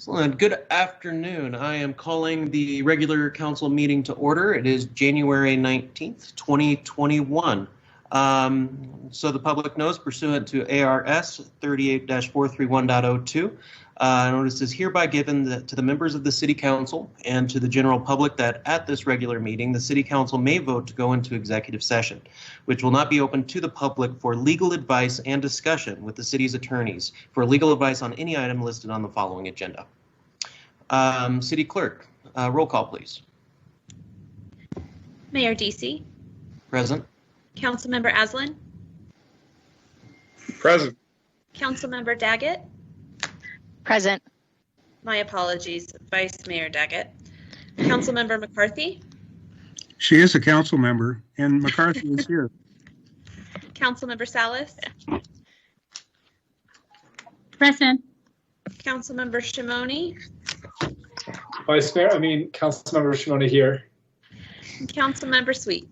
Excellent. Good afternoon. I am calling the regular council meeting to order. It is January 19th, 2021. So the public knows, pursuant to ARS 38-431.02, notice is hereby given to the members of the City Council and to the general public that at this regular meeting, the City Council may vote to go into executive session, which will not be open to the public for legal advice and discussion with the city's attorneys for legal advice on any item listed on the following agenda. City Clerk, roll call, please. Mayor Deasy. Present. Councilmember Aslan. Present. Councilmember Daggett. Present. My apologies, Vice Mayor Daggett. Councilmember McCarthy. She is a council member, and McCarthy is here. Councilmember Salas. Present. Councilmember Shimoni. Councilmember Shimoni here. And Councilmember Sweet.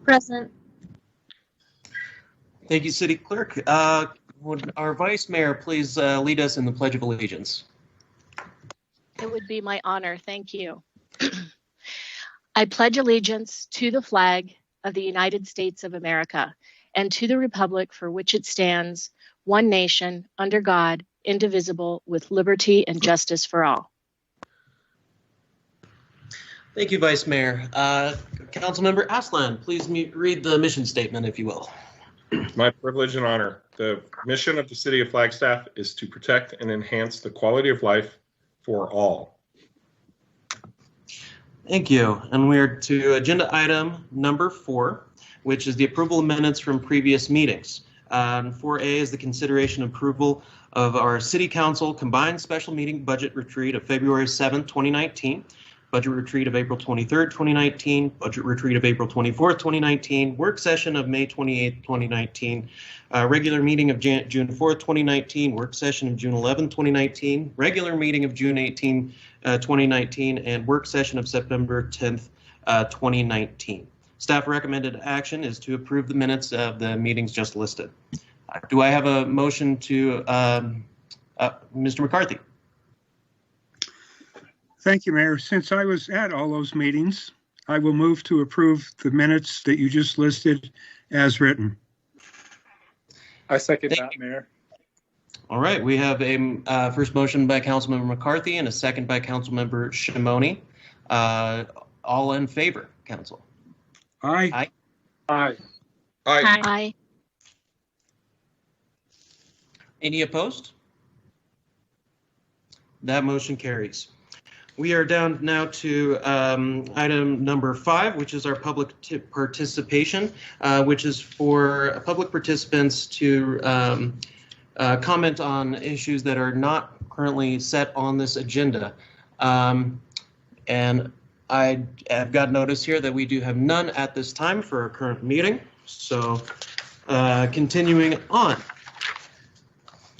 Present. Thank you, City Clerk. Would our Vice Mayor please lead us in the Pledge of Allegiance? It would be my honor. Thank you. I pledge allegiance to the flag of the United States of America and to the republic for which it stands, one nation, under God, indivisible, with liberty and justice for all. Thank you, Vice Mayor. Councilmember Aslan, please read the mission statement, if you will. My privilege and honor. The mission of the City of Flagstaff is to protect and enhance the quality of life for all. Thank you. And we're to agenda item number 4, which is the approval of minutes from previous meetings. 4A is the consideration approval of our City Council combined special meeting budget retreat of February 7th, 2019. Budget retreat of April 23rd, 2019, budget retreat of April 24th, 2019, work session of May 28th, 2019, regular meeting of June 4th, 2019, work session of June 11th, 2019, regular meeting of June 18th, 2019, and work session of September 10th, 2019. Staff recommended action is to approve the minutes of the meetings just listed. Do I have a motion to Mr. McCarthy? Thank you, Mayor. Since I was at all those meetings, I will move to approve the minutes that you just listed as written. I second Thank that, you. Mayor. All right, we have a first motion by Councilmember McCarthy and a second by Councilmember Shimoni. All in favor, Council? Aye. Aye. Aye. Aye. Aye. Any opposed? That motion carries. We are down now to item number 5, which is our public participation, which is for public participants to comment on issues that are not currently set on this agenda. And I have got notice here that we do have none at this time for our current meeting. So continuing on.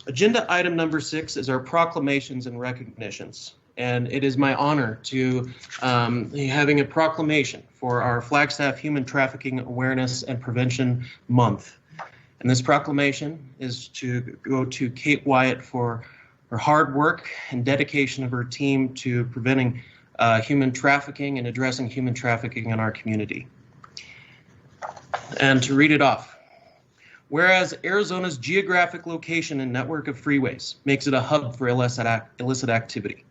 Agenda item number 6 is our proclamations and recognitions. And it is my honor to having a proclamation for our Flagstaff Human Trafficking Awareness and Prevention Month. And this proclamation is to go to Kate Wyatt for her hard work and dedication of her team to preventing human trafficking and addressing human trafficking in our community. And to read it off. Whereas Arizona's geographic location and network of freeways makes it a hub for illicit activity.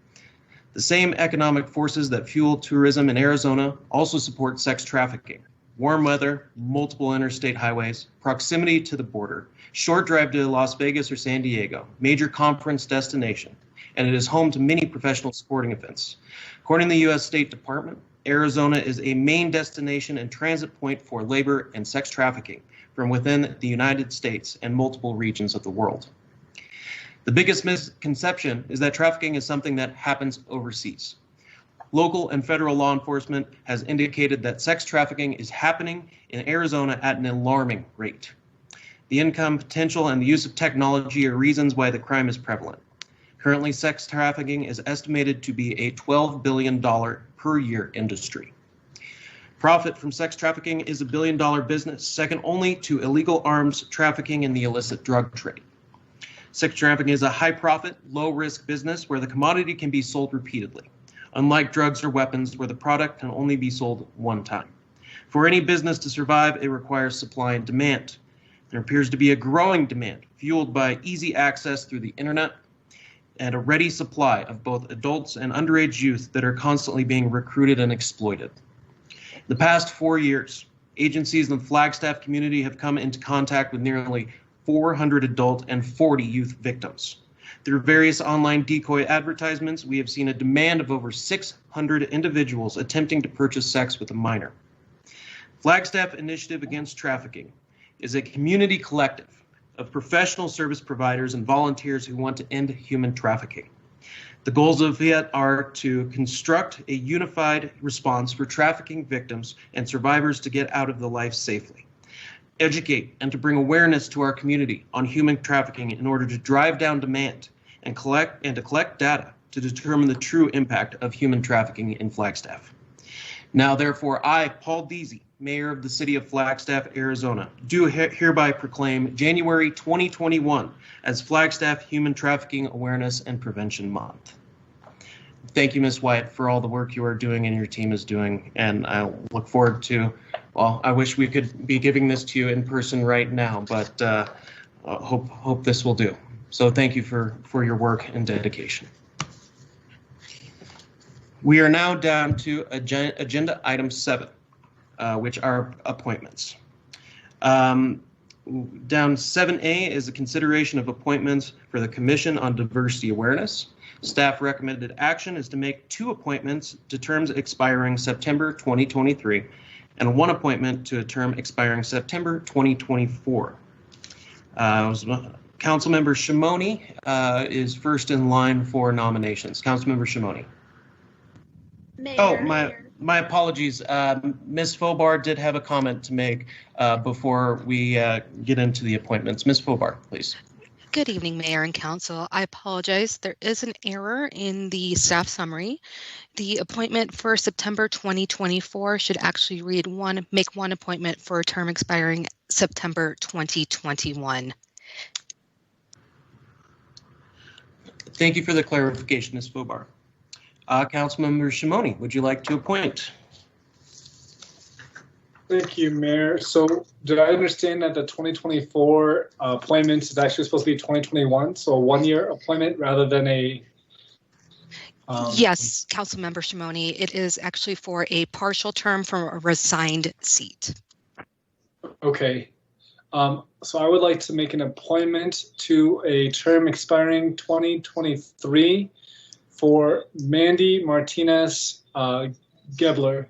The same economic forces that fuel tourism in Arizona also support sex trafficking. Warm weather, multiple interstate highways, proximity to the border, short drive to Las Vegas or San Diego, major conference destination, and it is home to many professional sporting events. According to the U.S. State Department, Arizona is a main destination and transit point for labor and sex trafficking from within the United States and multiple regions of the world. The biggest misconception is that trafficking is something that happens overseas. Local and federal law enforcement has indicated that sex trafficking is happening in Arizona at an alarming rate. The income potential and the use of technology are reasons why the crime is prevalent. Currently, sex trafficking is estimated to be a $12 billion per year industry. Profit from sex trafficking is $1 billion business, second only to illegal arms trafficking and the illicit drug trade. Sex trafficking is a high-profit, low-risk business where the commodity can be sold repeatedly, unlike drugs or weapons where the product can only be sold one time. For any business to survive, it requires supply and demand. There appears to be a growing demand, fueled by easy access through the internet and a ready supply of both adults and underage youth that are constantly being recruited and exploited. The past 4 years, agencies in the Flagstaff community have come into contact with nearly 400 adult and 40 youth victims. Through various online decoy advertisements, we have seen a demand of over 600 individuals attempting to purchase sex with a minor. Flagstaff Initiative Against Trafficking is a community collective of professional service providers and volunteers who want to end human trafficking. The goals of it are to construct a unified response for trafficking victims and survivors to get out of the life safely, educate and to bring awareness to our community on human trafficking in order to drive down demand and collect data to determine the true impact of human trafficking in Flagstaff. Now, therefore, I, Paul Deasy, Mayor of the City of Flagstaff, Arizona, do hereby proclaim January 2021 as Flagstaff Human Trafficking Awareness and Prevention Month. Thank you, Ms. White, for all the work you are doing and your team is doing, and I look forward to, well, I wish we could be giving this to you in person right now, but hope this will do. So thank you for your work and dedication. We are now down to agenda item 7. Which are appointments. Down 7A is a consideration of appointments for the Commission on Diversity Awareness. Staff recommended action is to make 2 appointments to terms expiring September 2023 and 1 appointment to a term expiring September 2024. Councilmember Shimoni is first in line for nominations. Councilmember Shimoni. Mayor. My apologies. Ms. Fobar did have a comment to make before we get into the appointments. Ms. Fobar, please. Good evening, Mayor and Council. I apologize. There is an error in the staff summary. The appointment for September 2024 should actually read make 1 appointment for a term expiring September 2021. Thank you for the clarification, Ms. Fobar. Councilmember Shimoni, would you like to appoint? Thank you, Mayor. So did I understand that the 2024 appointment is actually supposed to be 2021, so a 1-year appointment rather than a... Yes, Councilmember Shimoni, it is actually for a partial term from a resigned seat. Okay. So I would like to make an appointment to a term expiring 2023 for Mandy Martinez Gebler.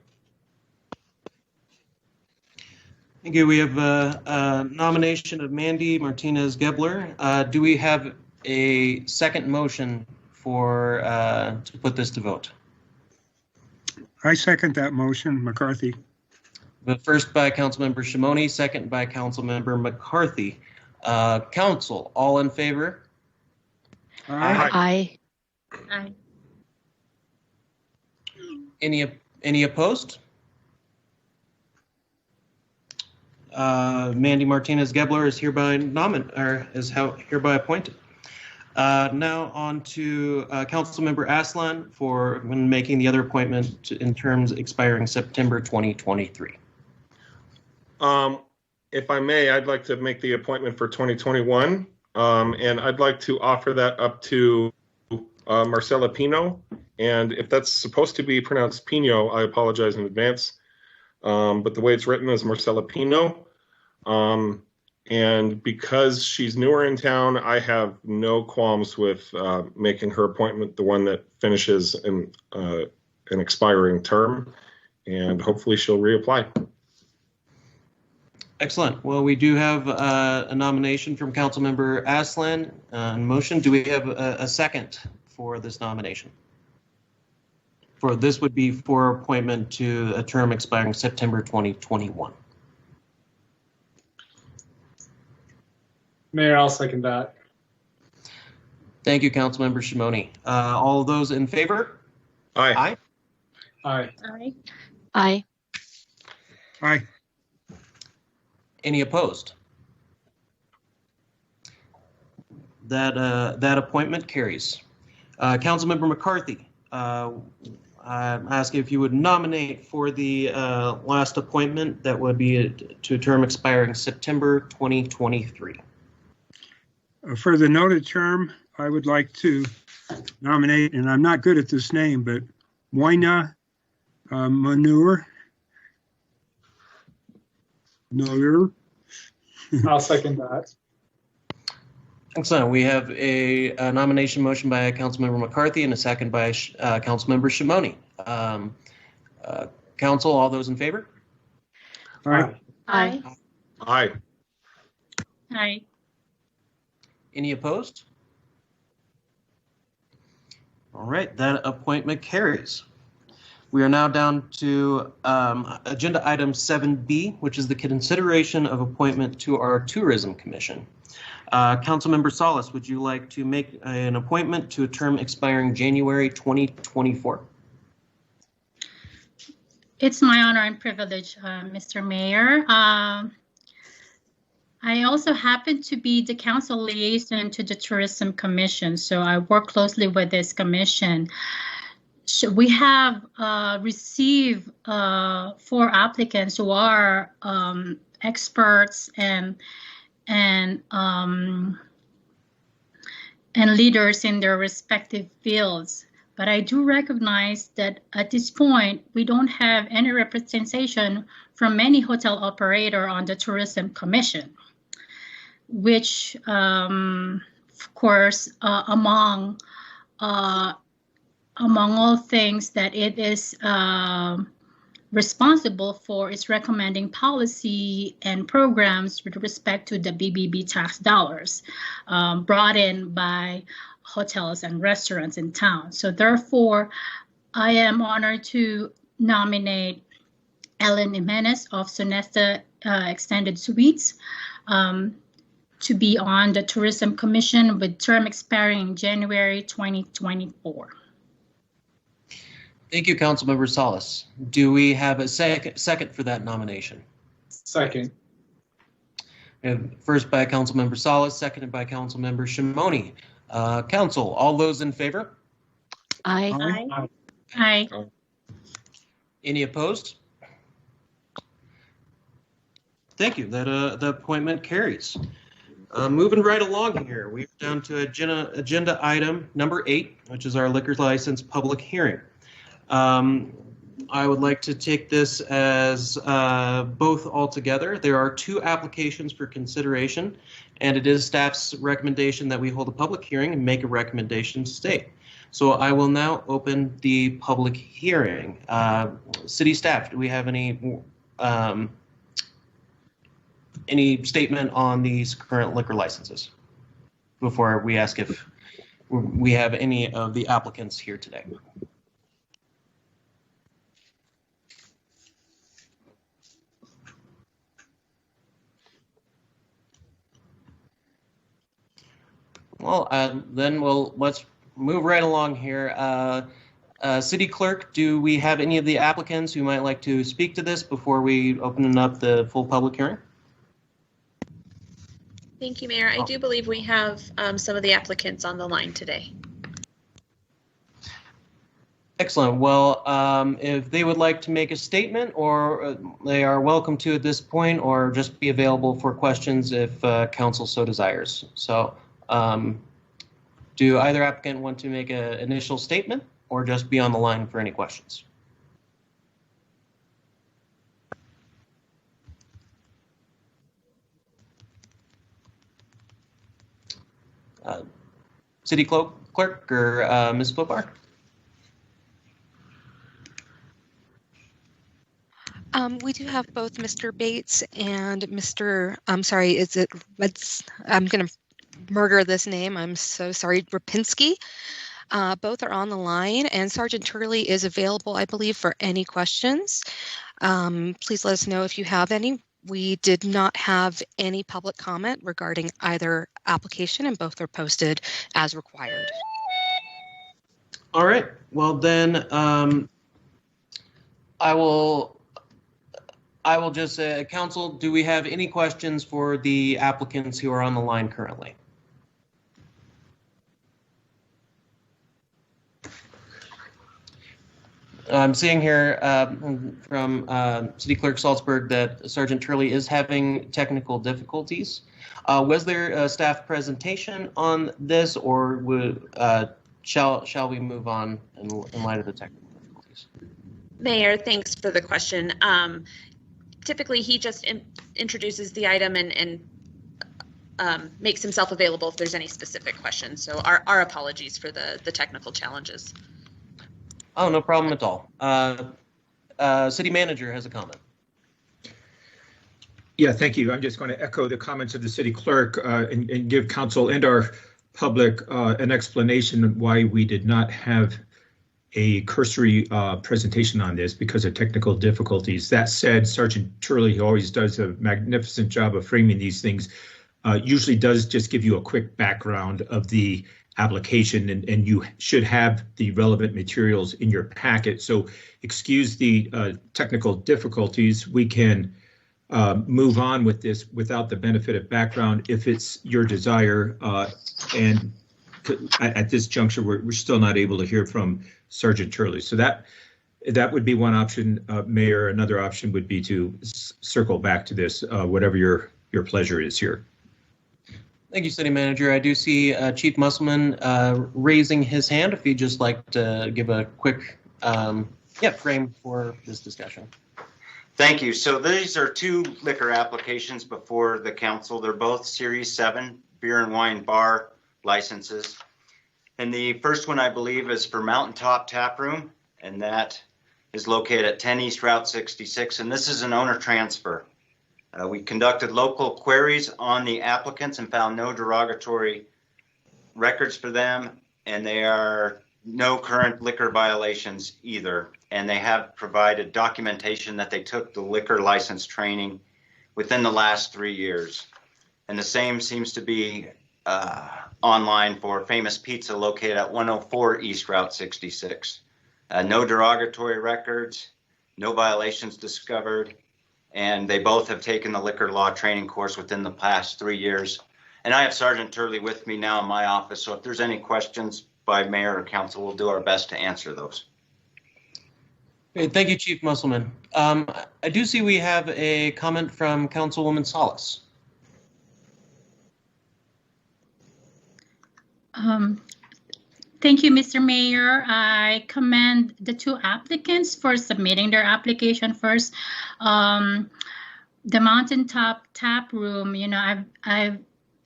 Thank you. We have a nomination of Mandy Martinez Gebler. Do we have a second motion for to put this to vote? I second that motion, McCarthy. But first by Councilmember Shimoni, second by Councilmember McCarthy. Council, all in favor? Aye. Aye. Any opposed? Mandy Martinez Gebler is hereby hereby appointed. Now on to Councilmember Aslan for when making the other appointment in terms expiring September 2023. If I may, I'd like to make the appointment for 2021, and I'd like to offer that up to Marcela Pino. And if that's supposed to be pronounced Pino, I apologize in advance. But the way it's written is Marcela Pino. And because she's newer in town, I have no qualms with making her appointment the one that finishes in an expiring term. And hopefully she'll reapply. Excellent. Well, we do have a nomination from Councilmember Aslan on motion. Do we have a second for this nomination? For this would be for appointment to a term expiring September 2021. Mayor, I'll second that. Thank you, Councilmember Shimoni. All those in favor? Aye. Aye. Aye. Aye. Aye. Any opposed? that appointment carries. Councilmember McCarthy, I'm asking if you would nominate for the last appointment that would be to a term expiring September 2023. For the noted term, I would like to nominate, and I'm not good at this name, but Moina Manure. I'll second that. Excellent. We have a nomination motion by Councilmember McCarthy and a second by Councilmember Shimoni. Council, all those in favor? All right. Aye. Aye. Aye. Any opposed? All right, that appointment carries. We are now down to agenda item 7B, which is the consideration of appointment to our Tourism Commission. Councilmember Salas, would you like to make an appointment to a term expiring January 2024? It's my honor and privilege, Mr. Mayor. I also happen to be the council liaison to the Tourism Commission, so I work closely with this commission. So we have received 4 applicants who are experts and leaders in their respective fields. But I do recognize that at this point, we don't have any representation from any hotel operator on the Tourism Commission, which, of course, among all things that it is responsible for is recommending policy and programs with respect to the BBB tax dollars brought in by hotels and restaurants in town. So therefore, I am honored to nominate Ellen Jimenez of Sonesta Extended Suites to be on the Tourism Commission with term expiring January 2024. Thank you, Councilmember Salas. Do we have a second for that nomination? Second. First by Councilmember Salas, seconded by Councilmember Shimoni. Council, all those in favor? Aye. Aye. Any opposed? Thank you. That the appointment carries. Moving right along here, we're down to agenda item number 8, which is our liquor license public hearing. I would like to take this as both altogether. There are 2 applications for consideration, and it is staff's recommendation that we hold a public hearing and make a recommendation to state. So I will now open the public hearing. City staff, do we have any statement on these current liquor licenses before we ask if we have any of the applicants here today? Well, then let's move right along here. City Clerk, do we have any of the applicants who might like to speak to this before we open up the full public hearing? Thank you, Mayor. I do believe we have some of the applicants on the line today. Excellent. Well, if they would like to make a statement, or they are welcome to at this point, or just be available for questions if council so desires. So do either applicant want to make an initial statement or just be on the line for any questions? City Clerk or Ms. Flipar? We do have both Mr. Bates and Mr. I'm going to murder this name. I'm so sorry. Rapinski. Both are on the line, and Sergeant Turley is available, I believe, for any questions. Please let us know if you have any. We did not have any public comment regarding either application, and both are posted as required. All right. Well, then I will just council, do we have any questions for the applicants who are on the line currently? I'm seeing here from City Clerk Salzburg that Sergeant Turley is having technical difficulties. Was there a staff presentation on this, or shall we move on in light of the technical difficulties? Mayor, thanks for the question. Typically, he just introduces the item and makes himself available if there's any specific questions. So our apologies for the technical challenges. Oh, no problem at all. City Manager has a comment. Yeah, thank you. I'm just going to echo the comments of the city clerk and give council and our public an explanation of why we did not have a cursory presentation on this because of technical difficulties. That said, Sergeant Turley, who always does a magnificent job of framing these things, usually does just give you a quick background of the application, and you should have the relevant materials in your packet. So excuse the technical difficulties. We can move on with this without the benefit of background if it's your desire. And at this juncture, we're still not able to hear from Sergeant Turley. So that would be one option, Mayor. Another option would be to circle back to this, whatever your pleasure is here. Thank you, City Manager. I do see Chief Musselman raising his hand if you'd just like to give a quick frame for this discussion. Thank you. So these are two liquor applications before the council. They're both Series 7 beer and wine bar licenses. And the first one, I believe, is for Mountaintop Tap Room, and that is located at 10 East Route 66. And this is an owner transfer. We conducted local queries on the applicants and found no derogatory records for them, and there are no current liquor violations either. And they have provided documentation that they took the liquor license training within the last 3 years. And the same seems to be online for Famous Pizza located at 104 East Route 66. No derogatory records, no violations discovered. And they both have taken the liquor law training course within the past 3 years. And I have Sergeant Turley with me now in my office, so if there's any questions by Mayor or Council, we'll do our best to answer those. Okay, thank you, Chief Musselman. I do see we have a comment from Councilwoman Salas. Thank you, Mr. Mayor. I commend the two applicants for submitting their application first. The Mountaintop Tap Room, you know, I've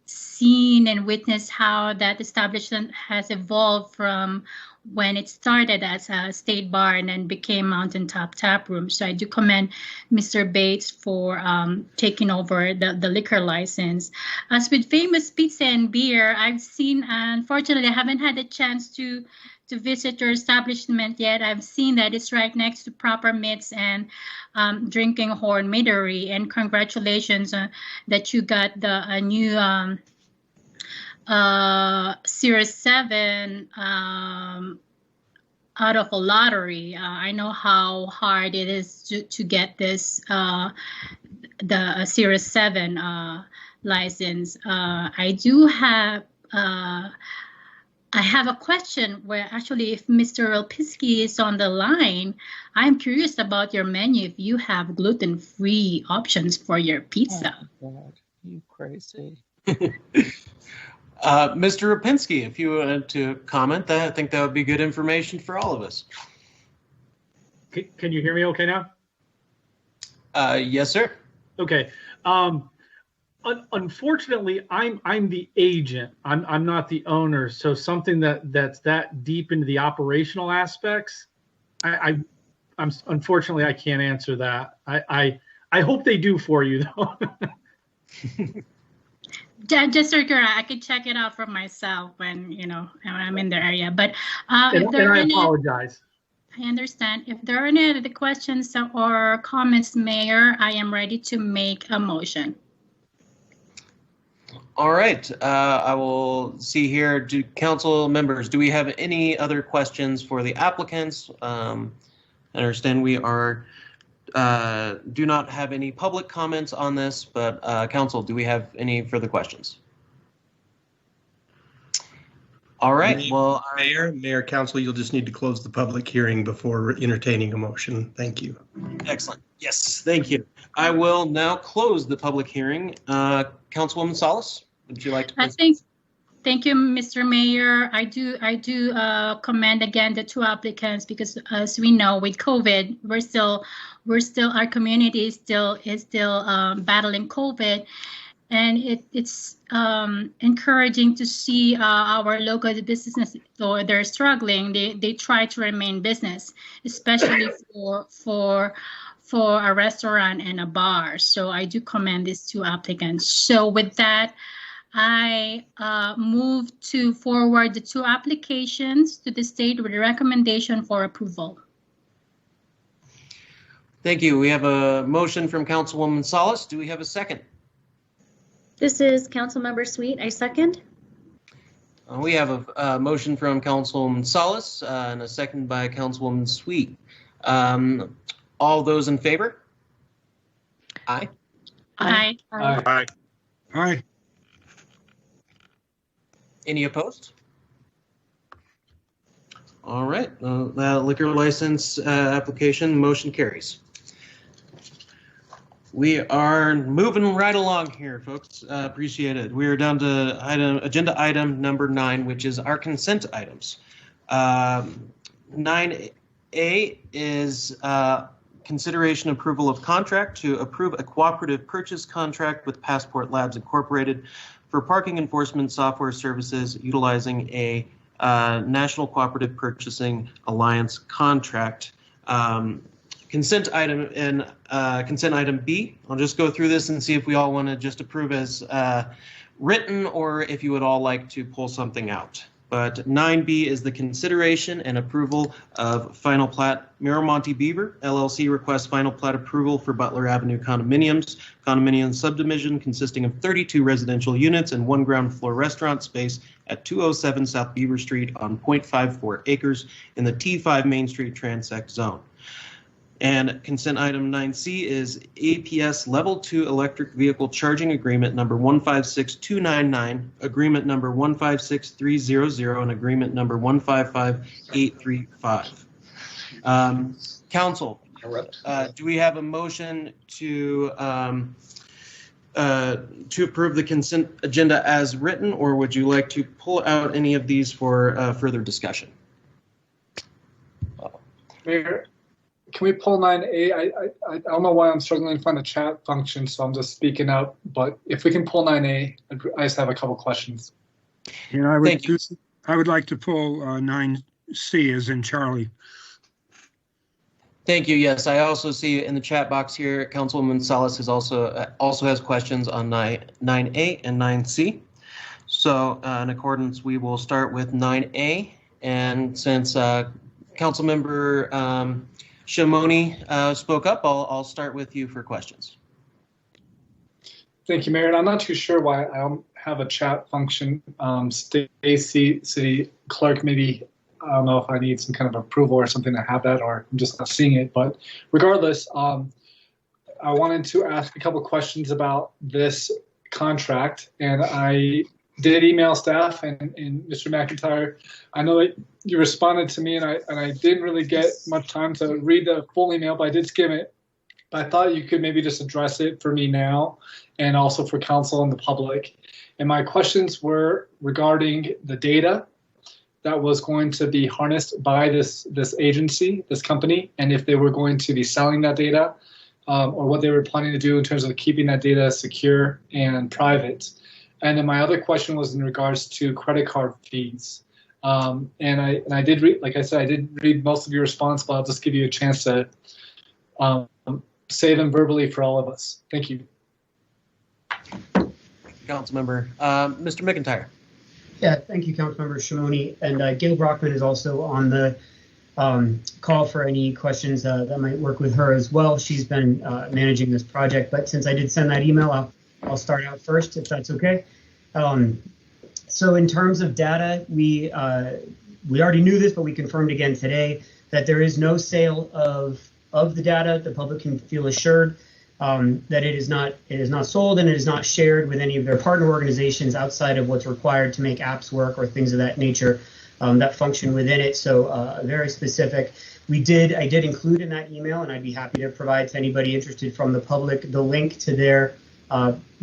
seen and witnessed how that establishment has evolved from when it started as a state bar and then became Mountaintop Tap Room. So I do commend Mr. Bates for taking over the liquor license. As with Famous Pizza and Beer, I've seen, unfortunately, I haven't had a chance to visit your establishment yet. I've seen that it's right next to Proper Mitts and Drinking Horn Meadery. And congratulations that you got the new Series 7 out of a lottery. I know how hard it is to get this the Series 7 license. I do have I have a question where actually if Mr. Rolpinski is on the line, I'm curious about your menu if you have gluten-free options for your pizza. Oh, God, you crazy. Mr. Rapinski, if you wanted to comment, I think that would be good information for all of us. Can you hear me okay now? Yes, sir. Okay. Unfortunately, I'm the agent. I'm not the owner. So something that's that deep into the operational aspects, I'm unfortunately I can't answer that. I hope they do for you though. Just so I could check it out for myself when I'm in the area. But I apologize. I understand. If there are any other questions or comments, Mayor, I am ready to make a motion. All right. I will see here. Do council members, do we have any other questions for the applicants? I understand we are do not have any public comments on this, but council, do we have any further questions? All right. Well, Mayor, Council, you'll just need to close the public hearing before entertaining a motion. Thank you. Excellent. Yes, thank you. I will now close the public hearing. Councilwoman Salas, would you like to? Thank you, Mr. Mayor. I do commend again the two applicants, because as we know, with COVID, our community is still battling COVID. And it's encouraging to see our local businesses, though they're struggling, they try to remain business, especially for a restaurant and a bar. So I do commend these two applicants. So with that, I move to forward the two applications to the state with a recommendation for approval. Thank you. We have a motion from Councilwoman Salas. Do we have a second? This is Councilmember Sweet. I second. We have a motion from Councilwoman Salas and a second by Councilwoman Sweet. All those in favor? Aye. Aye. Aye. Aye. Aye. Any opposed? All right. The liquor license application motion carries. We are moving right along here, folks. Appreciate it. We are down to agenda item number 9, which is our consent items. 9A is consideration approval of contract to approve a cooperative purchase contract with Passport Labs Incorporated for parking enforcement software services utilizing a National Cooperative Purchasing Alliance contract. Consent item and consent item B. I'll just go through this and see if we all want to just approve as written, or if you would all like to pull something out. But 9B is the consideration and approval of final plat. Miramonte Beaver LLC requests final plat approval for Butler Avenue condominiums. Condominium subdivision consisting of 32 residential units and 1 ground floor restaurant space at 207 South Beaver Street on 0.54 acres in the T5 Main Street Transect zone. And consent item 9C is APS Level 2 Electric Vehicle Charging Agreement number 156299, Agreement number 156300, and Agreement number 155835. Council, do we have a motion to approve the consent agenda as written, or would you like to pull out any of these for further discussion? Mayor, can we pull 9A? I don't know why I'm struggling to find the chat function, so I'm just speaking up. But if we can pull 9A, I just have a couple questions. And I would like to pull 9C as in Charlie. Thank you. Yes, I also see in the chat box here, Councilwoman Salas has also has questions on 9A and 9C. So in accordance, we will start with 9A. And since Councilmember Shimoni spoke up, I'll start with you for questions. Thank you, Mayor. And I'm not too sure why I don't have a chat function. Stacy, City Clerk, maybe, I don't know if I need some kind of approval or something to have that, or I'm just not seeing it. But regardless, I wanted to ask a couple questions about this contract, and I did email staff and Mr. McIntyre. I know that you responded to me, and I didn't really get much time to read the full email, but I did skim it. But I thought you could maybe just address it for me now, and also for council and the public. And my questions were regarding the data that was going to be harnessed by this agency, this company, and if they were going to be selling that data, or what they were planning to do in terms of keeping that data secure and private. And then my other question was in regards to credit card fees. And I did read, like I said, I did read most of your response, but I'll just give you a chance to say them verbally for all of us. Thank you. Councilmember, Mr. McIntyre. Yeah, thank you, Councilmember Shimoni. And Gail Brockman is also on the call for any questions that might work with her as well. She's been managing this project, but since I did send that email, I'll start out first, if that's okay. So in terms of data, we already knew this, but we confirmed again today that there is no sale of the data. The public can feel assured that it is not sold and it is not shared with any of their partner organizations outside of what's required to make apps work or things of that nature that function within it. So very specific. I did include in that email, and I'd be happy to provide to anybody interested from the public the link to their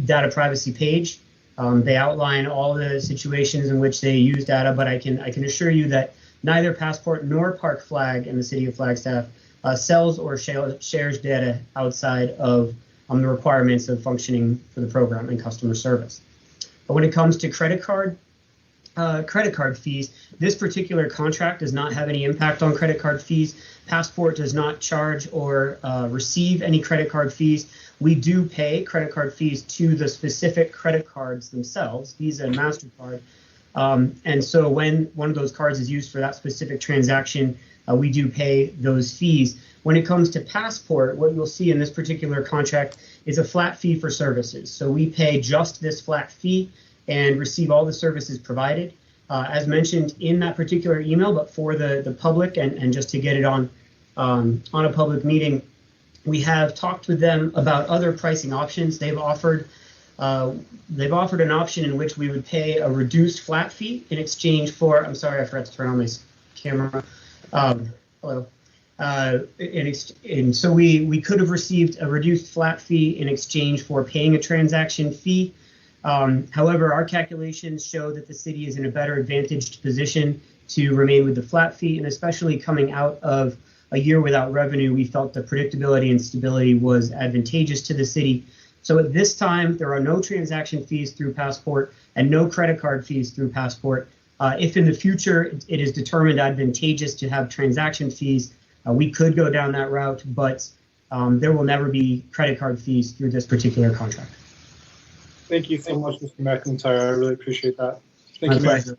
data privacy page. They outline all the situations in which they use data, but I can assure you that neither Passport nor Park Flag in the city of Flagstaff sells or shares data outside of the requirements of functioning for the program and customer service. But when it comes to credit card fees, this particular contract does not have any impact on credit card fees. Passport does not charge or receive any credit card fees. We do pay credit card fees to the specific credit cards themselves, Visa and MasterCard. And so when one of those cards is used for that specific transaction, we do pay those fees. When it comes to Passport, what you'll see in this particular contract is a flat fee for services. So we pay just this flat fee and receive all the services provided. As mentioned in that particular email, but for the public and just to get it on a public meeting, we have talked with them about other pricing options. They've offered an option in which we would pay a reduced flat fee in exchange for, I'm sorry, I forgot to turn on my camera. Hello. And so we could have received a reduced flat fee in exchange for paying a transaction fee. However, our calculations show that the city is in a better advantaged position to remain with the flat fee, and especially coming out of a year without revenue, we felt the predictability and stability was advantageous to the city. So at this time, there are no transaction fees through Passport and no credit card fees through Passport. If in the future it is determined advantageous to have transaction fees, we could go down that route, but there will never be credit card fees through this particular contract. Thank you so much, Mr. McIntyre. I really appreciate that. Thank My you, Mayor. pleasure.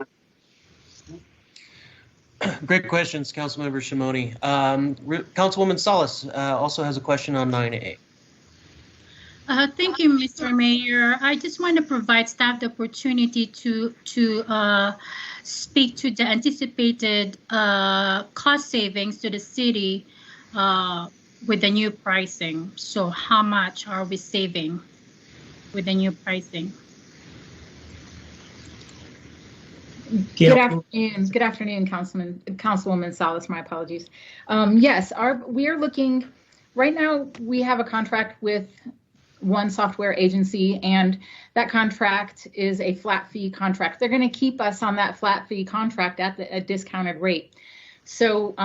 Great questions, Councilmember Shimoni. Councilwoman Salas also has a question on 9A. Thank you, Mr. Mayor. I just want to provide staff the opportunity to speak to the anticipated cost savings to the city with the new pricing. So how much are we saving with the new pricing? Good afternoon, Councilwoman Salas. My apologies. Yes, we are looking right now. We have a contract with one software agency, and that contract is a flat fee contract. They're going to keep us on that flat fee contract at a discounted rate. So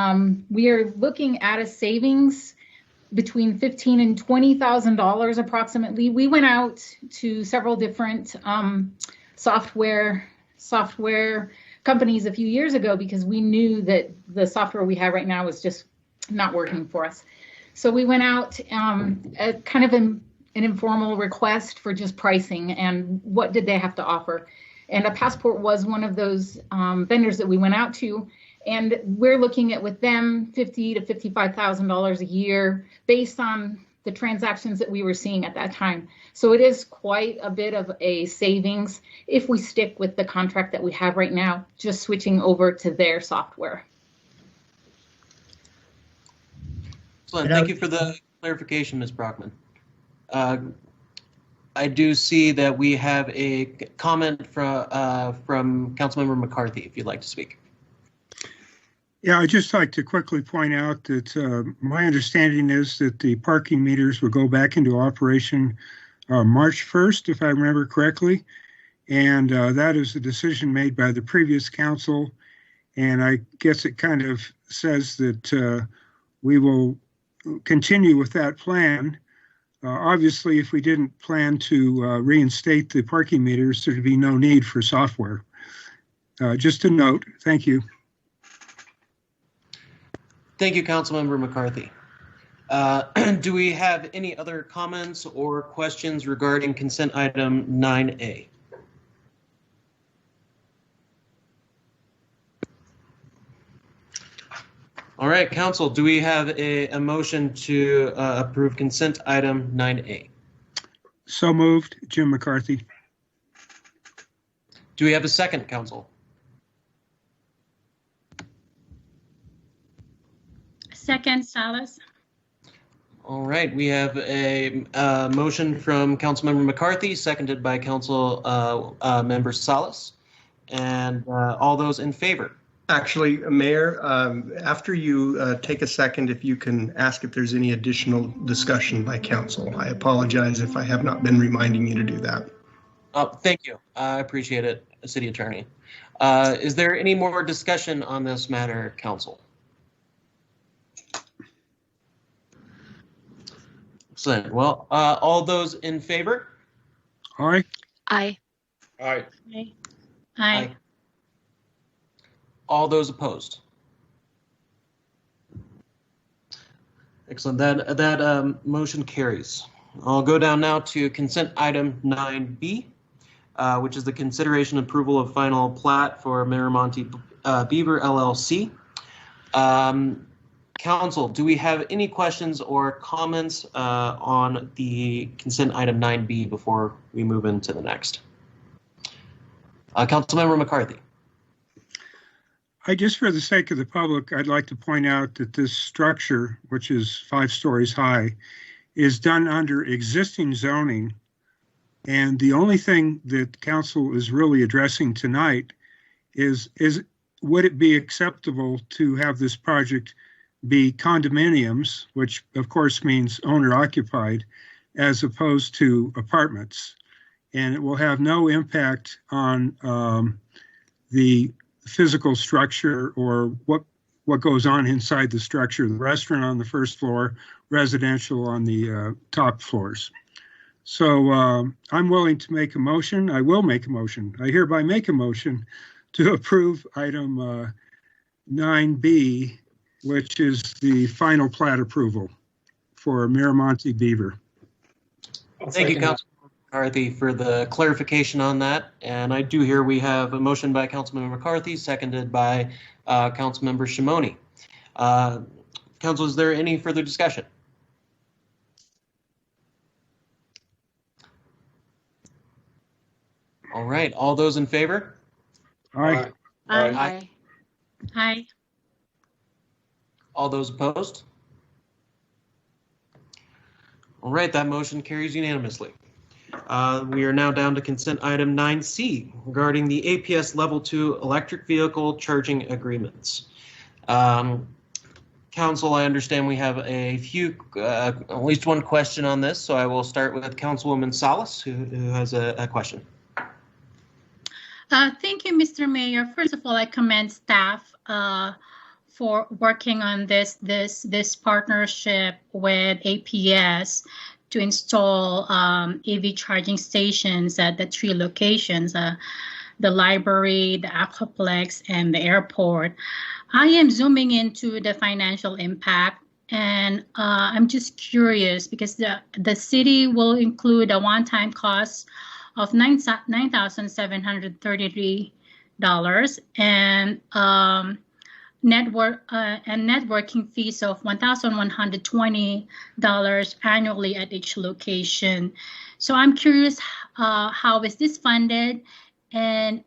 we are looking at a savings between $15,000 and $20,000 approximately. We went out to several different software companies a few years ago because we knew that the software we have right now was just not working for us. So we went out at kind of an informal request for just pricing and what did they have to offer. And a Passport was one of those vendors that we went out to. And we're looking at with them $50,000 to $55,000 a year based on the transactions that we were seeing at that time. So it is quite a bit of a savings if we stick with the contract that we have right now, just switching over to their software. Excellent. Thank you for the clarification, Ms. Brockman. I do see that we have a comment from Councilmember McCarthy, if you'd like to speak. Yeah, I'd just like to quickly point out that my understanding is that the parking meters will go back into operation March 1st, if I remember correctly. And that is a decision made by the previous council. And I guess it kind of says that we will continue with that plan. Obviously, if we didn't plan to reinstate the parking meters, there'd be no need for software. Just a note. Thank you. Thank you, Councilmember McCarthy. Do we have any other comments or questions regarding consent item 9A? All right, Council, do we have a motion to approve consent item 9A? So moved, Jim McCarthy. Do we have a second, Council? Second, Salas. All right, we have a motion from Councilmember McCarthy, seconded by Council Member Salas. And all those in favor? Actually, Mayor, after you take a second, if you can ask if there's any additional discussion by council. I apologize if I have not been reminding you to do that. Thank you. I appreciate it, City Attorney. Is there any more discussion on this matter, Council? Excellent. Well, all those in favor? Aye. Aye. Aye. Aye. Aye. All those opposed? Excellent. That motion carries. I'll go down now to consent item 9B, which is the consideration and approval of final plat for Miramonte Beaver LLC. Council, do we have any questions or comments on the consent item 9B before we move into the next? Councilmember McCarthy. Just for the sake of the public, I'd like to point out that this structure, which is 5 stories high, is done under existing zoning. And the only thing that council is really addressing tonight is would it be acceptable to have this project be condominiums, which of course means owner occupied, as opposed to apartments. And it will have no impact on the physical structure or what goes on inside the structure, the restaurant on the first floor, residential on the top floors. So I'm willing to make a motion. I will make a motion. I hereby make a motion to approve item 9B, which is the final plat approval for Miramonte Beaver. Thank you, Councilmember McCarthy, for the clarification on that. And I do hear we have a motion by Councilmember McCarthy, seconded by Councilmember Shimoni. Council, is there any further discussion? All right, all those in favor? Aye. Aye. Aye. Aye. All those opposed? All right, that motion carries unanimously. We are now down to consent item 9C regarding the APS Level 2 electric vehicle charging agreements. Council, I understand we have a few, at least one question on this, so I will start with Councilwoman Salas, who has a question. Thank you, Mr. Mayor. First of all, I commend staff for working on this partnership with APS to install EV charging stations at the 3 locations, the library, the Aquaplex, and the airport. I am zooming into the financial impact, and I'm just curious because the city will include a one-time cost of $9,733 and networking fees of $1,120 annually at each location. So I'm curious, how is this funded, and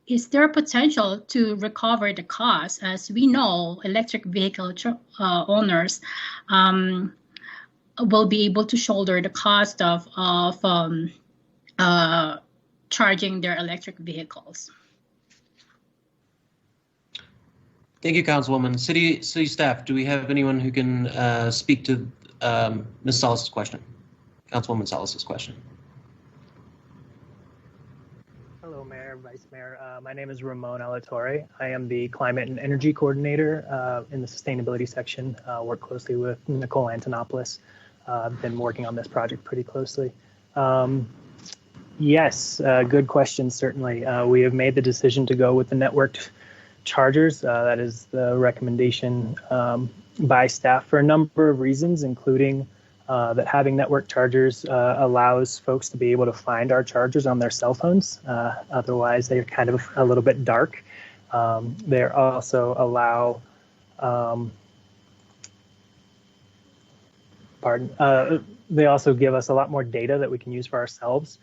is there a potential to recover the cost? As we know, electric vehicle owners will be able to shoulder the cost of charging their electric vehicles. Thank you, Councilwoman. City staff, do we have anyone who can speak to Ms. Salas' question? Councilwoman Salas' question. Hello, Mayor, Vice Mayor. My name is Ramon Alatorre. I am the Climate and Energy Coordinator in the Sustainability section. Work closely with Nicole Antonopoulos. I've been working on this project pretty closely. Yes, good question, certainly. We have made the decision to go with the networked chargers. That is the recommendation by staff for a number of reasons, including that having network chargers allows folks to be able to find our chargers on their cell phones. Otherwise, they're kind of a little bit dark. They also allow, they also give us a lot more data that we can use for ourselves.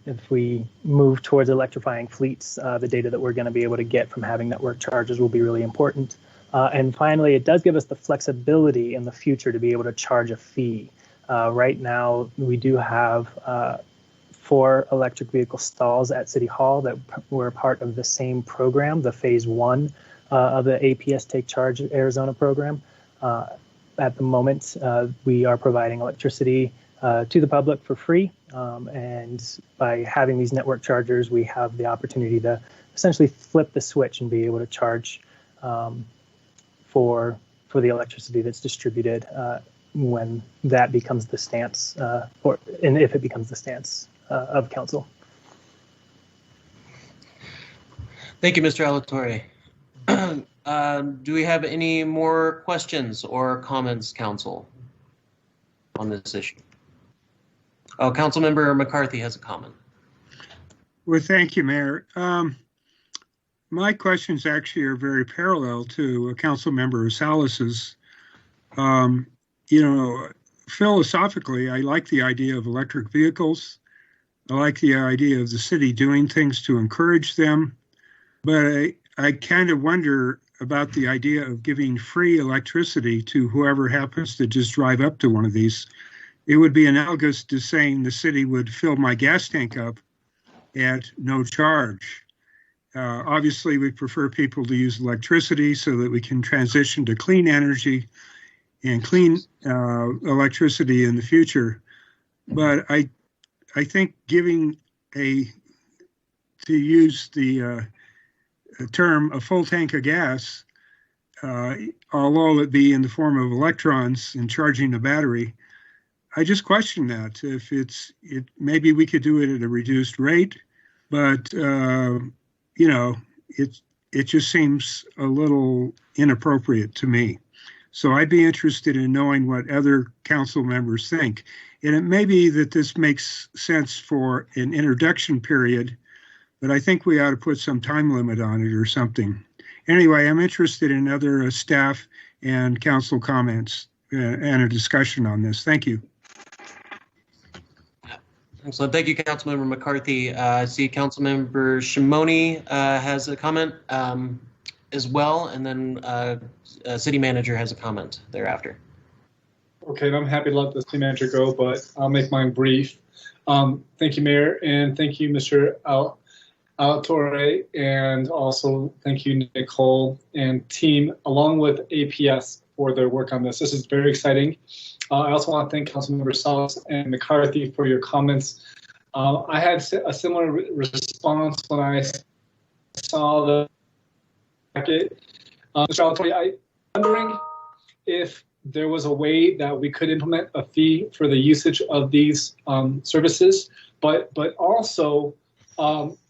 If we move towards electrifying fleets, the data that we're going to be able to get from having network chargers will be really important. And finally, it does give us the flexibility in the future to be able to charge a fee. Right now, we do have 4 electric vehicle stalls at City Hall that were part of the same program, the phase 1 of the APS Take Charge Arizona program. At the moment, we are providing electricity to the public for free. And by having these network chargers, we have the opportunity to essentially flip the switch and be able to charge for the electricity that's distributed when that becomes the stance, and if it becomes the stance of council. Thank you, Mr. Alatorre. Do we have any more questions or comments, council, on this issue? Oh, Councilmember McCarthy has a comment. Well, thank you, Mayor. My questions actually are very parallel to Councilmember Salas's. You know, philosophically, I like the idea of electric vehicles. I like the idea of the city doing things to encourage them. But I kind of wonder about the idea of giving free electricity to whoever happens to just drive up to one of these. It would be analogous to saying the city would fill my gas tank up at no charge. Obviously, we prefer people to use electricity so that we can transition to clean energy and clean electricity in the future. But I think giving to use the term a full tank of gas, although it be in the form of electrons and charging a battery, I just question that. If maybe we could do it at a reduced rate, but you know, it just seems a little inappropriate to me. So I'd be interested in knowing what other council members think. And it may be that this makes sense for an introduction period, but I think we ought to put some time limit on it or something. Anyway, I'm interested in other staff and council comments and a discussion on this. Thank you. Excellent. Thank you, Councilmember McCarthy. I see Councilmember Shimoni has a comment as well, and then City Manager has a comment thereafter. Okay, and I'm happy to let the City Manager go, but I'll make mine brief. Thank you, Mayor, and thank you, Mr. Alatorre, and also thank you, Nicole and team, along with APS for their work on this. This is very exciting. I also want to thank Councilmember Salas and McCarthy for your comments. I had a similar response when I saw the packet. Mr. Alatorre, I'm wondering if there was a way that we could implement a fee for the usage of these services, but also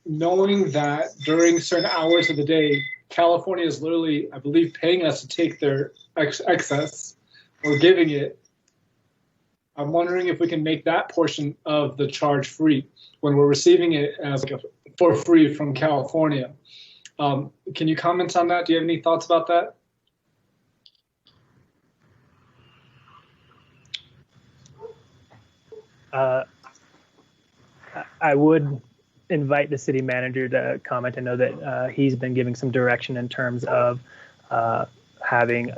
knowing that during certain hours of the day, California is literally, I believe, paying us to take their excess or giving it. I'm wondering if we can make that portion of the charge free when we're receiving it as for free from California. Can you comment on that? Do you have any thoughts about that? I would invite the city manager to comment. I know that he's been giving some direction in terms of having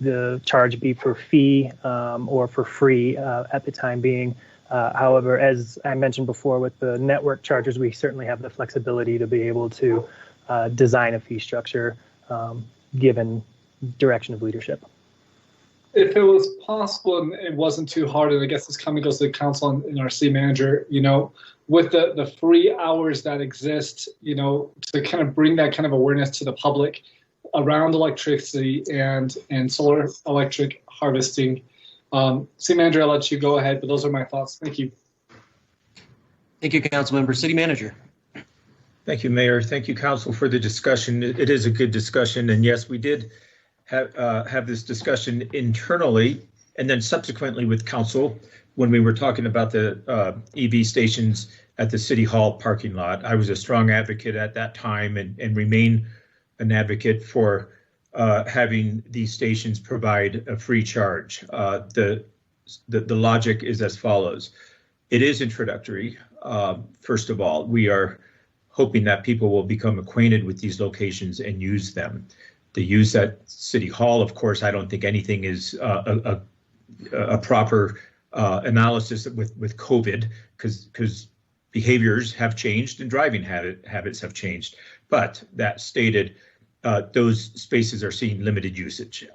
the charge be for fee or for free at the time being. However, as I mentioned before, with the network chargers, we certainly have the flexibility to be able to design a fee structure given direction of leadership. If it was possible and it wasn't too hard, and I guess this kind of goes to the council and our city manager, you know, with the free hours that exist, you know, to kind of bring that kind of awareness to the public around electricity and solar electric harvesting. City manager, I'll let you go ahead, but those are my thoughts. Thank you. Thank you, Councilmember. City Manager. Thank you, Mayor. Thank you, Council, for the discussion. It is a good discussion, and yes, we did have this discussion internally and then subsequently with Council when we were talking about the EV stations at the City Hall parking lot. I was a strong advocate at that time and remain an advocate for having these stations provide a free charge. The logic is as follows. It is introductory. First of all, we are hoping that people will become acquainted with these locations and use them. the use at City Hall. Of course, I don't think anything is a proper analysis with COVID, because behaviors have changed and driving habits have changed. But that stated, those spaces are seeing limited usage.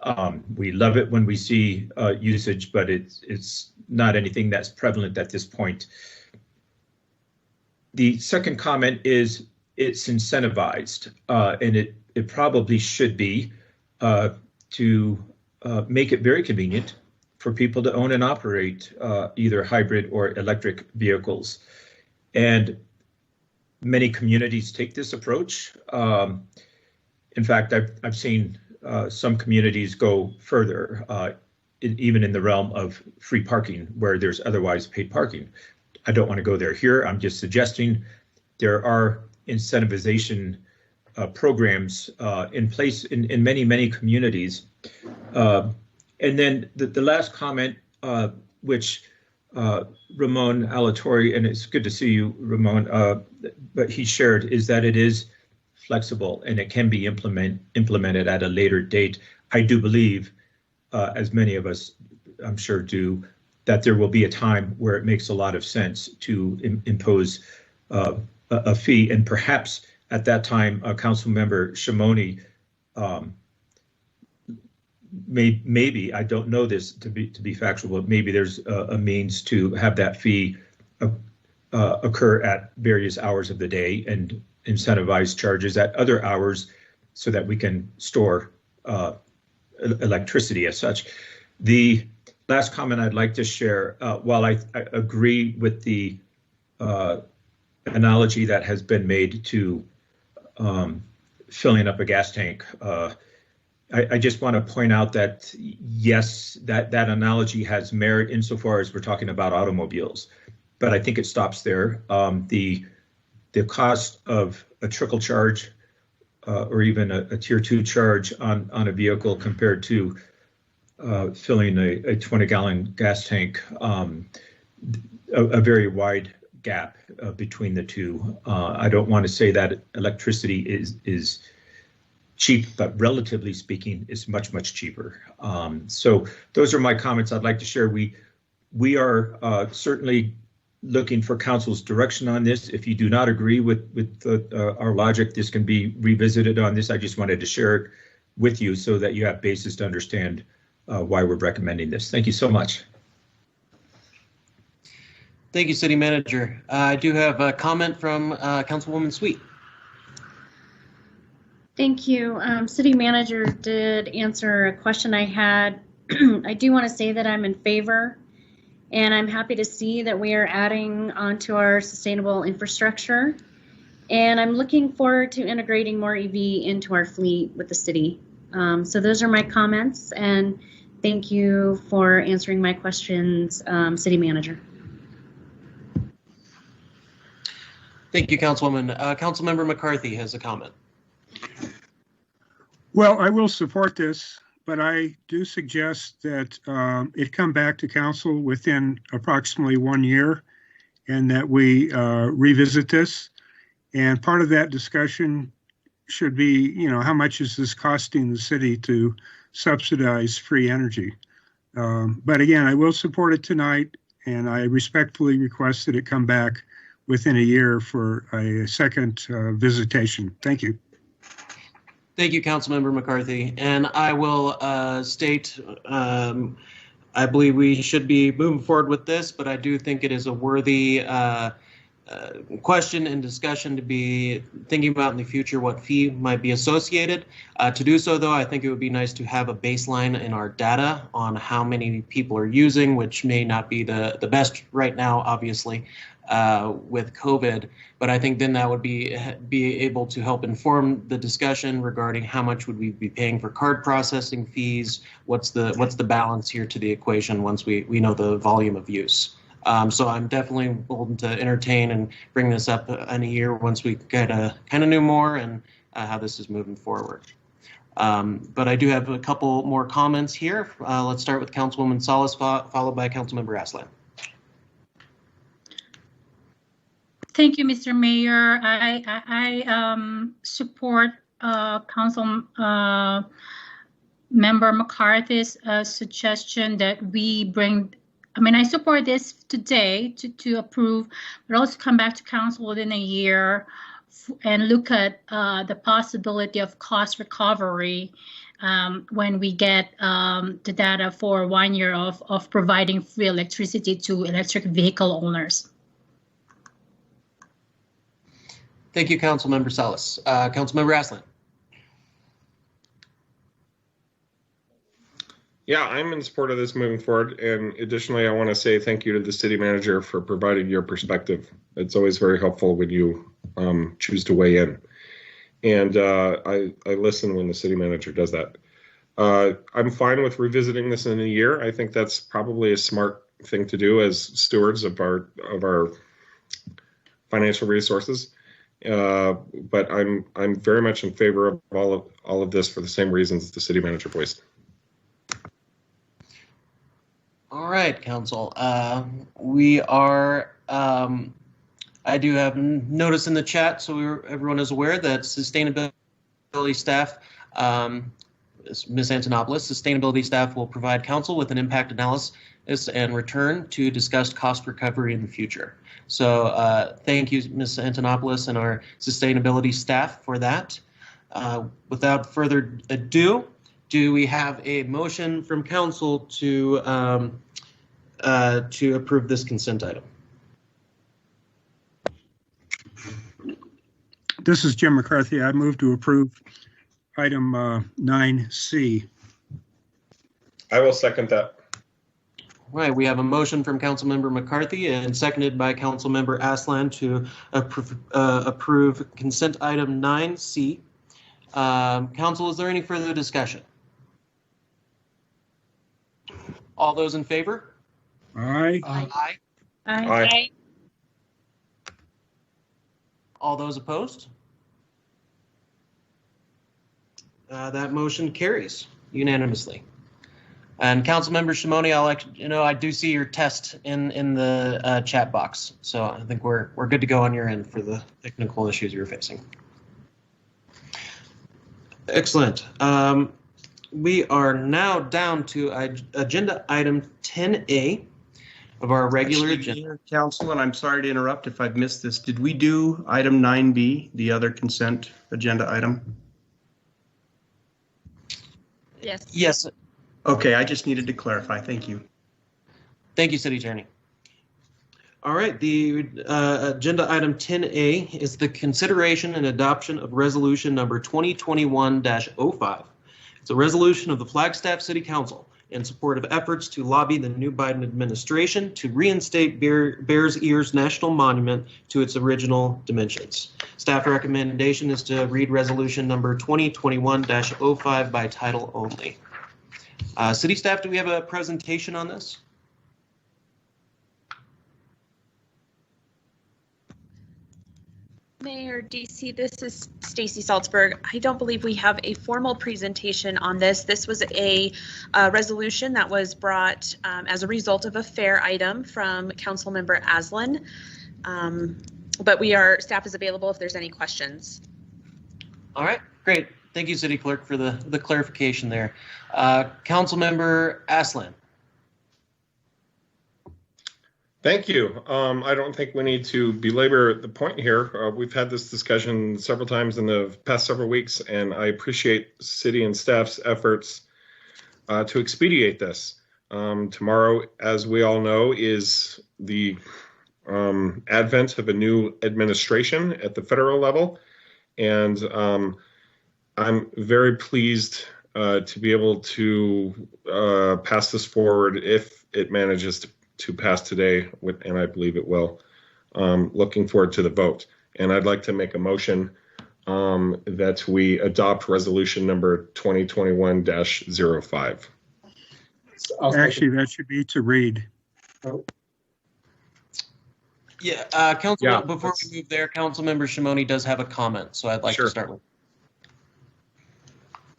We love it when we see usage, but it's not anything that's prevalent at this point. The second comment is it's incentivized, and it probably should be to make it very convenient for people to own and operate either hybrid or electric vehicles. And many communities take this approach. In fact, I've seen some communities go further, even in the realm of free parking where there's otherwise paid parking. I don't want to go there here. I'm just suggesting there are incentivization programs in place in many communities. And then the last comment, which Ramon Alatorre, and it's good to see you, Ramon, but he shared, is that it is flexible and it can be implemented at a later date. I do believe, as many of us I'm sure do, that there will be a time where it makes a lot of sense to impose a fee, and perhaps at that time, Councilmember Shimoni, maybe, I don't know this to be factual, but maybe there's a means to have that fee occur at various hours of the day and incentivize charges at other hours so that we can store electricity as such. The last comment I'd like to share, while I agree with the analogy that has been made to filling up a gas tank, I just want to point out that, yes, that analogy has merit insofar as we're talking about automobiles, but I think it stops there. The cost of a trickle charge or even a tier 2 charge on a vehicle compared to filling a 20-gallon gas tank, a very wide gap between the two. I don't want to say that electricity is cheap, but relatively speaking, it's much cheaper. So those are my comments I'd like to share. We are certainly looking for council's direction on this. If you do not agree with our logic, this can be revisited on this. I just wanted to share it with you so that you have basis to understand why we're recommending this. Thank you so much. Thank you, City Manager. I do have a comment from Councilwoman Sweet. Thank you. City Manager did answer a question I had. I do want to say that I'm in favor, and I'm happy to see that we are adding onto our sustainable infrastructure. And I'm looking forward to integrating more EV into our fleet with the city. So those are my comments, and thank you for answering my questions, City Manager. Thank you, Councilwoman. Councilmember McCarthy has a comment. Well, I will support this, but I do suggest that it come back to council within approximately 1 year and that we revisit this. And part of that discussion should be, how much is this costing the city to subsidize free energy? But again, I will support it tonight, and I respectfully request that it come back within a year for a second visitation. Thank you. Thank you, Councilmember McCarthy. And I will state, I believe we should be moving forward with this, but I do think it is a worthy question and discussion to be thinking about in the future what fee might be associated. To do so, though, I think it would be nice to have a baseline in our data on how many people are using, which may not be the best right now, obviously, with COVID. But I think then that would be able to help inform the discussion regarding how much would we be paying for card processing fees, what's the balance here to the equation once we know the volume of use. So I'm definitely willing to entertain and bring this up in a year once we kind of knew more and how this is moving forward. But I do have a couple more comments here. Let's start with Councilwoman Salas, followed by Councilmember Aslan. Thank you, Mr. Mayor. I support Council Member McCarthy's suggestion that we bring. I mean, I support this today to approve, but also come back to council within a year and look at the possibility of cost recovery when we get the data for 1 year of providing free electricity to electric vehicle owners. Thank you, Councilmember Salas. Councilmember Aslan. Yeah, I'm in support of this moving forward. And additionally, I want to say thank you to the city manager for providing your perspective. It's always very helpful when you choose to weigh in. And I listen when the city manager does that. I'm fine with revisiting this in a year. I think that's probably a smart thing to do as stewards of our financial resources. But I'm very much in favor of all of this for the same reasons the city manager voiced. All right, Council. We are. I do have notice in the chat, so everyone is aware that sustainability staff, Ms. Antonopoulos, sustainability staff will provide council with an impact analysis and return to discuss cost recovery in the future. So thank you, Ms. Antonopoulos and our sustainability staff for that. Without further ado, do we have a motion from council to approve this consent item? This is Jim McCarthy. I move to approve item 9C. I will second that. Right, we have a motion from Councilmember McCarthy and seconded by Councilmember Aslan to approve consent item 9C. Council, is there any further discussion? All those in favor? Aye. Aye. Aye. All those opposed? That motion carries unanimously. And Councilmember Shimoni, I'll let you know I do see your test in the chat box, so I think we're good to go on your end for the technical issues you're facing. Excellent. We are now down to agenda item 10A of our regular agenda. Council, and I'm sorry to interrupt if I've missed this. Did we do item 9B, the other consent agenda item? Yes. Yes. Okay, I just needed to clarify. Thank you. Thank you, City Attorney. All right, the agenda item 10A is the consideration and adoption of resolution number 2021-05. It's a resolution of the Flagstaff City Council in support of efforts to lobby the new Biden administration to reinstate Bears Ears National Monument to its original dimensions. Staff recommendation is to read resolution number 2021-05 by title only. City staff, do we have a presentation on this? Mayor DC, this is Stacy Salzberg. I don't believe we have a formal presentation on this. This was a resolution that was brought as a result of a fair item from Councilmember Aslan. But staff is available if there's any questions. All right, great. Thank you, City Clerk, for the clarification there. Councilmember Aslan. Thank you. I don't think we need to belabor the point here. We've had this discussion several times in the past several weeks, and I appreciate city and staff's efforts to expedite this. Tomorrow, as we all know, is the advent of a new administration at the federal level, and I'm very pleased to be able to pass this forward if it manages to pass today, and I believe it will. Looking forward to the vote. And I'd like to make a motion that we adopt resolution number 2021-05. Actually, that should be to read. Yeah, before we move there, Councilmember Shimoni does have a comment, so I'd like to start with.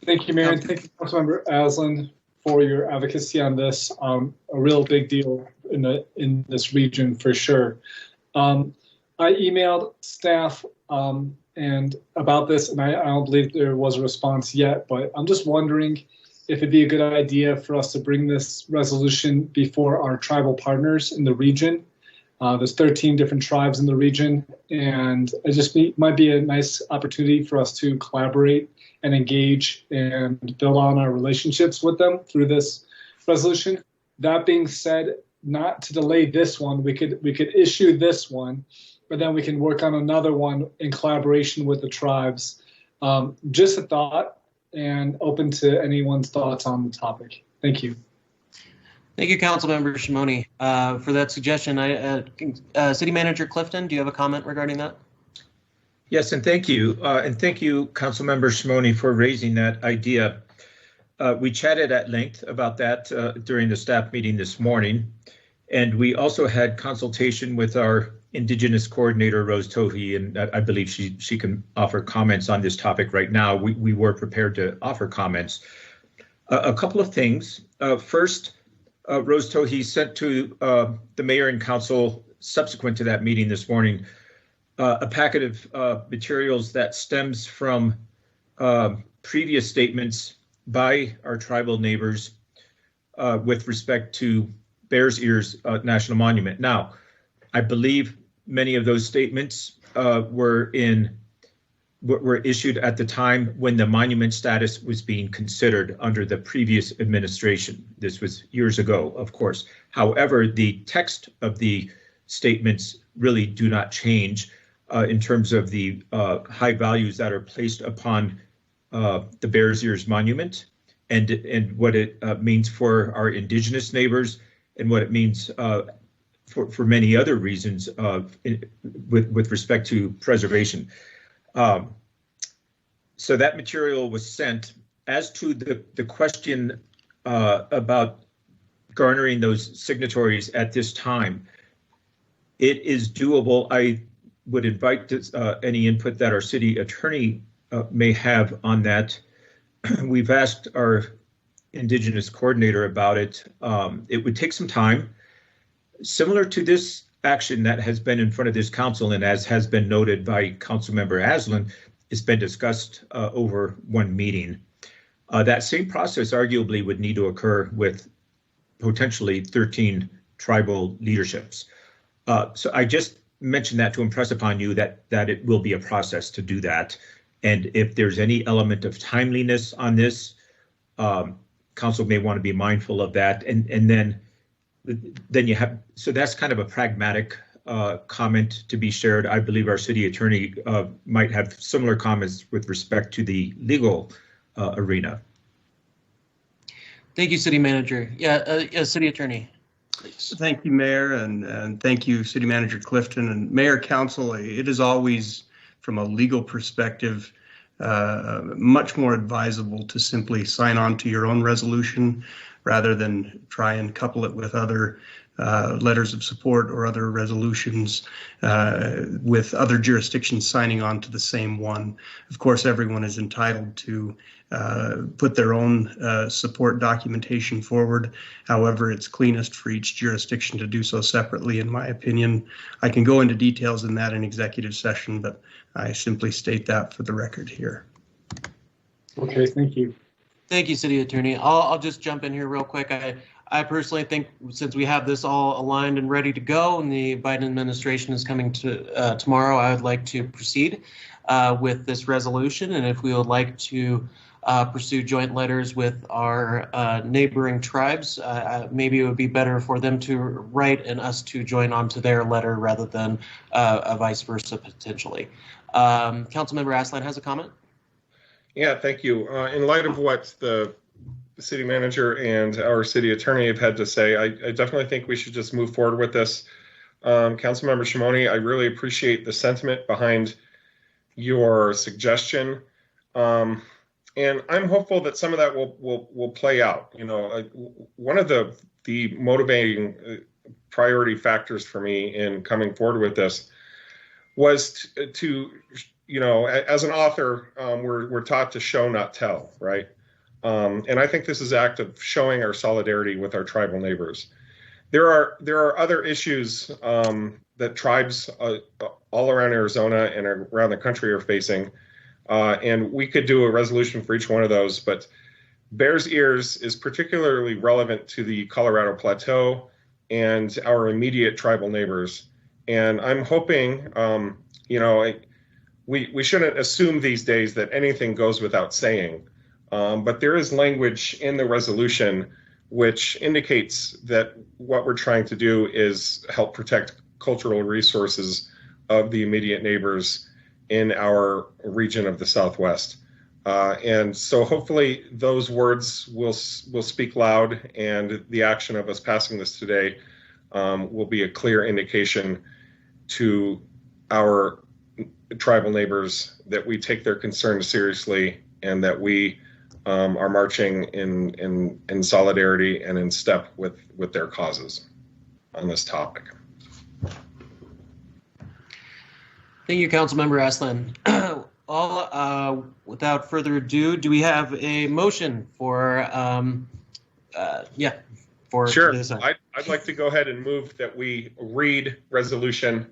Thank you, Mayor, and thank you, Councilmember Aslan, for your advocacy on this. A real big deal in this region for sure. I emailed staff and about this, and I don't believe there was a response yet, but I'm just wondering if it'd be a good idea for us to bring this resolution before our tribal partners in the region. There's 13 different tribes in the region, and it just might be a nice opportunity for us to collaborate and engage and build on our relationships with them through this resolution. That being said, not to delay this one, we could issue this one, but then we can work on another one in collaboration with the tribes. Just a thought, and open to anyone's thoughts on the topic. Thank you. Thank you, Councilmember Shimoni, for that suggestion. City Manager Clifton, do you have a comment regarding that? Yes, and thank you. And thank you, Councilmember Shimoni, for raising that idea. We chatted at length about that during the staff meeting this morning. And we also had consultation with our Indigenous coordinator, Rose Tohi, and I believe she can offer comments on this topic right now. We were prepared to offer comments. A couple of things. First, Rose Tohi sent to the mayor and council subsequent to that meeting this morning a packet of materials that stems from previous statements by our tribal neighbors with respect to Bears Ears National Monument. Now, I believe many of those statements were issued at the time when the monument status was being considered under the previous administration. This was years ago, of course. However, the text of the statements really do not change in terms of the high values that are placed upon the Bears Ears Monument and what it means for our Indigenous neighbors and what it means for many other reasons with respect to preservation. So that material was sent. As to the question about garnering those signatories at this time, it is doable. I would invite any input that our city attorney may have on that. We've asked our Indigenous coordinator about it. It would take some time. Similar to this action that has been in front of this council, and as has been noted by Councilmember Aslan, it's been discussed over one meeting. That same process arguably would need to occur with potentially 13 tribal leaderships. So I just mentioned that to impress upon you that it will be a process to do that. And if there's any element of timeliness on this, council may want to be mindful of that. And then you have, so that's kind of a pragmatic comment to be shared. I believe our city attorney might have similar comments with respect to the legal arena. Thank you, City Manager. Yeah, City Attorney. Please. Thank you, Mayor, and thank you, City Manager Clifton and Mayor Council. It is always, from a legal perspective, much more advisable to simply sign on to your own resolution rather than try and couple it with other letters of support or other resolutions with other jurisdictions signing on to the same one. Of course, everyone is entitled to put their own support documentation forward. However, it's cleanest for each jurisdiction to do so separately, in my opinion. I can go into details in that in executive session, but I simply state that for the record here. Okay, thank you. Thank you, City Attorney. I'll just jump in here real quick. I personally think since we have this all aligned and ready to go and the Biden administration is coming to tomorrow, I would like to proceed with this resolution. And if we would like to pursue joint letters with our neighboring tribes, maybe it would be better for them to write and us to join on to their letter rather than a vice versa potentially. Councilmember Aslan has a comment. Yeah, thank you. In light of what the city manager and our city attorney have had to say, I definitely think we should just move forward with this. Councilmember Shimoni, I really appreciate the sentiment behind your suggestion. And I'm hopeful that some of that will play out. You know, one of the motivating priority factors for me in coming forward with this was to you know, as an author, we're taught to show, not tell, right? And I think this is an act of showing our solidarity with our tribal neighbors. There are other issues that tribes all around Arizona and around the country are facing. And we could do a resolution for each one of those, but Bears Ears is particularly relevant to the Colorado Plateau and our immediate tribal neighbors. And I'm hoping, we shouldn't assume these days that anything goes without saying, but there is language in the resolution which indicates that what we're trying to do is help protect cultural resources of the immediate neighbors in our region of the Southwest. And so hopefully those words will speak loud, and the action of us passing this today will be a clear indication to our tribal neighbors that we take their concerns seriously, and that we are marching in solidarity and in step with their causes on this topic. Thank you, Councilmember Aslan. Without further ado, do we have a motion for, Sure. this? I'd like to go ahead and move that we read resolution,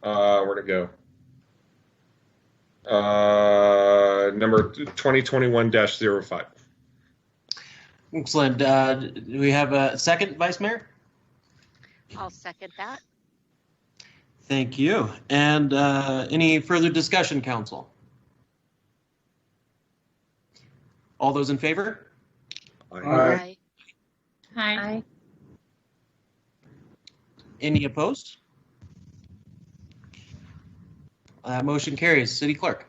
where'd it go? Number 2021-05. Excellent. Do we have a second, Vice Mayor? I'll second that. Thank you. And any further discussion, Council? All those in favor? Aye. Aye. Any opposed? Motion carries. City Clerk.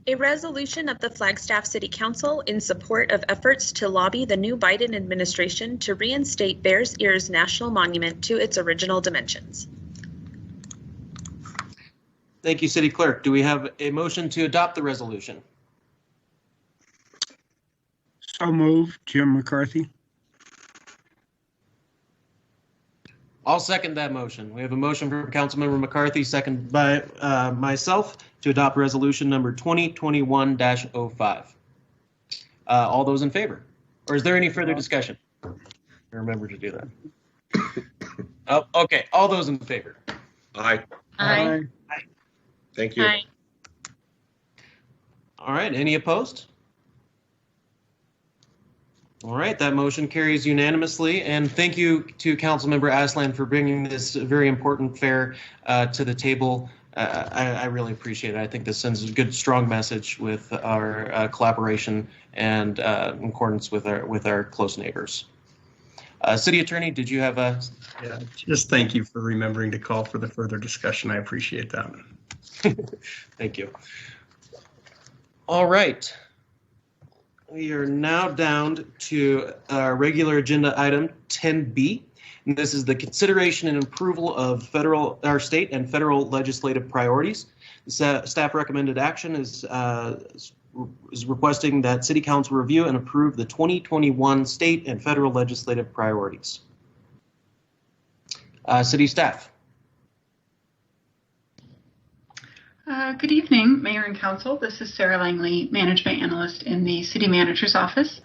A resolution of the Flagstaff City Council in support of efforts to lobby the new Biden administration to reinstate Bears Ears National Monument to its original dimensions. Thank you, City Clerk. Do we have a motion to adopt the resolution? So moved, Jim McCarthy. I'll second that motion. We have a motion from Councilmember McCarthy, second by myself, to adopt resolution number 2021-05. All those in favor? Or is there any further discussion? Remember to do that. Oh, okay. All those in favor? Aye. Aye. Thank you. Aye. All right. Any opposed? All right, that motion carries unanimously, and thank you to Councilmember Aslan for bringing this very important fair to the table. I really appreciate it. I think this sends a good, strong message with our collaboration and in accordance with our close neighbors. City Attorney, did you have a? Yeah, just thank you for remembering to call for the further discussion. I appreciate that. Thank you. All right. We are now down to our regular agenda item 10B. And this is the consideration and approval of our state and federal legislative priorities. Staff recommended action is requesting that City Council review and approve the 2021 state and federal legislative priorities. City staff. Good evening, Mayor and Council. This is Sarah Langley, Management Analyst in the City Manager's Office.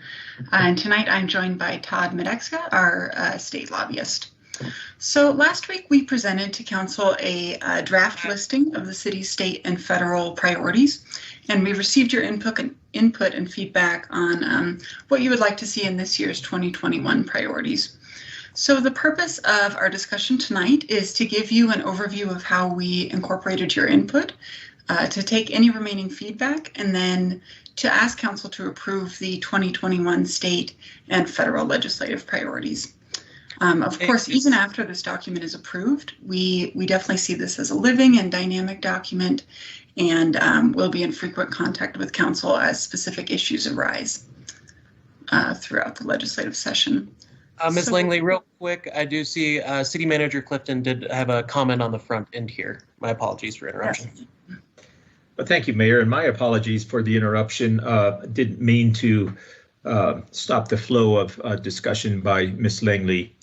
And tonight I'm joined by Todd Medexka, our state lobbyist. So last week we presented to Council a draft listing of the city's state and federal priorities, and we received your input and feedback on what you would like to see in this year's 2021 priorities. So the purpose of our discussion tonight is to give you an overview of how we incorporated your input, to take any remaining feedback, and then to ask Council to approve the 2021 state and federal legislative priorities. Of course, even after this document is approved, we definitely see this as a living and dynamic document, and we'll be in frequent contact with Council as specific issues arise throughout the legislative session. Ms. Langley, real quick, I do see City Manager Clifton did have a comment on the front end here. My apologies for interruption. Yes. Well, thank you, Mayor, and my apologies for the interruption. Didn't mean to stop the flow of discussion by Ms. Langley.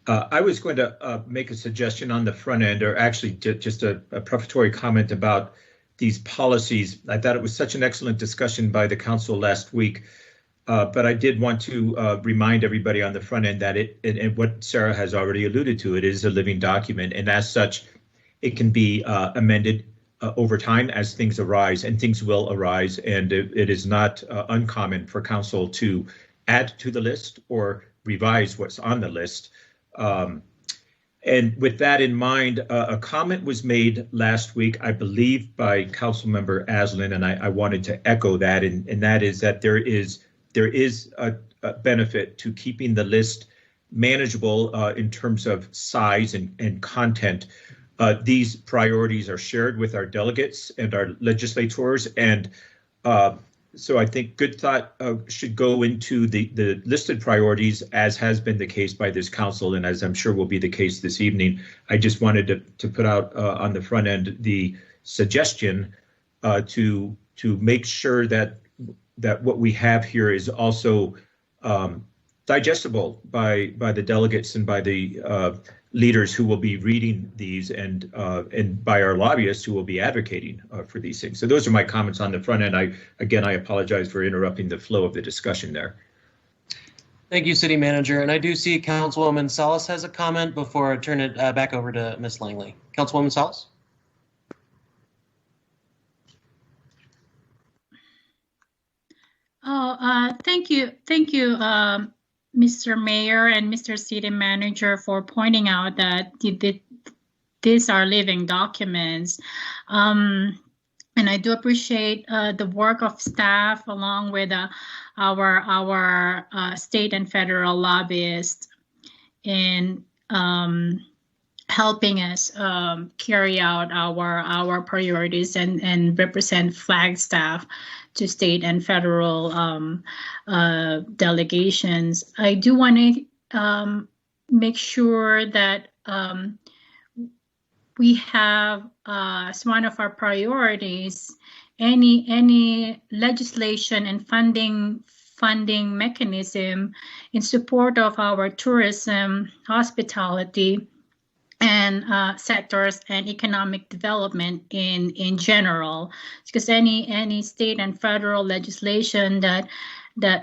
I was going to make a suggestion on the front end, or actually just a prefatory comment about these policies. I thought it was such an excellent discussion by the council last week. But I did want to remind everybody on the front end that and what Sarah has already alluded to, it is a living document, and as such, it can be amended over time as things arise, and things will arise, and it is not uncommon for council to add to the list or revise what's on the list. And with that in mind, a comment was made last week, I believe, by Councilmember Aslan, and I wanted to echo that, and that is that there is a benefit to keeping the list manageable in terms of size and content. These priorities are shared with our delegates and our legislators, and so I think good thought should go into the listed priorities, as has been the case by this council, and as I'm sure will be the case this evening. I just wanted to put out on the front end the suggestion to make sure that what we have here is also digestible by the delegates and by the leaders who will be reading these, and by our lobbyists who will be advocating for these things. So those are my comments on the front end. I apologize for interrupting the flow of the discussion there. Thank you, City Manager. And I do see Councilwoman Salas has a comment before I turn it back over to Ms. Langley. Councilwoman Salas? Thank you, Mr. Mayor and Mr. City Manager, for pointing out that these are living documents. And I do appreciate the work of staff along with our state and federal lobbyists in helping us carry out our priorities and represent Flagstaff to state and federal delegations. I do want to make sure that we have as one of our priorities any legislation and funding mechanism in support of our tourism, hospitality, and sectors and economic development in general, because any state and federal legislation that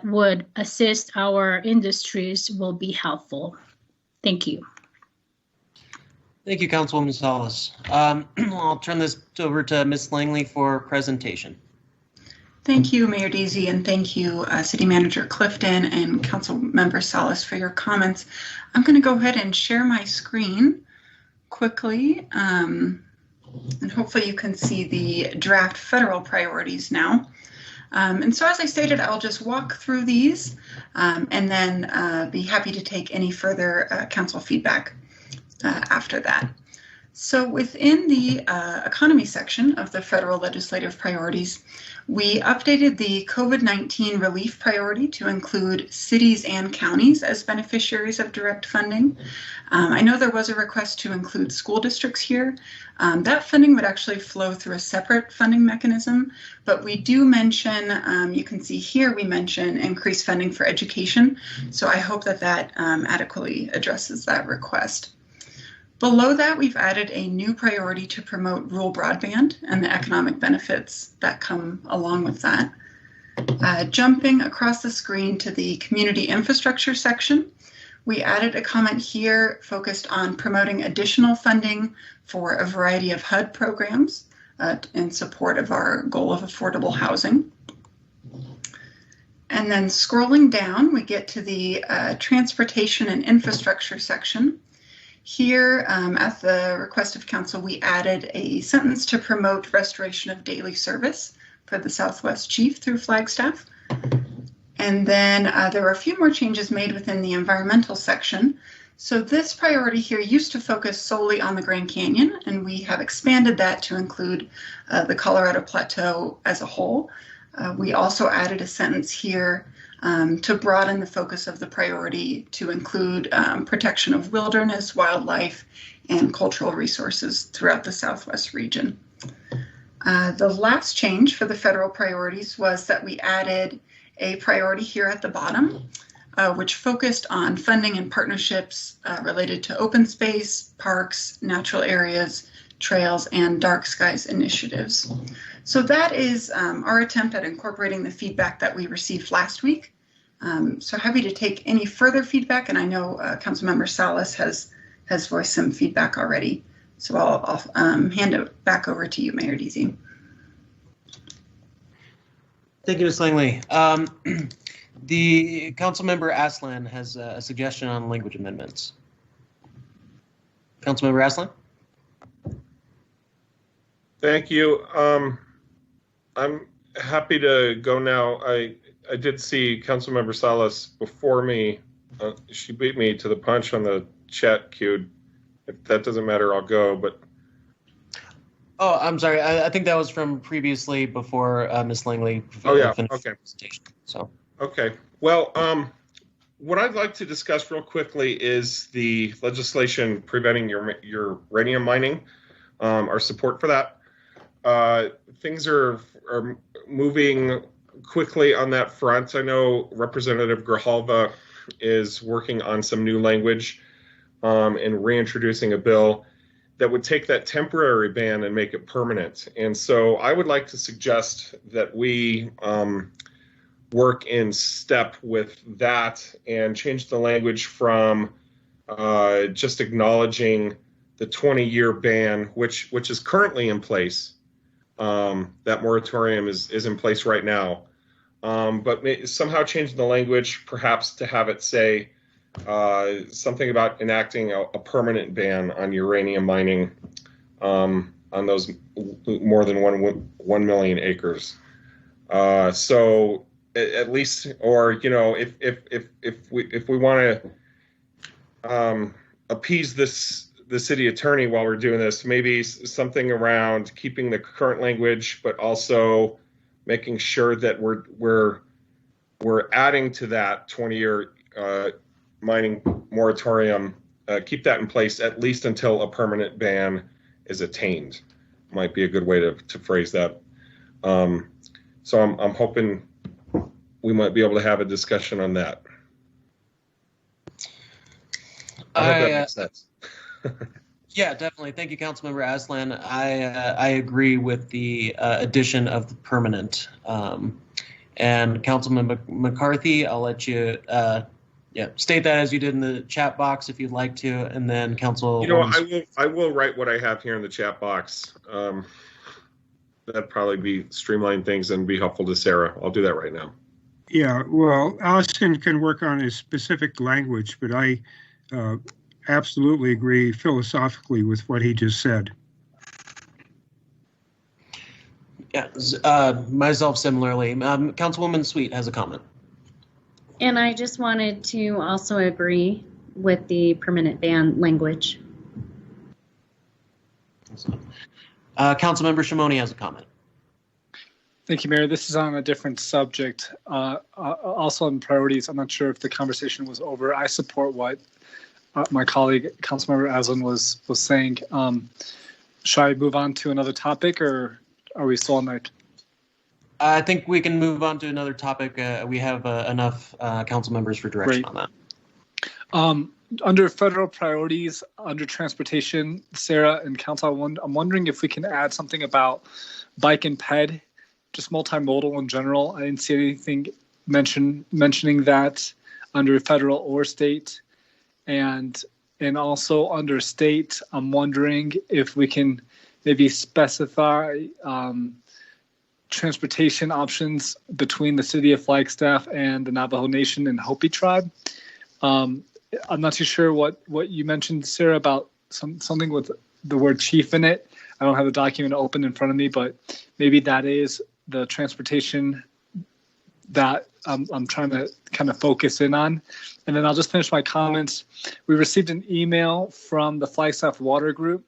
would assist our industries will be helpful. Thank you. Thank you, Councilwoman Salas. I'll turn this over to Ms. Langley for presentation. Thank you, Mayor Deasy, and thank you, City Manager Clifton and Councilmember Salas, for your comments. I'm going to go ahead and share my screen quickly, and hopefully you can see the draft federal priorities now. And so, as I stated, I'll just walk through these and then be happy to take any further council feedback after that. So within the economy section of the federal legislative priorities, we updated the COVID-19 relief priority to include cities and counties as beneficiaries of direct funding. I know there was a request to include school districts here. That funding would actually flow through a separate funding mechanism, but we do mention, you can see here, we mention increased funding for education. So I hope that that adequately addresses that request. Below that, we've added a new priority to promote rural broadband and the economic benefits that come along with that. Jumping across the screen to the community infrastructure section, we added a comment here focused on promoting additional funding for a variety of HUD programs in support of our goal of affordable housing. And then scrolling down, we get to the transportation and infrastructure section. Here, at the request of council, we added a sentence to promote restoration of daily service for the Southwest Chief through Flagstaff. And then there were a few more changes made within the environmental section. So this priority here used to focus solely on the Grand Canyon, and we have expanded that to include the Colorado Plateau as a whole. We also added a sentence here to broaden the focus of the priority to include protection of wilderness, wildlife, and cultural resources throughout the Southwest region. The last change for the federal priorities was that we added a priority here at the bottom, which focused on funding and partnerships related to open space, parks, natural areas, trails, and dark skies initiatives. So that is our attempt at incorporating the feedback that we received last week So happy to take any further feedback, and I know Councilmember Salas has voiced some feedback already. So I'll hand it back over to you, Mayor Deasy. Thank you, Ms. Langley. The Councilmember Aslan has a suggestion on language amendments. Councilmember Aslan? Thank you. I'm happy to go now. I did see Councilmember Salas before me. She beat me to the punch on the chat queue. If that doesn't matter, I'll go. But Oh, I'm sorry. I think that was from previously before Ms. Langley oh yeah, finished okay. the presentation. So Okay. Well, what I'd like to discuss real quickly is the legislation preventing uranium mining. Our support for that. Things are moving quickly on that front. I know Representative Grijalva is working on some new language and reintroducing a bill that would take that temporary ban and make it permanent. And so I would like to suggest that we work in step with that and change the language from just acknowledging the 20-year ban, which is currently in place. That moratorium is in place right now. But somehow changing the language, perhaps to have it say something about enacting a permanent ban on uranium mining on those more than 1 million acres. So at least, or if we want to appease the city attorney while we're doing this, maybe something around keeping the current language, but also making sure that we're adding to that 20-year mining moratorium, keep that in place at least until a permanent ban is attained. Might be a good way to phrase that. So I'm hoping we might be able to have a discussion on that. I hope that makes sense. Yeah, definitely. Thank you, Councilmember Aslan. I agree with the addition of the permanent. And Councilmember McCarthy, I'll let you state that as you did in the chat box if you'd like to, and then Council. I will write what I have here in the chat box. That'd probably be streamline things and be helpful to Sarah. I'll do that right now. Yeah, well, Allison can work on a specific language, but I absolutely agree philosophically with what he just said. Yeah, myself similarly. Councilwoman Sweet has a comment. And I just wanted to also agree with the permanent ban language. Councilmember Shimoni has a comment. Thank you, Mayor. This is on a different subject. Also on priorities, I'm not sure if the conversation was over. I support what my colleague, Councilmember Aslan, was saying. Should I move on to another topic, or are we still on that? I think we can move on to another topic. We have enough council members for direction on that. Under federal priorities, under transportation, Sarah and Council, I'm wondering if we can add something about bike and ped, just multimodal in general. I didn't see anything mentioning that under federal or state. And also under state, I'm wondering if we can maybe specify transportation options between the city of Flagstaff and the Navajo Nation and Hopi tribe. I'm not too sure what you mentioned, Sarah, about something with the word chief in it. I don't have the document open in front of me, but maybe that is the transportation that I'm trying to kind of focus in on. And then I'll just finish my comments. We received an email from the Flagstaff Water Group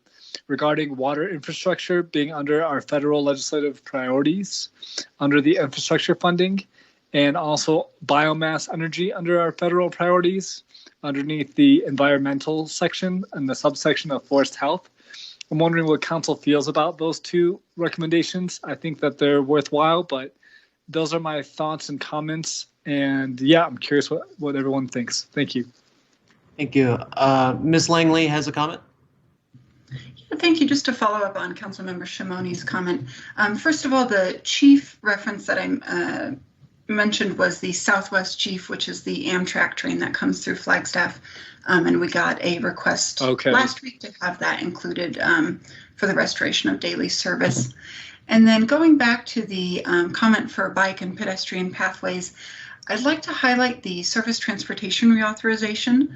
regarding water infrastructure being under our federal legislative priorities under the infrastructure funding, and also biomass energy under our federal priorities underneath the environmental section and the subsection of forest health. I'm wondering what council feels about those two recommendations. I think that they're worthwhile, but those are my thoughts and comments. And yeah, I'm curious what everyone thinks. Thank you. Thank you. Ms. Langley has a comment. Yeah, thank you. Just to follow up on Councilmember Shimoni's comment. First of all, the chief reference that I mentioned was the Southwest Chief, which is the Amtrak train that comes through Flagstaff. And we got a request last week to have that included for the restoration of daily service. And then going back to the comment for bike and pedestrian pathways, I'd like to highlight the surface transportation reauthorization.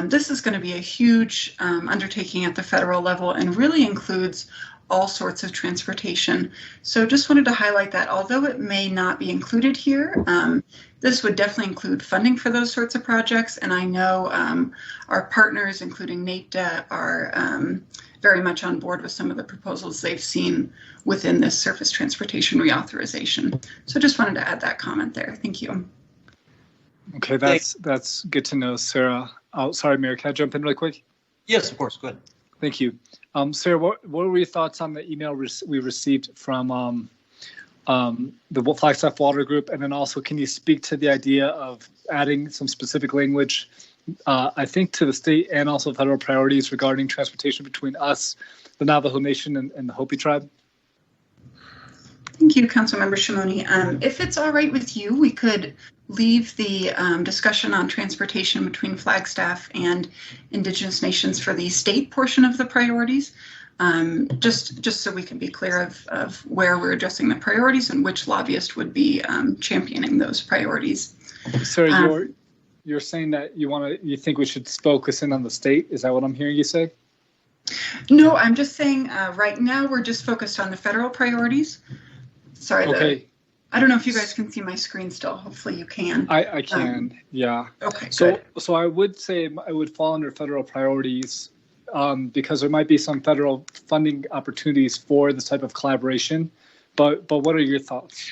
This is going to be a huge undertaking at the federal level and really includes all sorts of transportation. So just wanted to highlight that although it may not be included here, this would definitely include funding for those sorts of projects. And I know our partners, including NAPTA, are very much on board with some of the proposals they've seen within this surface transportation reauthorization. So just wanted to add that comment there. Thank you. Okay, that's good to know, Sarah. Oh, sorry, Mayor, can I jump in really quick? Yes, of course, go ahead. Thank you. Sarah, what were your thoughts on the email we received from the Flagstaff Water Group? And then also, can you speak to the idea of adding some specific language, I think to the state and also federal priorities regarding transportation between us, the Navajo Nation, and the Hopi tribe? Thank you, Councilmember Shimoni. If it's all right with you, we could leave the discussion on transportation between Flagstaff and Indigenous nations for the state portion of the priorities, just so we can be clear of where we're addressing the priorities and which lobbyist would be championing those priorities. Sarah, you're saying that you think we should focus in on the state? Is that what I'm hearing you say? No, I'm just saying right now we're just focused on the federal prioriries. Sorry. Okay. I don't know if you guys can see my screen still. Hopefully you can. I can, yeah. Okay, so I would say it would fall under federal priorities because there might be some federal funding opportunities for this type of collaboration. But what are your thoughts?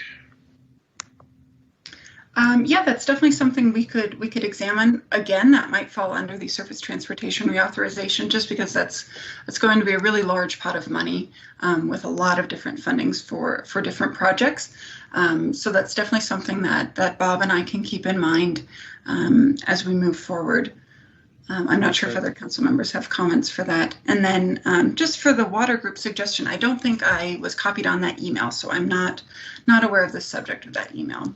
Yeah, that's definitely something we could examine. Again, that might fall under the surface transportation reauthorization, just because that's going to be a really large pot of money with a lot of different fundings for different projects. So that's definitely something that Bob and I can keep in mind as we move forward. I'm not sure if other council members have comments for that. And then just for the water group suggestion, I don't think I was copied on that email, so I'm not aware of the subject of that email.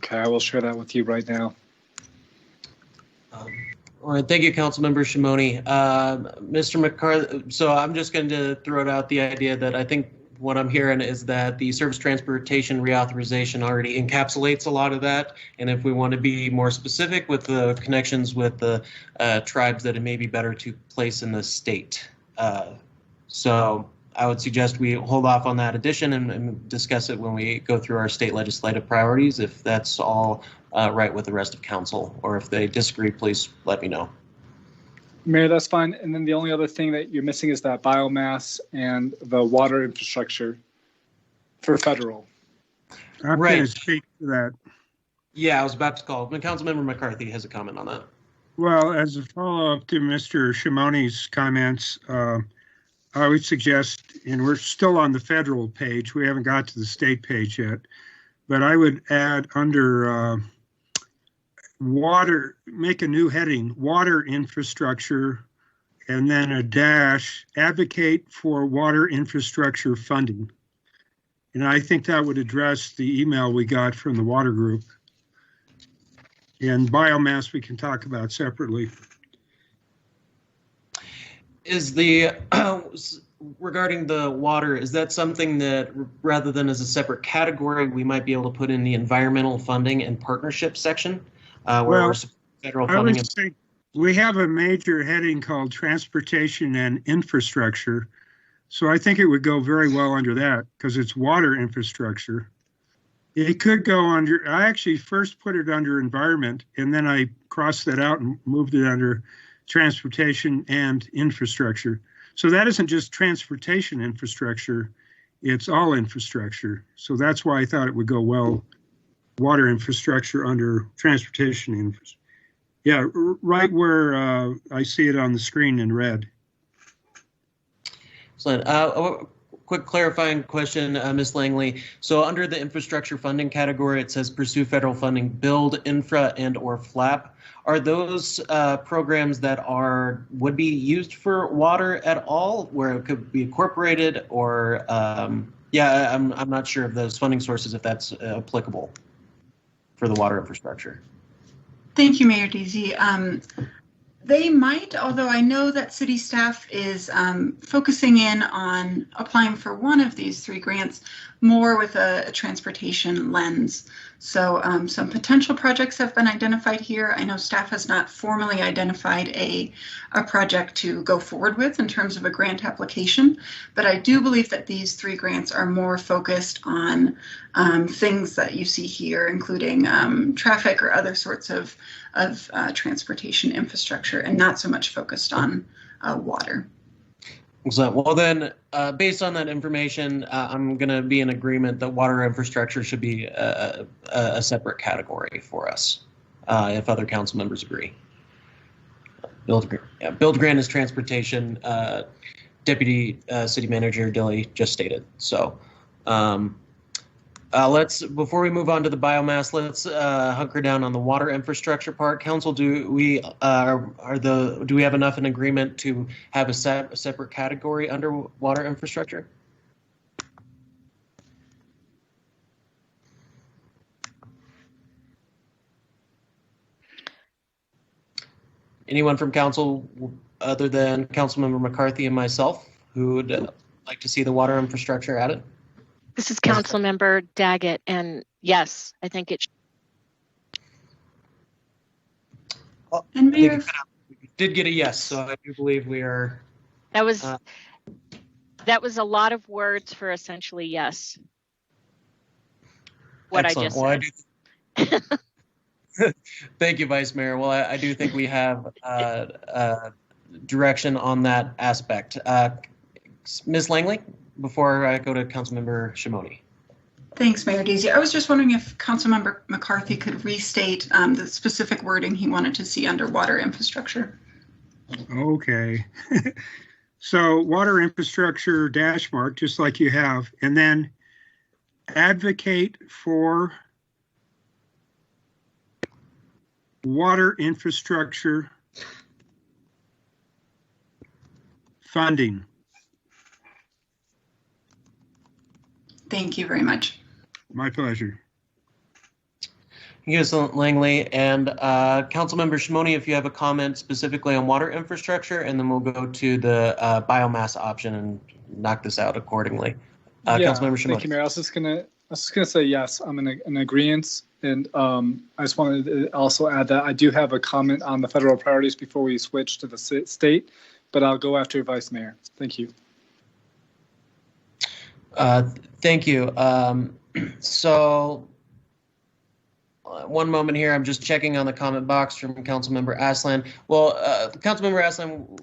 Okay, I will share that with you right now. All right, thank you, Councilmember Shimoni. Mr. McCarthy, so I'm just going to throw out the idea that I think what I'm hearing is that the surface transportation reauthorization already encapsulates a lot of that. And if we want to be more specific with the connections with the tribes, that it may be better to place in the state. So I would suggest we hold off on that addition and discuss it when we go through our state legislative priorities, if that's all right with the rest of council, or if they disagree, please let me know. Mayor, that's fine. And then the only other thing that you're missing is that biomass and the water infrastructure for federal. I'm going to speak to that. Yeah, I was about to call. Councilmember McCarthy has a comment on that. Well, as a follow-up to Mr. Shimoni's comments, I would suggest, and we're still on the federal page, we haven't got to the state page yet, but I would add under water, make a new heading, water infrastructure, and then a dash, advocate for water infrastructure funding. And I think that would address the email we got from the water group. And biomass we can talk about separately. Is the, regarding the water, is that something that rather than as a separate category, we might be able to put in the environmental funding and partnership section? Where federal funding. I would say we have a major heading called transportation and infrastructure. So I think it would go very well under that because it's water infrastructure. It could go under, I actually first put it under environment and then I crossed that out and moved it under transportation and infrastructure. So that isn't just transportation infrastructure, it's all infrastructure. So that's why I thought it would go well. Water infrastructure under transportation infrastructure. Yeah, right where I see it on the screen in red. Excellent. A quick clarifying question, Ms. Langley. So under the infrastructure funding category, it says pursue federal funding, build infra and or FLAP. Are those programs that would be used for water at all, where it could be incorporated, or yeah, I'm not sure of those funding sources if that's applicable. for the water infrastructure. Thank you, Mayor Deasy. They might, although I know that city staff is focusing in on applying for one of these 3 grants more with a transportation lens. So some potential projects have been identified here. I know staff has not formally identified a project to go forward with in terms of a grant application, but I do believe that these 3 grants are more focused on things that you see here, including traffic or other sorts of transportation infrastructure, and not so much focused on water. Excellent. Well, then, based on that information, I'm going to be in agreement that water infrastructure should be a separate category for us, if other council members agree. Build grant is transportation. Deputy City Manager Dilly just stated. So, before we move on to the biomass, let's hunker down on the water infrastructure part. Council, do we have enough in agreement to have a separate category under water infrastructure? Anyone from council other than Councilmember McCarthy and myself who would like to see the water infrastructure added? This is Councilmember Daggett, and yes, I think it. And Mayor, we did get a yes, so I do believe we are. That was a lot of words for essentially yes. What Excellent. I just said. Thank you, Vice Mayor. Well, I do think we have direction on that aspect. Ms. Langley, before I go to Councilmember Shimoni. thanks, Mayor Deasy. I was just wondering if Councilmember McCarthy could restate the specific wording he wanted to see under water infrastructure. Okay. So water infrastructure dash mark, just like you have, and then advocate for water infrastructure funding. Thank you very much. My pleasure. Yes, Langley, and Councilmember Shimoni, if you have a comment specifically on water infrastructure, and then we'll go to the biomass option and knock this out accordingly. Yeah, Councilmember Shimoni. thank you, Mayor. I was just gonna say yes. I'm in agreement, and I just wanted to also add that I do have a comment on the federal priorities before we switch to the state, but I'll go after Vice Mayor. Thank you. Thank you. So one moment here, I'm just checking on the comment box from Councilmember Aslan. Well, Councilmember Aslan,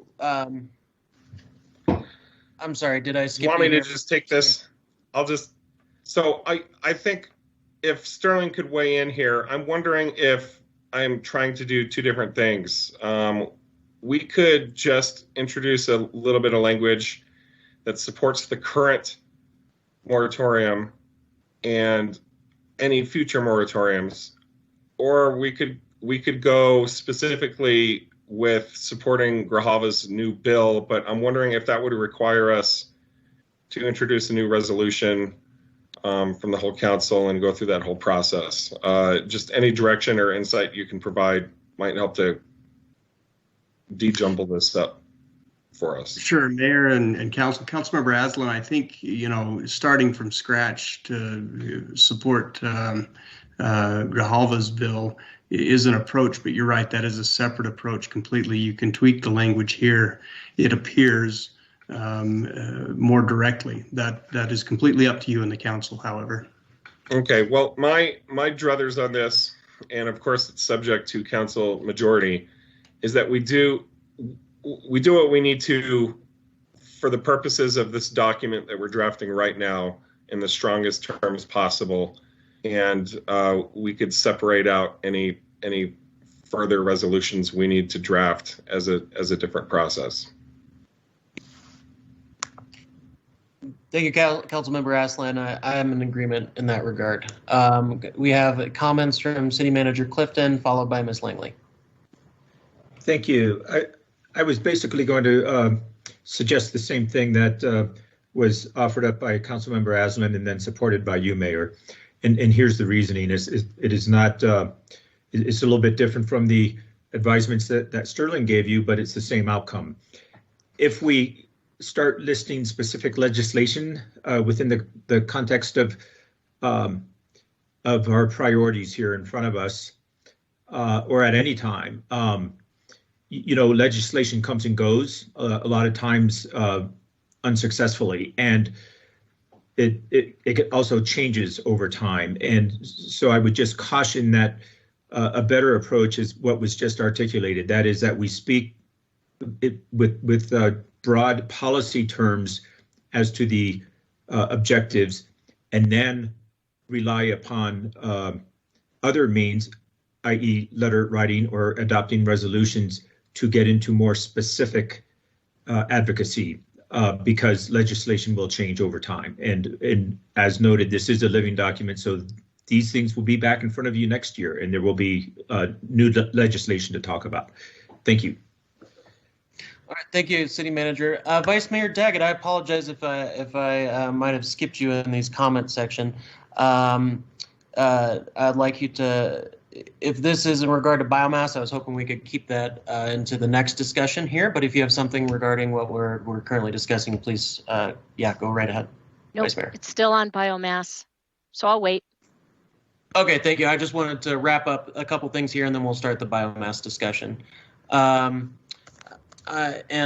I'm sorry, did I skip? You want me to just take this? So I think if Sterling could weigh in here, I'm wondering if I'm trying to do 2 different things. We could just introduce a little bit of language that supports the current moratorium and any future moratoriums, or we could go specifically with supporting Grijalva's new bill, but I'm wondering if that would require us to introduce a new resolution from the whole council and go through that whole process. Just any direction or insight you can provide might help to de-jumble this up for us. Sure, Mayor and Councilmember Aslan, I think, starting from scratch to support Grijalva's bill is an approach, but you're right, that is a separate approach completely. You can tweak the language here. It appears more directly. That is completely up to you and the council, however. Okay, well, my druthers on this, and of course it's subject to council majority, is that we do what we need to for the purposes of this document that we're drafting right now in the strongest terms possible, and we could separate out any further resolutions we need to draft as a different process. Thank you, Councilmember Aslan. I am in agreement in that regard. We have comments from City Manager Clifton, followed by Ms. Langley. Thank you. I was basically going to suggest the same thing that was offered up by Councilmember Aslan and then supported by you, Mayor. And here's the reasoning. It is not, it's a little bit different from the advisements that Sterling gave you, but it's the same outcome. If we start listing specific legislation within the context of our priorities here in front of us, or at any time, legislation comes and goes, a lot of times unsuccessfully, and it also changes over time. And so I would just caution that a better approach is what was just articulated. That is that we speak with broad policy terms as to the objectives, and then rely upon other means, i.e. letter writing or adopting resolutions, to get into more specific advocacy, because legislation will change over time. And as noted, this is a living document, so these things will be back in front of you next year, and there will be new legislation to talk about. Thank you. All right, thank you, City Manager. Vice Mayor Daggett, I apologize if I might have skipped you in these comment section. I'd like you to, if this is in regard to biomass, I was hoping we could keep that into the next discussion here, but if you have something regarding what we're currently discussing, please, go right ahead. Nope, Vice Mayor. It's still on biomass, so I'll wait. Okay, thank you. I just wanted to wrap up a couple things here, and then we'll start the biomass discussion. And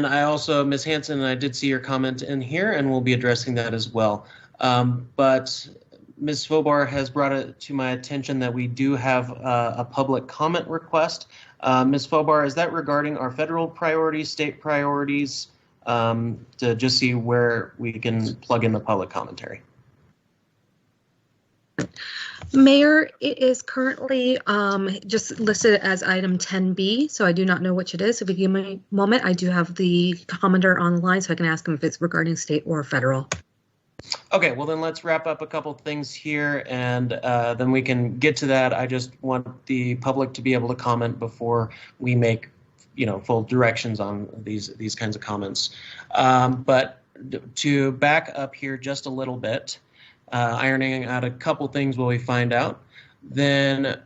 I also, Ms. Hanson, I did see your comment in here, and we'll be addressing that as well. But Ms. Fobar has brought it to my attention that we do have a public comment request. Ms. Fobar, is that regarding our federal priorities, state priorities, to just see where we can plug in the public commentary? Mayor, it is currently just listed as item 10B, so I do not know which it is. If you give me a moment, I do have the commenter on the line, so I can ask him if it's regarding state or federal. Okay, well then let's wrap up a couple things here, and then we can get to that. I just want the public to be able to comment before we make, full directions on these kinds of comments. But to back up here just a little bit, ironing out a couple things while we find out, then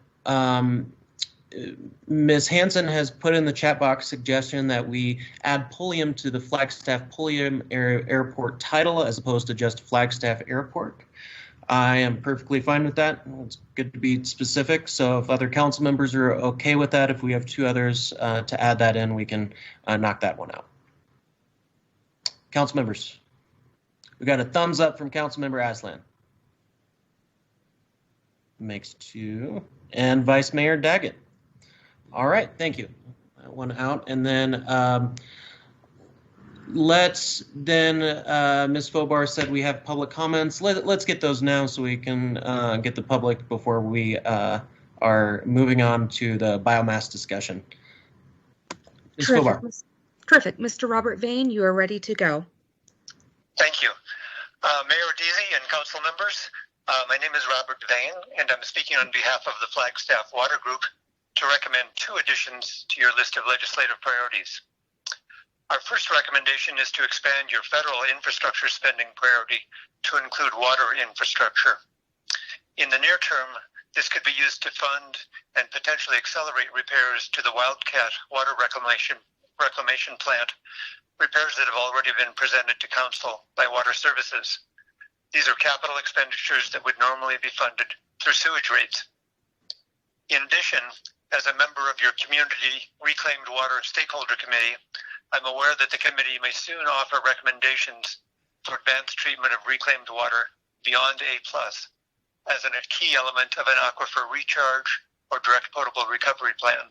Ms. Hanson has put in the chat box suggestion that we add Pulliam to the Flagstaff Pulliam Airport title as opposed to just Flagstaff Airport. I am perfectly fine with that. It's good to be specific. So if other council members are okay with that, if we have two others to add that in, we can knock that one out. Council members, we got a thumbs up from Councilmember Aslan. Makes two. And Vice Mayor Daggett. All right, thank you. That one out. And then let's then, Ms. Fobar said we have public comments. Let's get those now so we can get the public before we are moving on to the biomass discussion. Ms. Fobar. Terrific. Mr. Robert Vane, you are ready to go. Thank you. Mayor Deasy and council members, my name is Robert Vane, and I'm speaking on behalf of the Flagstaff Water Group to recommend two additions to your list of legislative priorities. Our first recommendation is to expand your federal infrastructure spending priority to include water infrastructure. In the near term, this could be used to fund and potentially accelerate repairs to the Wildcat Water Reclamation Plant, repairs that have already been presented to Council by Water Services. These are capital expenditures that would normally be funded through sewage rates. In addition, as a member of your Community Reclaimed Water Stakeholder Committee, I'm aware that the committee may soon offer recommendations for advanced treatment of reclaimed water beyond A+, as a key element of an aquifer recharge or direct potable recovery plan.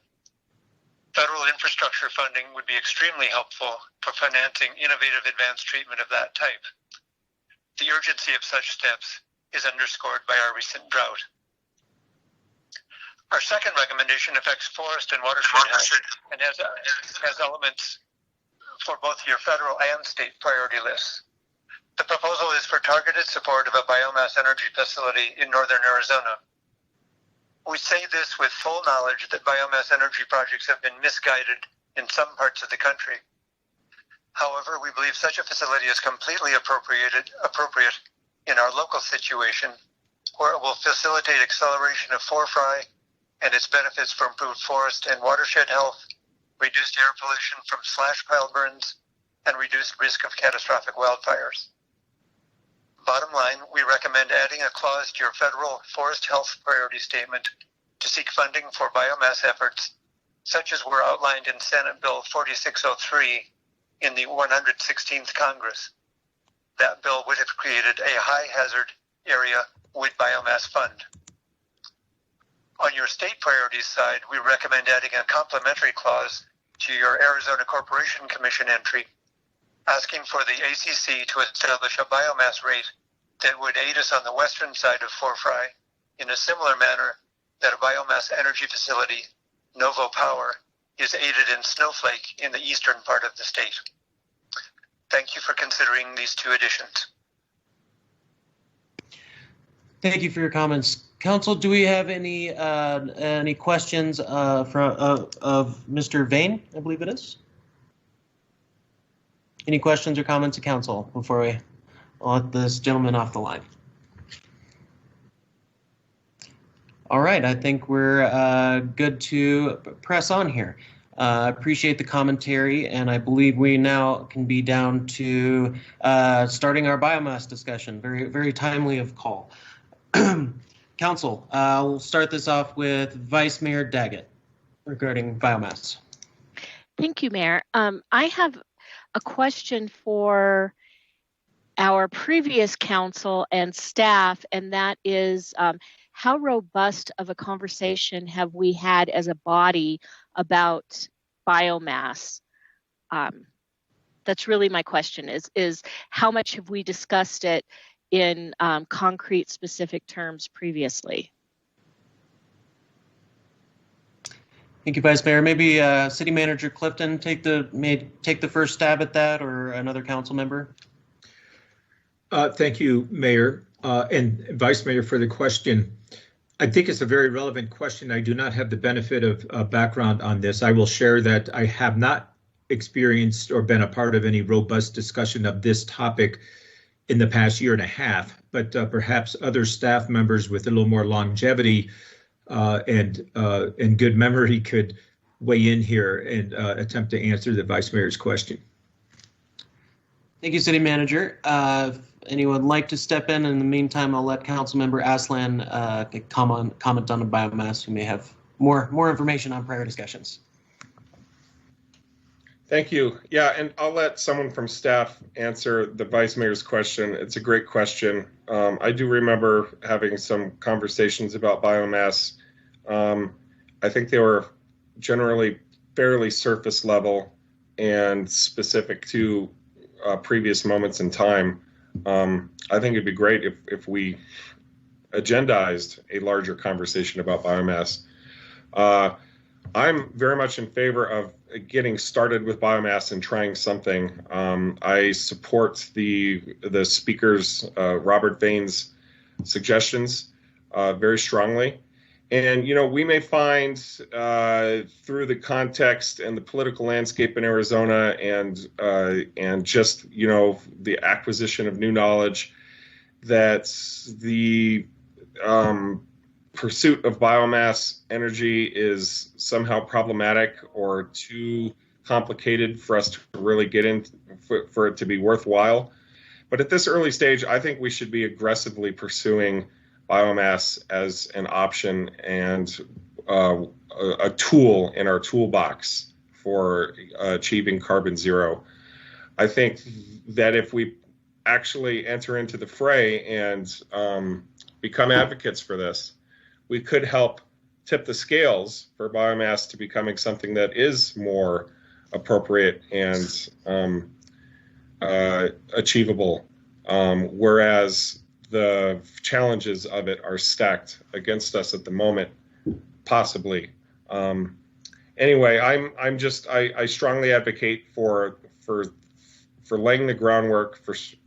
Federal infrastructure funding would be extremely helpful for financing innovative advanced treatment of that type. The urgency of such steps is underscored by our recent drought. Our second recommendation affects forest and watershed health and has elements for both your federal and state priority lists. The proposal is for targeted support of a biomass energy facility in northern Arizona. We say this with full knowledge that biomass energy projects have been misguided in some parts of the country. However, we believe such a facility is completely appropriate in our local situation, where it will facilitate acceleration of forefry and its benefits for improved forest and watershed health, reduced air pollution from slash pile burns, and reduced risk of catastrophic wildfires. Bottom line, we recommend adding a clause to your federal forest health priority statement to seek funding for biomass efforts, such as were outlined in Senate Bill 4603 in the 116th Congress. That bill would have created a high hazard area wood biomass fund. On your state priorities side, we recommend adding a complementary clause to your Arizona Corporation Commission entry, asking for the ACC to establish a biomass rate that would aid us on the western side of forefry in a similar manner that a biomass energy facility, Novo Power, is aided in Snowflake in the eastern part of the state. Thank you for considering these two additions. Thank you for your comments. Council, do we have any questions of Mr. Vane, I believe it is? Any questions or comments to council before we let this gentleman off the line? All right, I think we're good to press on here. Appreciate the commentary, and I believe we now can be down to starting our biomass discussion. Very, very timely of call. Council, we'll start this off with Vice Mayor Daggett regarding biomass. Thank you, Mayor. I have a question for our previous council and staff, and that is how robust of a conversation have we had as a body about biomass? That's really my question, is how much have we discussed it in concrete specific terms previously? Thank you, Vice Mayor. Maybe City Manager Clifton take the first stab at that, or another council member. Thank you, Mayor and Vice Mayor, for the question. I think it's a very relevant question. I do not have the benefit of background on this. I will share that I have not experienced or been a part of any robust discussion of this topic in the past year and a half, but perhaps other staff members with a little more longevity and good memory could weigh in here and attempt to answer the Vice Mayor's question. Thank you, City Manager. If anyone would like to step in the meantime, I'll let Councilmember Aslan comment on the biomass, who may have more information on prior discussions. Thank you. Yeah, and I'll let someone from staff answer the Vice Mayor's question. It's a great question. I do remember having some conversations about biomass. I think they were generally fairly surface level and specific to previous moments in time. I think it'd be great if we agendized a larger conversation about biomass. I'm very much in favor of getting started with biomass and trying something. I support the speaker's, Robert Vane's suggestions very strongly. And, you know, we may find through the context and the political landscape in Arizona and just, you know, the acquisition of new knowledge that the pursuit of biomass energy is somehow problematic or too complicated for us to really get in, for it to be worthwhile. But at this early stage, I think we should be aggressively pursuing biomass as an option and a tool in our toolbox for achieving carbon zero. I think that if we actually enter into the fray and become advocates for this, we could help tip the scales for biomass to becoming something that is more appropriate and achievable, whereas the challenges of it are stacked against us at the moment, possibly. Anyway, I strongly advocate for laying the groundwork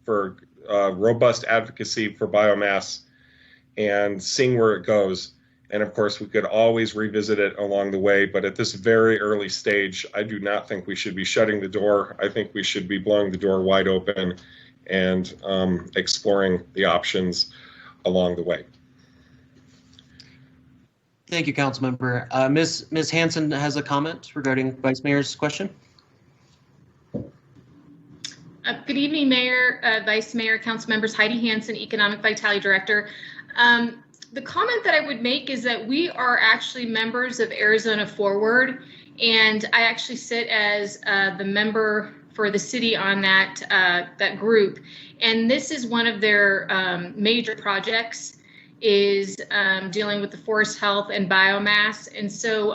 for robust advocacy for biomass and seeing where it goes. And of course, we could always revisit it along the way. But at this very early stage, I do not think we should be shutting the door. I think we should be blowing the door wide open and exploring the options along the way. Thank you, Councilmember. Ms. Hanson has a comment regarding Vice Mayor's question. Good evening, Mayor, Vice Mayor, Council members. Heidi Hansen, Economic Vitality Director. The comment that I would make is that we are actually members of Arizona Forward, and I actually sit as the member for the city on that group. And this is one of their major projects, is dealing with the forest health and biomass. And so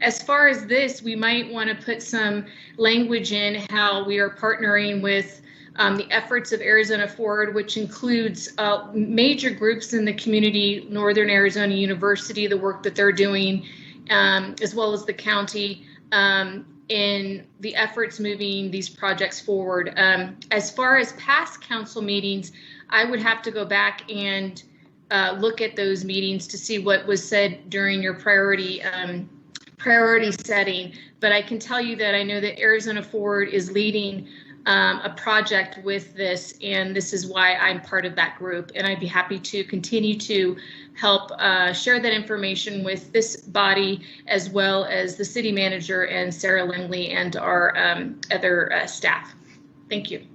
as far as this, we might want to put some language in how we are partnering with the efforts of Arizona Forward, which includes major groups in the community, Northern Arizona University, the work that they're doing, as well as the county, in the efforts moving these projects forward. As far as past council meetings, I would have to go back and look at those meetings to see what was said during your priority setting. But I can tell you that I know that Arizona Forward is leading a project with this, and this is why I'm part of that group. And I'd be happy to continue to help share that information with this body, as well as the city manager and Sarah Langley and our other staff. Thank you.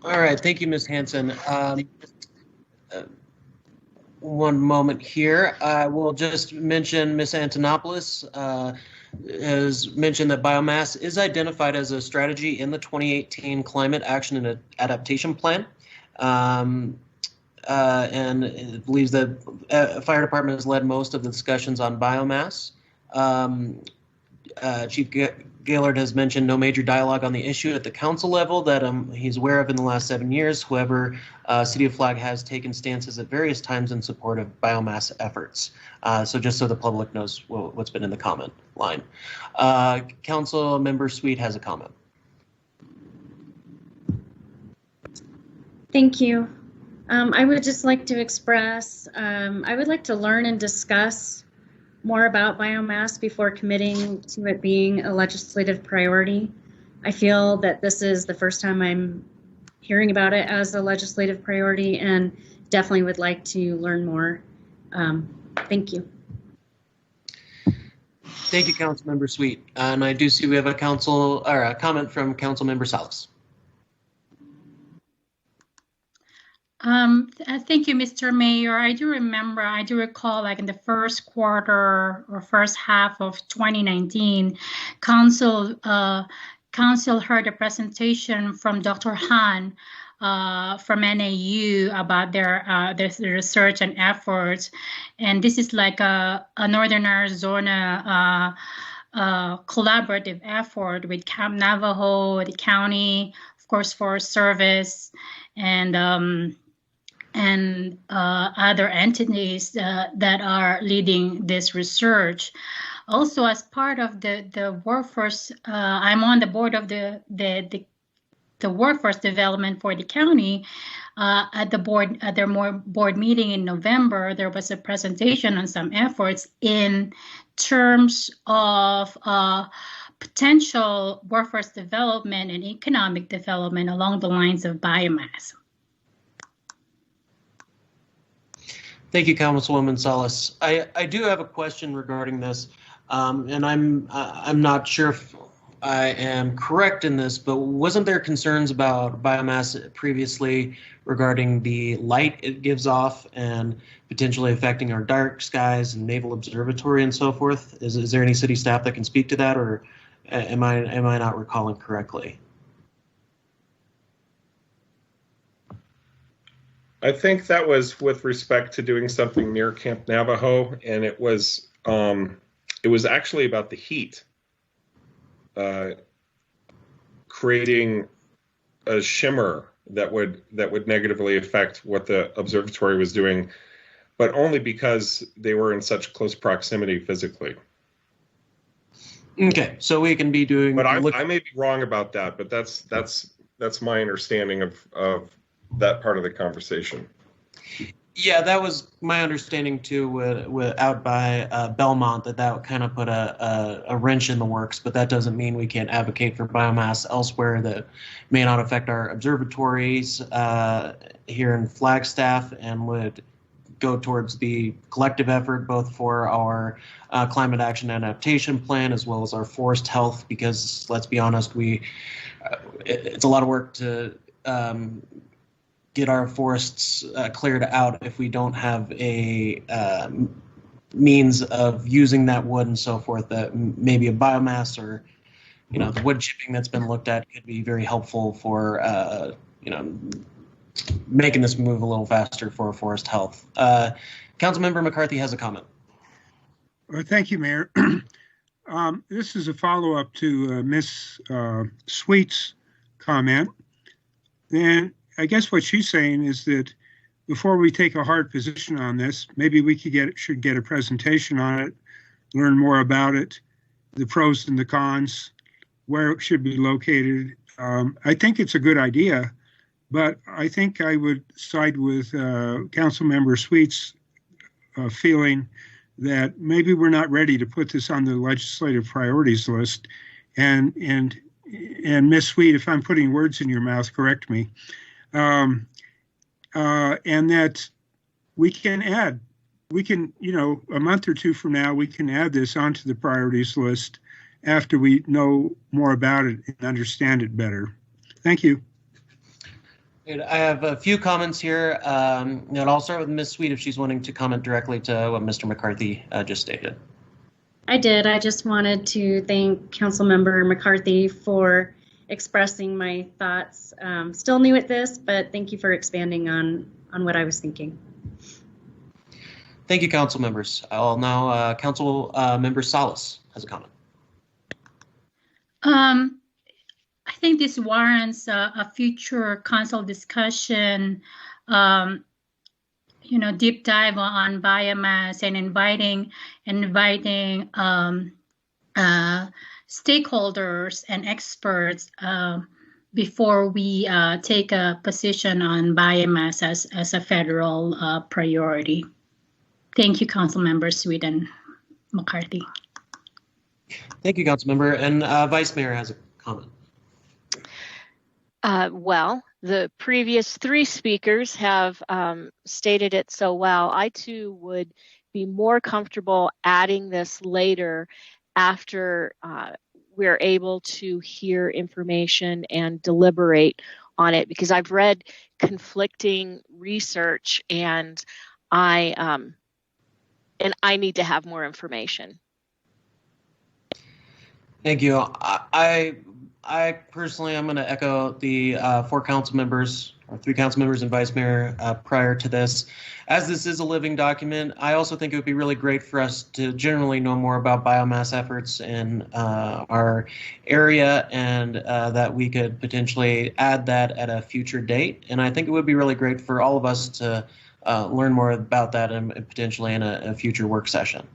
All right, thank you, Ms. Hanson. One moment here. I will just mention Ms. Antonopoulos has mentioned that biomass is identified as a strategy in the 2018 Climate Action and Adaptation Plan, and it believes that fire department has led most of the discussions on biomass. Chief Gaylord has mentioned no major dialogue on the issue at the council level that he's aware of in the last 7 years. However, City of Flag has taken stances at various times in support of biomass efforts. So just so the public knows what's been in the comment line. Council Member Sweet has a comment. Thank you. I would just like to express, I would like to learn and discuss more about biomass before committing to it being a legislative priority. I feel that this is the first time I'm hearing about it as a legislative priority, and definitely would like to learn more. Thank you. Thank you, Councilmember Sweet. And I do see we have a comment from Councilmember Salas. Thank you, Mr. Mayor. I do recall, like in the first quarter or first half of 2019, Council heard a presentation from Dr. Han from NAU about their research and efforts. And this is like a Northern Arizona collaborative effort with Camp Navajo, the county, of course, Forest Service, and other entities that are leading this research. Also, as part of the workforce, I'm on the board of the workforce development for the county. At their board meeting in November, there was a presentation on some efforts in terms of potential workforce development and economic development along the lines of biomass. Thank you, Councilwoman Salas. I do have a question regarding this, and I'm not sure if I am correct in this, but wasn't there concerns about biomass previously regarding the light it gives off and potentially affecting our dark skies and naval observatory and so forth? Is there any city staff that can speak to that, or am I not recalling correctly? I think that was with respect to doing something near Camp Navajo, and it was actually about the heat, creating a shimmer that would negatively affect what the observatory was doing, but only because they were in such close proximity physically. Okay, so we can be doing. But I may be wrong about that, but that's my understanding of that part of the conversation. Yeah, that was my understanding too. With out by Belmont, that would kind of put a wrench in the works. But that doesn't mean we can't advocate for biomass elsewhere that may not affect our observatories here in Flagstaff, and would go towards the collective effort both for our climate action adaptation plan as well as our forest health. Because let's be honest, it's a lot of work to get our forests cleared out if we don't have a means of using that wood and so forth. That maybe a biomass or the wood chipping that's been looked at could be very helpful for making this move a little faster for forest health. Councilmember McCarthy has a comment. Well, thank you, Mayor. This is a follow-up to Ms. Sweet's comment. And I guess what she's saying is that before we take a hard position on this, maybe we should get a presentation on it, learn more about it, the pros and the cons, where it should be located. I think it's a good idea, but I think I would side with Councilmember Sweet's feeling that maybe we're not ready to put this on the legislative priorities list. And Ms. Sweet, if I'm putting words in your mouth, correct me. And that we can, a month or two from now, we can add this onto the priorities list after we know more about it and understand it better. Thank you. I have a few comments here. And I'll start with Ms. Sweet if she's wanting to comment directly to what Mr. McCarthy just stated. I did. I just wanted to thank Councilmember McCarthy for expressing my thoughts. Still new at this, but thank you for expanding on what I was thinking. Thank you, council members. I'll now, Member Salas has a comment. I think this warrants a future council discussion, deep dive on biomass and inviting stakeholders and experts before we take a position on biomass as a federal priority. Thank you, Councilmember Sweet and McCarthy. Thank you, Councilmember. And Vice Mayor has a comment. Well, the previous three speakers have stated it so well. I too would be more comfortable adding this later after we're able to hear information and deliberate on it, because I've read conflicting research and I need to have more information. Thank you. I personally, I'm going to echo the three council members and Vice Mayor prior to this. As this is a living document, I also think it would be really great for us to generally know more about biomass efforts in our area, and that we could potentially add that at a future date. And I think it would be really great for all of us to learn more about that and potentially in a future work session.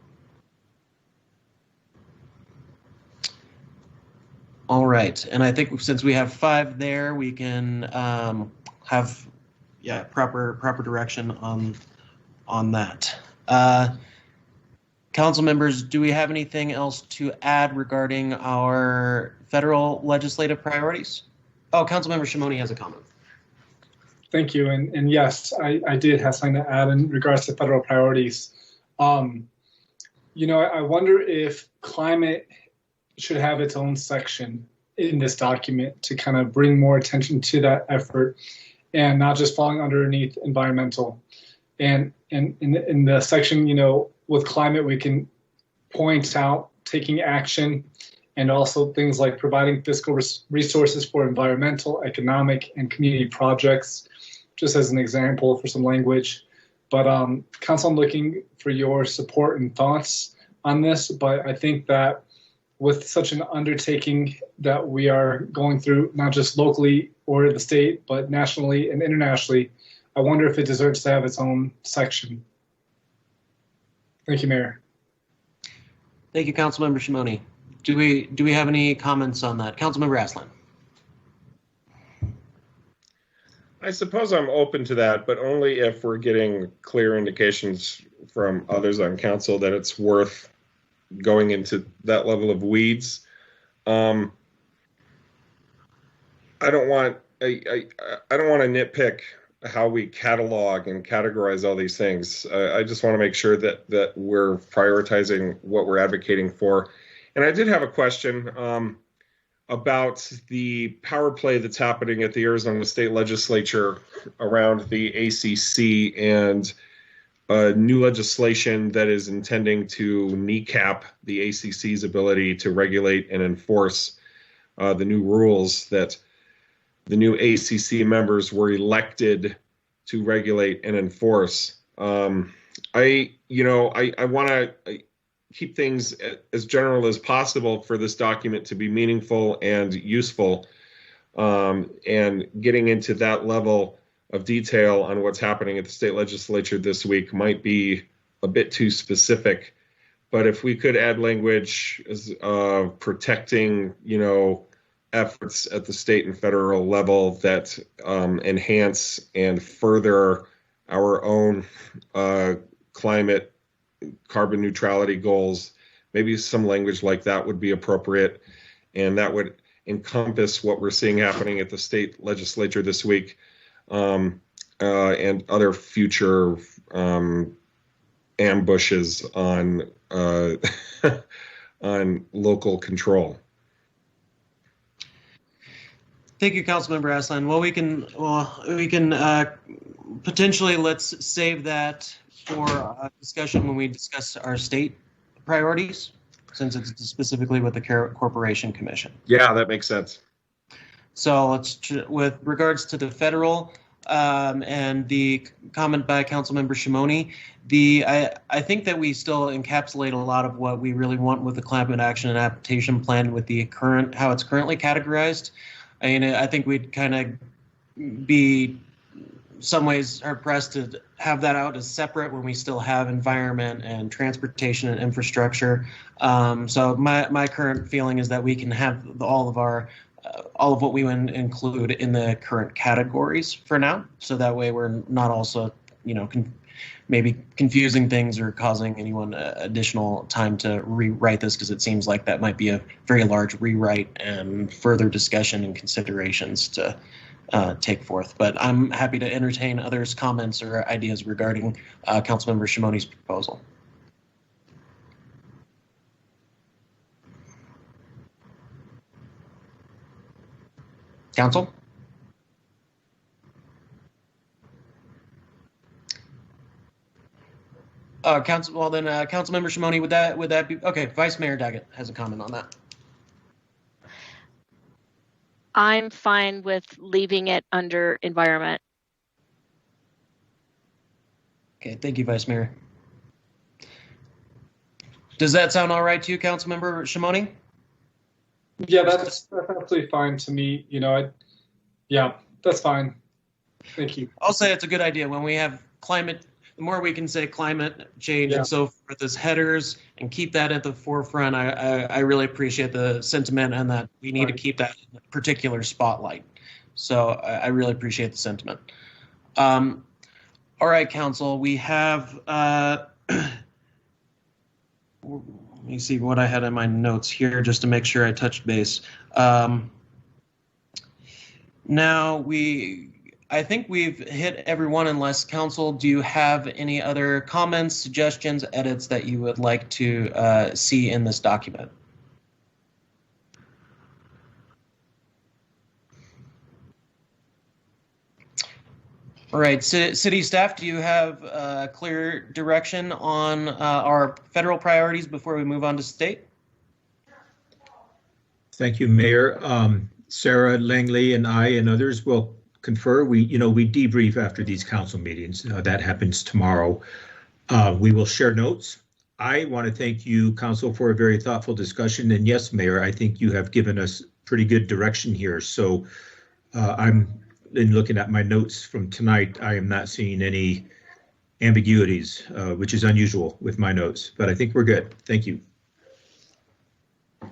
All right, and I think since we have 5 there, we can have proper direction on that. Council members, do we have anything else to add regarding our federal legislative priorities? Oh, Councilmember Shimoni has a comment. Thank you, and yes, I did have something to add in regards to federal priorities. I wonder if climate should have its own section in this document to kind of bring more attention to that effort and not just falling underneath environmental. And in the section, with climate, we can point out taking action and also things like providing fiscal resources for environmental, economic, and community projects, just as an example for some language. But Council, I'm looking for your support and thoughts on this, but I think that with such an undertaking that we are going through, not just locally or the state, but nationally and internationally, I wonder if it deserves to have its own section. Thank you, Mayor. Thank you, Councilmember Shimoni. Do we have any comments on that? Councilmember Aslan. I suppose I'm open to that, but only if we're getting clear indications from others on council that it's worth going into that level of weeds. I don't want I don't want to nitpick how we catalog and categorize all these things. I just want to make sure that we're prioritizing what we're advocating for. And I did have a question about the power play that's happening at the Arizona State Legislature around the ACC and new legislation that is intending to kneecap the ACC's ability to regulate and enforce the new rules that the new ACC members were elected to regulate and enforce. I want to keep things as general as possible for this document to be meaningful and useful. And getting into that level of detail on what's happening at the state legislature this week might be a bit too specific. But if we could add language as protecting, efforts at the state and federal level that enhance and further our own climate carbon neutrality goals, maybe some language like that would be appropriate, and that would encompass what we're seeing happening at the state legislature this week, and other future ambushes on on local control. Thank you, Councilmember Aslan. Well, we can potentially let's save that for discussion when we discuss our state priorities, since it's specifically with the Corporation Commission. Yeah, that makes sense. So let's, with regards to the federal and the comment by Councilmember Shimoni, I think that we still encapsulate a lot of what we really want with the climate action and adaptation plan with the current, how it's currently categorized. I mean, I think we'd kind of be some ways hard pressed to have that out as separate when we still have environment and transportation and infrastructure. So my current feeling is that we can have all of what we would include in the current categories for now. So that way we're not also, maybe confusing things or causing anyone additional time to rewrite this, because it seems like that might be a very large rewrite and further discussion and considerations to take forth. But I'm happy to entertain others' comments or ideas regarding Councilmember Shimoni's proposal. Council? Councilmember Shimoni, would that be okay? Vice Mayor Daggett has a comment on that. I'm fine with leaving it under environment. Okay, thank you, Vice Mayor. Does that sound all right to you, Councilmember Shimoni? Yeah, that's absolutely fine to me. Yeah, that's fine. Thank you. I'll say it's a good idea when we have climate. The more we can say climate change and so forth as headers and keep that at the forefront, I really appreciate the sentiment and that we need to keep that in a particular spotlight. So I really appreciate the sentiment. All right, Council, we have, let me see what I had in my notes here just to make sure I touched base. Now I think we've hit everyone unless Council, do you have any other comments, suggestions, edits that you would like to see in this document? All right, city staff, do you have clear direction on our federal priorities before we move on to state? Thank you, Mayor. Sarah Langley and I and others will confer. We debrief after these council meetings. That happens tomorrow. We will share notes. I want to thank you, Council, for a very thoughtful discussion. And yes, Mayor, I think you have given us pretty good direction here. So I'm in looking at my notes from tonight. I am not seeing any ambiguities, which is unusual with my notes, but I think we're good. Thank you.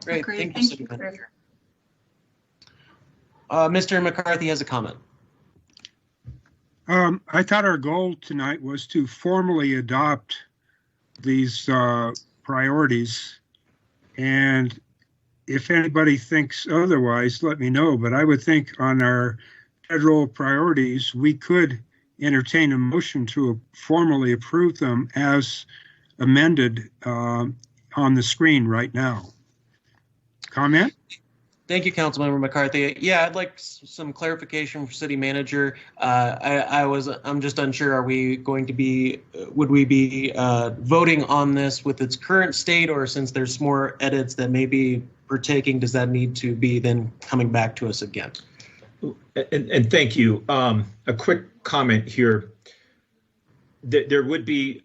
Great. Thank you, City Manager. Mr. McCarthy has a comment. I thought our goal tonight was to formally adopt these priorities. And if anybody thinks otherwise, let me know. But I would think on our federal priorities, we could entertain a motion to formally approve them as amended on the screen right now. Comment? Thank you, Councilmember McCarthy. Yeah, I'd like some clarification for City Manager. I'm just unsure. Are we going to be? Would we be voting on this with its current state, or since there's more edits that may be partaking, does that need to be then coming back to us again? And thank you. A quick comment here. There would be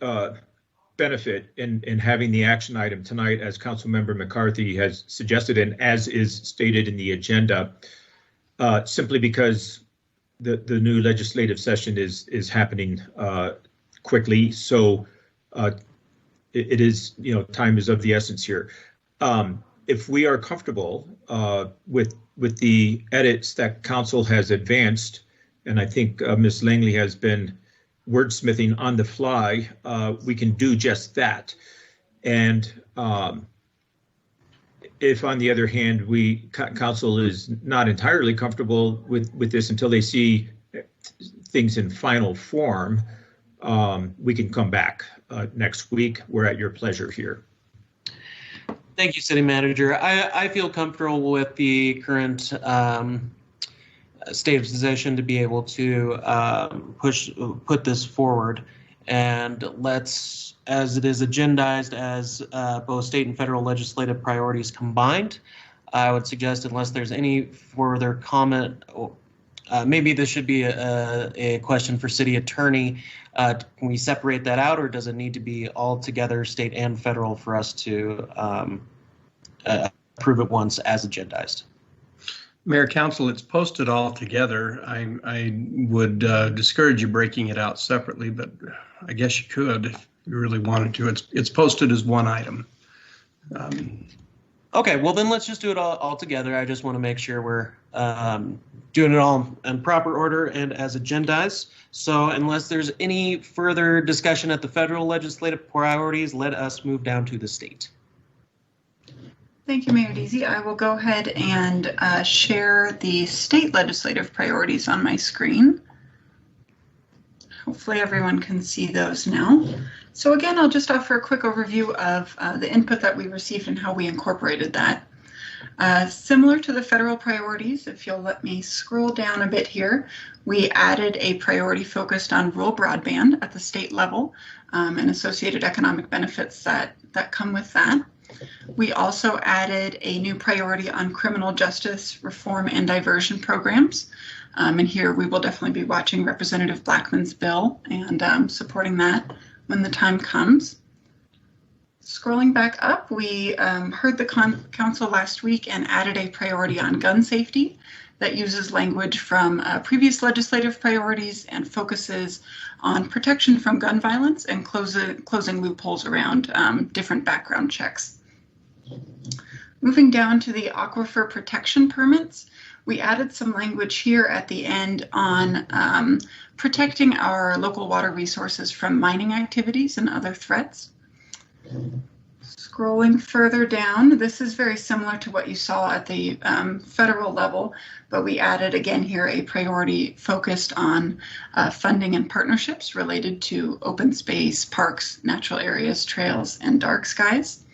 benefit in having the action item tonight, as Councilmember McCarthy has suggested, and as is stated in the agenda, simply because the new legislative session is happening quickly. So it is, time is of the essence here. If we are comfortable with the edits that Council has advanced, and I think Ms. Langley has been wordsmithing on the fly, we can do just that. And if, on the other hand, Council is not entirely comfortable with this until they see things in final form, we can come back next week. We're at your pleasure here. Thank you, City Manager. I feel comfortable with the current state of position to be able to put this forward, and let's, as it is agendized as both state and federal legislative priorities combined, I would suggest, unless there's any further comment, maybe this should be a question for City Attorney. Can we separate that out, or does it need to be all together, state and federal, for us to approve it once as agendized? Mayor, Council, it's posted all together. I would discourage you breaking it out separately, but I guess you could if you really wanted to. It's posted as one item. Okay, well then let's just do it all together. I just want to make sure we're doing it all in proper order and as agendized. So unless there's any further discussion at the federal legislative priorities, let us move down to the state. Thank you, Mayor Deasy. I will go ahead and share the state legislative priorities on my screen. Hopefully everyone can see those now. So again, I'll just offer a quick overview of the input that we received and how we incorporated that. Similar to the federal priorities, if you'll let me scroll down a bit here, we added a priority focused on rural broadband at the state level and associated economic benefits that come with that. We also added a new priority on criminal justice reform and diversion programs. And here we will definitely be watching Representative Blackman's bill and supporting that when the time comes. Scrolling back up, we heard the council last week and added a priority on gun safety that uses language from previous legislative priorities and focuses on protection from gun violence and closing loopholes around different background checks. Moving down to the aquifer protection permits, we added some language here at the end on protecting our local water resources from mining activities and other threats. Scrolling further down, this is very similar to what you saw at the federal level, but we added again here a priority focused on funding and partnerships related to open space, parks, natural areas, trails, and dark skies.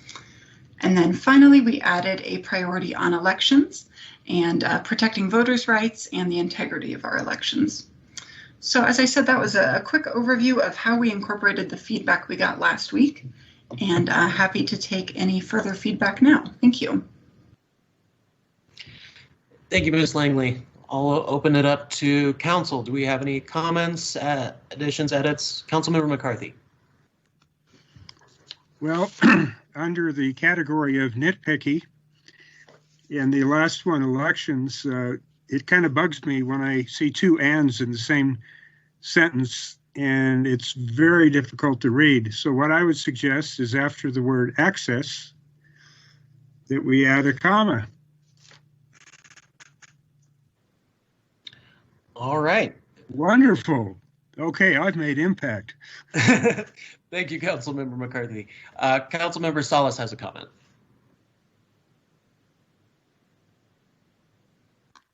And then finally, we added a priority on elections and protecting voters' rights and the integrity of our elections. So as I said, that was a quick overview of how we incorporated the feedback we got last week, and happy to take any further feedback now. Thank you. Thank you, Ms. Langley. I'll open it up to council. Do we have any comments, additions, edits? Councilmember McCarthy. Well, under the category of nitpicky, in the last one, elections, it kind of bugs me when I see two ands in the same sentence, and it's very difficult to read. So what I would suggest is after the word access, that we add a comma. All right. Wonderful. Okay, I've made impact. Thank you, Councilmember McCarthy. Councilmember Salas has a comment.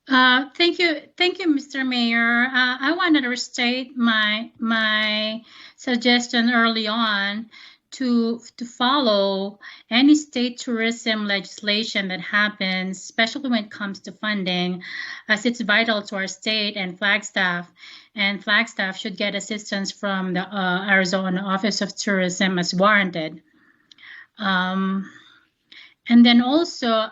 Thank you, Mr. Mayor. I wanted to restate my suggestion early on to follow any state tourism legislation that happens, especially when it comes to funding, as it's vital to our state and Flagstaff. And Flagstaff should get assistance from the Arizona Office of Tourism as warranted. And then also,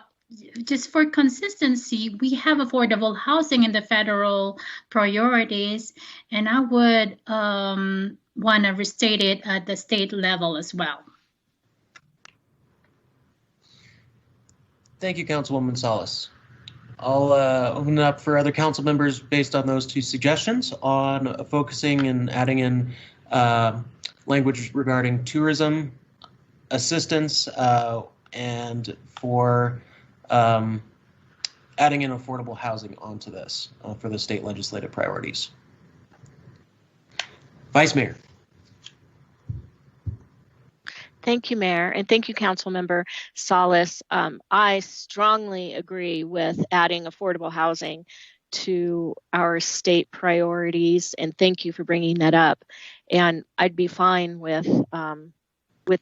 just for consistency, we have affordable housing in the federal priorities, and I would want to restate it at the state level as well. Thank you, Councilwoman Salas. I'll open it up for other council members based on those two suggestions on focusing and adding in language regarding tourism assistance and for adding in affordable housing onto this for the state legislative priorities. Vice Mayor. Thank you, Mayor, and thank you, Councilmember Salas. I strongly agree with adding affordable housing to our state priorities, and thank you for bringing that up. And I'd be fine with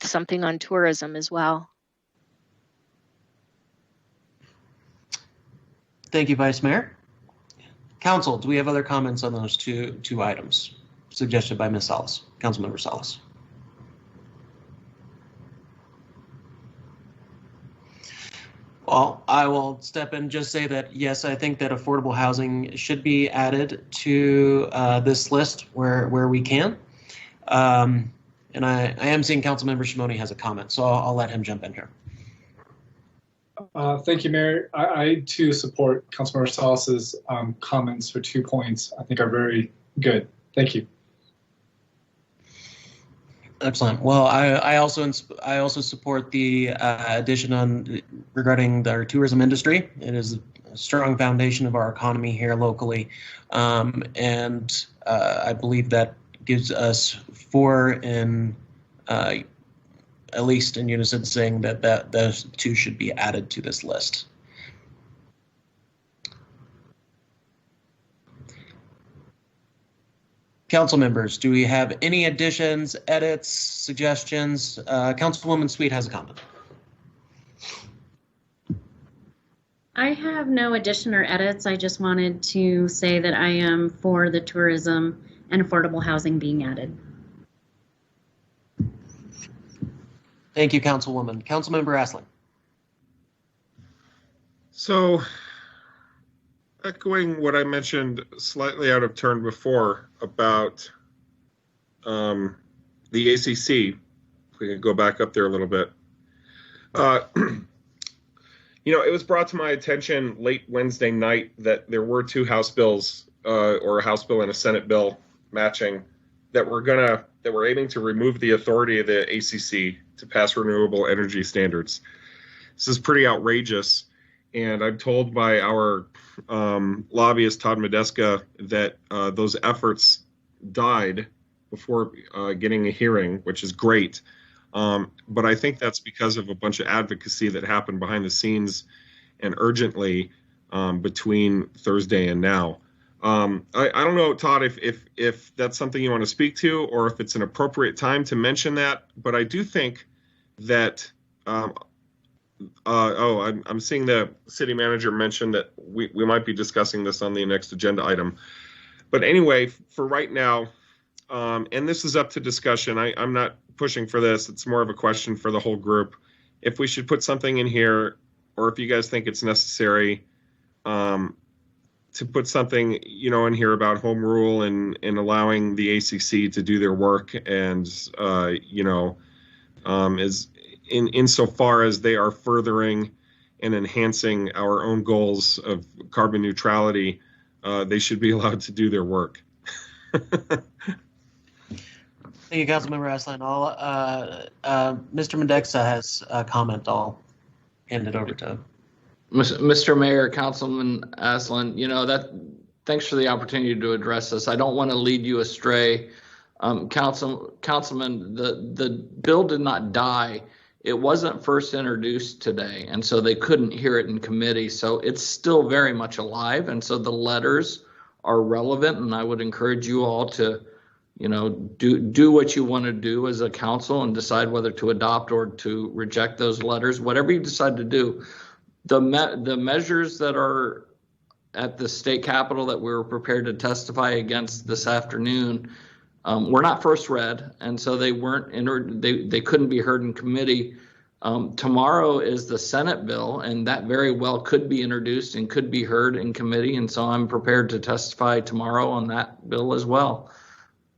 something on tourism as well. Thank you, Vice Mayor. Council, do we have other comments on those two items suggested by Ms. Salas, Councilmember Salas? Well, I will step in and just say that, yes, I think that affordable housing should be added to this list where we can. And I am seeing Councilmember Shimoni has a comment, so I'll let him jump in here. Thank you, Mayor. I too support Councilmember Salas's comments for 2 points. I think are very good. Thank you. Excellent. Well, I also support the addition on regarding our tourism industry. It is a strong foundation of our economy here locally, and I believe that gives us 4 in at least in unison saying that those 2 should be added to this list. Council members, do we have any additions, edits, suggestions? Councilwoman Sweet has a comment. I have no addition or edits. I just wanted to say that I am for the tourism and affordable housing being added. Thank you, Councilwoman. Councilmember Asling. So, echoing what I mentioned slightly out of turn before about the ACC, if we can go back up there a little bit. You know, it was brought to my attention late Wednesday night that there were 2 House bills, or a House bill and a Senate bill matching, that were aiming to remove the authority of the ACC to pass renewable energy standards. This is pretty outrageous, and I'm told by our lobbyist Todd Medeska that those efforts died before getting a hearing, which is great. But I think that's because of a bunch of advocacy that happened behind the scenes and urgently between Thursday and now. I don't know, Todd, if that's something you want to speak to or if it's an appropriate time to mention that, but I do think that I'm seeing the city manager mention that we might be discussing this on the next agenda item. But anyway, for right now, and this is up to discussion, I'm not pushing for this. It's more of a question for the whole group. If we should put something in here, or if you guys think it's necessary to put something, you know, in here about home rule and allowing the ACC to do their work, and you know, is insofar as they are furthering and enhancing our own goals of carbon neutrality, they should be allowed to do their work. Thank you, Councilmember Aslan. Mr. Medexa has a comment. I'll hand it over to him. Mr. Mayor, Councilman Aslan, you know, thanks for the opportunity to address this. I don't want to lead you astray. Councilman, the bill did not die. It wasn't first introduced today, and so they couldn't hear it in committee. So it's still very much alive, and so the letters are relevant, and I would encourage you all to, do what you want to do as a council and decide whether to adopt or to reject those letters. Whatever you decide to do, the measures that are at the state capitol that we were prepared to testify against this afternoon were not first read, and so they weren't they couldn't be heard in committee. Tomorrow is the Senate bill, and that very well could be introduced and could be heard in committee, and so I'm prepared to testify tomorrow on that bill as well.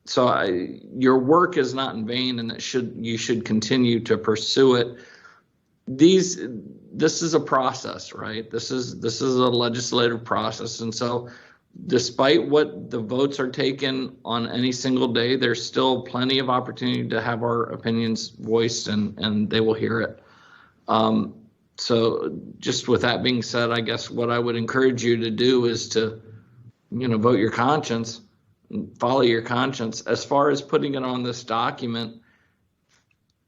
So your work is not in vain, and you should continue to pursue it. This is a process, right? This is a legislative process, and so despite what the votes are taken on any single day, there's still plenty of opportunity to have our opinions voiced, and they will hear it. So just with that being said, I guess what I would encourage you to do is to, vote your conscience, follow your conscience. As far as putting it on this document,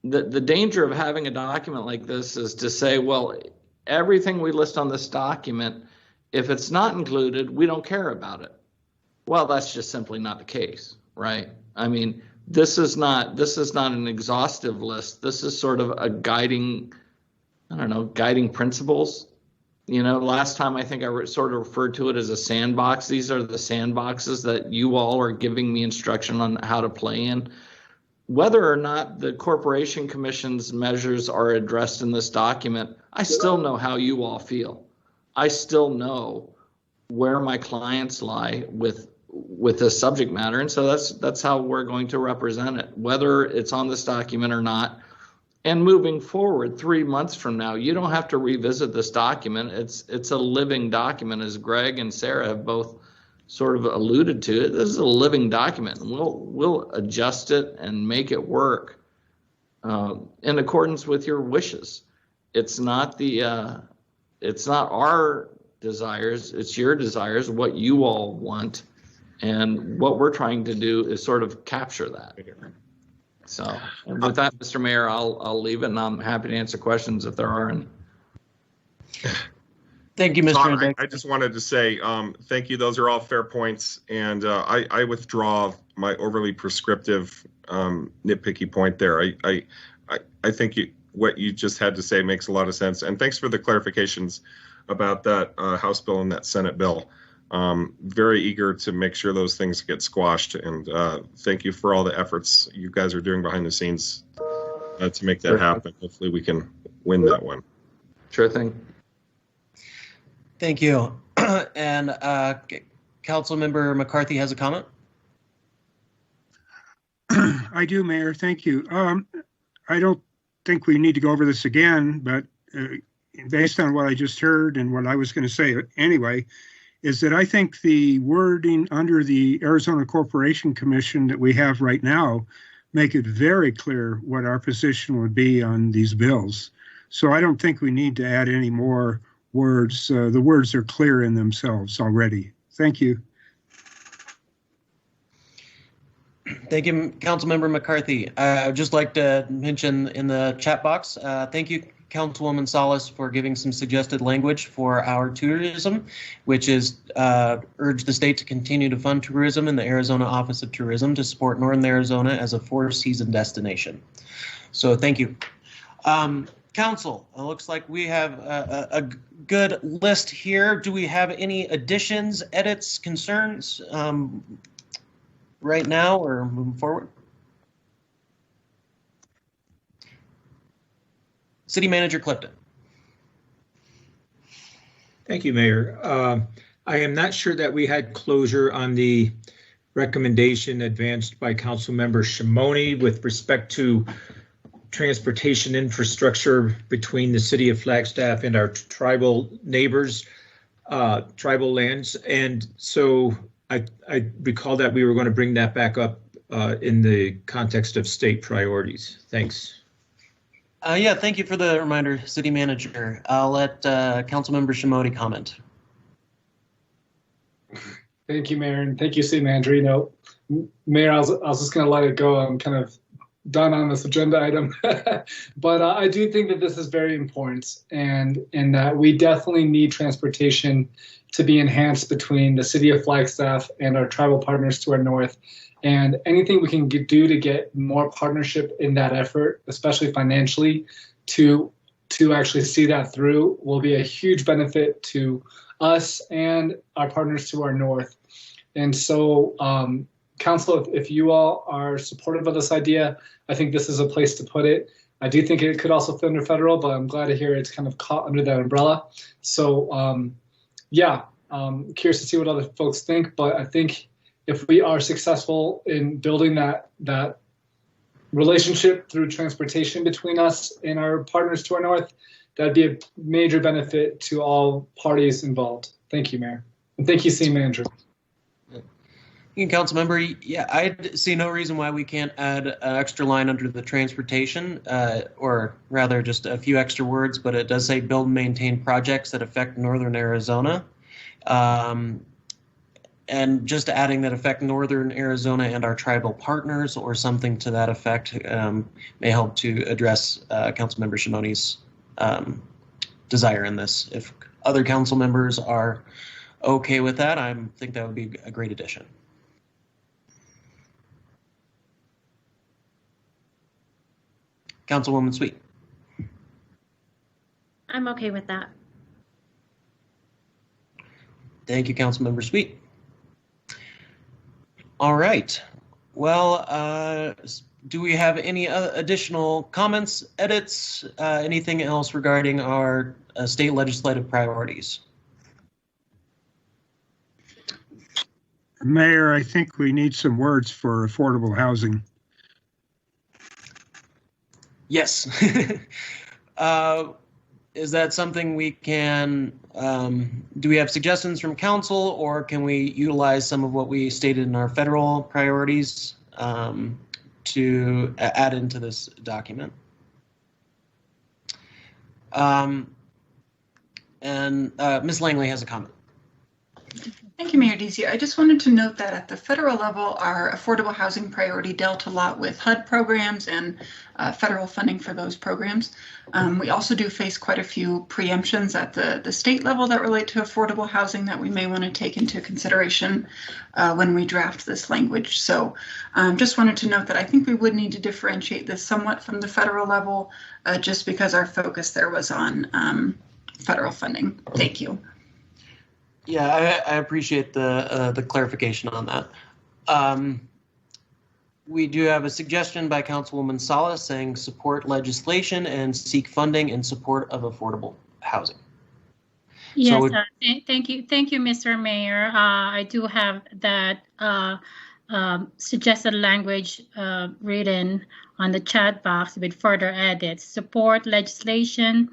the danger of having a document like this is to say, well, everything we list on this document, if it's not included, we don't care about it. Well, that's just simply not the case, right? I mean, this is not an exhaustive list. This is sort of a guiding principles. Last time I think I sort of referred to it as a sandbox. These are the sandboxes that you all are giving me instruction on how to play in. Whether or not the Corporation Commission's measures are addressed in this document, I still know how you all feel. I still know where my clients lie with this subject matter, and so that's how we're going to represent it, whether it's on this document or not. And moving forward, 3 months from now, you don't have to revisit this document. It's a living document, as Greg and Sarah have both sort of alluded to it. This is a living document, and we'll adjust it and make it work in accordance with your wishes. It's not our desires, it's your desires, what you all want, and what we're trying to do is sort of capture that. So, and with that, Mr. Mayor, I'll leave it, and I'm happy to answer questions if there are any. Thank you, Mr. I just wanted to say thank you. Those are all fair points, and I withdraw my overly prescriptive, nitpicky point there. I think what you just had to say makes a lot of sense, and thanks for the clarifications about that House bill and that Senate bill. Very eager to make sure those things get squashed, and thank you for all the efforts you guys are doing behind the scenes to make that happen. Hopefully we can win that one. Sure thing. Thank you. And Councilmember McCarthy has a comment. I do, Mayor. Thank you. I don't think we need to go over this again, but based on what I just heard and what I was going to say anyway, is that I think the wording under the Arizona Corporation Commission that we have right now make it very clear what our position would be on these bills. So I don't think we need to add any more words. The words are clear in themselves already. Thank you. Thank you, Councilmember McCarthy. I'd just like to mention in the chat box, thank you, Councilwoman Salas, for giving some suggested language for our tourism, which is urge the state to continue to fund tourism in the Arizona Office of Tourism to support Northern Arizona as a four-season destination. So thank you. Council, it looks like we have a good list here. Do we have any additions, edits, concerns right now or moving forward? City Manager Clifton. Thank you, Mayor. I am not sure that we had closure on the recommendation advanced by Councilmember Shimoni with respect to transportation infrastructure between the city of Flagstaff and our tribal neighbors, tribal lands. And so I recall that we were going to bring that back up in the context of state priorities. Thanks. Yeah, thank you for the reminder, City Manager. I'll let Councilmember Shimoni comment. Thank you, Mayor, and thank you, City Manager. Mayor, I was just going to let it go. I'm kind of done on this agenda item, but I do think that this is very important, and that we definitely need transportation to be enhanced between the City of Flagstaff and our tribal partners to our north. And anything we can do to get more partnership in that effort, especially financially, to actually see that through will be a huge benefit to us and our partners to our north. And so, Council, if you all are supportive of this idea, I think this is a place to put it. I do think it could also fit under federal, but I'm glad to hear it's kind of caught under that umbrella. So, curious to see what other folks think, but I think if we are successful in building that relationship through transportation between us and our partners to our north, that'd be a major benefit to all parties involved. Thank you, Mayor. And thank you, City Manager. Council Member, yeah, I see no reason why we can't add an extra line under the transportation, or rather just a few extra words, but it does say build and maintain projects that affect northern Arizona. And just adding that affect northern Arizona and our tribal partners or something to that effect may help to address Councilmember Shimone's desire in this. If other council members are okay with that, I think that would be a great addition. Councilwoman Sweet. I'm okay with that. Thank you, Councilmember Sweet. All right. Well, do we have any additional comments, edits, anything else regarding our state legislative priorities? Mayor, I think we need some words for affordable housing. Yes. Is that something we can, do we have suggestions from council, or can we utilize some of what we stated in our federal priorities to add into this document? And Ms. Langley has a comment. Thank you, Mayor Deasy. I just wanted to note that at the federal level, our affordable housing priority dealt a lot with HUD programs and federal funding for those programs. We also do face quite a few preemptions at the state level that relate to affordable housing that we may want to take into consideration when we draft this language. So just wanted to note that I think we would need to differentiate this somewhat from the federal level just because our focus there was on federal funding. Thank you. Yeah, I appreciate the clarification on that. We do have a suggestion by Councilwoman Salas saying support legislation and seek funding in support of affordable housing. Yes, so thank you, Mr. Mayor. I do have that suggested language written on the chat box with further edits. Support legislation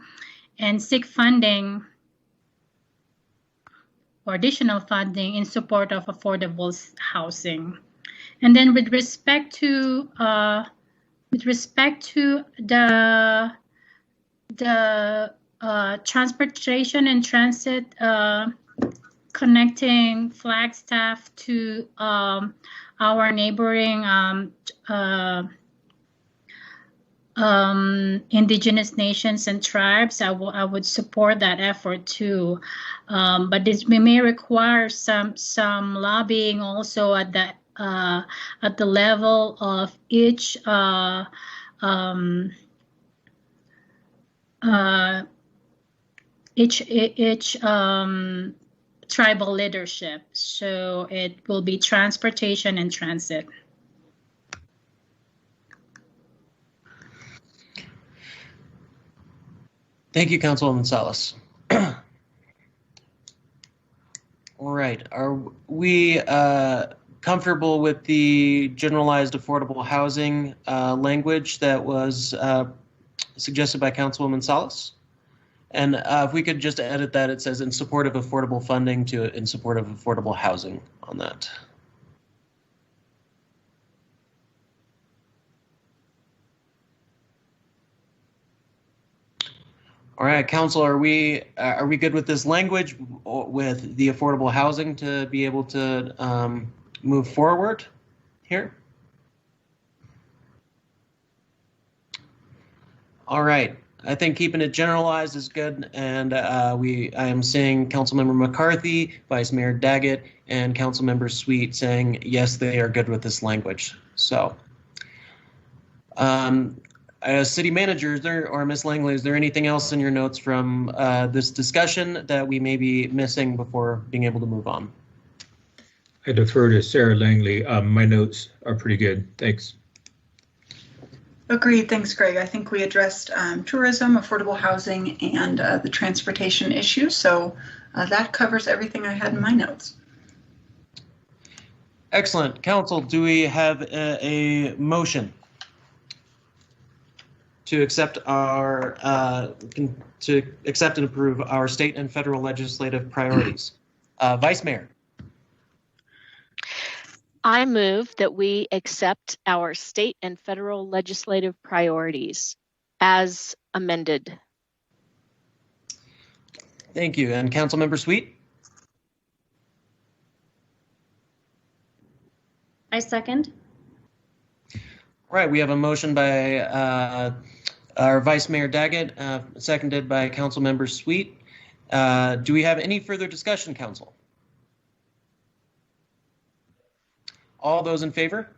and seek funding or additional funding in support of affordable housing. And then with respect to the transportation and transit connecting Flagstaff to our neighboring indigenous nations and tribes, I would support that effort too. But this may require some lobbying also at the level of each tribal leadership. So it will be transportation and transit. Thank you, Councilwoman Salas. All right, are we comfortable with the generalized affordable housing language that was suggested by Councilwoman Salas? And if we could just edit that, it says in support of affordable funding to in support of affordable housing on that. All right, council, are we good with this language with the affordable housing to be able to move forward here? All right, I think keeping it generalized is good, and I am seeing Councilmember McCarthy, Vice Mayor Daggett, and Councilmember Sweet saying yes, they are good with this language. So, as City Manager, or Ms. Langley, is there anything else in your notes from this discussion that we may be missing before being able to move on? I defer to Sarah Langley. My notes are pretty good. Thanks. Agreed. Thanks, Greg. I think we addressed tourism, affordable housing, and the transportation issue. So that covers everything I had in my notes. Excellent. Council, do we have a motion to accept our and approve our state and federal legislative priorities? Vice Mayor. I move that we accept our state and federal legislative priorities as amended. Thank you. And Councilmember Sweet? I second. All right, we have a motion by our Vice Mayor Daggett, seconded by Councilmember Sweet. Do we have any further discussion, Council? All those in favor?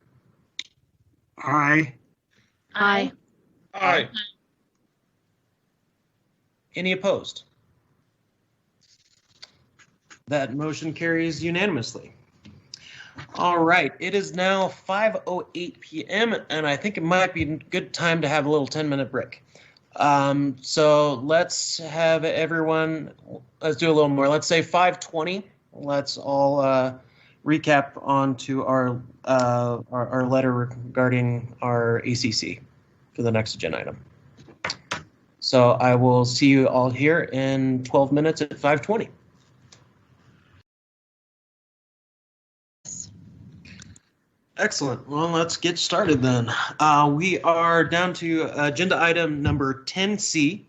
Aye. Aye. Aye. Any opposed? That motion carries unanimously. All right, it is now 5:08 p.m. and I think it might be a good time to have a little 10-minute break. So let's have everyone, let's do a little more. Let's say 5:20. Let's all recap onto our letter regarding our ACC for the next agenda item. So I will see you all here in 12 minutes at 5:20. Excellent. Well, let's get started then. We are down to agenda item number 10C,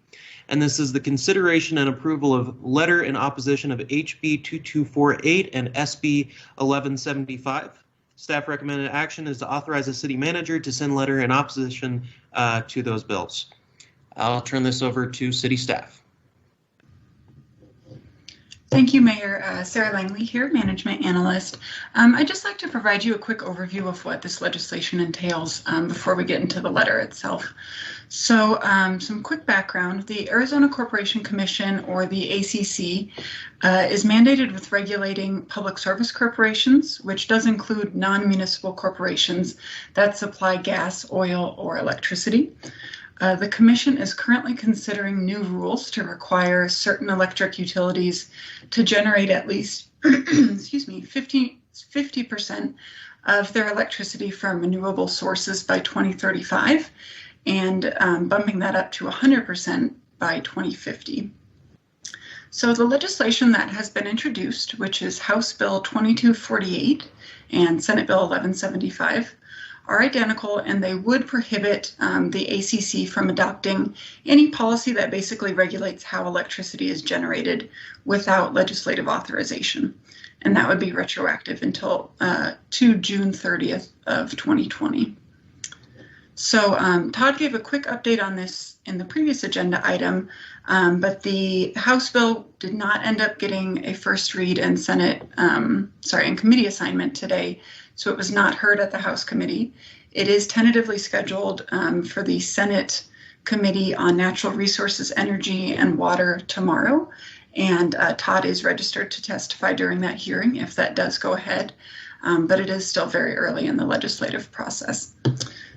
and this is the consideration and approval of letter in opposition of HB 2248 and SB 1175. Staff recommended action is to authorize the city manager to send letter in opposition to those bills. I'll turn this over to city staff. Thank you, Mayor. Sarah Langley here, Management Analyst. I'd just like to provide you a quick overview of what this legislation entails before we get into the letter itself. So some quick background. The Arizona Corporation Commission, or the ACC, is mandated with regulating public service corporations, which does include non-municipal corporations that supply gas, oil, or electricity. The Commission is currently considering new rules to require certain electric utilities to generate at least, excuse me, 50% of their electricity from renewable sources by 2035, and bumping that up to 100% by 2050. So the legislation that has been introduced, which is House Bill 2248 and Senate Bill 1175, are identical, and they would prohibit the ACC from adopting any policy that basically regulates how electricity is generated without legislative authorization. And that would be retroactive until to June 30th of 2020. So Todd gave a quick update on this in the previous agenda item, but the House bill did not end up getting a first read and and committee assignment today. So it was not heard at the House committee. It is tentatively scheduled for the Senate Committee on Natural Resources, Energy, and Water tomorrow. And Todd is registered to testify during that hearing if that does go ahead. But it is still very early in the legislative process.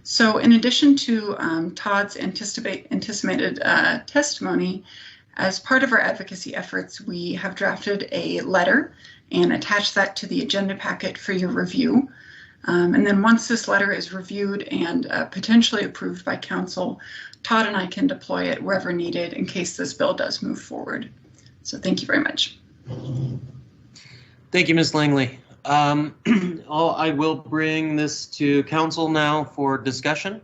So in addition to Todd's anticipated testimony, as part of our advocacy efforts, we have drafted a letter and attach that to the agenda packet for your review. And then once this letter is reviewed and potentially approved by council, Todd and I can deploy it wherever needed in case this bill does move forward. So thank you very much. Thank you, Ms. Langley. I will bring this to council now for discussion.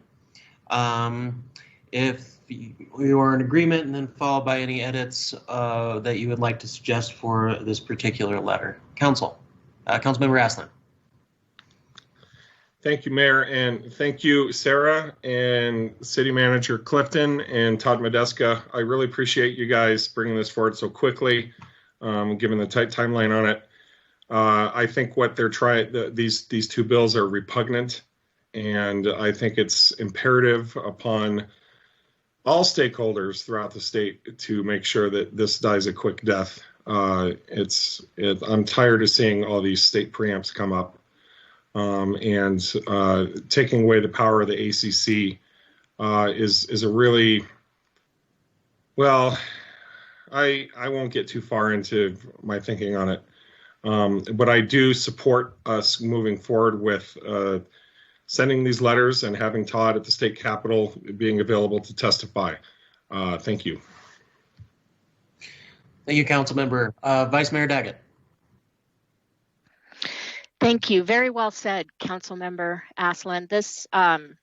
If you are in agreement, and then followed by any edits that you would like to suggest for this particular letter. Councilmember Aslan. Thank you, Mayor, and thank you, Sarah and City Manager Clifton and Todd Medeska. I really appreciate you guys bringing this forward so quickly, given the tight timeline on it. I think what they're trying, these two bills are repugnant, and I think it's imperative upon all stakeholders throughout the state to make sure that this dies a quick death. I'm tired of seeing all these state preamps come up. And taking away the power of the ACC is a really, well, I won't get too far into my thinking on it, but I do support us moving forward with sending these letters and having Todd at the state capitol being available to testify. Thank you. Thank you, Councilmember. Vice Mayor Daggett. Thank you. Very well said, Councilmember Aslan. I'm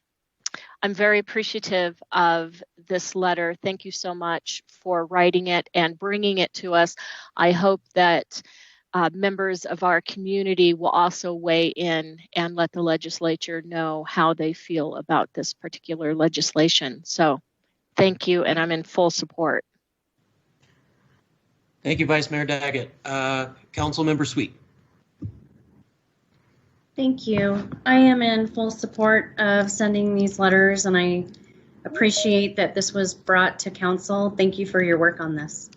very appreciative of this letter. Thank you so much for writing it and bringing it to us. I hope that members of our community will also weigh in and let the legislature know how they feel about this particular legislation. So thank you, and I'm in full support. Thank you, Vice Mayor Daggett. Councilmember Sweet. Thank you. I am in full support of sending these letters, and I appreciate that this was brought to council. Thank you for your work on this.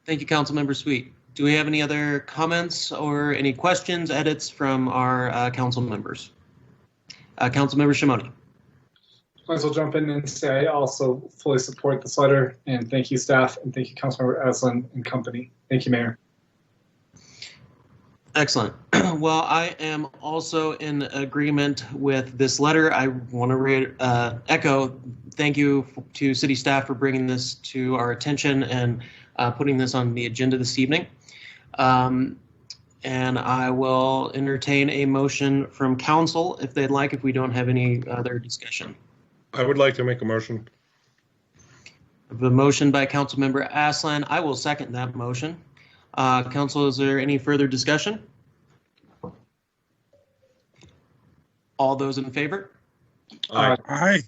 Thank you, Councilmember Sweet. Do we have any other comments or any questions, edits from our council members? Councilmember Shimoni. Might as well jump in and say I also fully support this letter, and thank you, staff, and thank you, Councilmember Aslan and company. Thank you, Mayor. Excellent. Well, I am also in agreement with this letter. I want to echo thank you to city staff for bringing this to our attention and putting this on the agenda this evening. And I will entertain a motion from council if they'd like, if we don't have any other discussion. I would like to make a motion. The motion by Councilmember Aslan. I will second that motion. Council, is there any further discussion? All those in favor? Aye. Aye.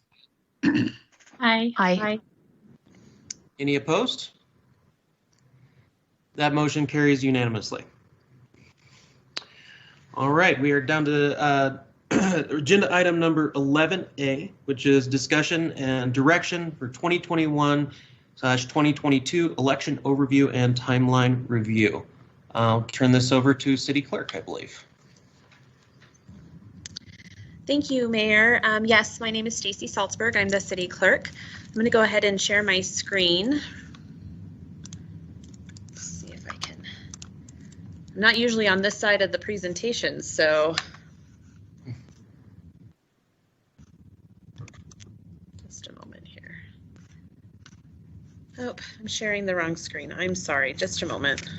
Aye. Aye. Any opposed? That motion carries unanimously. All right, we are down to agenda item number 11A, which is discussion and direction for 2021/2022 election overview and timeline review. I'll turn this over to City Clerk, I believe. Thank you, Mayor. Yes, my name is Stacy Salzberg. I'm the City Clerk. I'm going to go ahead and share my screen. Let's see if I can. I'm not usually on this side of the presentation, so. Just a moment here. Oh, I'm sharing the wrong screen. I'm sorry. Just a moment.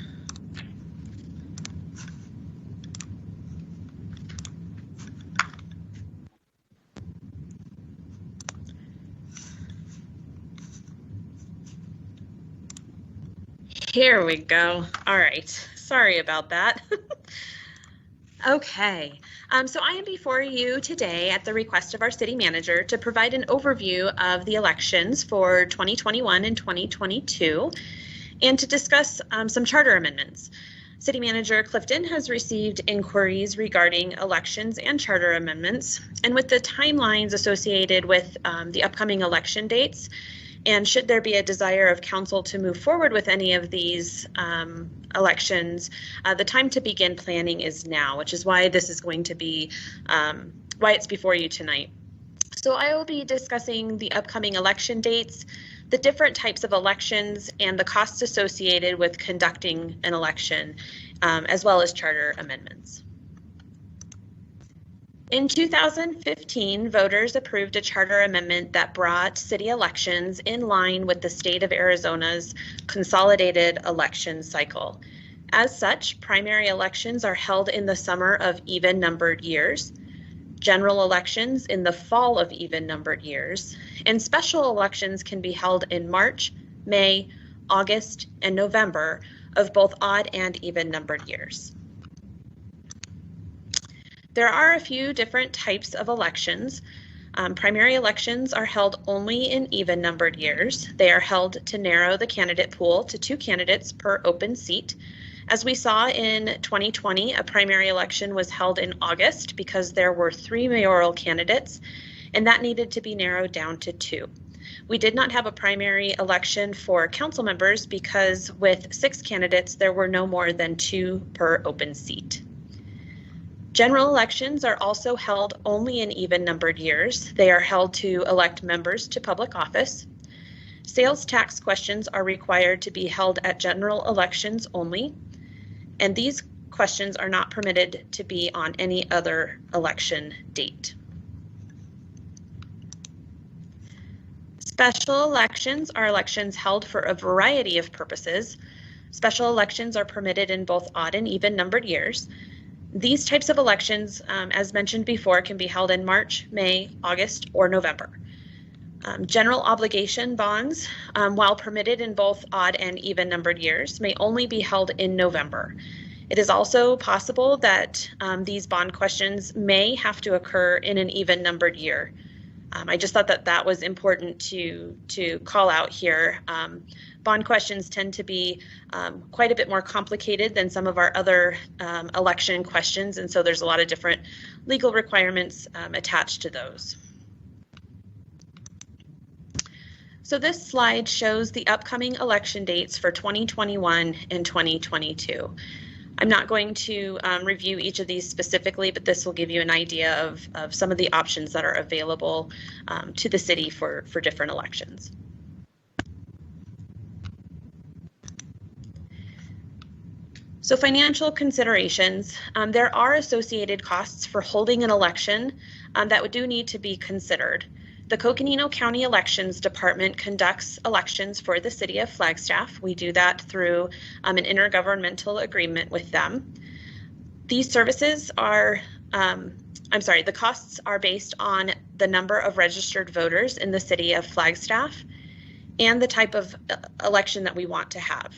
Here we go. All right. Sorry about that. Okay. So I am before you today at the request of our city manager to provide an overview of the elections for 2021 and 2022 and to discuss some charter amendments. City Manager Clifton has received inquiries regarding elections and charter amendments, and with the timelines associated with the upcoming election dates, and should there be a desire of council to move forward with any of these elections, the time to begin planning is now, which is why this is going to be, why it's before you tonight. So I will be discussing the upcoming election dates, the different types of elections, and the costs associated with conducting an election, as well as charter amendments. In 2015, voters approved a charter amendment that brought city elections in line with the state of Arizona's consolidated election cycle. As such, primary elections are held in the summer of even-numbered years, general elections in the fall of even-numbered years, and special elections can be held in March, May, August, and November of both odd and even numbered years. There are a few different types of elections. Primary elections are held only in even numbered years. They are held to narrow the candidate pool to 2 candidates per open seat. As we saw in 2020, a primary election was held in August because there were 3 mayoral candidates, and that needed to be narrowed down to 2. We did not have a primary election for council members because with 6 candidates, there were no more than 2 per open seat. General elections are also held only in even numbered years. They are held to elect members to public office. Sales tax questions are required to be held at general elections only, and these questions are not permitted to be on any other election date. Special elections are elections held for a variety of purposes. Special elections are permitted in both odd and even numbered years. These types of elections, as mentioned before, can be held in March, May, August, or November. General obligation bonds, while permitted in both odd and even numbered years, may only be held in November. It is also possible that these bond questions may have to occur in an even numbered year. I just thought that that was important to call out here. Bond questions tend to be quite a bit more complicated than some of our other election questions, and so there's a lot of different legal requirements attached to those. So this slide shows the upcoming election dates for 2021 and 2022. I'm not going to review each of these specifically, but this will give you an idea of some of the options that are available to the city for different elections. So financial considerations, there are associated costs for holding an election that do need to be considered. The Coconino County Elections Department conducts elections for the city of Flagstaff. We do that through an intergovernmental agreement with them. These services are, the costs are based on the number of registered voters in the city of Flagstaff and the type of election that we want to have.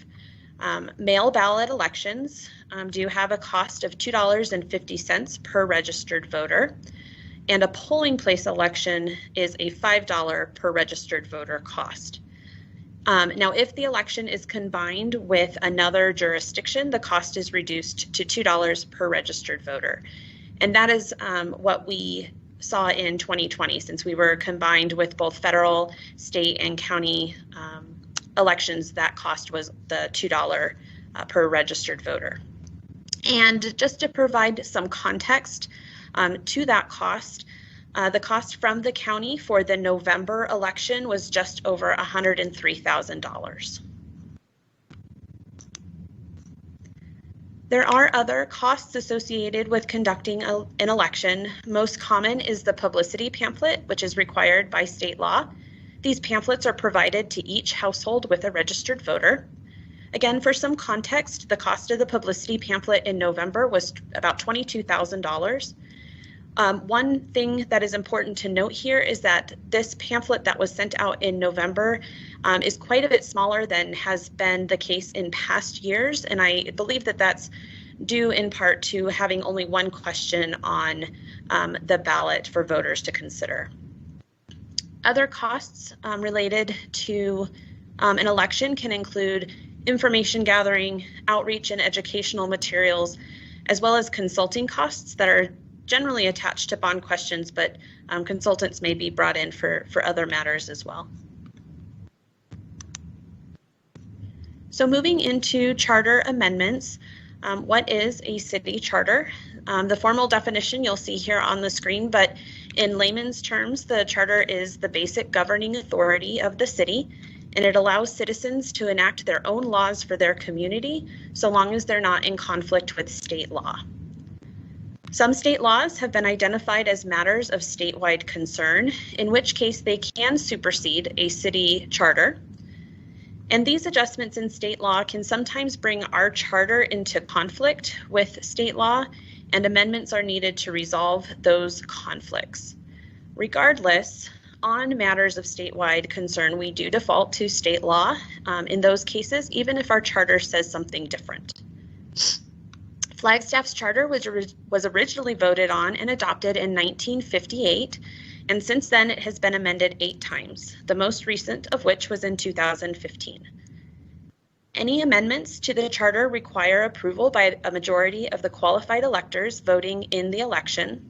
Mail ballot elections do have a cost of $2.50 per registered voter, and a polling place election is a $5 per registered voter cost. Now, if the election is combined with another jurisdiction, the cost is reduced to $2 per registered voter. And that is what we saw in 2020, since we were combined with both federal, state, and county elections. That cost was the $2 per registered voter. And just to provide some context to that cost, the cost from the county for the November election was just over $103,000. There are other costs associated with conducting an election. Most common is the publicity pamphlet, which is required by state law. These pamphlets are provided to each household with a registered voter. Again, for some context, the cost of the publicity pamphlet in November was about $22,000. One thing that is important to note here is that this pamphlet that was sent out in November is quite a bit smaller than has been the case in past years, and I believe that that's due in part to having only one question on the ballot for voters to consider. Other costs related to an election can include information gathering, outreach and educational materials, as well as consulting costs that are generally attached to bond questions, but consultants may be brought in for other matters as well. So moving into charter amendments, what is a city charter? The formal definition you'll see here on the screen, but in layman's terms, the charter is the basic governing authority of the city, and it allows citizens to enact their own laws for their community, so long as they're not in conflict with state law. Some state laws have been identified as matters of statewide concern, in which case they can supersede a city charter. And these adjustments in state law can sometimes bring our charter into conflict with state law, and amendments are needed to resolve those conflicts. Regardless, on matters of statewide concern, we do default to state law in those cases, even if our charter says something different. Flagstaff's charter was originally voted on and adopted in 1958, and since then it has been amended 8 times, the most recent of which was in 2015. Any amendments to the charter require approval by a majority of the qualified electors voting in the election,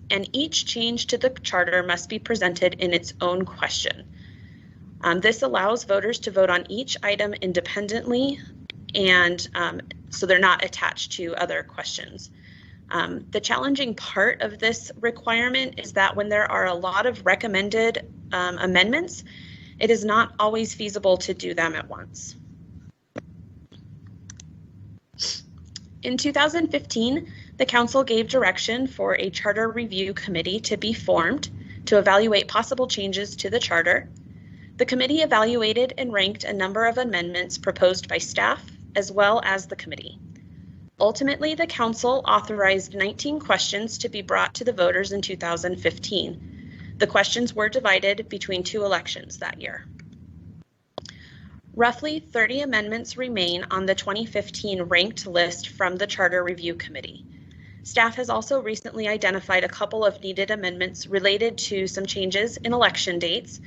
and each change to the charter must be presented in its own question. This allows voters to vote on each item independently, and so they're not attached to other questions. The challenging part of this requirement is that when there are a lot of recommended amendments, it is not always feasible to do them at once. In 2015, the Council gave direction for a Charter Review Committee to be formed to evaluate possible changes to the Charter. The committee evaluated and ranked a number of amendments proposed by staff as well as the committee. Ultimately, the Council authorized 19 questions to be brought to the voters in 2015. The questions were divided between 2 elections that year. Roughly 30 amendments remain on the 2015 ranked list from the Charter Review Committee. Staff has also recently identified a couple of needed amendments related to some changes in election dates,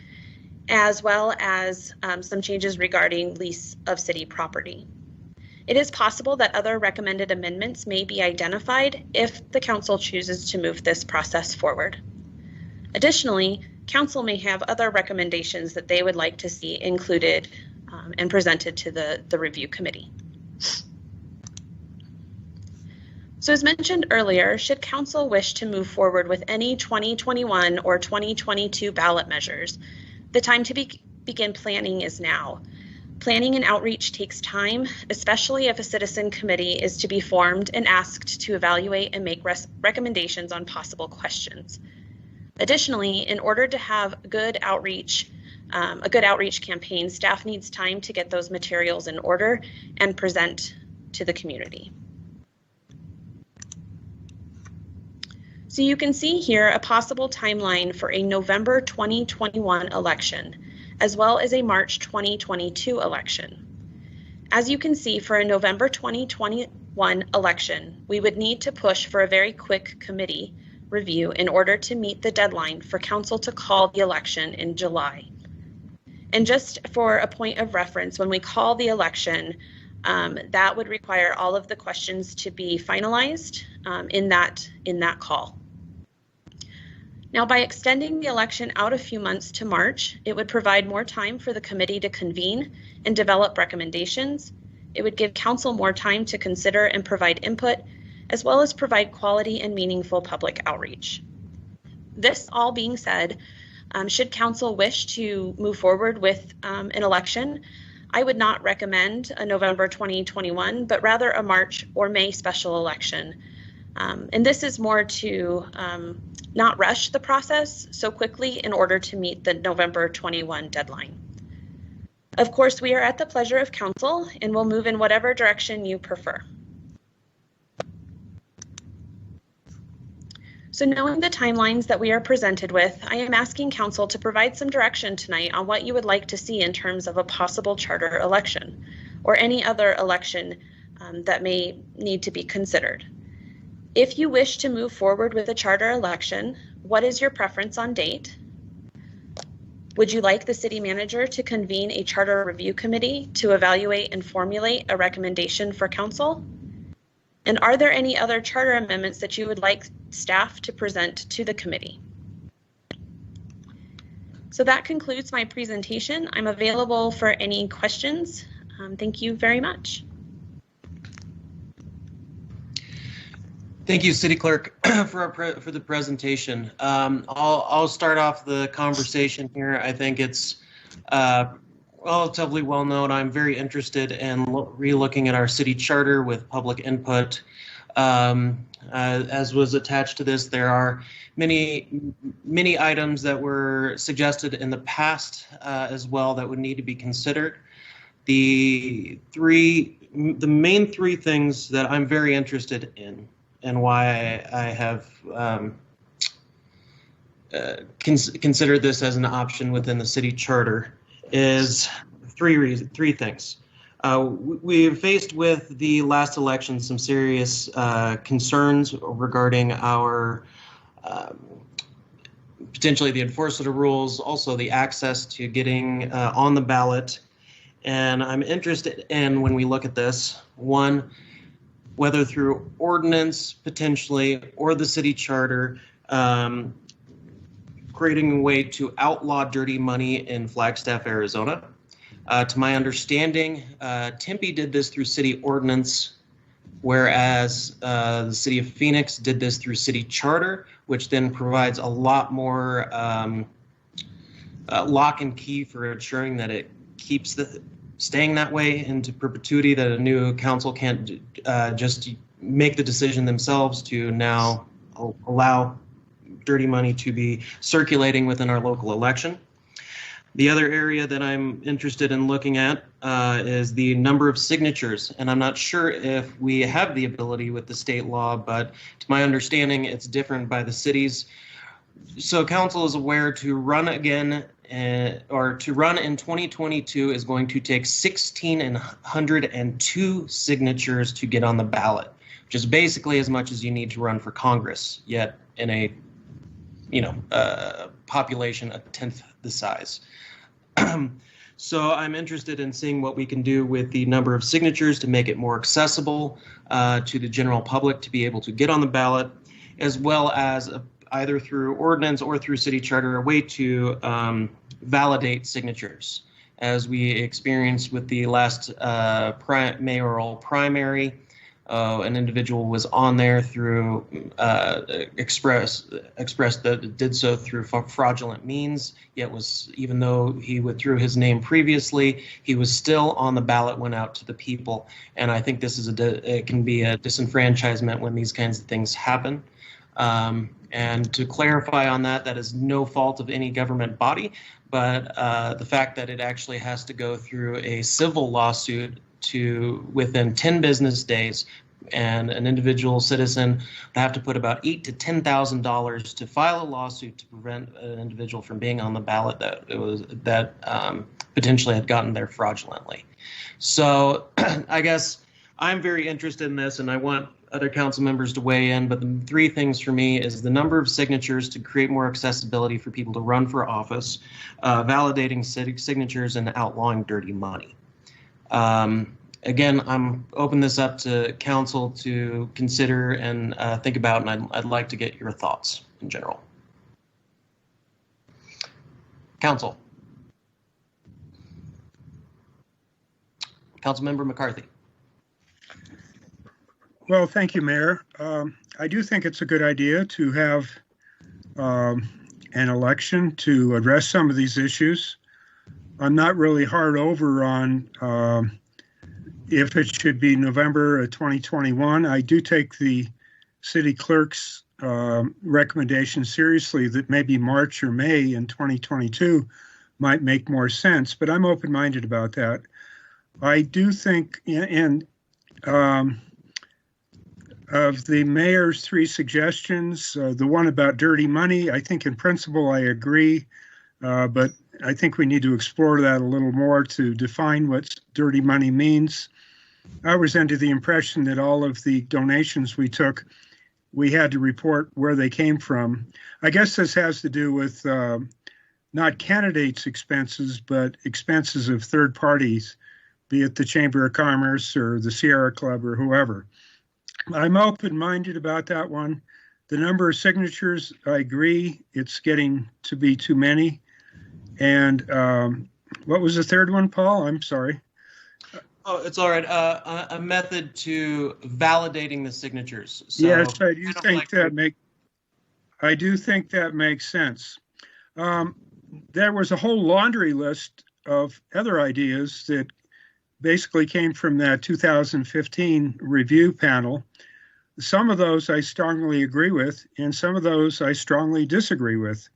as well as some changes regarding lease of city property. It is possible that other recommended amendments may be identified if the Council chooses to move this process forward. Additionally, Council may have other recommendations that they would like to see included and presented to the review committee. So as mentioned earlier, should Council wish to move forward with any 2021 or 2022 ballot measures, the time to begin planning is now. Planning and outreach takes time, especially if a citizen committee is to be formed and asked to evaluate and make recommendations on possible questions. Additionally, in order to have a good outreach campaign, staff needs time to get those materials in order and present to the community. So you can see here a possible timeline for a November 2021 election, as well as a March 2022 election. As you can see, for a November 2021 election, we would need to push for a very quick committee review in order to meet the deadline for Council to call the election in July. And just for a point of reference, when we call the election, that would require all of the questions to be finalized in that call. Now, by extending the election out a few months to March, it would provide more time for the committee to convene and develop recommendations. It would give Council more time to consider and provide input, as well as provide quality and meaningful public outreach. This all being said, should Council wish to move forward with an election, I would not recommend a November 2021, but rather a March or May special election. And this is more to not rush the process so quickly in order to meet the November 21 deadline. Of course, we are at the pleasure of Council and will move in whatever direction you prefer. So knowing the timelines that we are presented with, I am asking Council to provide some direction tonight on what you would like to see in terms of a possible charter election or any other election that may need to be considered. If you wish to move forward with a charter election, what is your preference on date? Would you like the city manager to convene a charter review committee to evaluate and formulate a recommendation for Council? And are there any other charter amendments that you would like staff to present to the committee? So that concludes my presentation. I'm available for any questions. Thank you very much. Thank you, City Clerk, for the presentation. I'll start off the conversation here. I think it's relatively well known. I'm very interested in re-looking at our city charter with public input. As was attached to this, there are many items that were suggested in the past as well that would need to be considered. The main 3 things that I'm very interested in and why I have consider this as an option within the city charter is three things. We've faced with the last election some serious concerns regarding our potentially the enforcement of rules, also the access to getting on the ballot. And I'm interested in, when we look at this, one, whether through ordinance potentially or the city charter, creating a way to outlaw dirty money in Flagstaff, Arizona. To my understanding, Tempe did this through city ordinance, whereas the city of Phoenix did this through city charter, which then provides a lot more lock and key for ensuring that it keeps staying that way into perpetuity, that a new council can't just make the decision themselves to now allow dirty money to be circulating within our local election. The other area that I'm interested in looking at is the number of signatures, and I'm not sure if we have the ability with the state law, but to my understanding, it's different by the cities. So council is aware to run again, or to run in 2022 is going to take 1,602 signatures to get on the ballot, which is basically as much as you need to run for Congress, yet in a population a tenth the size. So I'm interested in seeing what we can do with the number of signatures to make it more accessible to the general public to be able to get on the ballot, as well as either through ordinance or through city charter, a way to validate signatures. As we experienced with the last mayoral primary, an individual was on there through expressed that did so through fraudulent means, yet even though he withdrew his name previously, he was still on the ballot, went out to the people. And I think this is it can be a disenfranchisement when these kinds of things happen. And to clarify on that, that is no fault of any government body, but the fact that it actually has to go through a civil lawsuit to within 10 business days, and an individual citizen would have to put about $8,000 to $10,000 to file a lawsuit to prevent an individual from being on the ballot that potentially had gotten there fraudulently. So I guess I'm very interested in this, and I want other council members to weigh in, but the three things for me is the number of signatures to create more accessibility for people to run for office, validating signatures, and outlawing dirty money. Again, I'm open this up to council to consider and think about, and I'd like to get your thoughts in general. Council. Councilmember McCarthy. Well, thank you, Mayor. I do think it's a good idea to have an election to address some of these issues. I'm not really hard over on if it should be November 2021. I do take the city clerk's recommendation seriously that maybe March or May in 2022 might make more sense, but I'm open-minded about that. I do think, and of the mayor's three suggestions, the one about dirty money, I think in principle I agree, but I think we need to explore that a little more to define what dirty money means. I was under the impression that all of the donations we took, we had to report where they came from. I guess this has to do with not candidates' expenses, but expenses of third parties, be it the Chamber of Commerce or the Sierra Club or whoever. I'm open-minded about that one. The number of signatures, I agree, it's getting to be too many. And what was the third one, Paul? I'm sorry. Oh, it's all right. A method to validating the signatures. So yes, I do think that makes sense. There was a whole laundry list of other ideas that basically came from that 2015 review panel. Some of those I strongly agree with, and some of those I strongly disagree with.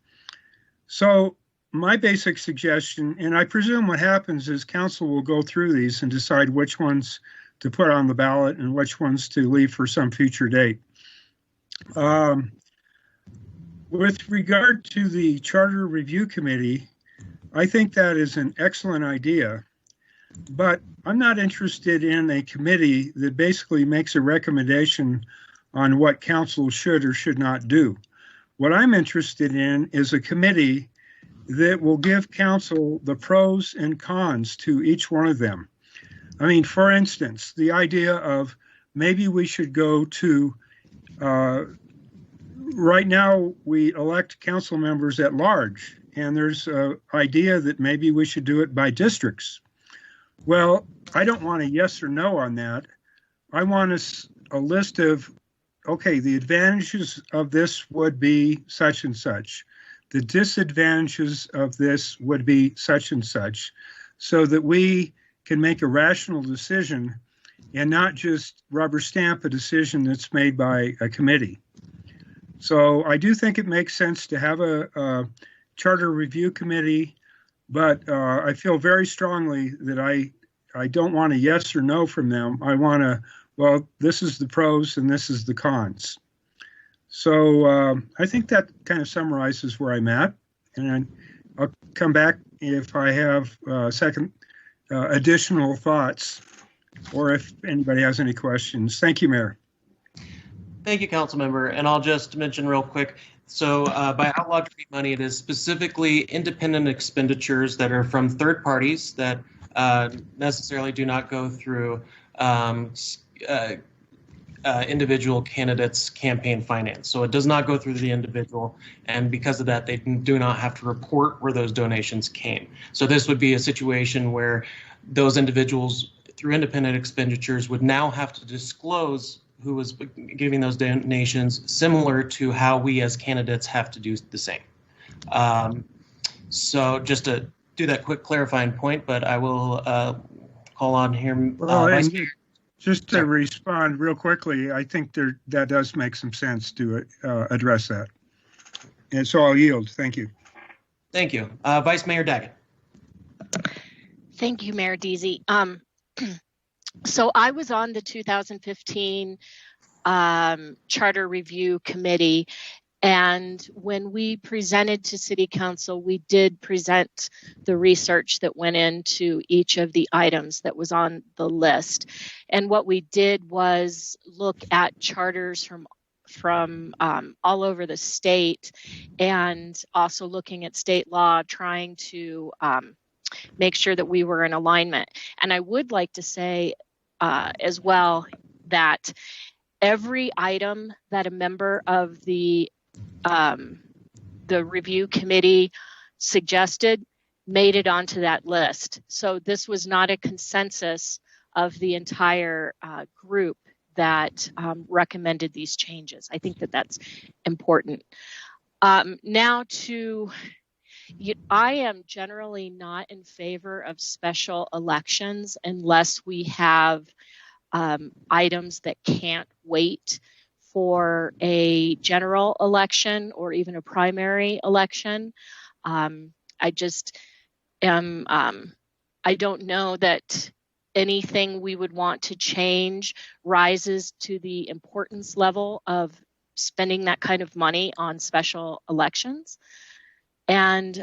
So my basic suggestion, and I presume what happens is council will go through these and decide which ones to put on the ballot and which ones to leave for some future date. With regard to the Charter Review Committee, I think that is an excellent idea, but I'm not interested in a committee that basically makes a recommendation on what council should or should not do. What I'm interested in is a committee that will give council the pros and cons to each one of them. I mean, for instance, the idea of maybe we should go to, right now we elect council members at large, and there's an idea that maybe we should do it by districts. Well, I don't want a yes or no on that. I want a list of, okay, the advantages of this would be such and such. The disadvantages of this would be such and such, so that we can make a rational decision and not just rubber stamp a decision that's made by a committee. So I do think it makes sense to have a charter review committee, but I feel very strongly that I don't want a yes or no from them. I want to, well, this is the pros and this is the cons. So I think that kind of summarizes where I'm at, and I'll come back if I have additional thoughts, or if anybody has any questions. Thank you, Mayor. Thank you, council member. And I'll just mention real quick. So by outlawed free money, it is specifically independent expenditures that are from third parties that necessarily do not go through individual candidates' campaign finance. So it does not go through the individual, and because of that, they do not have to report where those donations came. So this would be a situation where those individuals, through independent expenditures, would now have to disclose who was giving those donations, similar to how we as candidates have to do the same. So just to do that quick clarifying point, but I will call on here. Vice Mayor. Just to respond real quickly, I think that does make some sense to address that. And so I'll yield. Thank you. Thank you. Vice Mayor Daggett. Thank you, Mayor Deasy. So I was on the 2015 Charter Review Committee, and when we presented to City Council, we did present the research that went into each of the items that was on the list. And what we did was look at charters from all over the state, and also looking at state law, trying to make sure that we were in alignment. And I would like to say as well that every item that a member of the review committee suggested made it onto that list. So this was not a consensus of the entire group that recommended these changes. I think that that's important. Now I am generally not in favor of special elections unless we have items that can't wait for a general election or even a primary election. I just am, I don't know that anything we would want to change rises to the importance level of spending that kind of money on special elections. And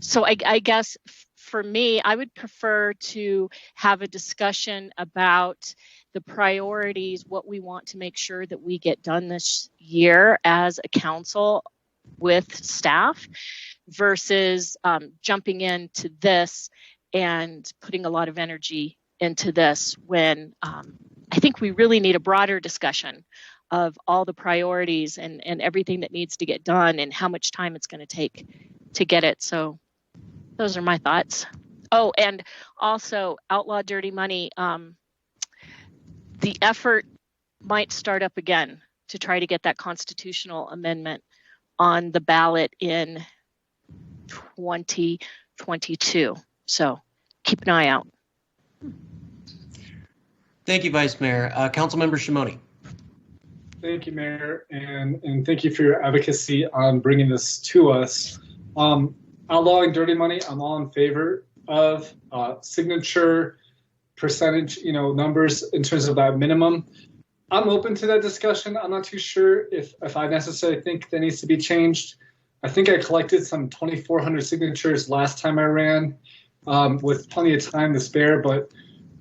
so I guess for me, I would prefer to have a discussion about the priorities, what we want to make sure that we get done this year as a council with staff, versus jumping into this and putting a lot of energy into this, when I think we really need a broader discussion of all the priorities and everything that needs to get done and how much time it's going to take to get it. So those are my thoughts. Oh, and also outlaw dirty money. The effort might start up again to try to get that constitutional amendment on the ballot in 2022. So keep an eye out. Thank you, Vice Mayor. Councilmember Shimoni. Thank you, Mayor, and thank you for your advocacy on bringing this to us. Outlawing dirty money, I'm all in favor of signature percentage, numbers in terms of that minimum. I'm open to that discussion. I'm not too sure if I necessarily think that needs to be changed. I think I collected some 2,400 signatures last time I ran, with plenty of time to spare, but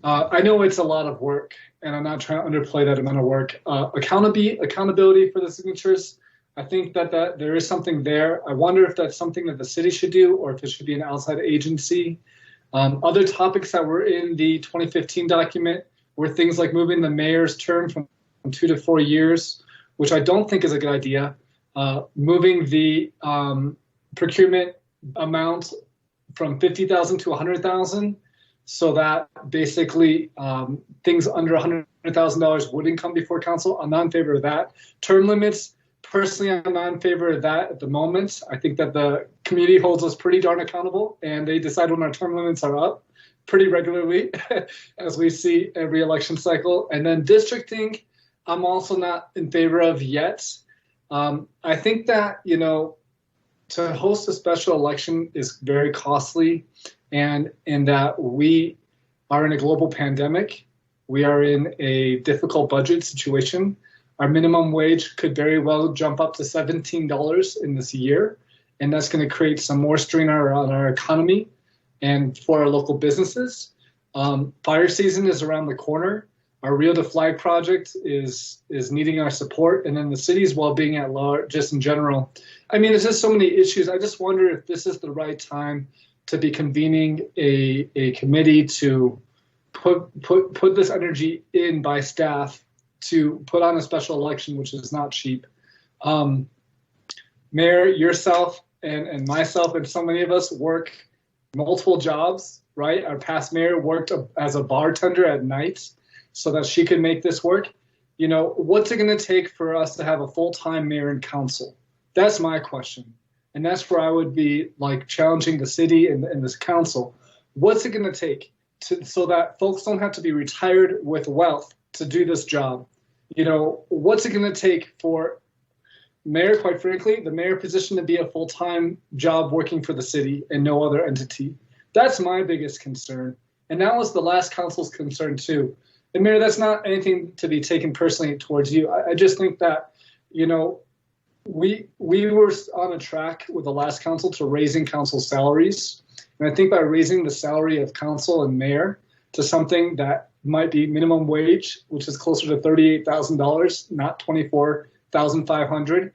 I know it's a lot of work, and I'm not trying to underplay that amount of work. Accountability for the signatures, I think that there is something there. I wonder if that's something that the city should do or if it should be an outside agency. Other topics that were in the 2015 document were things like moving the mayor's term from 2 to 4 years, which I don't think is a good idea. Moving the procurement amount from 50,000 to 100,000, so that basically things under $100,000 wouldn't come before council. I'm not in favor of that. Term limits, personally, I'm not in favor of that at the moment. I think that the community holds us pretty darn accountable, and they decide when our term limits are up pretty regularly, as we see every election cycle. And then districting, I'm also not in favor of yet. I think that, to host a special election is very costly, and in that we are in a global pandemic. We are in a difficult budget situation. Our minimum wage could very well jump up to $17 in this year, and that's going to create some more strain on our economy and for our local businesses. Fire season is around the corner. Our Rio to Flag project is needing our support, and then the city's well-being at large, just in general. I mean, there's just so many issues. I just wonder if this is the right time to be convening a committee to put this energy in by staff to put on a special election, which is not cheap. Mayor, yourself and myself and so many of us work multiple jobs, right? Our past mayor worked as a bartender at night so that she could make this work. What's it going to take for us to have a full-time mayor and council? That's my question. And that's where I would be challenging the city and this council. What's it going to take so that folks don't have to be retired with wealth to do this job? What's it going to take for mayor, quite frankly, the mayor position to be a full-time job working for the city and no other entity? That's my biggest concern. And that was the last council's concern too. And Mayor, that's not anything to be taken personally towards you. I just think that, we were on a track with the last council to raising council salaries. And I think by raising the salary of council and mayor to something that might be minimum wage, which is closer to $38,000, not $24,500,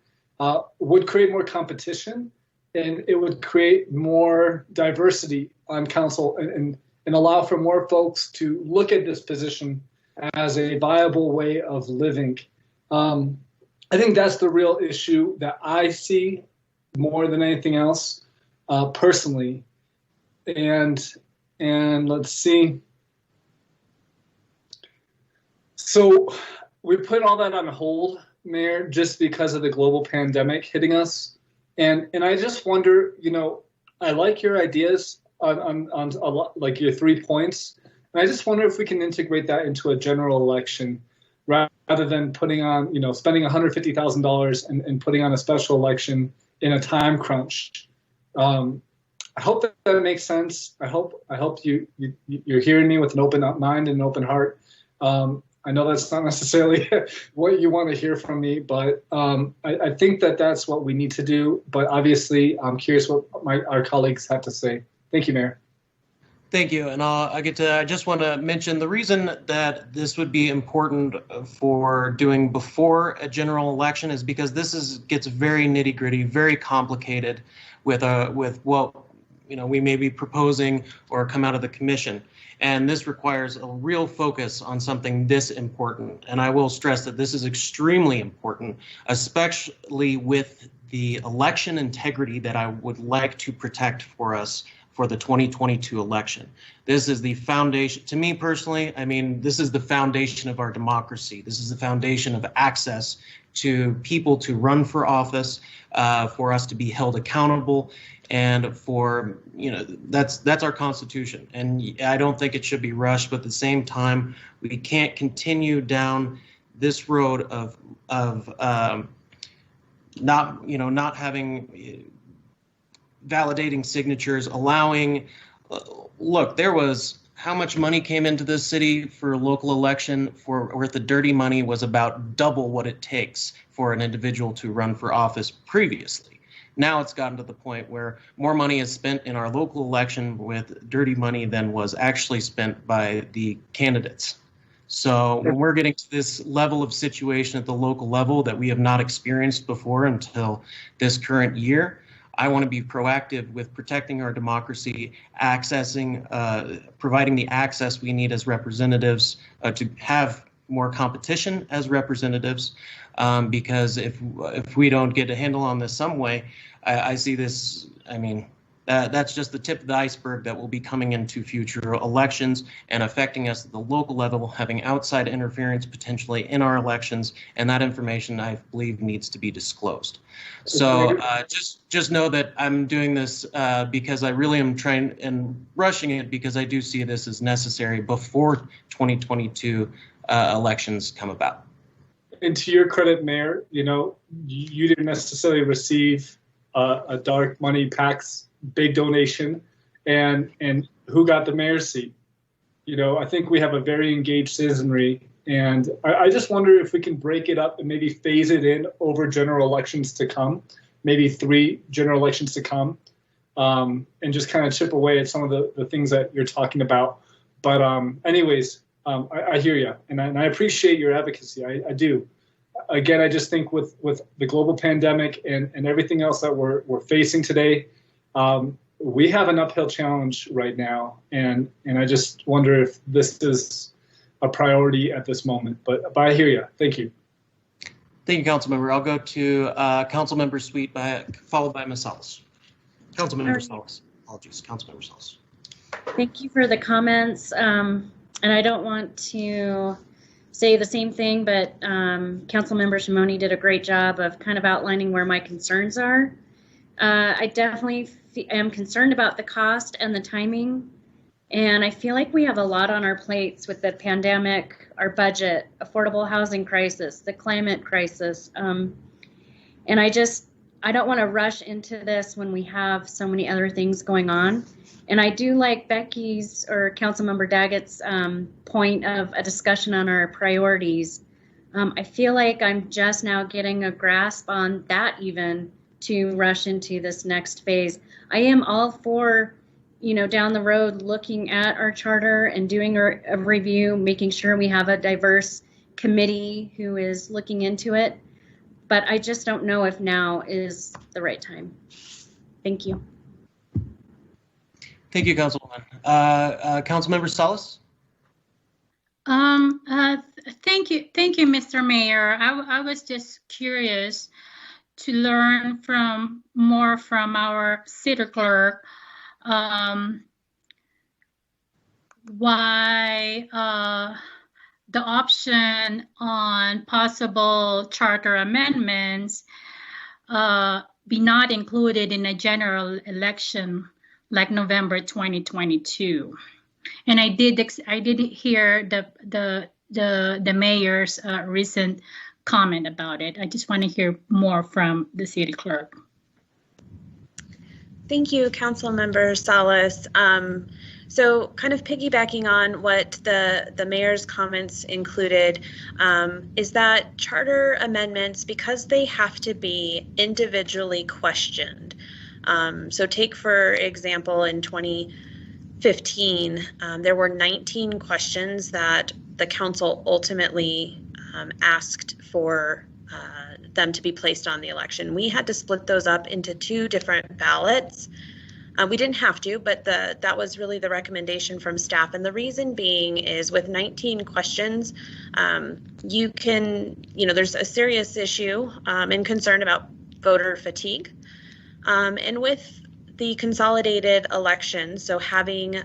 would create more competition, and it would create more diversity on council and allow for more folks to look at this position as a viable way of living. I think that's the real issue that I see more than anything else, personally. And let's see. So we put all that on hold, Mayor, just because of the global pandemic hitting us. And I just wonder, I like your ideas on a lot, like your 3 points. And I just wonder if we can integrate that into a general election rather than putting on, spending $150,000 and putting on a special election in a time crunch. I hope that makes sense. I hope you're hearing me with an open mind and an open heart. I know that's not necessarily what you want to hear from me, but I think that that's what we need to do. But obviously, I'm curious what our colleagues have to say. Thank you, Mayor. Thank you. And I just want to mention the reason that this would be important for doing before a general election is because this gets very nitty gritty, very complicated with what we may be proposing or come out of the commission. And this requires a real focus on something this important. And I will stress that this is extremely important, especially with the election integrity that I would like to protect for us for the 2022 election. This is the foundation, to me personally, this is the foundation of our democracy. This is the foundation of access to people to run for office, for us to be held accountable, and for, that's our Constitution. And I don't think it should be rushed, but at the same time, we can't continue down this road of not having validating signatures, allowing, look, there was how much money came into this city for a local election where the dirty money was about double what it takes for an individual to run for office previously. Now it's gotten to the point where more money is spent in our local election with dirty money than was actually spent by the candidates. So when we're getting to this level of situation at the local level that we have not experienced before until this current year, I want to be proactive with protecting our democracy, providing the access we need as representatives to have more competition as representatives. Because if we don't get a handle on this some way, I see this, that's just the tip of the iceberg that will be coming into future elections and affecting us at the local level, having outside interference potentially in our elections, and that information I believe needs to be disclosed. So just know that I'm doing this because I really am trying and rushing it because I do see this as necessary before 2022 elections come about. And to your credit, Mayor, you didn't necessarily receive a dark money PAC's big donation, and who got the mayor's seat. I think we have a very engaged citizenry, and I just wonder if we can break it up and maybe phase it in over general elections to come, maybe 3 general elections to come, and just kind of chip away at some of the things that you're talking about. But anyways, I hear you, and I appreciate your advocacy. I do. Again, I just think with the global pandemic and everything else that we're facing today, we have an uphill challenge right now, and I just wonder if this is a priority at this moment. But I hear you. Thank you. Thank you, Councilmember. I'll go to Councilmember Sweet, followed by Ms. Salas. Councilmember Salas. Apologies, Councilmember Salas. Thank you for the comments. And I don't want to say the same thing, but Councilmember Shimoni did a great job of kind of outlining where my concerns are. I definitely am concerned about the cost and the timing, and I feel like we have a lot on our plates with the pandemic, our budget, affordable housing crisis, the climate crisis, and I don't want to rush into this when we have so many other things going on. And I do like Becky's or Councilmember Daggett's point of a discussion on our priorities. I feel like I'm just now getting a grasp on that even to rush into this next phase. I am all for, down the road looking at our charter and doing a review, making sure we have a diverse committee who is looking into it. But I just don't know if now is the right time. Thank you. Thank you, Councilwoman. Councilmember Salas? Thank you, Mr. Mayor. I was just curious to learn more from our city clerk why the option on possible charter amendments be not included in a general election like November 2022. And I did hear the mayor's recent comment about it. I just want to hear more from the city clerk. Thank you, Councilmember Salas. So kind of piggybacking on what the mayor's comments included, is that charter amendments, because they have to be individually questioned. So take, for example, in 2015, there were 19 questions that the council ultimately asked for them to be placed on the election. We had to split those up into 2 different ballots. We didn't have to, but that was really the recommendation from staff. And the reason being is with 19 questions, there's a serious issue and concern about voter fatigue. And with the consolidated election, so having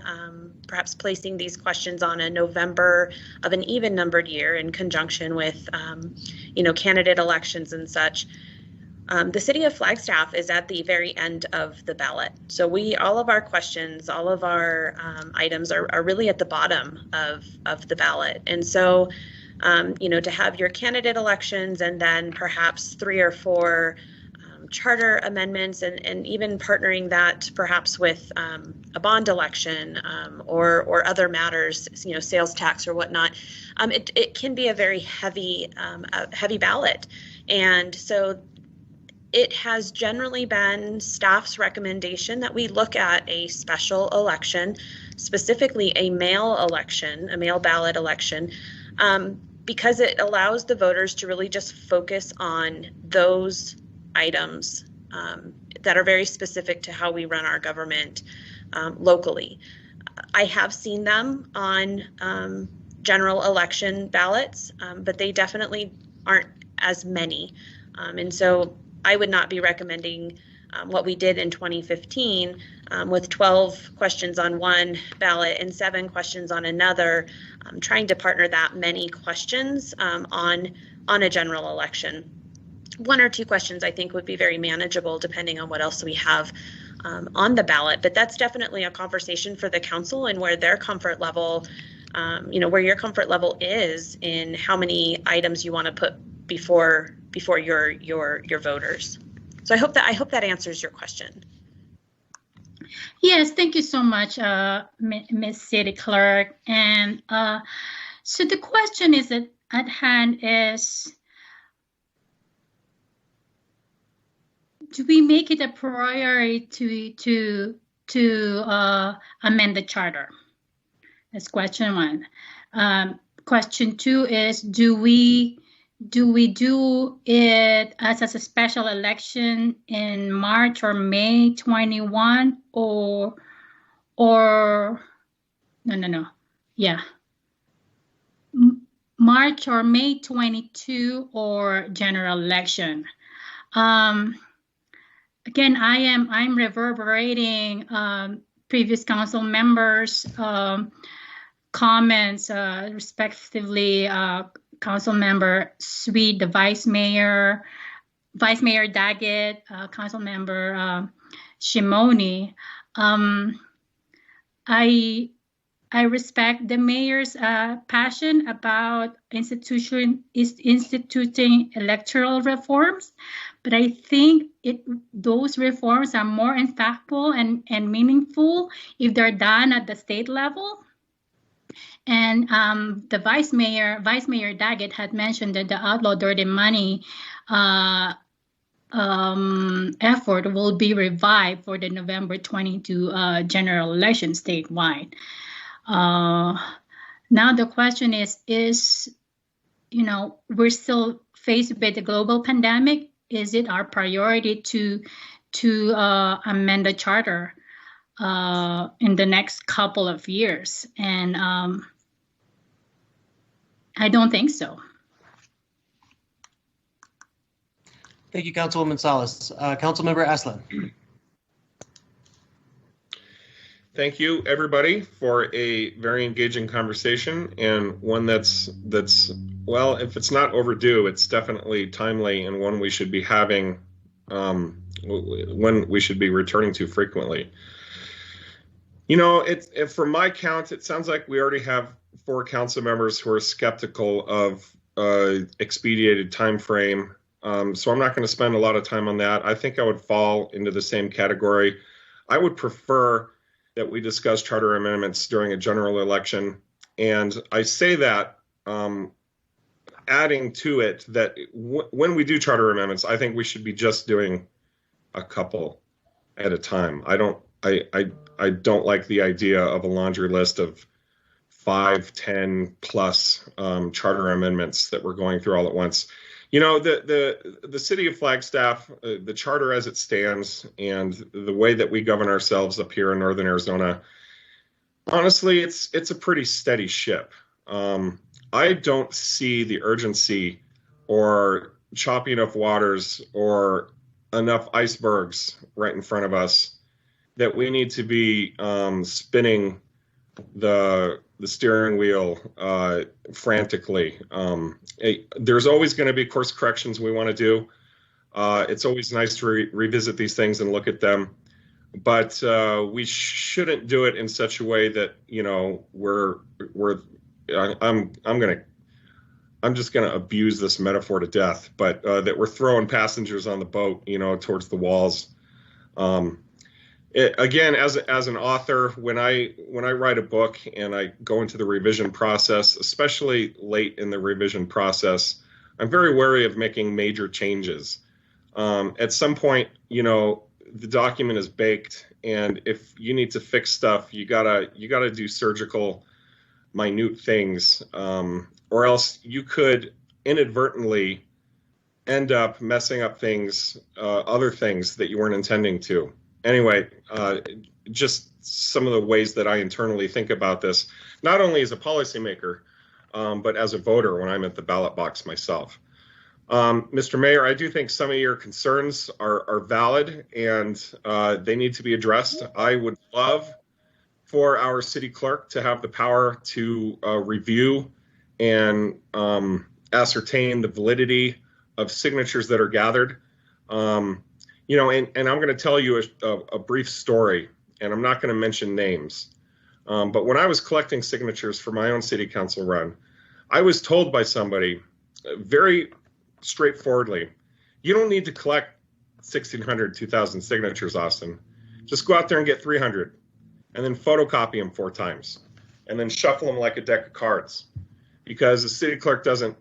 perhaps placing these questions on a November of an even numbered year in conjunction with, candidate elections and such, the city of Flagstaff is at the very end of the ballot. So all of our questions, all of our items are really at the bottom of the ballot. And so, to have your candidate elections and then perhaps 3 or 4 charter amendments and even partnering that perhaps with a bond election or other matters, sales tax or whatnot, it can be a very heavy ballot. And so it has generally been staff's recommendation that we look at a special election, specifically a mail ballot election, because it allows the voters to really just focus on those items that are very specific to how we run our government locally. I have seen them on general election ballots, but they definitely aren't as many. And so I would not be recommending what we did in 2015 with 12 questions on one ballot and 7 questions on another, trying to partner that many questions on a general election. 1 or 2 questions I think would be very manageable depending on what else we have on the ballot, but that's definitely a conversation for the council and where their comfort level, where your comfort level is in how many items you want to put before your voters. So I hope that answers your question. Yes, thank you so much, Ms. City Clerk. And so the question is at hand is, do we make it a priority to amend the charter? That's question 1. Question 2 is, do we do it as a special election in March or May 21 or no. Yeah. March or May 22 or general election. Again, I'm reverberating previous council members' comments, respectively, Council Member Sweet, the Vice Mayor Daggett, Council Member Shimoni. I respect the mayor's passion about instituting electoral reforms, but I think those reforms are more impactful and meaningful if they're done at the state level. And the Vice Mayor Daggett had mentioned that the Outlaw Dirty Money effort will be revived for the November 22 general election statewide. Now the question is, we're still faced with the global pandemic. Is it our priority to amend the charter in the next couple of years? And I don't think so. Thank you, Councilwoman Salas. Councilmember Aslan. Thank you, everybody, for a very engaging conversation, and one that's well, if it's not overdue, it's definitely timely, and one we should be having, when we should be returning to frequently. For my count, it sounds like we already have 4 council members who are skeptical of expedited time frame. So I'm not going to spend a lot of time on that. I think I would fall into the same category. I would prefer that we discuss charter amendments during a general election. And I say that adding to it that when we do charter amendments, I think we should be just doing a couple at a time. I don't like the idea of a laundry list of 5, 10 plus charter amendments that we're going through all at once. The city of Flagstaff, the charter as it stands, and the way that we govern ourselves up here in northern Arizona, honestly, it's a pretty steady ship. I don't see the urgency or chopping of waters or enough icebergs right in front of us that we need to be spinning the steering wheel frantically. There's always going to be course corrections we want to do. It's always nice to revisit these things and look at them, but we shouldn't do it in such a way that I'm going to I'm just going to abuse this metaphor to death, but that we're throwing passengers on the boat, towards the walls. Again, as an author, when I write a book and I go into the revision process, especially late in the revision process, I'm very wary of making major changes. At some point, the document is baked, and if you need to fix stuff, you gotta do surgical, minute things, or else you could inadvertently end up messing up things, other things that you weren't intending to. Anyway, just some of the ways that I internally think about this, not only as a policymaker, but as a voter when I'm at the ballot box myself. Mr. Mayor, I do think some of your concerns are valid, and they need to be addressed. I would love for our city clerk to have the power to review and ascertain the validity of signatures that are gathered. And I'm going to tell you a brief story, and I'm not going to mention names. But when I was collecting signatures for my own city council run, I was told by somebody very straightforwardly, you don't need to collect 1,600, 2,000 signatures, Austin. Just go out there and get 300 and then photocopy them 4 times and then shuffle them like a deck of cards, because the city clerk doesn't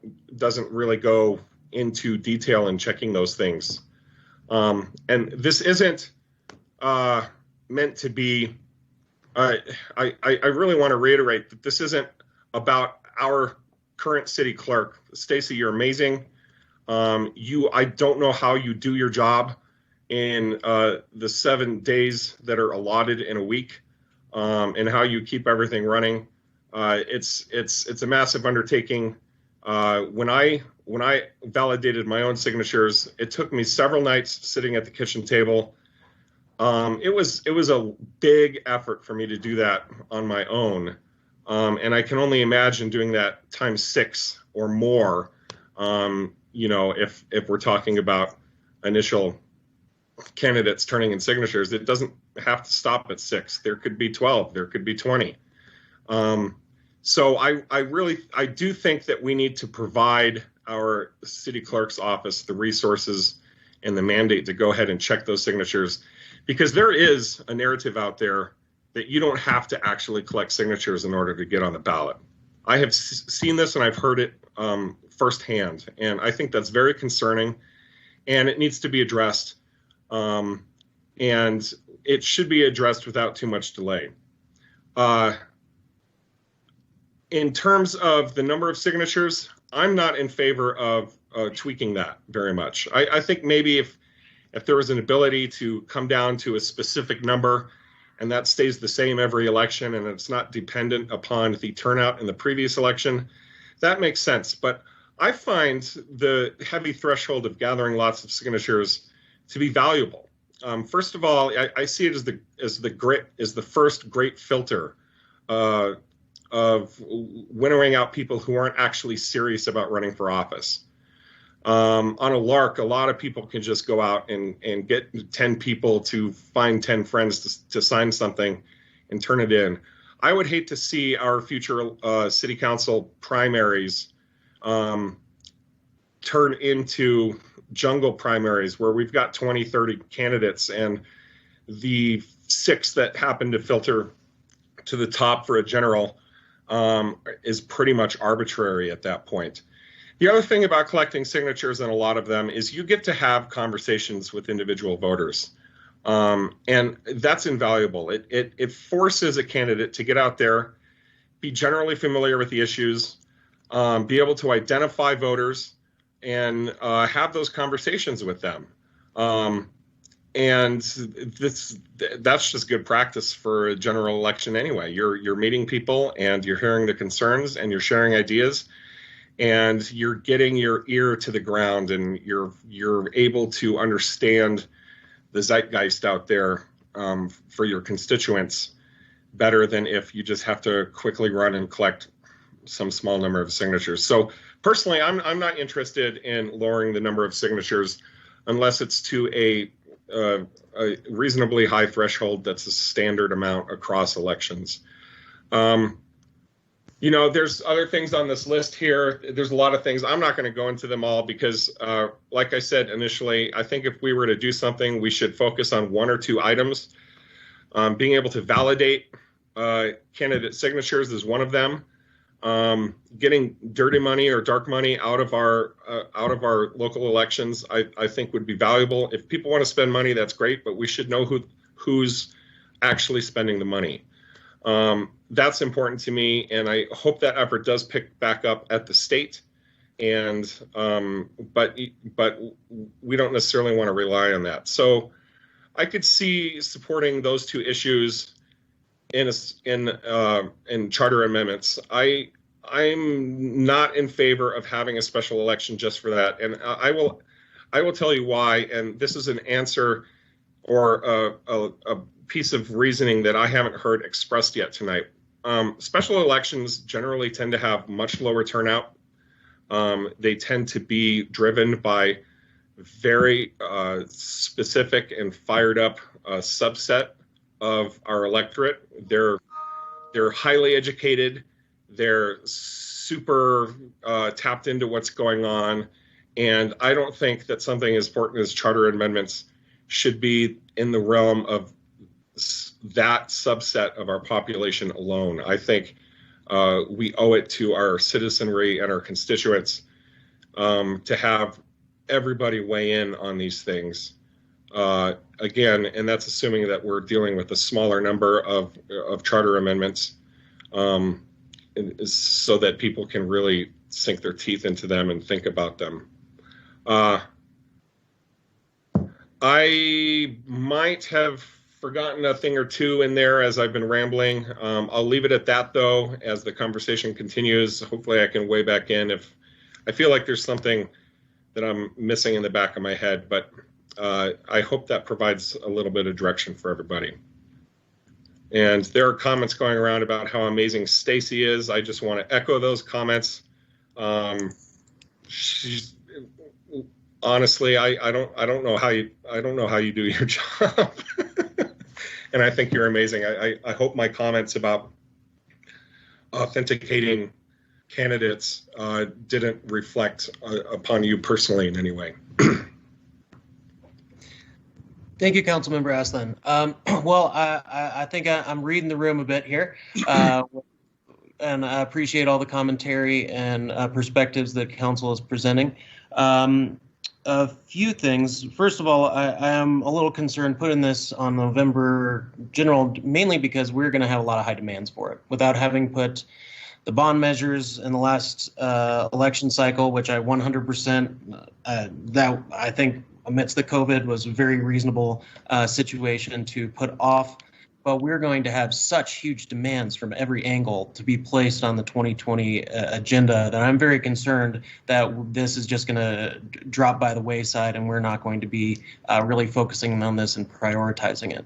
really go into detail in checking those things. And this isn't meant to be, I really want to reiterate that this isn't about our current city clerk. Stacy, you're amazing. I don't know how you do your job in the 7 days that are allotted in a week, and how you keep everything running. It's a massive undertaking. When I validated my own signatures, it took me several nights sitting at the kitchen table. It was a big effort for me to do that on my own. And I can only imagine doing that times 6 or more, if we're talking about initial candidates turning in signatures. It doesn't have to stop at 6. There could be 12, there could be 20. So I do think that we need to provide our city clerk's office the resources and the mandate to go ahead and check those signatures, because there is a narrative out there that you don't have to actually collect signatures in order to get on the ballot. I have seen this and I've heard it firsthand, and I think that's very concerning, and it needs to be addressed, and it should be addressed without too much delay. In terms of the number of signatures, I'm not in favor of tweaking that very much. I think maybe if there was an ability to come down to a specific number and that stays the same every election and it's not dependent upon the turnout in the previous election, that makes sense. But I find the heavy threshold of gathering lots of signatures to be valuable. First of all, I see it as the first great filter of winnowing out people who aren't actually serious about running for office. On a lark, a lot of people can just go out and get 10 people to find 10 friends to sign something and turn it in. I would hate to see our future city council primaries turn into jungle primaries where we've got 20, 30 candidates and the 6 that happen to filter to the top for a general is pretty much arbitrary at that point. The other thing about collecting signatures, and a lot of them, is you get to have conversations with individual voters. And that's invaluable. It forces a candidate to get out there, be generally familiar with the issues, be able to identify voters, and have those conversations with them. And that's just good practice for a general election anyway. You're meeting people and you're hearing the concerns and you're sharing ideas and you're getting your ear to the ground and you're able to understand the zeitgeist out there for your constituents better than if you just have to quickly run and collect some small number of signatures. So personally, I'm not interested in lowering the number of signatures unless it's to a reasonably high threshold that's a standard amount across elections. You know, there's other things on this list here. There's a lot of things. I'm not going to go into them all because, like I said initially, I think if we were to do something, we should focus on one or two items. Being able to validate candidate signatures is one of them. Getting dirty money or dark money out of our local elections, I think would be valuable. If people want to spend money, that's great, but we should know who's actually spending the money. That's important to me, and I hope that effort does pick back up at the state. And but we don't necessarily want to rely on that. So I could see supporting those two issues in charter amendments. I'm not in favor of having a special election just for that, and I will tell you why. And this is an answer or a piece of reasoning that I haven't heard expressed yet tonight. Special elections generally tend to have much lower turnout. They tend to be driven by very specific and fired up subset of our electorate. They're highly educated. They're super tapped into what's going on. And I don't think that something as important as charter amendments should be in the realm of that subset of our population alone. I think we owe it to our citizenry and our constituents to have everybody weigh in on these things. Again, and that's assuming that we're dealing with a smaller number of charter amendments so that people can really sink their teeth into them and think about them. I might have forgotten a thing or two in there as I've been rambling. I'll leave it at that, though, as the conversation continues. Hopefully I can weigh back in if I feel like there's something that I'm missing in the back of my head, but I hope that provides a little bit of direction for everybody. And there are comments going around about how amazing Stacy is. I just want to echo those comments. She's honestly, I don't know how you do your job. And I think you're amazing. I hope my comments about authenticating candidates didn't reflect upon you personally in any way. Thank you, Councilmember Aslan. Well, I think I'm reading the room a bit here, and I appreciate all the commentary and perspectives that Council is presenting. A few things. First of all, I am a little concerned putting this on November general, mainly because we're going to have a lot of high demands for it. Without having put the bond measures in the last election cycle, which I 100%, that I think amidst the COVID was a very reasonable situation to put off. But we're going to have such huge demands from every angle to be placed on the 2020 agenda that I'm very concerned that this is just going to drop by the wayside and we're not going to be really focusing on this and prioritizing it.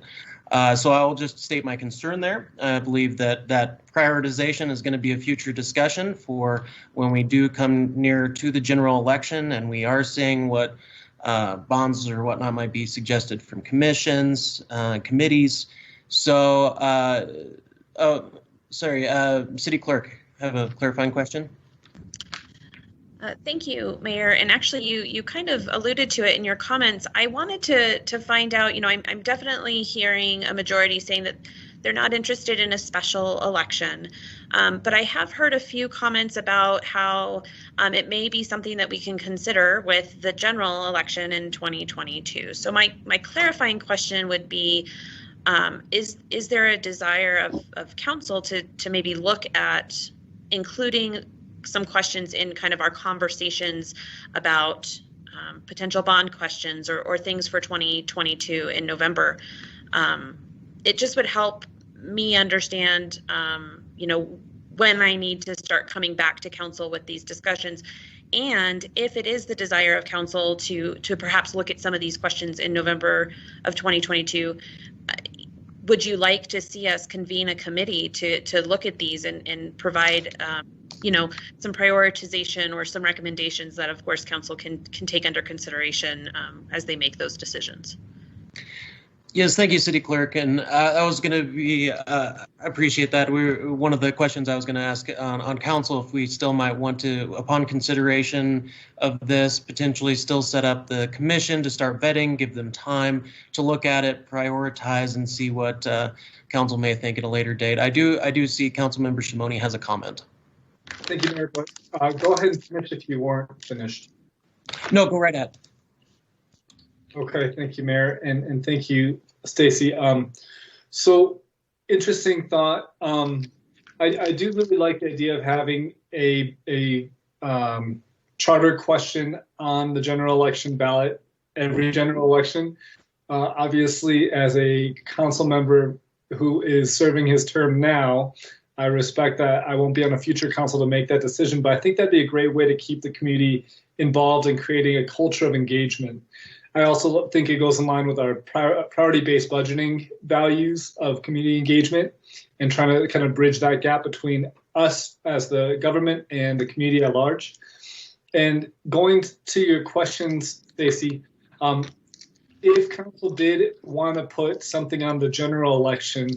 So I'll just state my concern there. I believe that prioritization is going to be a future discussion for when we do come near to the general election and we are seeing what bonds or whatnot might be suggested from commissions, committees. So, City Clerk, I have a clarifying question. Thank you, Mayor. And actually, you kind of alluded to it in your comments. I wanted to find out, I'm definitely hearing a majority saying that they're not interested in a special election. But I have heard a few comments about how it may be something that we can consider with the general election in 2022. So my clarifying question would be, is there a desire of council to maybe look at including some questions in kind of our conversations about potential bond questions or things for 2022 in November? It just would help me understand, when I need to start coming back to council with these discussions. And if it is the desire of council to perhaps look at some of these questions in November of 2022, would you like to see us convene a committee to look at these and provide, some prioritization or some recommendations that, of course, council can take under consideration as they make those decisions? Yes, thank you, City Clerk. And I was going to be, I appreciate that. One of the questions I was going to ask on council, if we still might want to, upon consideration of this, potentially still set up the commission to start vetting, give them time to look at it, prioritize, and see what council may think at a later date. I do see Councilmember Shimoni has a comment. Thank you, Mayor. But go ahead and finish if you weren't finished. No, go right ahead. Okay, thank you, Mayor, and thank you, Stacy. So interesting thought. I do really like the idea of having a charter question on the general election ballot every general election. Obviously, as a council member who is serving his term now, I respect that I won't be on a future council to make that decision, but I think that'd be a great way to keep the community involved in creating a culture of engagement. I also think it goes in line with our priority-based budgeting values of community engagement and trying to kind of bridge that gap between us as the government and the community at large. And going to your questions, Stacy, if council did want to put something on the general election,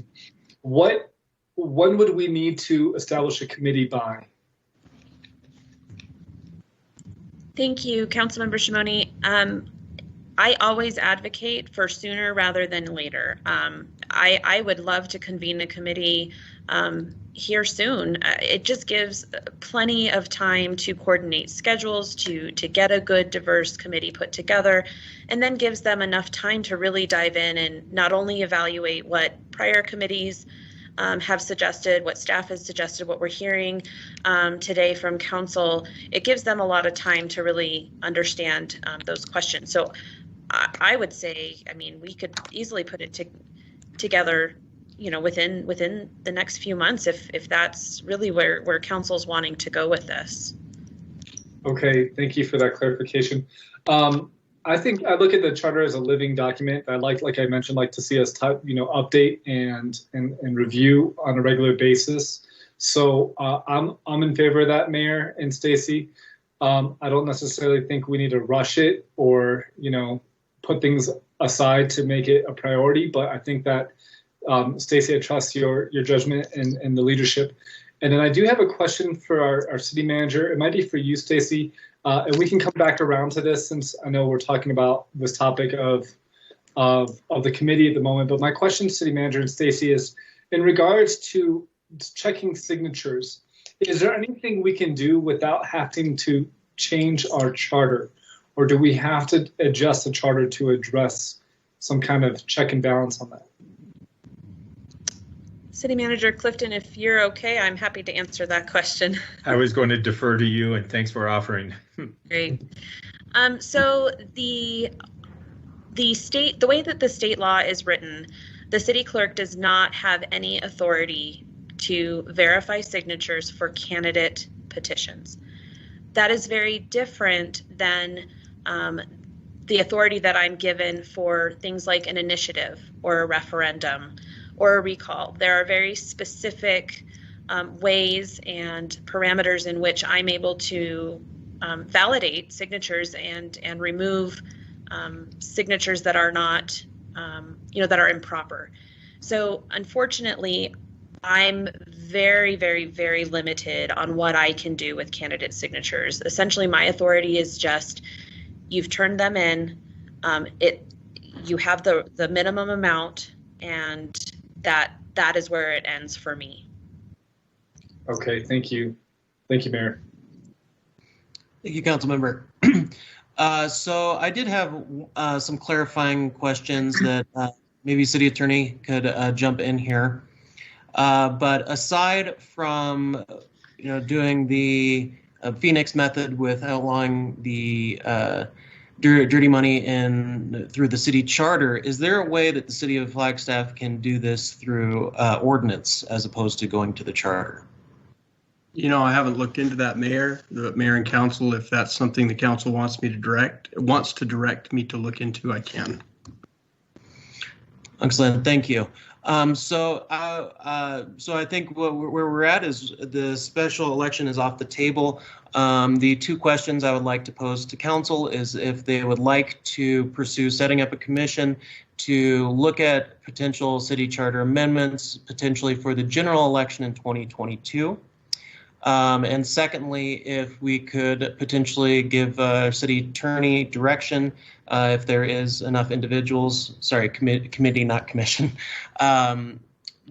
when would we need to establish a committee by? Thank you, Councilmember Shimoni. I always advocate for sooner rather than later. I would love to convene a committee here soon. It just gives plenty of time to coordinate schedules, to get a good, diverse committee put together, and then gives them enough time to really dive in and not only evaluate what prior committees have suggested, what staff has suggested, what we're hearing today from council. It gives them a lot of time to really understand those questions. So I would say, I mean, we could easily put it together, you know, within the next few months, if that's really where council's wanting to go with this. Okay, thank you for that clarification. I think I look at the charter as a living document. I like I mentioned, like to see us update and review on a regular basis. So I'm in favor of that, Mayor and Stacy. I don't necessarily think we need to rush it or put things aside to make it a priority, but I think that Stacy, I trust your judgment and the leadership. And then I do have a question for our city manager. It might be for you, Stacy. And we can come back around to this since I know we're talking about this topic of the committee at the moment. But my question, city manager and Stacy, is in regards to checking signatures. Is there anything we can do without having to change our charter, or do we have to adjust the charter to address some kind of check and balance on that? City Manager Clifton, if you're okay, I'm happy to answer that question. I was going to defer to you, and thanks for offering. Great. So the way that the state law is written, the city clerk does not have any authority to verify signatures for candidate petitions. That is very different than the authority that I'm given for things like an initiative or a referendum or a recall. There are very specific ways and parameters in which I'm able to validate signatures and remove signatures that are not, that are improper. So unfortunately, I'm very, very, very limited on what I can do with candidate signatures. Essentially, my authority is just, you've turned them in, you have the minimum amount, and that is where it ends for me. Okay, thank you. Thank you, Mayor. Thank you, Councilmember. So I did have some clarifying questions that maybe City Attorney could jump in here. But aside from doing the Phoenix method with outlawing the dirty money through the city charter, is there a way that the city of Flagstaff can do this through ordinance as opposed to going to the charter? I haven't looked into that, Mayor and Council. If that's something the Council wants to direct me to look into, I can. Excellent, thank you. So I think where we're at is the special election is off the table. The two questions I would like to pose to council is if they would like to pursue setting up a commission to look at potential city charter amendments, potentially for the general election in 2022. And secondly, if we could potentially give city attorney direction, if there is enough individuals, sorry, committee, not commission.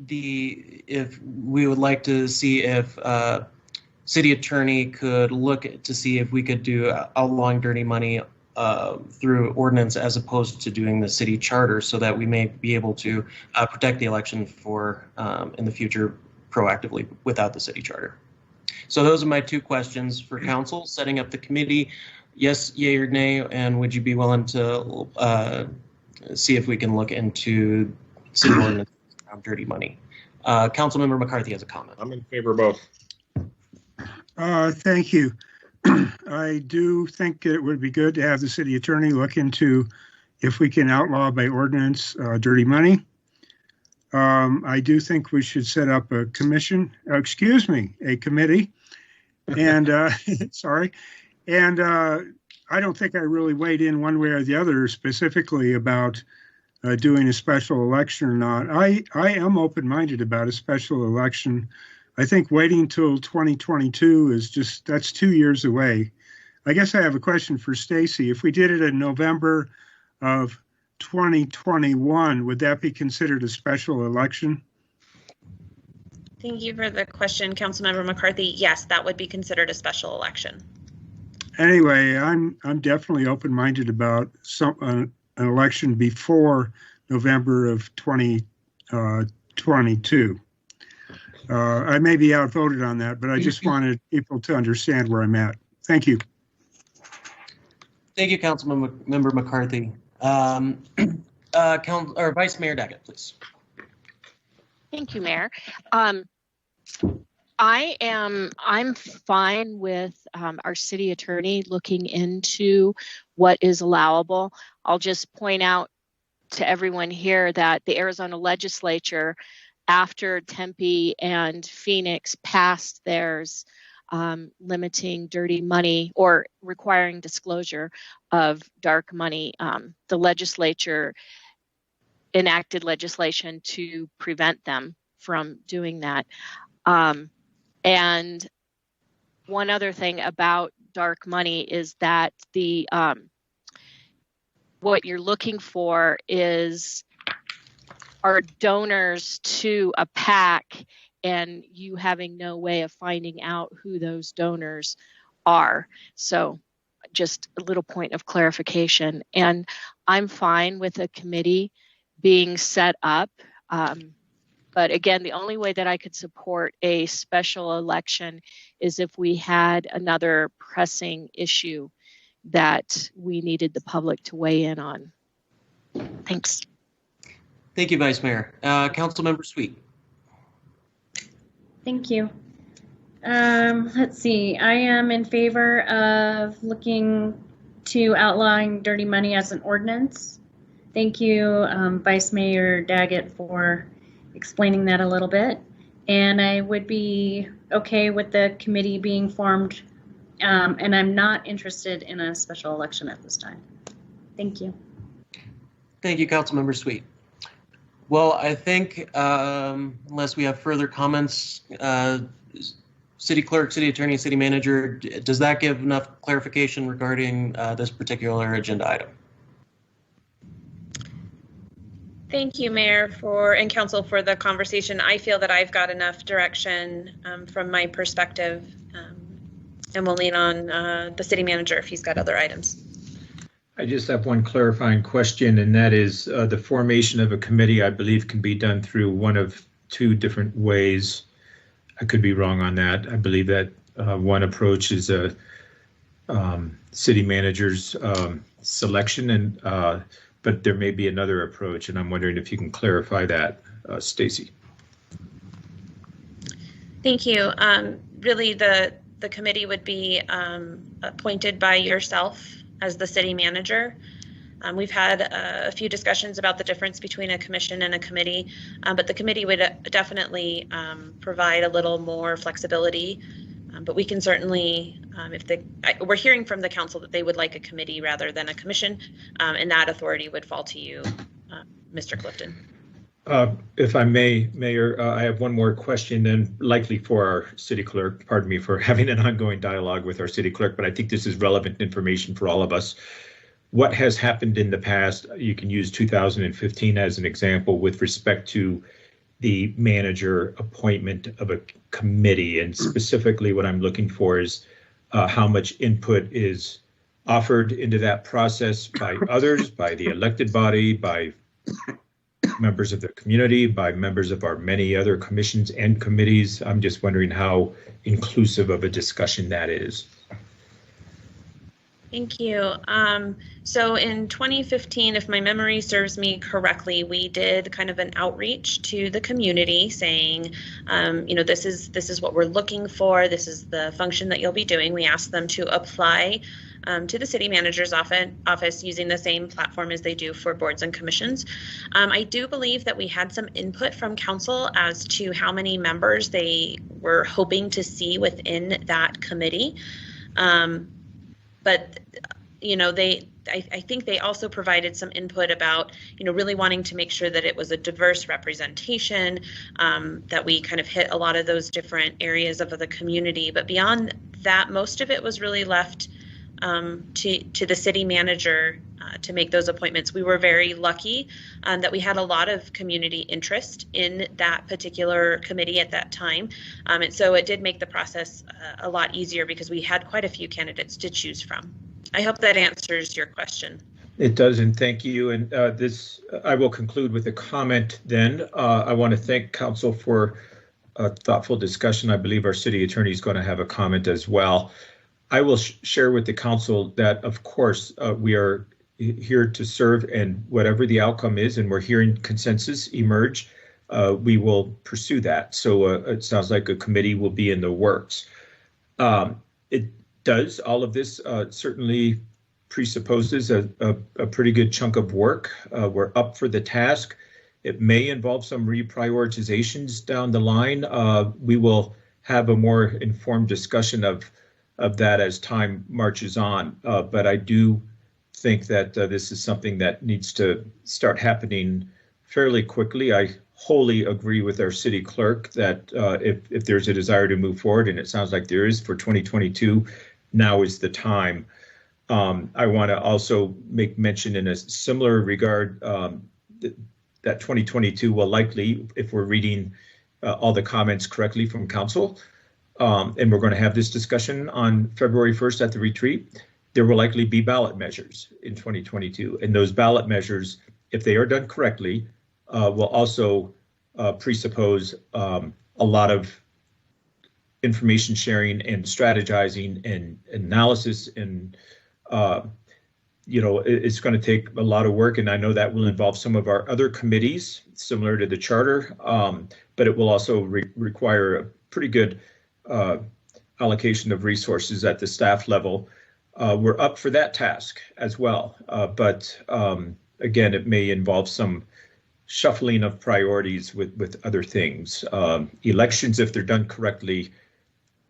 If we would like to see if city attorney could look to see if we could do outlawing dirty money through ordinance as opposed to doing the city charter, so that we may be able to protect the election for in the future proactively without the city charter. So those are my two questions for council. Setting up the committee, yes, yay or nay, and would you be willing to see if we can look into city ordinance around dirty money? Councilmember McCarthy has a comment. I'm in favor of both. Thank you. I do think it would be good to have the city attorney look into if we can outlaw by ordinance dirty money. I do think we should set up a commission, a committee. And sorry. And I don't think I really weighed in one way or the other specifically about doing a special election or not. I am open-minded about a special election. I think waiting till 2022 is that's 2 years away. I guess I have a question for Stacy. If we did it in November of 2021, would that be considered a special election? Thank you for the question, Councilmember McCarthy. Yes, that would be considered a special election. Anyway, I'm definitely open-minded about an election before November of 2022. I may be outvoted on that, but I just wanted people to understand where I'm at. Thank you. Thank you, Councilmember McCarthy. Vice Mayor Daggett, please. Thank you, Mayor. I'm fine with our city attorney looking into what is allowable. I'll just point out to everyone here that the Arizona legislature, after Tempe and Phoenix passed theirs, limiting dirty money or requiring disclosure of dark money, the legislature enacted legislation to prevent them from doing that. And one other thing about dark money is that what you're looking for are donors to a PAC, and you having no way of finding out who those donors are. So just a little point of clarification. And I'm fine with a committee being set up. But again, the only way that I could support a special election is if we had another pressing issue that we needed the public to weigh in on. Thanks. Thank you, Vice Mayor. Councilmember Sweet. Thank you. Let's see. I am in favor of looking to outlawing dirty money as an ordinance. Thank you, Vice Mayor Daggett, for explaining that a little bit. And I would be okay with the committee being formed, and I'm not interested in a special election at this time. Thank you. Thank you, Councilmember Sweet. Well, I think unless we have further comments, City Clerk, City Attorney, City Manager, does that give enough clarification regarding this particular agenda item? Thank you, Mayor, and Council for the conversation. I feel that I've got enough direction from my perspective, and we'll lean on the City Manager if he's got other items. I just have one clarifying question, and that is the formation of a committee, I believe, can be done through one of two different ways. I could be wrong on that. I believe that one approach is a city manager's selection, but there may be another approach, and I'm wondering if you can clarify that, Stacy. Thank you. Really, the committee would be appointed by yourself as the city manager. We've had a few discussions about the difference between a commission and a committee, but the committee would definitely provide a little more flexibility. But we can certainly, we're hearing from the council that they would like a committee rather than a commission, and that authority would fall to you, Mr. Clifton. If I may, Mayor, I have one more question then likely for our city clerk. Pardon me for having an ongoing dialogue with our city clerk, but I think this is relevant information for all of us. What has happened in the past, you can use 2015 as an example with respect to the manager appointment of a committee, and specifically what I'm looking for is how much input is offered into that process by others, by the elected body, by members of the community, by members of our many other commissions and committees. I'm just wondering how inclusive of a discussion that is. Thank you. So in 2015, if my memory serves me correctly, we did kind of an outreach to the community saying, this is what we're looking for. This is the function that you'll be doing. We asked them to apply to the city manager's office using the same platform as they do for boards and commissions. I do believe that we had some input from council as to how many members they were hoping to see within that committee. But I think they also provided some input about, really wanting to make sure that it was a diverse representation, that we kind of hit a lot of those different areas of the community. But beyond that, most of it was really left to the city manager to make those appointments. We were very lucky that we had a lot of community interest in that particular committee at that time. And so it did make the process a lot easier because we had quite a few candidates to choose from. I hope that answers your question. It does, and thank you. And I will conclude with a comment then. I want to thank council for a thoughtful discussion. I believe our city attorney is going to have a comment as well. I will share with the council that, of course, we are here to serve, and whatever the outcome is, and we're hearing consensus emerge, we will pursue that. So it sounds like a committee will be in the works. It does, all of this certainly presupposes a pretty good chunk of work. We're up for the task. It may involve some reprioritizations down the line. We will have a more informed discussion of that as time marches on. But I do think that this is something that needs to start happening fairly quickly. I wholly agree with our city clerk that if there's a desire to move forward, and it sounds like there is for 2022, now is the time. I want to also make mention in a similar regard that 2022 will likely, if we're reading all the comments correctly from council, and we're going to have this discussion on February 1st at the retreat, there will likely be ballot measures in 2022. And those ballot measures, if they are done correctly, will also presuppose a lot of information sharing and strategizing and analysis, and it's going to take a lot of work, and I know that will involve some of our other committees similar to the charter, but it will also require a pretty good allocation of resources at the staff level. We're up for that task as well, but again, it may involve some shuffling of priorities with other things. Elections, if they're done correctly,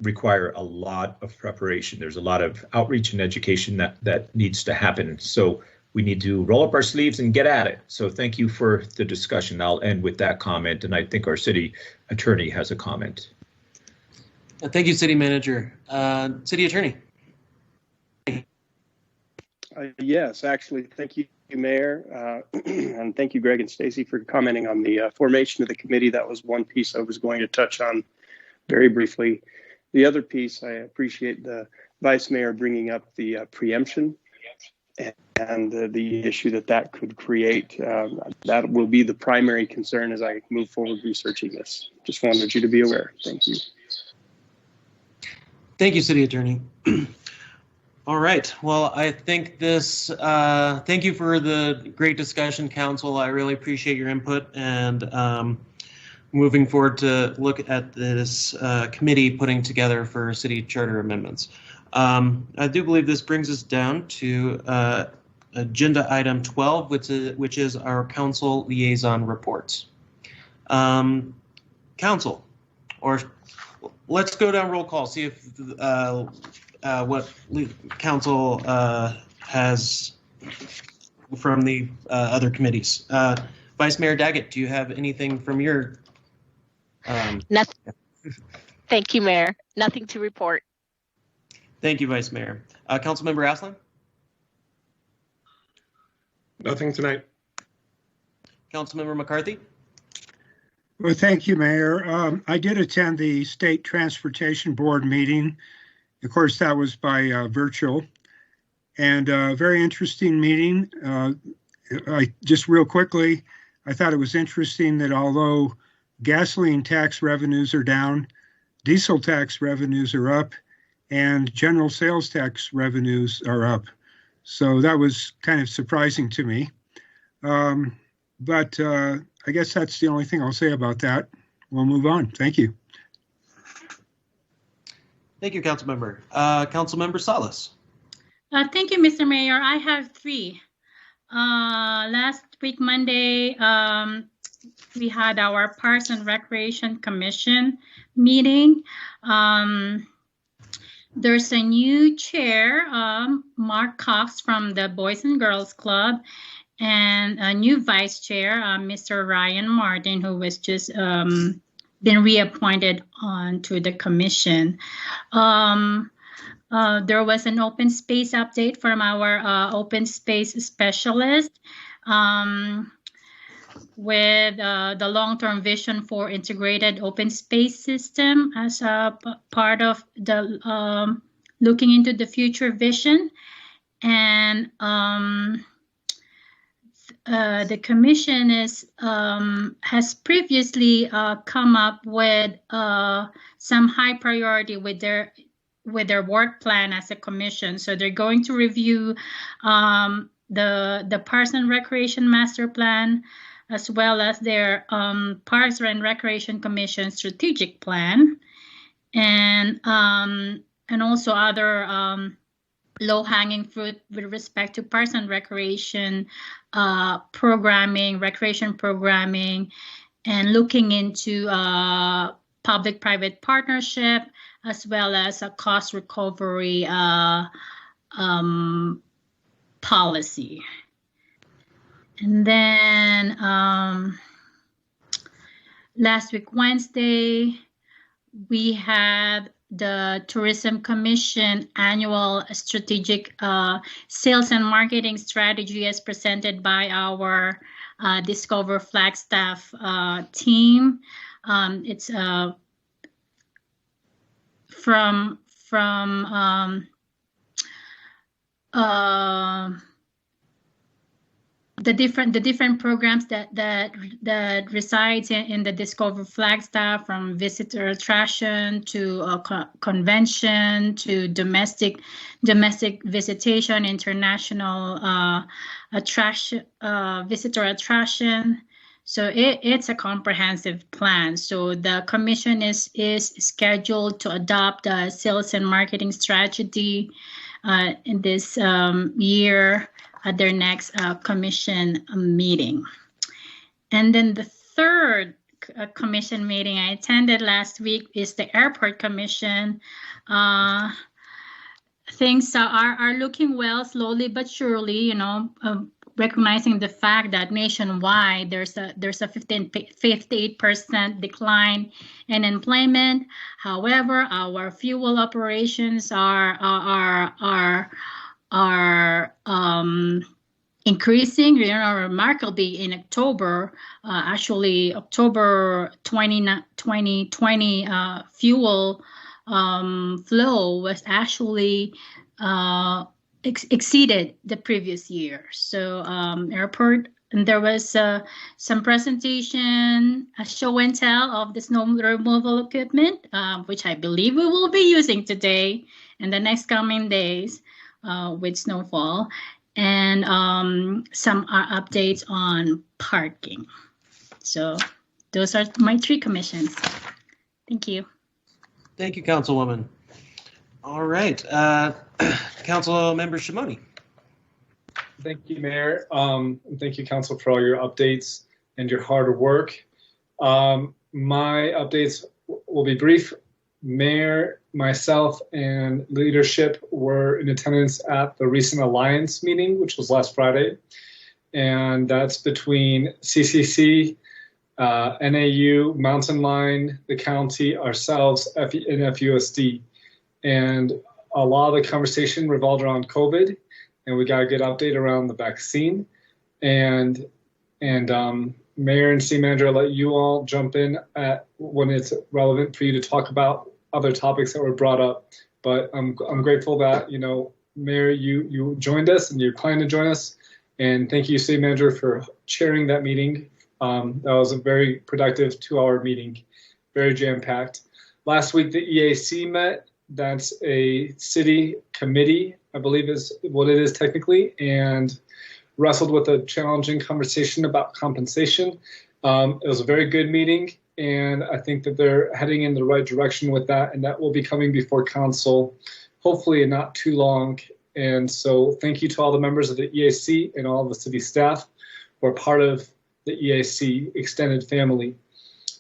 require a lot of preparation. There's a lot of outreach and education that needs to happen. So we need to roll up our sleeves and get at it. So thank you for the discussion. I'll end with that comment, and I think our city attorney has a comment. Thank you, City Manager. City Attorney. Yes, actually, thank you, Mayor, and thank you, Greg and Stacy, for commenting on the formation of the committee. That was one piece I was going to touch on very briefly. The other piece, I appreciate the Vice Mayor bringing up the preemption and the issue that could create. That will be the primary concern as I move forward researching this. Just wanted you to be aware. Thank you. Thank you, City Attorney. All right. Well, I think this, thank you for the great discussion, Council. I really appreciate your input, and moving forward to look at this committee putting together for city charter amendments. I do believe this brings us down to agenda item 12, which is our council liaison reports. Council, or let's go down roll call, see if what council has from the other committees. Vice Mayor Daggett, do you have anything from your? Nothing. Thank you, Mayor. Nothing to report. Thank you, Vice Mayor. Councilmember Aslan? Nothing tonight. Councilmember McCarthy? Well, thank you, Mayor. I did attend the State Transportation Board meeting. Of course, that was by virtual, and a very interesting meeting. Just real quickly, I thought it was interesting that although gasoline tax revenues are down, diesel tax revenues are up, and general sales tax revenues are up. So that was kind of surprising to me. But I guess that's the only thing I'll say about that. We'll move on. Thank you. Thank you, Councilmember. Councilmember Salas. Thank you, Mr. Mayor. I have 3. Last week, Monday, we had our Parks and Recreation Commission meeting. There's a new chair, Mark Cox from the Boys and Girls Club, and a new vice chair, Mr. Ryan Martin, who was just been reappointed onto the commission. There was an open space update from our open space specialist with the long-term vision for integrated open space system as a part of the looking into the future vision. And the commission has previously come up with some high priority with their work plan as a commission. So they're going to review the Parks and Recreation Master Plan, as well as their Parks and Recreation Commission strategic plan, and also other low-hanging fruit with respect to Parks and Recreation programming, recreation programming, and looking into public-private partnership, as well as a cost recovery policy. And then last week, Wednesday, we had the Tourism Commission annual strategic sales and marketing strategy as presented by our Discover Flagstaff team. It's from the different programs that resides in the Discover Flagstaff, from visitor attraction to convention to domestic visitation, international visitor attraction. So it's a comprehensive plan. So the commission is scheduled to adopt a sales and marketing strategy in this year at their next commission meeting. And then the third commission meeting I attended last week is the Airport Commission. Things are looking well, slowly but surely, recognizing the fact that nationwide there's a 58% decline in employment. However, our fuel operations are increasing, remarkably in October. Actually, October 2020 fuel flow was actually exceeded the previous year. So airport, and there was some presentation, a show and tell of the snow removal equipment, which I believe we will be using today and the next coming days with snowfall, and some updates on parking. So those are my 3 commissions. Thank you. Thank you, Councilwoman. All right, Council Member Shimoni. Thank you, Mayor. And thank you, Council, for all your updates and your hard work. My updates will be brief. Mayor, myself, and leadership were in attendance at the recent Alliance meeting, which was last Friday. And that's between CCC, NAU, Mountain Line, the county, ourselves, and FUSD. And a lot of the conversation revolved around COVID, and we got a good update around the vaccine. And Mayor and City Manager, I'll let you all jump in at when it's relevant for you to talk about other topics that were brought up. But I'm grateful that, you know, Mayor, you joined us and you're planning to join us. And thank you, City Manager, for chairing that meeting. That was a very productive 2-hour meeting, very jam-packed. Last week, the EAC met. That's a city committee, I believe is what it is technically, and wrestled with a challenging conversation about compensation. It was a very good meeting, and I think that they're heading in the right direction with that, and that will be coming before council, hopefully in not too long. And so thank you to all the members of the EAC and all of the city staff who are part of the EAC extended family.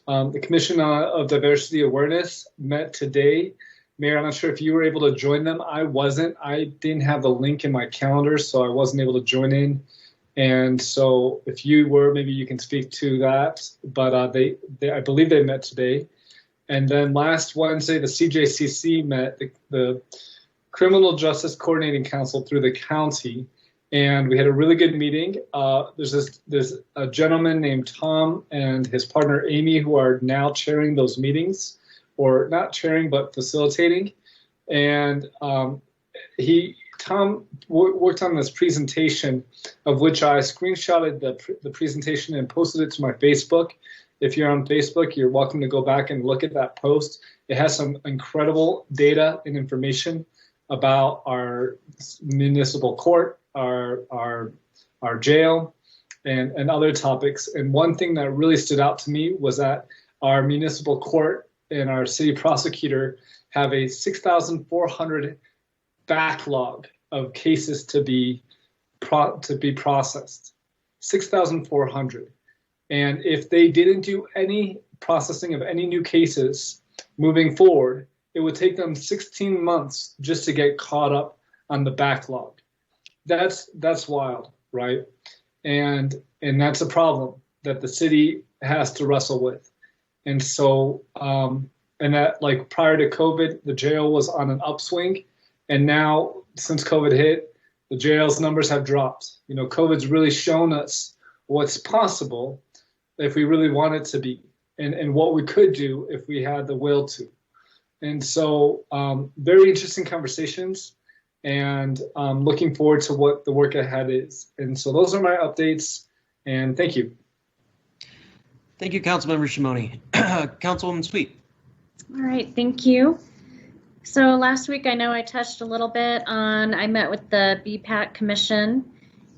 The Commission of Diversity Awareness met today. Mayor, I'm not sure if you were able to join them. I wasn't. I didn't have the link in my calendar, so I wasn't able to join in. And so if you were, maybe you can speak to that. But I believe they met today. And then last Wednesday, the CJCC met, the Criminal Justice Coordinating Council through the county. And we had a really good meeting. There's a gentleman named Tom and his partner Amy who are now chairing those meetings. Or not chairing, but facilitating. And Tom worked on this presentation, of which I screenshotted the presentation and posted it to my Facebook. If you're on Facebook, you're welcome to go back and look at that post. It has some incredible data and information about our municipal court, our jail, and other topics. And one thing that really stood out to me was that our municipal court and our city prosecutor have a 6,400 backlog of cases to be processed. 6,400. And if they didn't do any processing of any new cases moving forward, it would take them 16 months just to get caught up on the backlog. That's wild, right? And that's a problem that the city has to wrestle with. And so, and that like prior to COVID, the jail was on an upswing. And now since COVID hit, the jail's numbers have dropped. You know, COVID's really shown us what's possible if we really want it to be, and what we could do if we had the will to. And so very interesting conversations, and looking forward to what the work ahead is. And so those are my updates, and thank you. Thank you, Councilmember Shimoni. Councilwoman Sweet. All right, thank you. So last week, I know I touched a little bit on, I met with the BPAC Commission,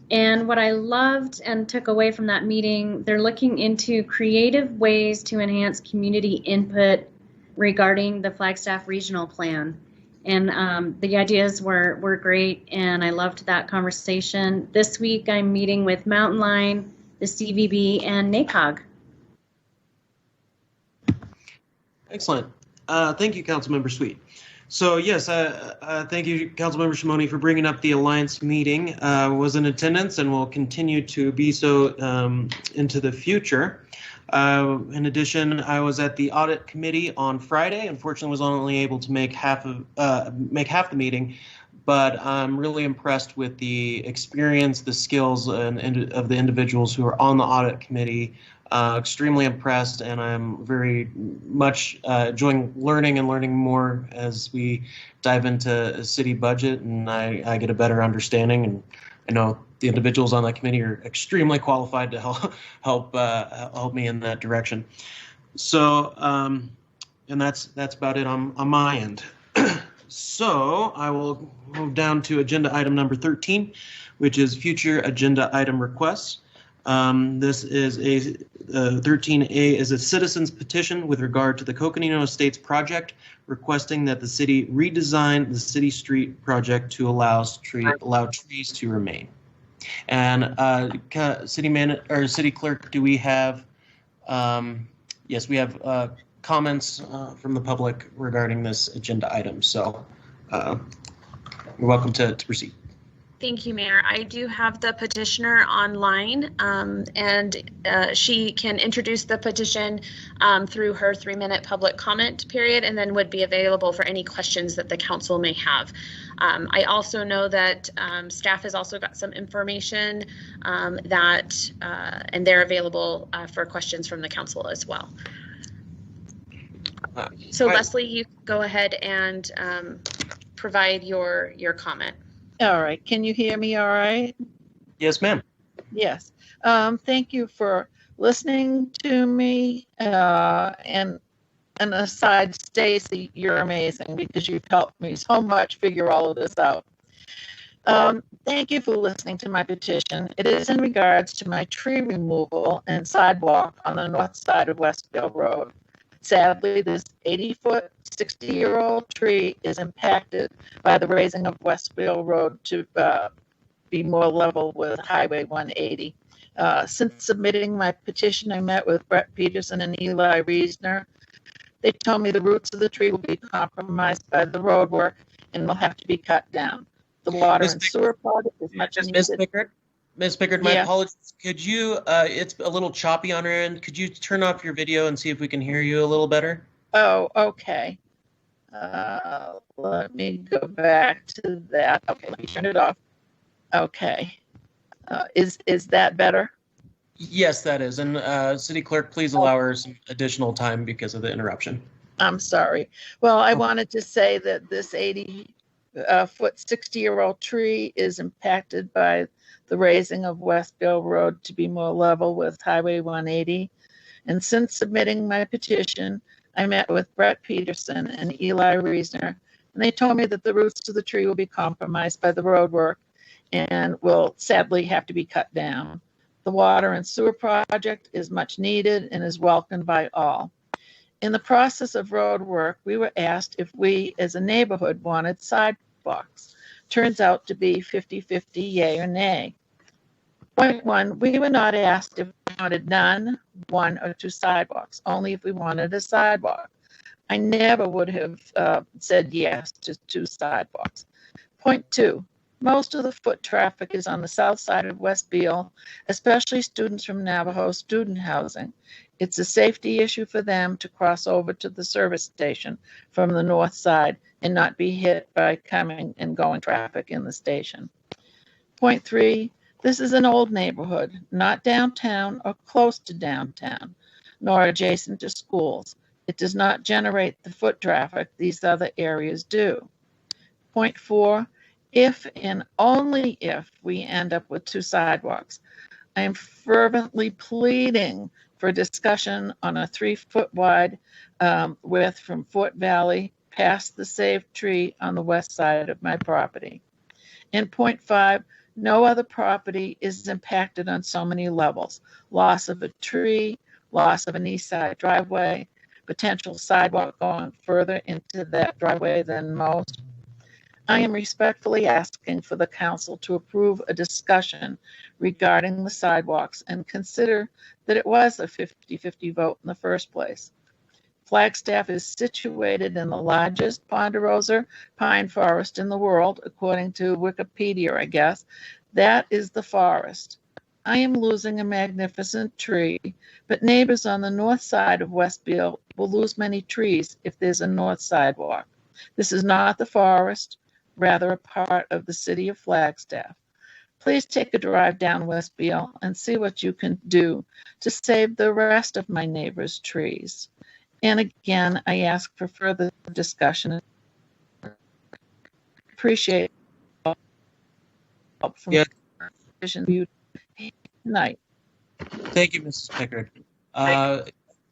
and what I loved and took away from that meeting, they're looking into creative ways to enhance community input regarding the Flagstaff Regional Plan. And the ideas were great, and I loved that conversation. This week, I'm meeting with Mountain Line, the CVB, and NACOG. Excellent. Thank you, Councilmember Sweet. So yes, thank you, Councilmember Shimoni, for bringing up the Alliance meeting. Was in attendance and will continue to be so into the future. In addition, I was at the audit committee on Friday. Unfortunately, was only able to make half the meeting, but I'm really impressed with the experience, the skills, and of the individuals who are on the audit committee. Extremely impressed, and I'm very much enjoying learning more as we dive into a city budget, and I get a better understanding. And I know the individuals on that committee are extremely qualified to help me in that direction. So, and that's about it on my end. So I will move down to agenda item number 13, which is future agenda item requests. This is a 13A is a citizen's petition with regard to the Coconino Estates project, requesting that the city redesign the city street project to allow trees to remain. And City Clerk, do we have? Yes, we have comments from the public regarding this agenda item. So you're welcome to proceed. Thank you, Mayor. I do have the petitioner online, and she can introduce the petition through her 3-minute public comment period, and then would be available for any questions that the council may have. I also know that staff has also got some information and they're available for questions from the council as well. So Leslie, you go ahead and provide your comment. All right. Can you hear me all right? Yes, ma'am. Yes. Thank you for listening to me. And aside, Stacy, you're amazing because you've helped me so much figure all of this out. Thank you for listening to my petition. It is in regards to my tree removal and sidewalk on the north side of Westville Road. Sadly, this 80-foot, 60-year-old tree is impacted by the raising of Westville Road to be more level with Highway 180. Since submitting my petition, I met with Brett Peterson and Eli Reesner. They told me the roots of the tree will be compromised by the road work and will have to be cut down. The water and sewer project is much needed. Ms. Pickard, my apologies. Could you, it's a little choppy on our end. Could you turn off your video and see if we can hear you a little better? Oh, okay. Let me go back to that. Okay, let me turn it off. Okay. Is that better? Yes, that is. And City Clerk, please allow her some additional time because of the interruption. I'm sorry. Well, I wanted to say that this 80-foot, 60-year-old tree is impacted by the raising of Westville Road to be more level with Highway 180. And since submitting my petition, I met with Brett Peterson and Eli Reesner, and they told me that the roots of the tree will be compromised by the road work and will sadly have to be cut down. The water and sewer project is much needed and is welcomed by all. In the process of road work, we were asked if we as a neighborhood wanted sidewalks. Turns out to be 50-50 yay or nay. Point one, we were not asked if we wanted none, 1 or 2 sidewalks, only if we wanted a sidewalk. I never would have said yes to 2 sidewalks. Point two, most of the foot traffic is on the south side of West Beale, especially students from Navajo student housing. It's a safety issue for them to cross over to the service station from the north side and not be hit by coming and going traffic in the station. Point three, this is an old neighborhood, not downtown or close to downtown, nor adjacent to schools. It does not generate the foot traffic these other areas do. Point four, if and only if we end up with 2 sidewalks, I am fervently pleading for discussion on a 3-foot wide width from Fort Valley past the saved tree on the west side of my property. And point five, no other property is impacted on so many levels. Loss of a tree, loss of an east side driveway, potential sidewalk going further into that driveway than most. I am respectfully asking for the council to approve a discussion regarding the sidewalks and consider that it was a 50-50 vote in the first place. Flagstaff is situated in the largest ponderosa pine forest in the world, according to Wikipedia, I guess. That is the forest. I am losing a magnificent tree, but neighbors on the north side of West Beale will lose many trees if there's a north sidewalk. This is not the forest, rather a part of the city of Flagstaff. Please take a drive down West Beale and see what you can do to save the rest of my neighbors' trees. And again, I ask for further discussion. Appreciate help from you tonight. Thank you, Mrs. Pickard.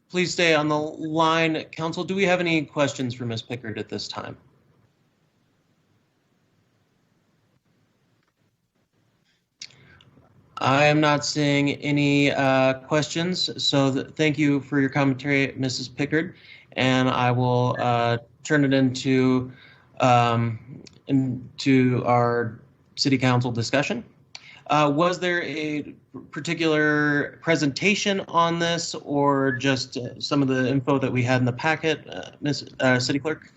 Please stay on the line. Council, do we have any questions for Ms. Pickard at this time? I am not seeing any questions, so thank you for your commentary, Mrs. Pickard, and I will turn it into our City Council discussion. Was there a particular presentation on this, or just some of the info that we had in the packet, Ms. City Clerk?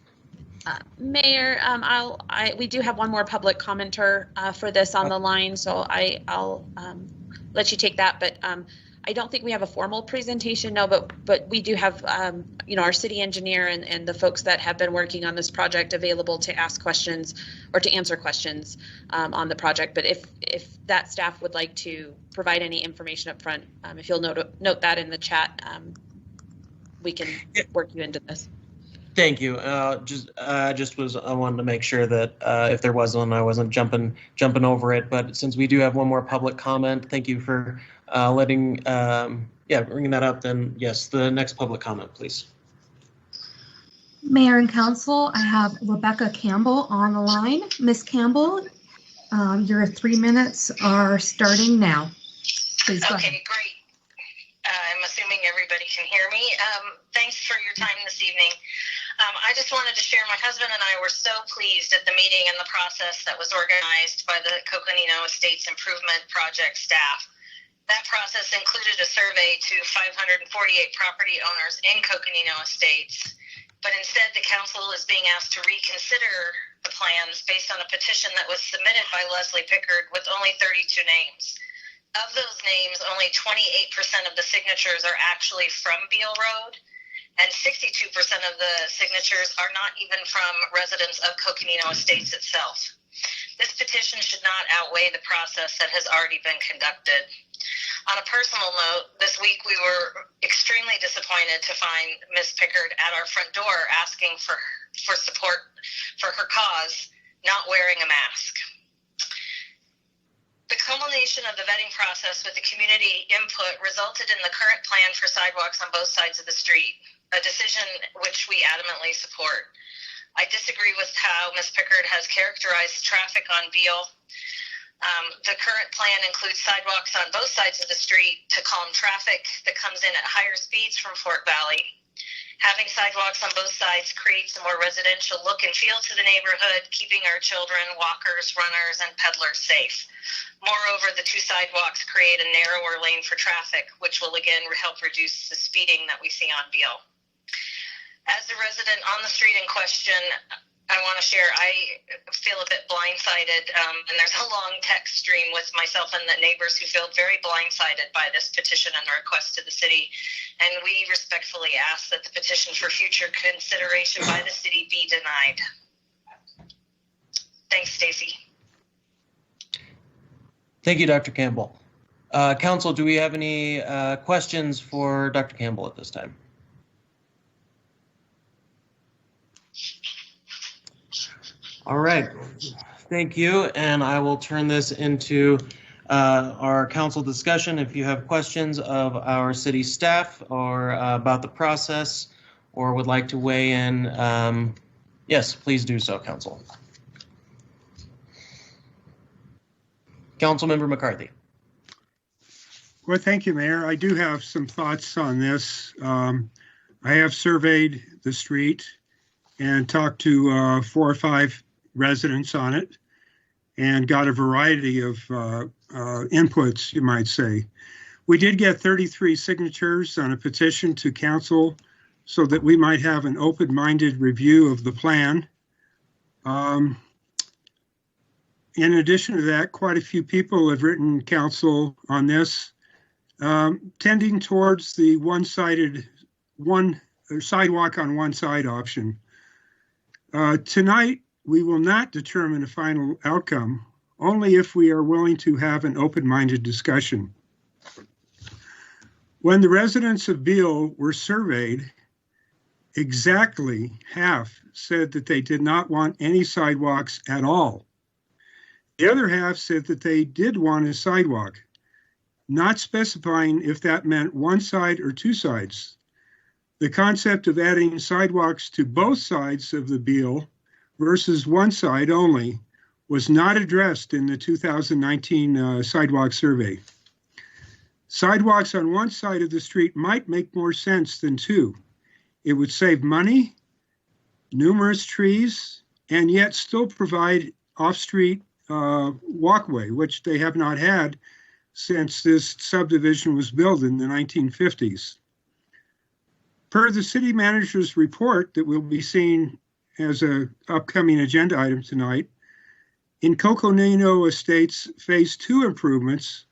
Mayor, we do have one more public commenter for this on the line, so I'll let you take that. But I don't think we have a formal presentation, no, but we do have, our city engineer and the folks that have been working on this project available to ask questions or to answer questions on the project. But if that staff would like to provide any information up front, if you'll note that in the chat, we can work you into this. Thank you. I wanted to make sure that if there was one, I wasn't jumping over it. But since we do have one more public comment, thank you for bringing that up. Then yes, the next public comment, please. Mayor and Council, I have Rebecca Campbell on the line. Ms. Campbell, your 3 minutes are starting now. Please go ahead. Okay, great. I'm assuming everybody can hear me. Thanks for your time this evening. I just wanted to share, my husband and I were so pleased at the meeting and the process that was organized by the Coconino Estates Improvement Project staff. That process included a survey to 548 property owners in Coconino Estates, but instead the council is being asked to reconsider the plans based on a petition that was submitted by Leslie Pickard with only 32 names. Of those names, only 28% of the signatures are actually from Beale Road, and 62% of the signatures are not even from residents of Coconino Estates itself. This petition should not outweigh the process that has already been conducted. On a personal note, this week we were extremely disappointed to find Ms. Pickard at our front door asking for support for her cause, not wearing a mask. The culmination of the vetting process with the community input resulted in the current plan for sidewalks on both sides of the street, a decision which we adamantly support. I disagree with how Ms. Pickard has characterized traffic on Beale. The current plan includes sidewalks on both sides of the street to calm traffic that comes in at higher speeds from Fort Valley. Having sidewalks on both sides creates a more residential look and feel to the neighborhood, keeping our children, walkers, runners, and peddlers safe. Moreover, the two sidewalks create a narrower lane for traffic, which will again help reduce the speeding that we see on Beale. As a resident on the street in question, I want to share, I feel a bit blindsided, and there's a long text stream with myself and the neighbors who feel very blindsided by this petition and request to the city. And we respectfully ask that the petition for future consideration by the city be denied. Thanks, Stacy. Thank you, Dr. Campbell. Council, do we have any questions for Dr. Campbell at this time? All right, thank you, and I will turn this into our council discussion. If you have questions of our city staff or about the process or would like to weigh in, yes, please do so, council. Councilmember McCarthy. Well, thank you, Mayor. I do have some thoughts on this. I have surveyed the street and talked to 4 or 5 residents on it and got a variety of inputs, you might say. We did get 33 signatures on a petition to council so that we might have an open-minded review of the plan. In addition to that, quite a few people have written council on this, tending towards the sidewalk on one side option. Tonight, we will not determine a final outcome, only if we are willing to have an open-minded discussion. When the residents of Beale were surveyed, exactly half said that they did not want any sidewalks at all. The other half said that they did want a sidewalk, not specifying if that meant one side or 2 sides. The concept of adding sidewalks to both sides of the Beale versus one side only was not addressed in the 2019 sidewalk survey. Sidewalks on one side of the street might make more sense than 2. It would save money, numerous trees, and yet still provide off-street walkway, which they have not had since this subdivision was built in the 1950s. Per the city manager's report that we'll be seeing as an upcoming agenda item tonight, in Coconino Estates Phase 2 improvements,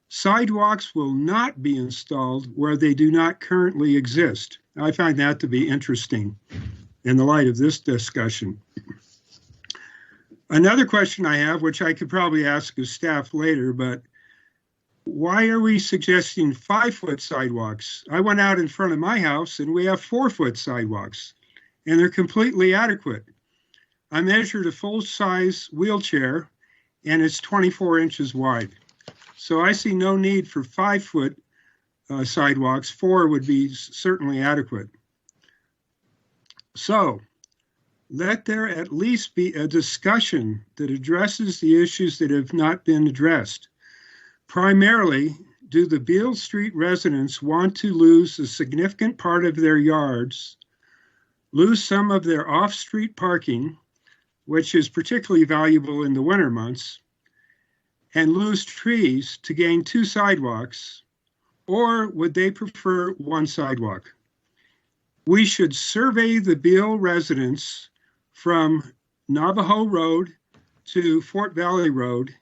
sidewalks will not be installed where they do not currently exist. I find that to be interesting in the light of this discussion. Another question I have, which I could probably ask of staff later, but why are we suggesting 5-foot sidewalks? I went out in front of my house and we have 4-foot sidewalks and they're completely adequate. I measured a full-size wheelchair and it's 24 inches wide. So I see no need for 5-foot sidewalks. 4 would be certainly adequate. So let there at least be a discussion that addresses the issues that have not been addressed. Primarily, do the Beale Street residents want to lose a significant part of their yards, lose some of their off-street parking, which is particularly valuable in the winter months, and lose trees to gain 2 sidewalks, or would they prefer 1 sidewalk? We should survey the Beale residents from Navajo Road to Fort Valley Road,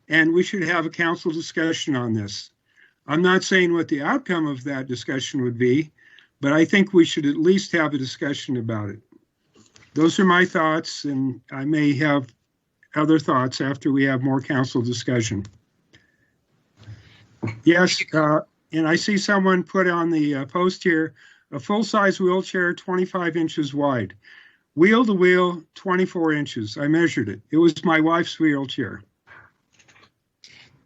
and we should have a council discussion on this. I'm not saying what the outcome of that discussion would be, but I think we should at least have a discussion about it. Those are my thoughts, and I may have other thoughts after we have more council discussion. Yes, and I see someone put on the post here, a full-size wheelchair, 25 inches wide. Wheel to wheel, 24 inches. I measured it. It was my wife's wheelchair.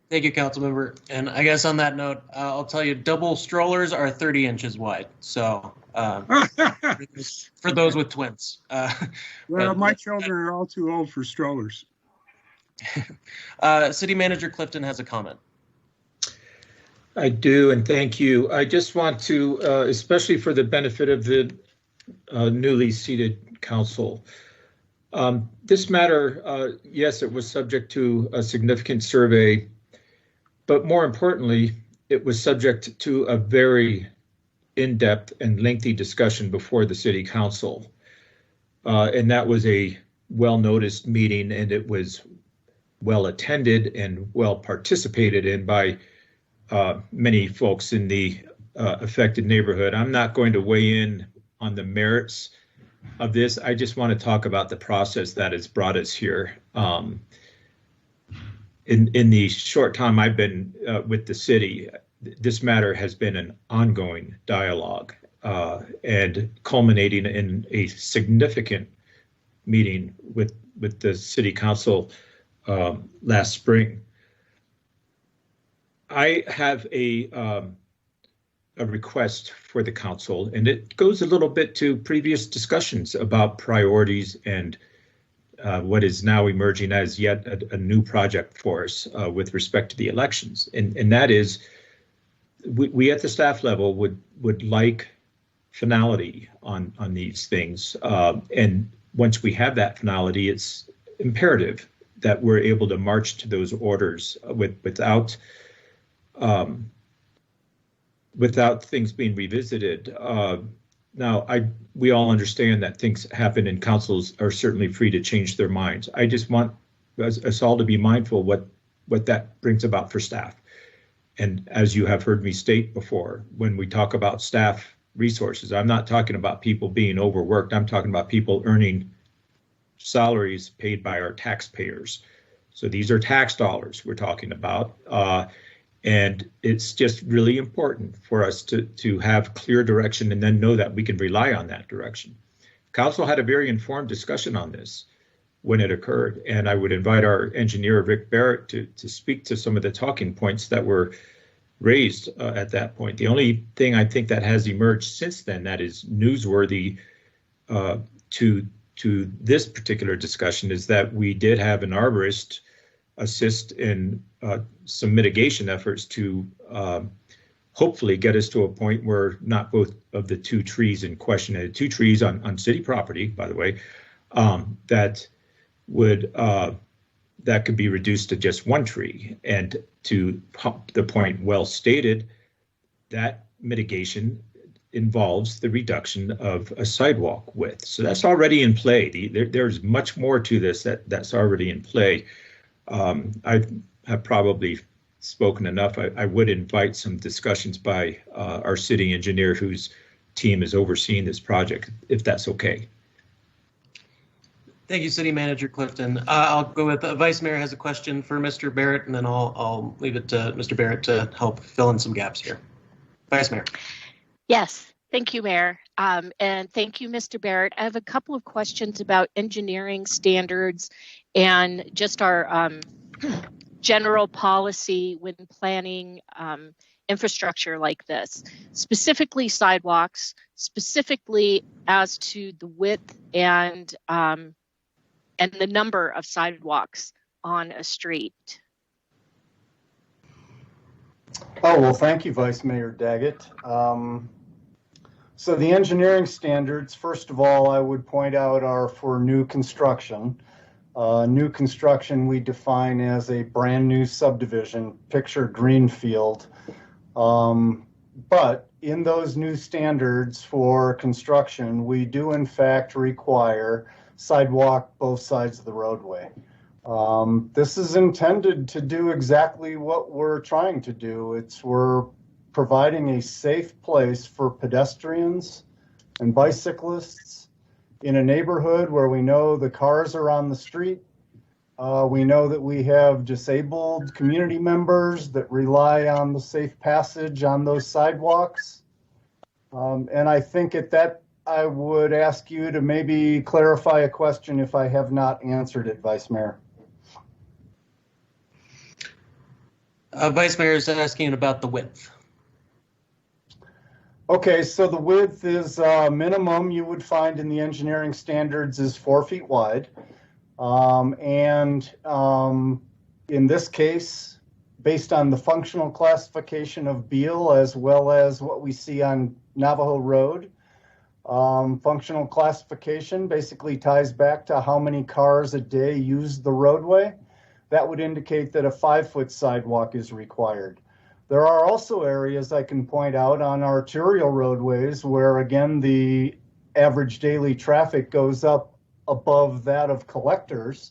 Thank you, Councilmember. And I guess on that note, I'll tell you, double strollers are 30 inches wide. So for those with twins. Well, my children are all too old for strollers. City Manager Clifton has a comment. I do, and thank you. I just want to, especially for the benefit of the newly seated council, this matter, yes, it was subject to a significant survey, but more importantly, it was subject to a very in-depth and lengthy discussion before the city council. And that was a well-noticed meeting, and it was well attended and well participated in by many folks in the affected neighborhood. I'm not going to weigh in on the merits of this. I just want to talk about the process that has brought us here. In the short time I've been with the city, this matter has been an ongoing dialogue and culminating in a significant meeting with the city council last spring. I have a request for the council, and it goes a little bit to previous discussions about priorities and what is now emerging as yet a new project for us with respect to the elections. And that is, we at the staff level would like finality on these things. And once we have that finality, it's imperative that we're able to march to those orders without things being revisited. Now, we all understand that things happen and councils are certainly free to change their minds. I just want us all to be mindful what that brings about for staff. And as you have heard me state before, when we talk about staff resources, I'm not talking about people being overworked. I'm talking about people earning salaries paid by our taxpayers. So these are tax dollars we're talking about. And it's just really important for us to have clear direction and then know that we can rely on that direction. Council had a very informed discussion on this when it occurred, and I would invite our engineer, Rick Barrett, to speak to some of the talking points that were raised at that point. The only thing I think that has emerged since then that is newsworthy to this particular discussion is that we did have an arborist assist in some mitigation efforts to hopefully get us to a point where not both of the 2 trees in question, 2 trees on city property, by the way, that would that could be reduced to just one tree. And to the point well stated, that mitigation involves the reduction of a sidewalk width. So that's already in play. There's much more to this that's already in play. I have probably spoken enough. I would invite some discussions by our city engineer whose team is overseeing this project, if that's okay. Thank you, City Manager Clifton. I'll go with Vice Mayor has a question for Mr. Barrett, and then I'll leave it to Mr. Barrett to help fill in some gaps here. Vice Mayor. Yes, thank you, Mayor. And thank you, Mr. Barrett. I have a couple of questions about engineering standards and just our general policy when planning infrastructure like this, specifically sidewalks, specifically as to the width and the number of sidewalks on a street. Oh, well, thank you, Vice Mayor Daggett. So the engineering standards, first of all, I would point out are for new construction. New construction we define as a brand new subdivision, picture greenfield. But in those new standards for construction, we do in fact require sidewalk both sides of the roadway. This is intended to do exactly what we're trying to do. We're providing a safe place for pedestrians and bicyclists in a neighborhood where we know the cars are on the street. We know that we have disabled community members that rely on the safe passage on those sidewalks. And I think at that, I would ask you to maybe clarify a question if I have not answered it, Vice Mayor. Vice Mayor is asking about the width. Okay, so the width is minimum you would find in the engineering standards is 4 feet wide. In this case, based on the functional classification of Beale as well as what we see on Navajo Road, functional classification basically ties back to how many cars a day use the roadway. That would indicate that a 5-foot sidewalk is required. There are also areas I can point out on arterial roadways where, again, the average daily traffic goes up above that of collectors.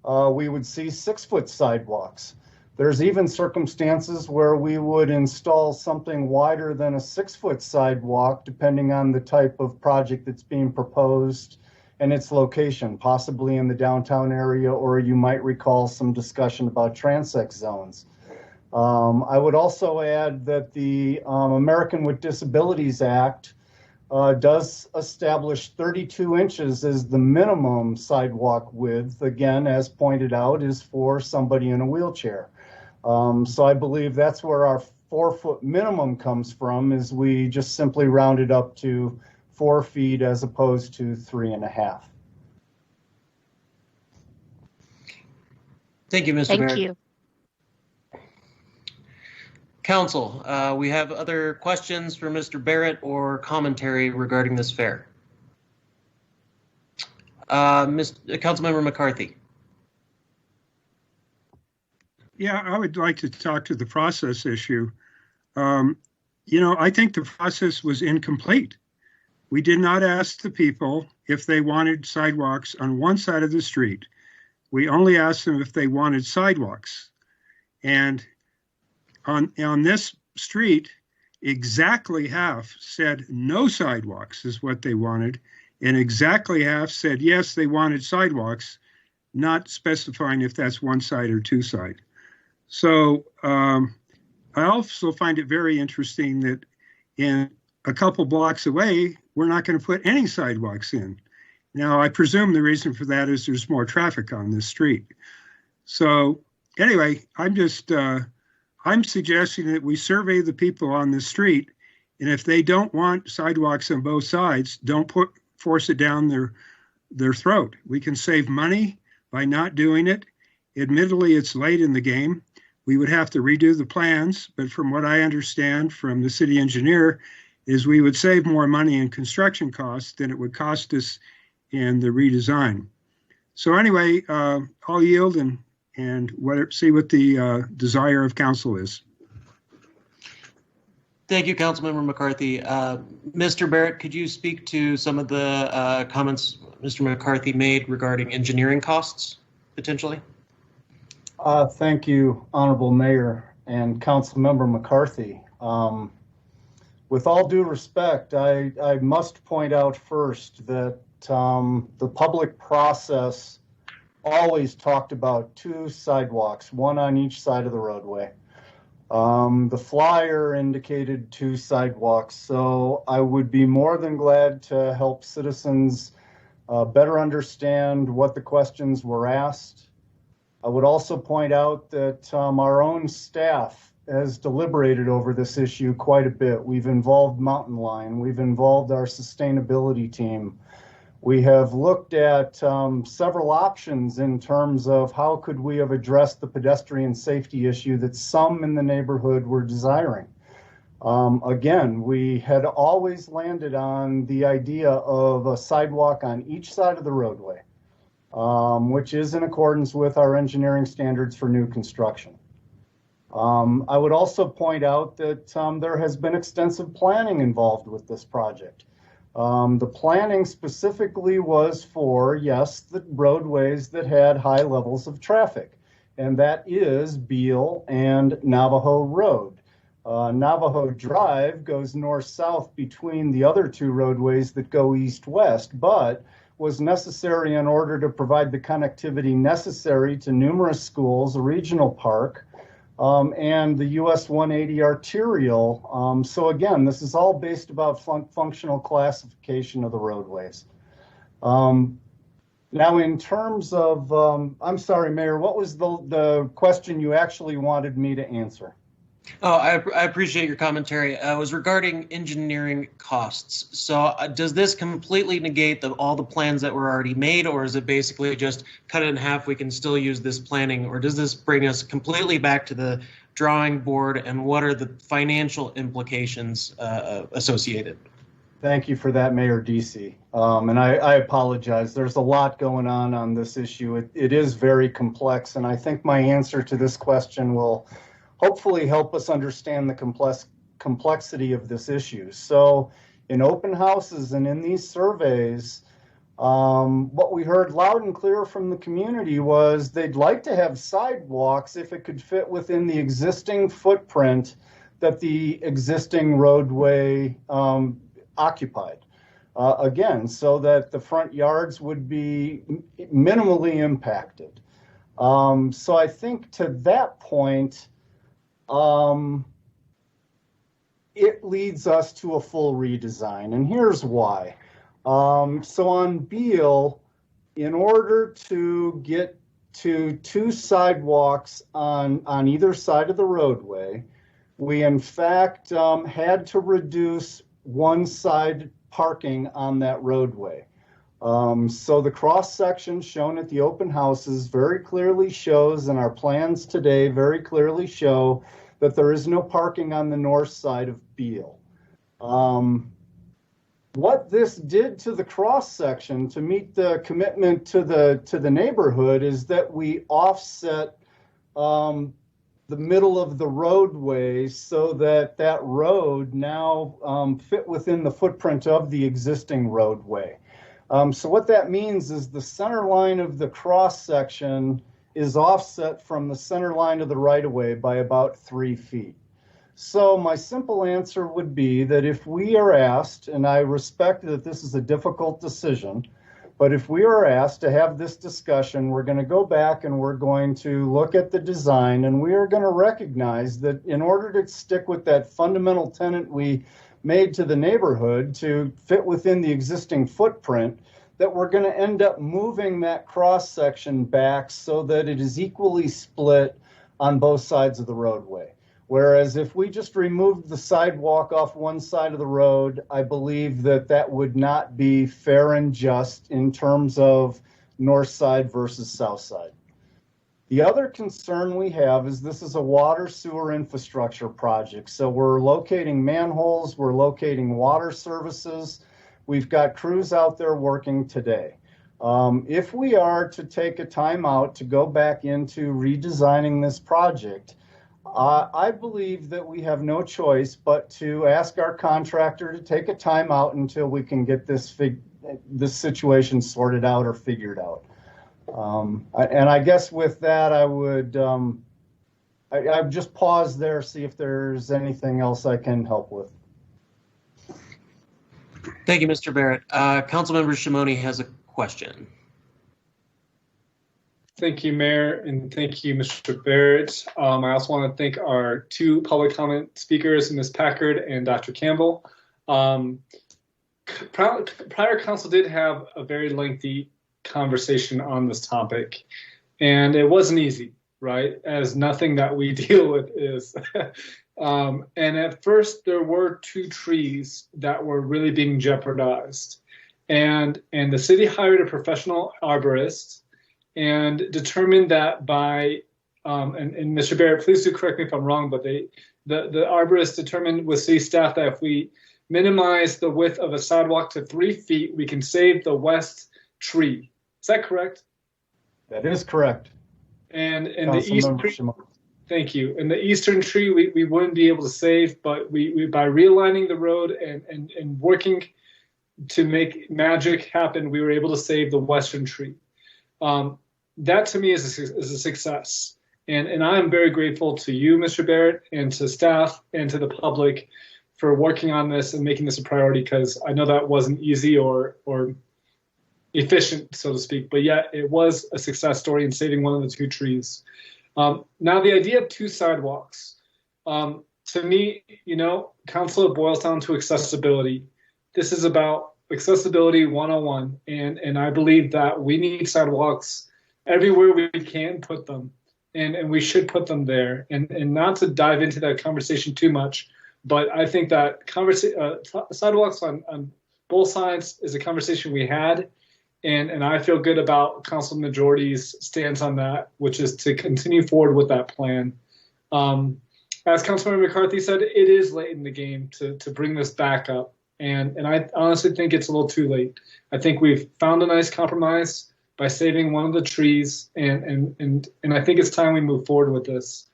We would see 6-foot sidewalks. There's even circumstances where we would install something wider than a 6-foot sidewalk, depending on the type of project that's being proposed and its location, possibly in the downtown area, or you might recall some discussion about transect zones. I would also add that the American with Disabilities Act does establish 32 inches as the minimum sidewalk width, again, as pointed out, is for somebody in a wheelchair. So I believe that's where our 4-foot minimum comes from, is we just simply round it up to 4 feet as opposed to 3.5. Thank you, Mr. Barrett. Thank you. Council, we have other questions for Mr. Barrett or commentary regarding this fair. Councilmember McCarthy. Yeah, I would like to talk to the process issue. I think the process was incomplete. We did not ask the people if they wanted sidewalks on one side of the street. We only asked them if they wanted sidewalks. And on this street, exactly half said no sidewalks is what they wanted, and exactly half said yes, they wanted sidewalks, not specifying if that's one side or two side. So I also find it very interesting that in a couple blocks away, we're not going to put any sidewalks in. Now, I presume the reason for that is there's more traffic on this street. So anyway, I'm suggesting that we survey the people on the street, and if they don't want sidewalks on both sides, don't force it down their throat. We can save money by not doing it. Admittedly, it's late in the game. We would have to redo the plans, but from what I understand from the city engineer is we would save more money in construction costs than it would cost us in the redesign. So anyway, I'll yield and and see what the desire of council is. Thank you, Councilmember McCarthy. Mr. Barrett, could you speak to some of the comments Mr. McCarthy made regarding engineering costs, potentially? Thank you, Honorable Mayor and Councilmember McCarthy. With all due respect, I must point out first that the public process always talked about 2 sidewalks, 1 on each side of the roadway. The flyer indicated 2 sidewalks, so I would be more than glad to help citizens better understand what the questions were asked. I would also point out that our own staff has deliberated over this issue quite a bit. We've involved Mountain Line, we've involved our sustainability team. We have looked at several options in terms of how could we have addressed the pedestrian safety issue that some in the neighborhood were desiring. Again, we had always landed on the idea of a sidewalk on each side of the roadway, which is in accordance with our engineering standards for new construction. I would also point out that there has been extensive planning involved with this project. The planning specifically was for, yes, the roadways that had high levels of traffic, and that is Beale and Navajo Road. Navajo Drive goes north-south between the other 2 roadways that go east-west, but was necessary in order to provide the connectivity necessary to numerous schools, a regional park, and the US 180 arterial. So again, this is all based about functional classification of the roadways. Now, in terms of, I'm sorry, Mayor, what was the question you actually wanted me to answer? Oh, I appreciate your commentary. It was regarding engineering costs. So does this completely negate all the plans that were already made, or is it basically just cut it in half, we can still use this planning, or does this bring us completely back to the drawing board, and what are the financial implications associated? Thank you for that, Mayor Deasy. And I apologize. There's a lot going on this issue. It is very complex, and I think my answer to this question will hopefully help us understand the complexity of this issue. So in open houses and in these surveys, what we heard loud and clear from the community was they'd like to have sidewalks if it could fit within the existing footprint that the existing roadway occupied. Again, so that the front yards would be minimally impacted. So I think to that point, it leads us to a full redesign, and here's why. So on Beale, in order to get to 2 sidewalks on either side of the roadway, we in fact had to reduce one side parking on that roadway. So the cross section shown at the open houses very clearly shows, and our plans today very clearly show, that there is no parking on the north side of Beale. What this did to the cross section to meet the commitment to the neighborhood is that we offset the middle of the roadway so that that road now fit within the footprint of the existing roadway. So what that means is the center line of the cross section is offset from the center line of the right-of-way by about 3 feet. So my simple answer would be that if we are asked, and I respect that this is a difficult decision, but if we are asked to have this discussion, we're going to go back and we're going to look at the design, and we are going to recognize that in order to stick with that fundamental tenet we made to the neighborhood to fit within the existing footprint, that we're going to end up moving that cross section back so that it is equally split on both sides of the roadway. Whereas if we just removed the sidewalk off one side of the road, I believe that that would not be fair and just in terms of north side versus south side. The other concern we have is this is a water sewer infrastructure project. So we're locating manholes, we're locating water services. We've got crews out there working today. If we are to take a timeout to go back into redesigning this project, I believe that we have no choice but to ask our contractor to take a timeout until we can get this situation sorted out or figured out. And I guess with that, I would I just pause there, see if there's anything else I can help with. Thank you, Mr. Barrett. Councilmember Shimoni has a question. Thank you, Mayor, and thank you, Mr. Barrett. I also want to thank our two public comment speakers, Ms. Packard and Dr. Campbell. Prior council did have a very lengthy conversation on this topic, and it wasn't easy, right? As nothing that we deal with is. And at first, there were 2 trees that were really being jeopardized, and the city hired a professional arborist and determined that by, and Mr. Barrett, please do correct me if I'm wrong, but the arborist determined with city staff that if we minimize the width of a sidewalk to 3 feet, we can save the west tree. Is that correct? That is correct. And the east tree, thank you. And the eastern tree, we wouldn't be able to save, but we by realigning the road and working to make magic happen, we were able to save the western tree. That to me is a success. And I am very grateful to you, Mr. Barrett, and to staff and to the public for working on this and making this a priority, because I know that wasn't easy or efficient, so to speak, but yet it was a success story in saving one of the 2 trees. Now the idea of 2 sidewalks, to me, council, it boils down to accessibility. This is about accessibility 101, and I believe that we need sidewalks everywhere we can put them, and we should put them there. And not to dive into that conversation too much, but I think that sidewalks on both sides is a conversation we had, and I feel good about council majority's stance on that, which is to continue forward with that plan. As Councilmember McCarthy said, it is late in the game to bring this back up. And I honestly think it's a little too late. I think we've found a nice compromise by saving one of the trees, and I think it's time we move forward with this.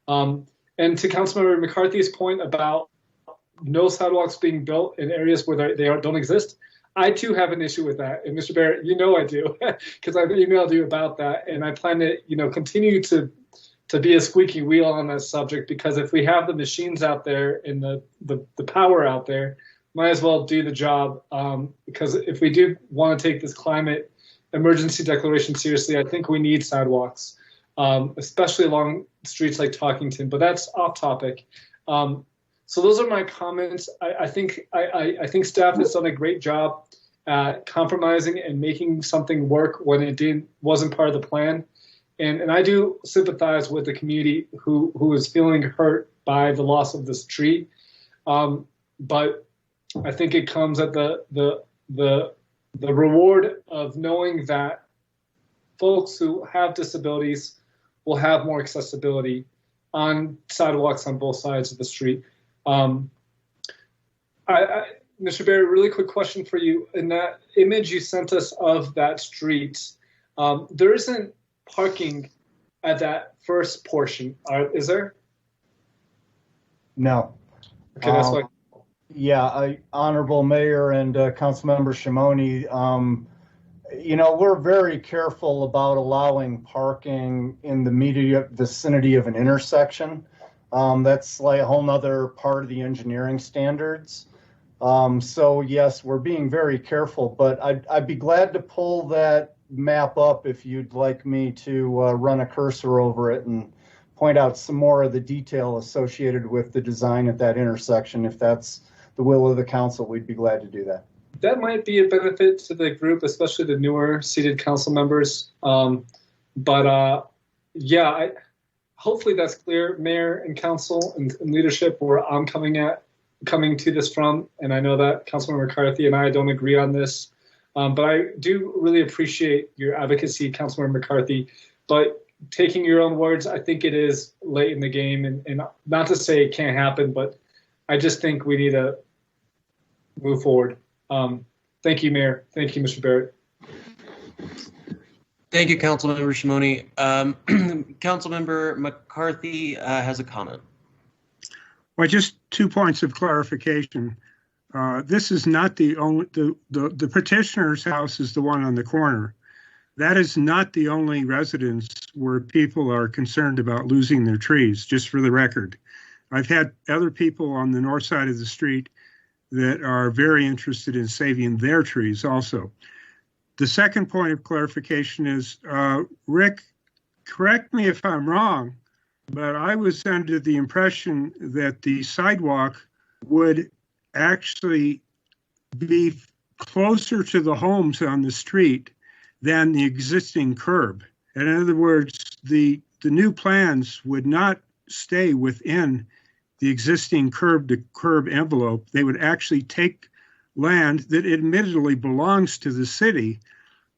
And to Councilmember McCarthy's point about no sidewalks being built in areas where they don't exist, I too have an issue with that. And Mr. Barrett, I do, because I've emailed you about that, and I plan to continue to be a squeaky wheel on that subject, because if we have the machines out there and the power out there, might as well do the job, because if we do want to take this climate emergency declaration seriously, I think we need sidewalks, especially along streets like Talkington, but that's off topic. So those are my comments. I think staff has done a great job at compromising and making something work when it wasn't part of the plan. And I do sympathize with the community who is feeling hurt by the loss of this tree. But I think it comes at the reward of knowing that folks who have disabilities will have more accessibility on sidewalks on both sides of the street. Mr. Barrett, really quick question for you. In that image you sent us of that street, there isn't parking at that first portion, is there? No. Okay, that's why. Yeah, Honorable Mayor and Councilmember Shimoni, we're very careful about allowing parking in the immediate vicinity of an intersection. That's like a whole nother part of the engineering standards. So yes, we're being very careful, but I'd be glad to pull that map up if you'd like me to run a cursor over it and point out some more of the detail associated with the design at that intersection. If that's the will of the council, we'd be glad to do that. That might be a benefit to the group, especially the newer seated council members. Hopefully that's clear, Mayor and Council and leadership, where I'm coming to this from. And I know that Councilmember McCarthy and I don't agree on this, but I do really appreciate your advocacy, Councilmember McCarthy. But taking your own words, I think it is late in the game, and not to say it can't happen, but I just think we need to move forward. Thank you, Mayor. Thank you, Mr. Barrett. Thank you, Councilmember Shimoni. Councilmember McCarthy has a comment. Well, just 2 points of clarification. This is not the only, the petitioner's house is the one on the corner. That is not the only residence where people are concerned about losing their trees, just for the record. I've had other people on the north side of the street that are very interested in saving their trees also. The second point of clarification is, Rick, correct me if I'm wrong, but I was under the impression that the sidewalk would actually be closer to the homes on the street than the existing curb. In other words, the new plans would not stay within the existing curb to curb envelope. They would actually take land that admittedly belongs to the city,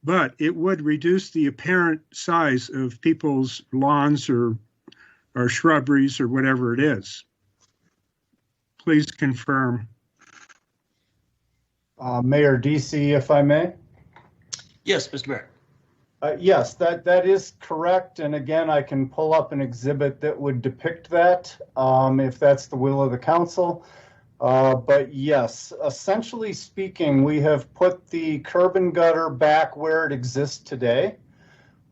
but it would reduce the apparent size of people's lawns or shrubberies or whatever it is. Please confirm. Mayor DC, if I may. Yes, Mr. Barrett. Yes, that is correct. And again, I can pull up an exhibit that would depict that if that's the will of the council. But yes, essentially speaking, we have put the curb and gutter back where it exists today.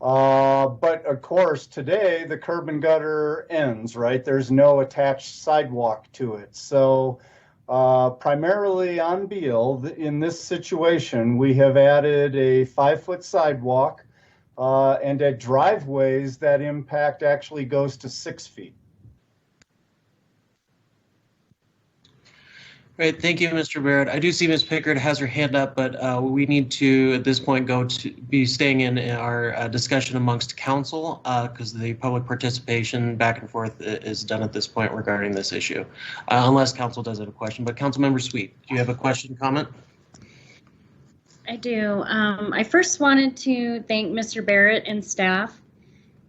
But of course, today the curb and gutter ends, right? There's no attached sidewalk to it. So primarily on Beale, in this situation, we have added a 5-foot sidewalk and at driveways, that impact actually goes to 6 feet. Great, thank you, Mr. Barrett. I do see Ms. Pickard has her hand up, but we need to, at this point, be staying in our discussion amongst council because the public participation back and forth is done at this point regarding this issue, unless council does have a question. But Councilmember Sweet, do you have a question, comment? I do. I first wanted to thank Mr. Barrett and staff.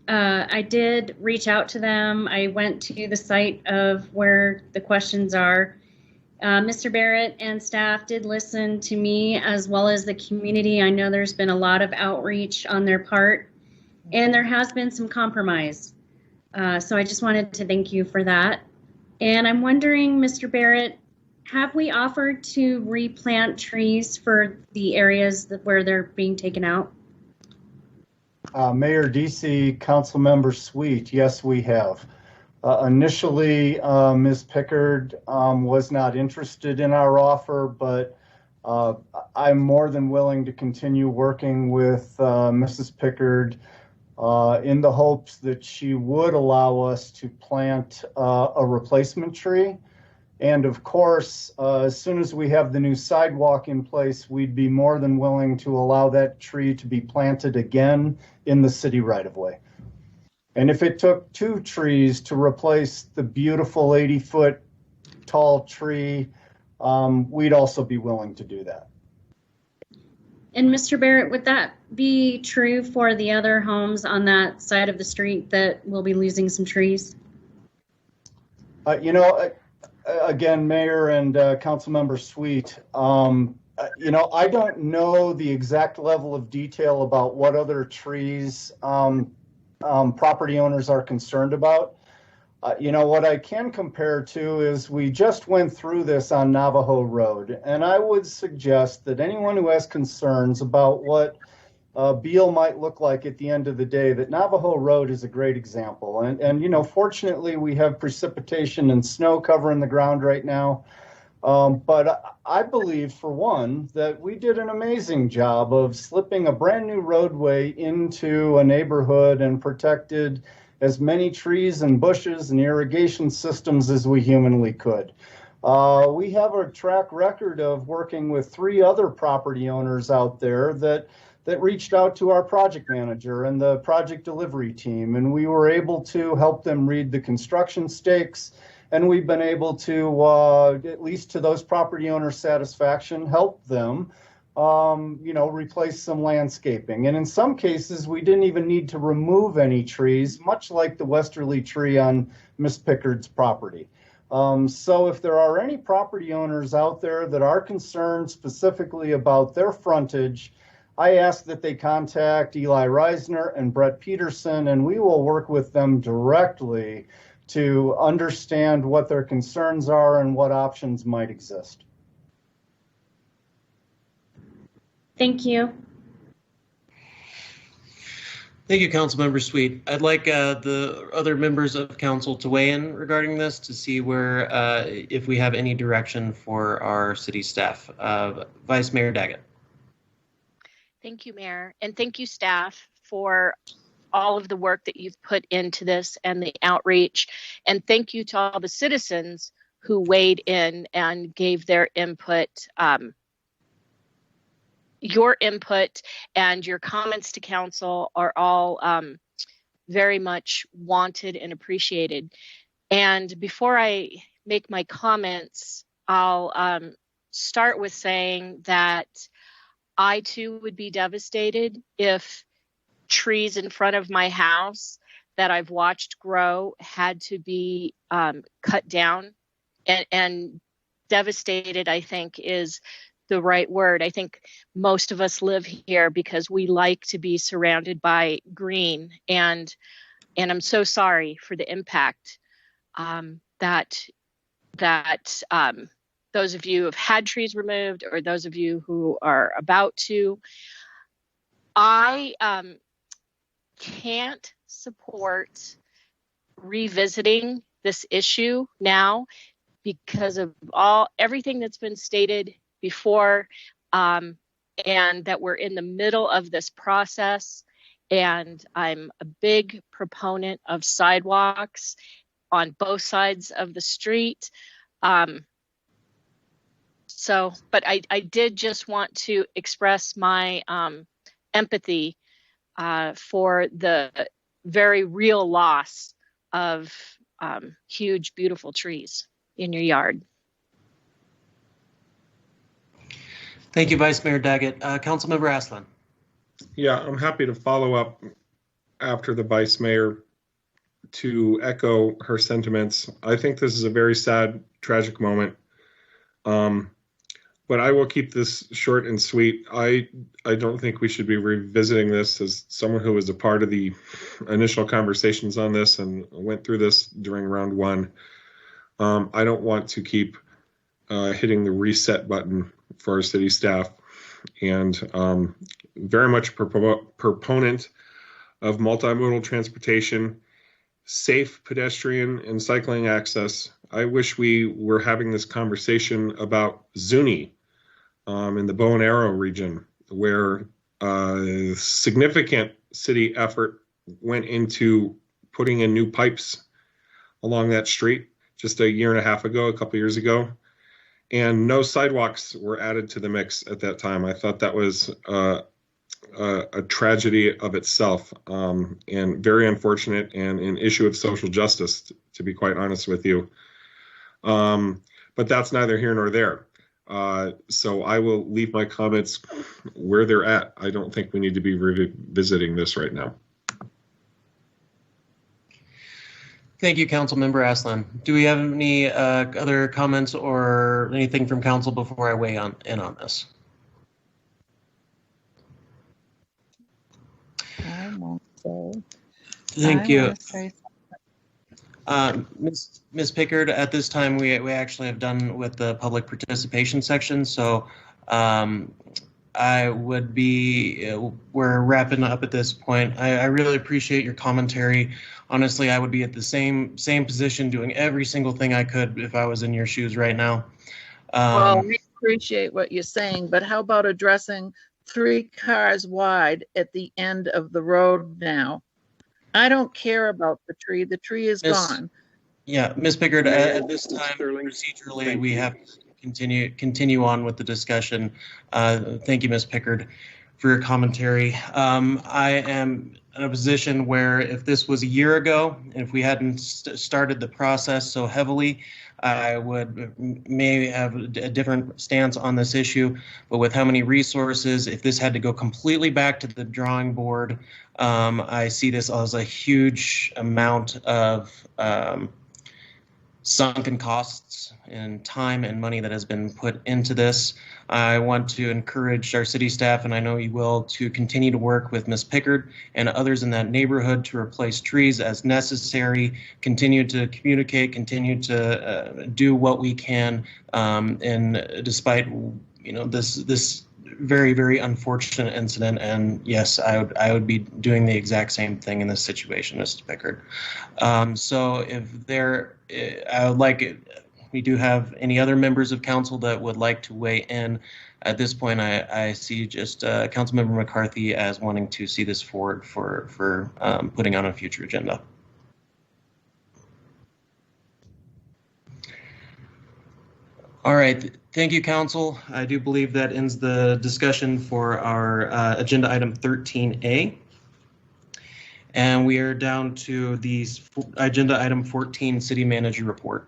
I did reach out to them. I went to the site of where the questions are. Mr. Barrett and staff did listen to me as well as the community. I know there's been a lot of outreach on their part, and there has been some compromise. So I just wanted to thank you for that. And I'm wondering, Mr. Barrett, have we offered to replant trees for the areas where they're being taken out? Mayor DC, Councilmember Sweet, yes, we have. Initially, Ms. Pickard was not interested in our offer, but I'm more than willing to continue working with Mrs. Pickard in the hopes that she would allow us to plant a replacement tree. And of course, as soon as we have the new sidewalk in place, we'd be more than willing to allow that tree to be planted again in the city right-of-way. And if it took 2 trees to replace the beautiful 80-foot tall tree, we'd also be willing to do that. And Mr. Barrett, would that be true for the other homes on that side of the street that will be losing some trees? Again, Mayor and Councilmember Sweet, I don't know the exact level of detail about what other trees property owners are concerned about. What I can compare to is we just went through this on Navajo Road, and I would suggest that anyone who has concerns about what Beale might look like at the end of the day, that Navajo Road is a great example. And fortunately, we have precipitation and snow covering the ground right now. But I believe, for one, that we did an amazing job of slipping a brand new roadway into a neighborhood and protected as many trees and bushes and irrigation systems as we humanly could. We have a track record of working with 3 other property owners out there that reached out to our project manager and the project delivery team, and we were able to help them read the construction stakes. And we've been able to, at least to those property owners' satisfaction, help them, replace some landscaping. And in some cases, we didn't even need to remove any trees, much like the westerly tree on Miss Pickard's property. So if there are any property owners out there that are concerned specifically about their frontage, I ask that they contact Eli Reisner and Brett Peterson, and we will work with them directly to understand what their concerns are and what options might exist. Thank you. Thank you, Councilmember Sweet. I'd like the other members of council to weigh in regarding this to see where, if we have any direction for our city staff. Vice Mayor Daggett. Thank you, Mayor, and thank you, staff, for all of the work that you've put into this and the outreach. And thank you to all the citizens who weighed in and gave their input. Your input and your comments to council are all very much wanted and appreciated. And before I make my comments, I'll start with saying that I too would be devastated if trees in front of my house that I've watched grow had to be cut down. And devastated, I think, is the right word. I think most of us live here because we like to be surrounded by green, and I'm so sorry for the impact that those of you who have had trees removed, or those of you who are about to. I can't support revisiting this issue now because of everything that's been stated before, and that we're in the middle of this process. And I'm a big proponent of sidewalks on both sides of the street. But I did just want to express my empathy for the very real loss of huge, beautiful trees in your yard. Thank you, Vice Mayor Daggett. Councilmember Aslan. Yeah, I'm happy to follow up after the Vice Mayor to echo her sentiments. I think this is a very sad, tragic moment. But I will keep this short and sweet. I don't think we should be revisiting this. As someone who was a part of the initial conversations on this and went through this during round one, I don't want to keep hitting the reset button for our city staff, and very much a proponent of multimodal transportation, safe pedestrian and cycling access. I wish we were having this conversation about Zuni in the Bow and Arrow region, where significant city effort went into putting in new pipes along that street just a year and a half ago, a couple years ago. And no sidewalks were added to the mix at that time. I thought that was a tragedy of itself, and very unfortunate, and an issue of social justice, to be quite honest with you. But that's neither here nor there. So I will leave my comments where they're at. I don't think we need to be revisiting this right now. Thank you, Councilmember Aslan. Do we have any other comments or anything from council before I weigh in on this? Thank you. Ms. Pickard, at this time, we actually have done with the public participation section, so I would be, we're wrapping up at this point. I really appreciate your commentary. Honestly, I would be at the same position doing every single thing I could if I was in your shoes right now. Well, we appreciate what you're saying, but how about addressing 3 cars wide at the end of the road now? I don't care about the tree. The tree is gone. Yeah, Ms. Pickard, at this time, procedurally, we have to continue on with the discussion. Thank you, Ms. Pickard, for your commentary. I am in a position where if this was a year ago, if we hadn't started the process so heavily, I would maybe have a different stance on this issue. But with how many resources, if this had to go completely back to the drawing board, I see this as a huge amount of sunken costs and time and money that has been put into this. I want to encourage our city staff, and I know you will, to continue to work with Ms. Pickard and others in that neighborhood to replace trees as necessary, continue to communicate, continue to do what we can, and despite this very, very unfortunate incident. And yes, I would be doing the exact same thing in this situation, Mr. Pickard. So if I would like, we do have any other members of council that would like to weigh in. At this point, I see just Councilmember McCarthy as wanting to see this forward for putting on a future agenda. All right, thank you, Council. I do believe that ends the discussion for our agenda item 13A. And we are down to the agenda item 14, City Manager Report.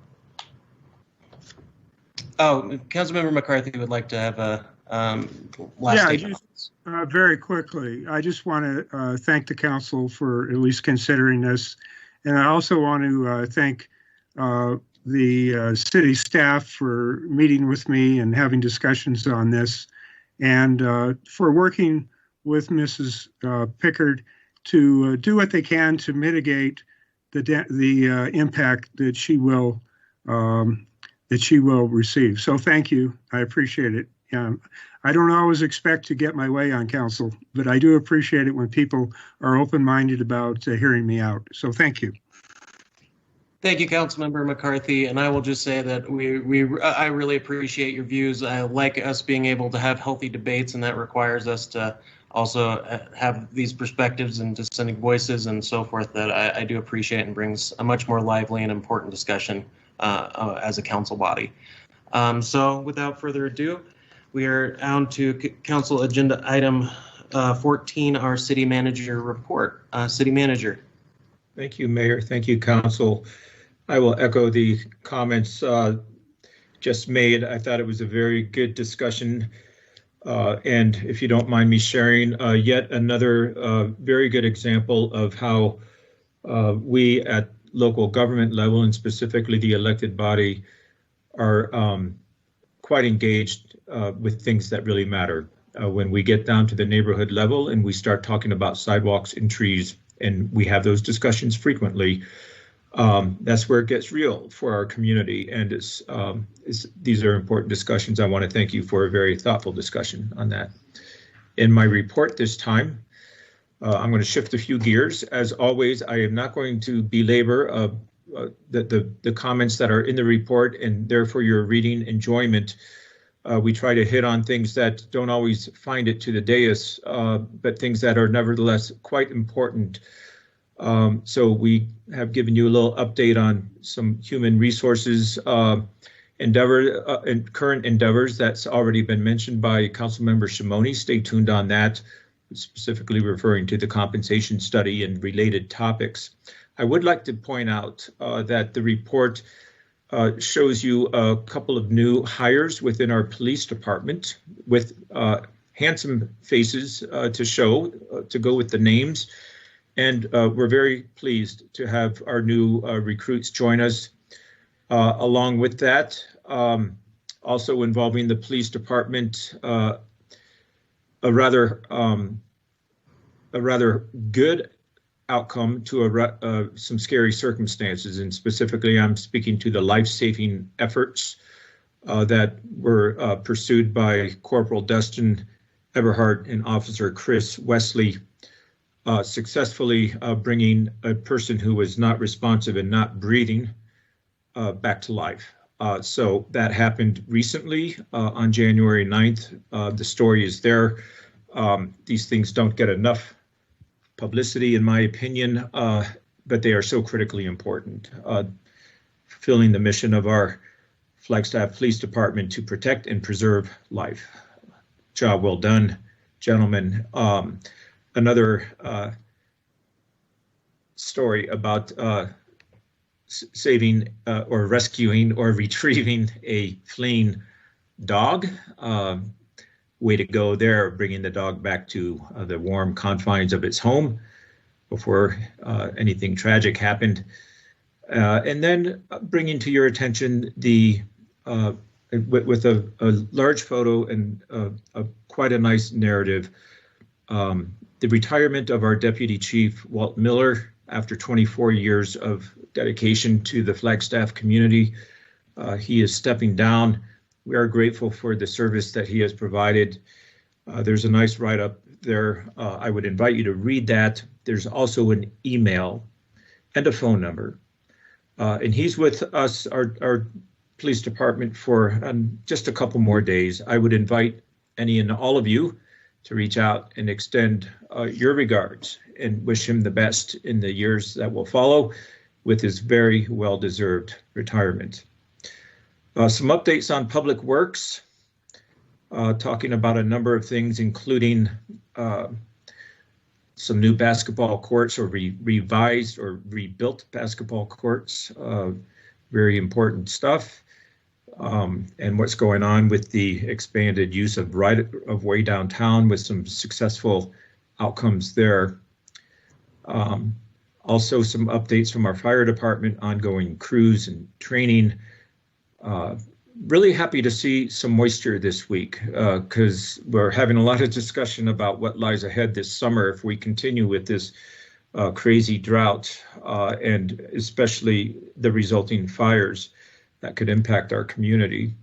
Oh, Councilmember McCarthy would like to have a last statement. Very quickly, I just want to thank the council for at least considering this. And I also want to thank the city staff for meeting with me and having discussions on this, and for working with Mrs. Pickard to do what they can to mitigate the impact that she will receive. So thank you. I appreciate it. I don't always expect to get my way on council, but I do appreciate it when people are open-minded about hearing me out. So thank you. Thank you, Councilmember McCarthy. And I will just say that I really appreciate your views. I like us being able to have healthy debates, and that requires us to also have these perspectives and dissenting voices and so forth that I do appreciate, and brings a much more lively and important discussion as a council body. So without further ado, we are down to council agenda item 14, our city manager report. City manager. Thank you, Mayor. Thank you, council. I will echo the comments just made. I thought it was a very good discussion. And if you don't mind me sharing, yet another very good example of how we at local government level, and specifically the elected body, are quite engaged with things that really matter. When we get down to the neighborhood level and we start talking about sidewalks and trees, and we have those discussions frequently, that's where it gets real for our community. And these are important discussions. I want to thank you for a very thoughtful discussion on that. In my report this time, I'm going to shift a few gears. As always, I am not going to belabor the comments that are in the report, and therefore your reading enjoyment. We try to hit on things that don't always find it to the dais, but things that are nevertheless quite important. So we have given you a little update on some human resources and current endeavors that's already been mentioned by Councilmember Shimoni. Stay tuned on that, specifically referring to the compensation study and related topics. I would like to point out that the report shows you a couple of new hires within our police department with handsome faces to show, to go with the names. And we're very pleased to have our new recruits join us. Along with that, also involving the police department, a rather good outcome to some scary circumstances, and specifically I'm speaking to the life-saving efforts that were pursued by Corporal Dustin Eberhardt and Officer Chris Wesley, successfully bringing a person who was not responsive and not breathing back to life. So that happened recently on January 9th. The story is there. These things don't get enough publicity, in my opinion, but they are so critically important. Fulfilling the mission of our Flagstaff Police Department to protect and preserve life. Job well done, gentlemen. Another story about saving or rescuing or retrieving a fleeing dog. Way to go there, bringing the dog back to the warm confines of its home before anything tragic happened. And then bringing to your attention the with a large photo and quite a nice narrative, the retirement of our Deputy Chief, Walt Miller, after 24 years of dedication to the Flagstaff community. He is stepping down. We are grateful for the service that he has provided. There's a nice write-up there. I would invite you to read that. There's also an email and a phone number. And he's with us, our police department, for just a couple more days. I would invite any and all of you to reach out and extend your regards and wish him the best in the years that will follow with his very well-deserved retirement. Some updates on Public Works, talking about a number of things, including some new basketball courts, or revised or rebuilt basketball courts. Very important stuff. And what's going on with the expanded use of right-of-way downtown, with some successful outcomes there. Also some updates from our fire department, ongoing crews and training. Really happy to see some moisture this week, because we're having a lot of discussion about what lies ahead this summer if we continue with this crazy drought, and especially the resulting fires that could impact our community.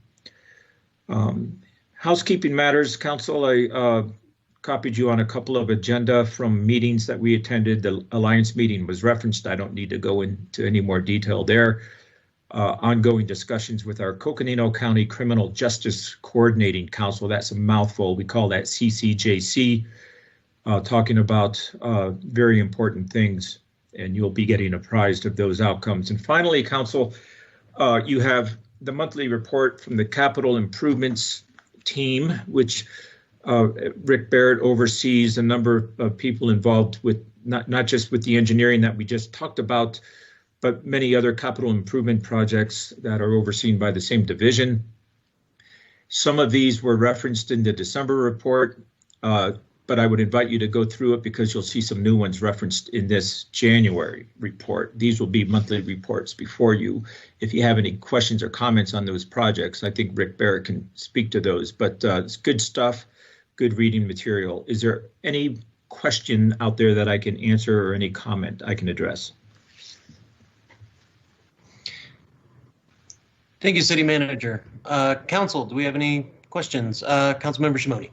Housekeeping matters, Council. I copied you on a couple of agenda from meetings that we attended. The Alliance meeting was referenced. I don't need to go into any more detail there. Ongoing discussions with our Coconino County Criminal Justice Coordinating Council. That's a mouthful. We call that CCJC, talking about very important things, and you'll be getting apprised of those outcomes. And finally, Council, you have the monthly report from the Capital Improvements team, which Rick Barrett oversees. A number of people involved with not just with the engineering that we just talked about, but many other capital improvement projects that are overseen by the same division. Some of these were referenced in the December report, but I would invite you to go through it because you'll see some new ones referenced in this January report. These will be monthly reports before you. If you have any questions or comments on those projects, I think Rick Barrett can speak to those, but it's good stuff, good reading material. Is there any question out there that I can answer or any comment I can address? Thank you, City Manager. Council, do we have any questions? Councilmember Shimoni.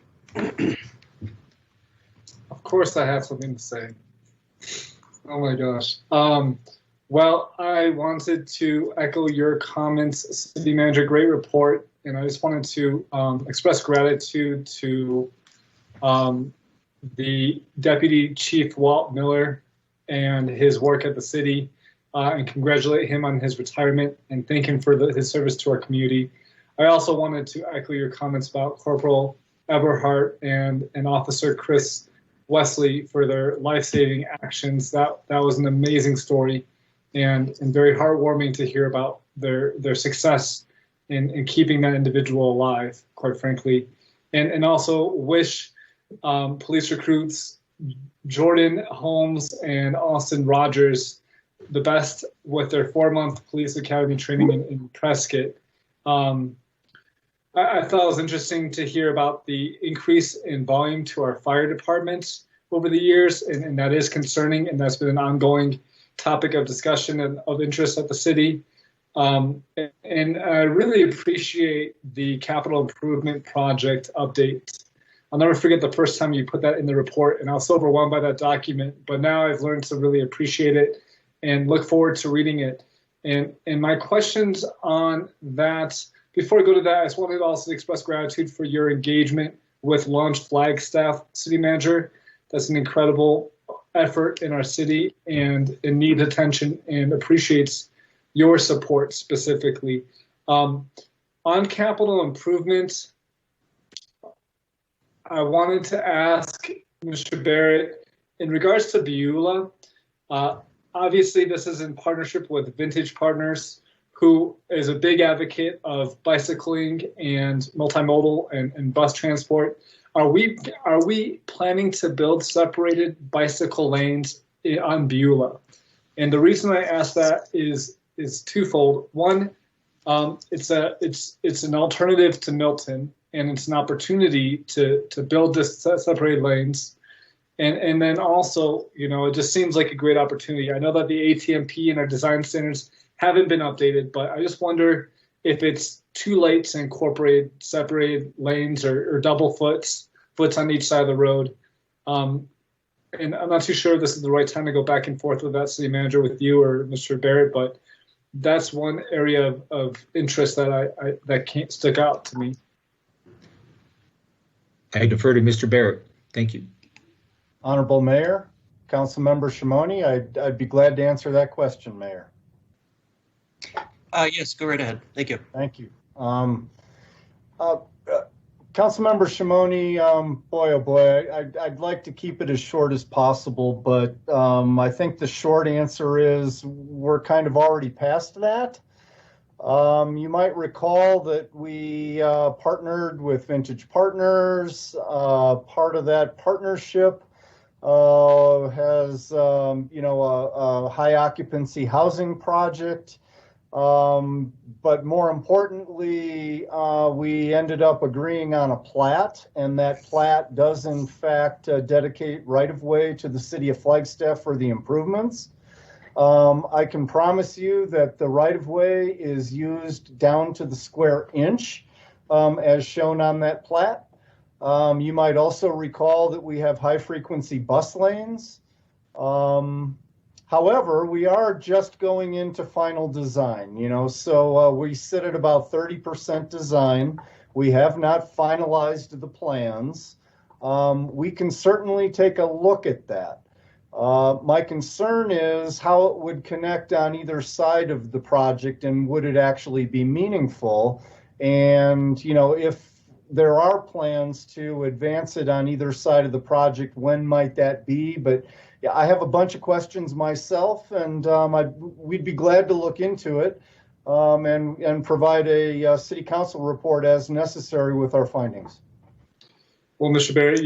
Of course I have something to say. Oh my gosh. Well, I wanted to echo your comments, City Manager, great report. And I just wanted to express gratitude to the Deputy Chief Walt Miller and his work at the city, and congratulate him on his retirement and thank him for his service to our community. I also wanted to echo your comments about Corporal Eberhardt and Officer Chris Wesley for their life-saving actions. That was an amazing story, and very heartwarming to hear about their success in keeping that individual alive, quite frankly. And also wish police recruits Jordan Holmes and Austin Rogers the best with their 4-month police academy training in Prescott. I thought it was interesting to hear about the increase in volume to our fire departments over the years, and that is concerning, and that's been an ongoing topic of discussion and of interest at the city. And I really appreciate the capital improvement project update. I'll never forget the first time you put that in the report, and I was so overwhelmed by that document, but now I've learned to really appreciate it and look forward to reading it. And my questions on that, before I go to that, I just wanted to also express gratitude for your engagement with Launch Flagstaff, City Manager. That's an incredible effort in our city and it needs attention and appreciates your support specifically. On capital improvement, I wanted to ask Mr. Barrett, in regards to Beulah, obviously this is in partnership with Vintage Partners, who is a big advocate of bicycling and multimodal and bus transport. Are we planning to build separated bicycle lanes on Beulah? And the reason I ask that is is twofold. One, it's an alternative to Milton, and it's an opportunity to build this separated lanes. And then also, it just seems like a great opportunity. I know that the ATMP and our design standards haven't been updated, but I just wonder if it's too late to incorporate separated lanes or double foots on each side of the road. And I'm not too sure if this is the right time to go back and forth with that, city manager, with you or Mr. Barrett, but that's one area of interest that that can't stick out to me. I defer to Mr. Barrett. Thank you. Honorable Mayor, Councilmember Shimoni, I'd be glad to answer that question, Mayor. Yes, go right ahead. Thank you. Thank you. Councilmember Shimoni, boy, oh boy, I'd like to keep it as short as possible, but I think the short answer is we're kind of already past that. You might recall that we partnered with Vintage Partners. Part of that partnership has, a high occupancy housing project. But more importantly, we ended up agreeing on a plat, and that plat does in fact dedicate right-of-way to the city of Flagstaff for the improvements. I can promise you that the right-of-way is used down to the square inch, as shown on that plat. You might also recall that we have high-frequency bus lanes. However, we are just going into final design, so we sit at about 30% design. We have not finalized the plans. We can certainly take a look at that. My concern is how it would connect on either side of the project, and would it actually be meaningful? And, if there are plans to advance it on either side of the project, when might that be? But yeah, I have a bunch of questions myself, and we'd be glad to look into it and provide a city council report as necessary with our findings. Well, Mr. Barrett,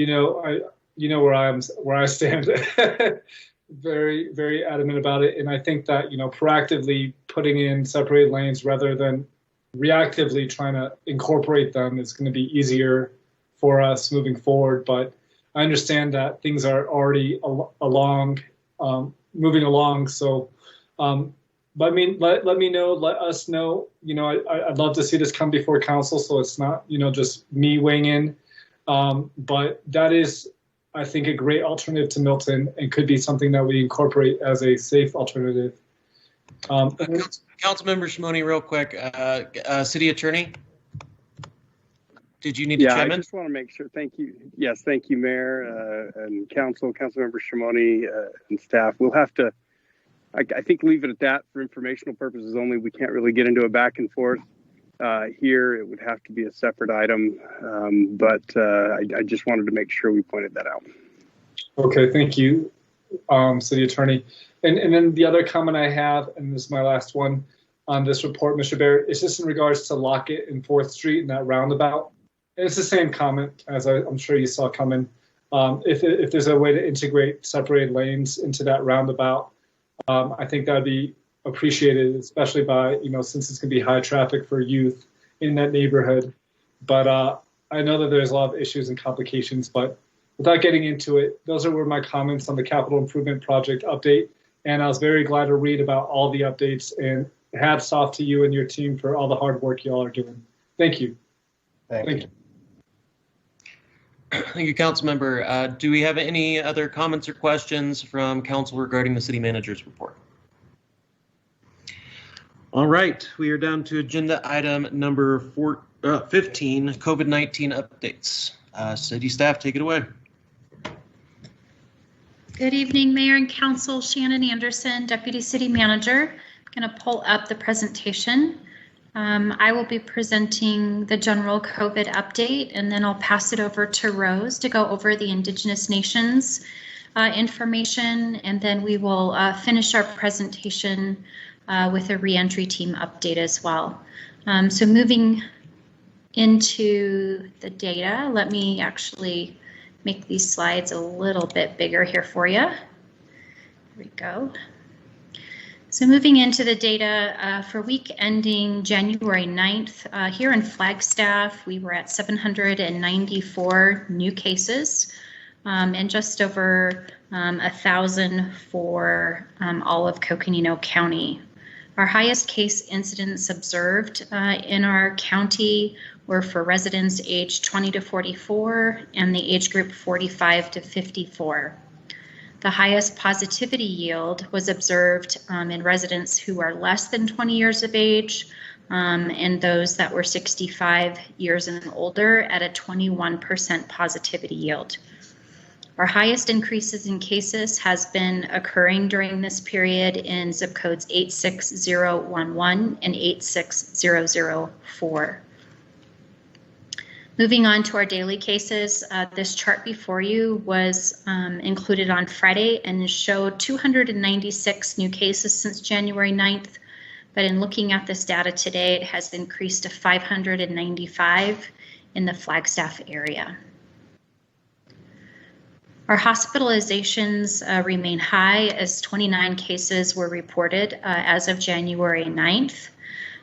where I stand. Very, very adamant about it, and I think that proactively putting in separated lanes rather than reactively trying to incorporate them is going to be easier for us moving forward. But I understand that things are already moving along. So, let me know, let us know. I'd love to see this come before council, so it's not, just me weighing in. But that is, I think, a great alternative to Milton, and could be something that we incorporate as a safe alternative. Councilmember Shimoni, real quick, City Attorney, did you need to chime in? I just want to make sure. Thank you. Yes, thank you, Mayor and Councilmember Shimoni and staff. We'll have to, I think, leave it at that for informational purposes only. We can't really get into a back and forth here. It would have to be a separate item, but I just wanted to make sure we pointed that out. Okay, thank you, City Attorney. And then the other comment I have, and this is my last one on this report, Mr. Barrett, is just in regards to Lockett and 4th Street and that roundabout. And it's the same comment as I'm sure you saw coming. If there's a way to integrate separated lanes into that roundabout, I think that'd be appreciated, especially by, since it's going to be high traffic for youth in that neighborhood. But I know that there's a lot of issues and complications, but without getting into it, those were my comments on the capital improvement project update. And I was very glad to read about all the updates, and hats off to you and your team for all the hard work y'all are doing. Thank you. Thank you. Thank you, Councilmember. Do we have any other comments or questions from council regarding the city manager's report? All right, we are down to agenda item number 15, COVID-19 updates. City staff, take it away. Good evening, Mayor and Council. Shannon Anderson, Deputy City Manager. I'm going to pull up the presentation. I will be presenting the general COVID update, and then I'll pass it over to Rose to go over the Indigenous Nations information, and then we will finish our presentation with a reentry team update as well. So moving into the data, let me actually make these slides a little bit bigger here for you. There we go. So moving into the data for week ending January 9th, here in Flagstaff, we were at 794 new cases and just over 1,000 for all of Coconino County. Our highest case incidents observed in our county were for residents aged 20 to 44 and the age group 45 to 54. The highest positivity yield was observed in residents who are less than 20 years of age and those that were 65 years and older at a 21% positivity yield. Our highest increases in cases has been occurring during this period in zip codes 86011 and 86004. Moving on to our daily cases, this chart before you was included on Friday and showed 296 new cases since January 9th, but in looking at this data today, it has increased to 595 in the Flagstaff area. Our hospitalizations remain high as 29 cases were reported as of January 9th.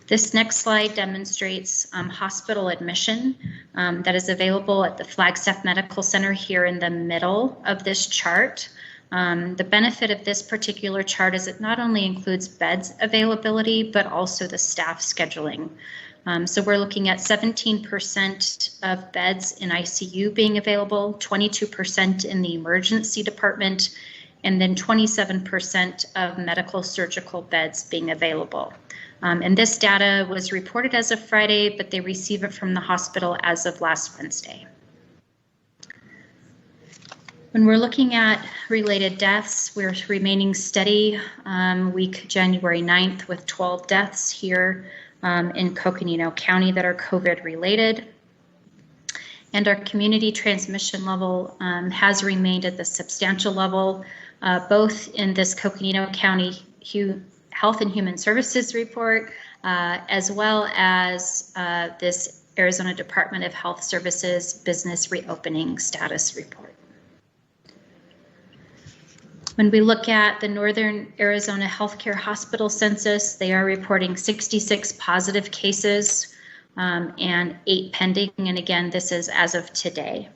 This next slide demonstrates hospital admission that is available at the Flagstaff Medical Center here in the middle of this chart. The benefit of this particular chart is it not only includes beds availability, but also the staff scheduling. So we're looking at 17% of beds in ICU being available, 22% in the emergency department, and then 27% of medical surgical beds being available. And this data was reported as of Friday, but they receive it from the hospital as of last Wednesday. When we're looking at related deaths, we're remaining steady week January 9th with 12 deaths here in Coconino County that are COVID related. And our community transmission level has remained at the substantial level, both in this Coconino County Health and Human Services report, as well as this Arizona Department of Health Services business reopening status report. When we look at the Northern Arizona Healthcare Hospital Census, they are reporting 66 positive cases and 8 pending. And again, this is as of today.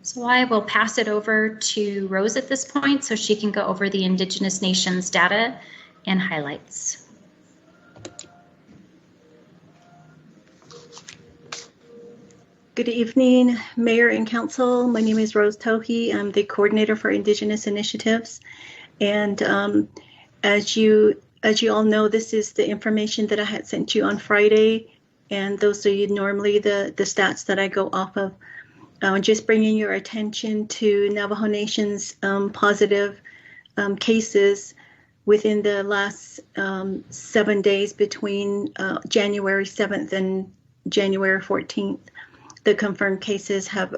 So I will pass it over to Rose at this point so she can go over the Indigenous Nations data and highlights. Good evening, Mayor and Council. My name is Rose Tohi. I'm the coordinator for Indigenous Initiatives. And as you all know, this is the information that I had sent you on Friday. And those are normally the stats that I go off of. Just bringing your attention to Navajo Nation's positive cases within the last 7 days between January 7th and January 14th. The confirmed cases have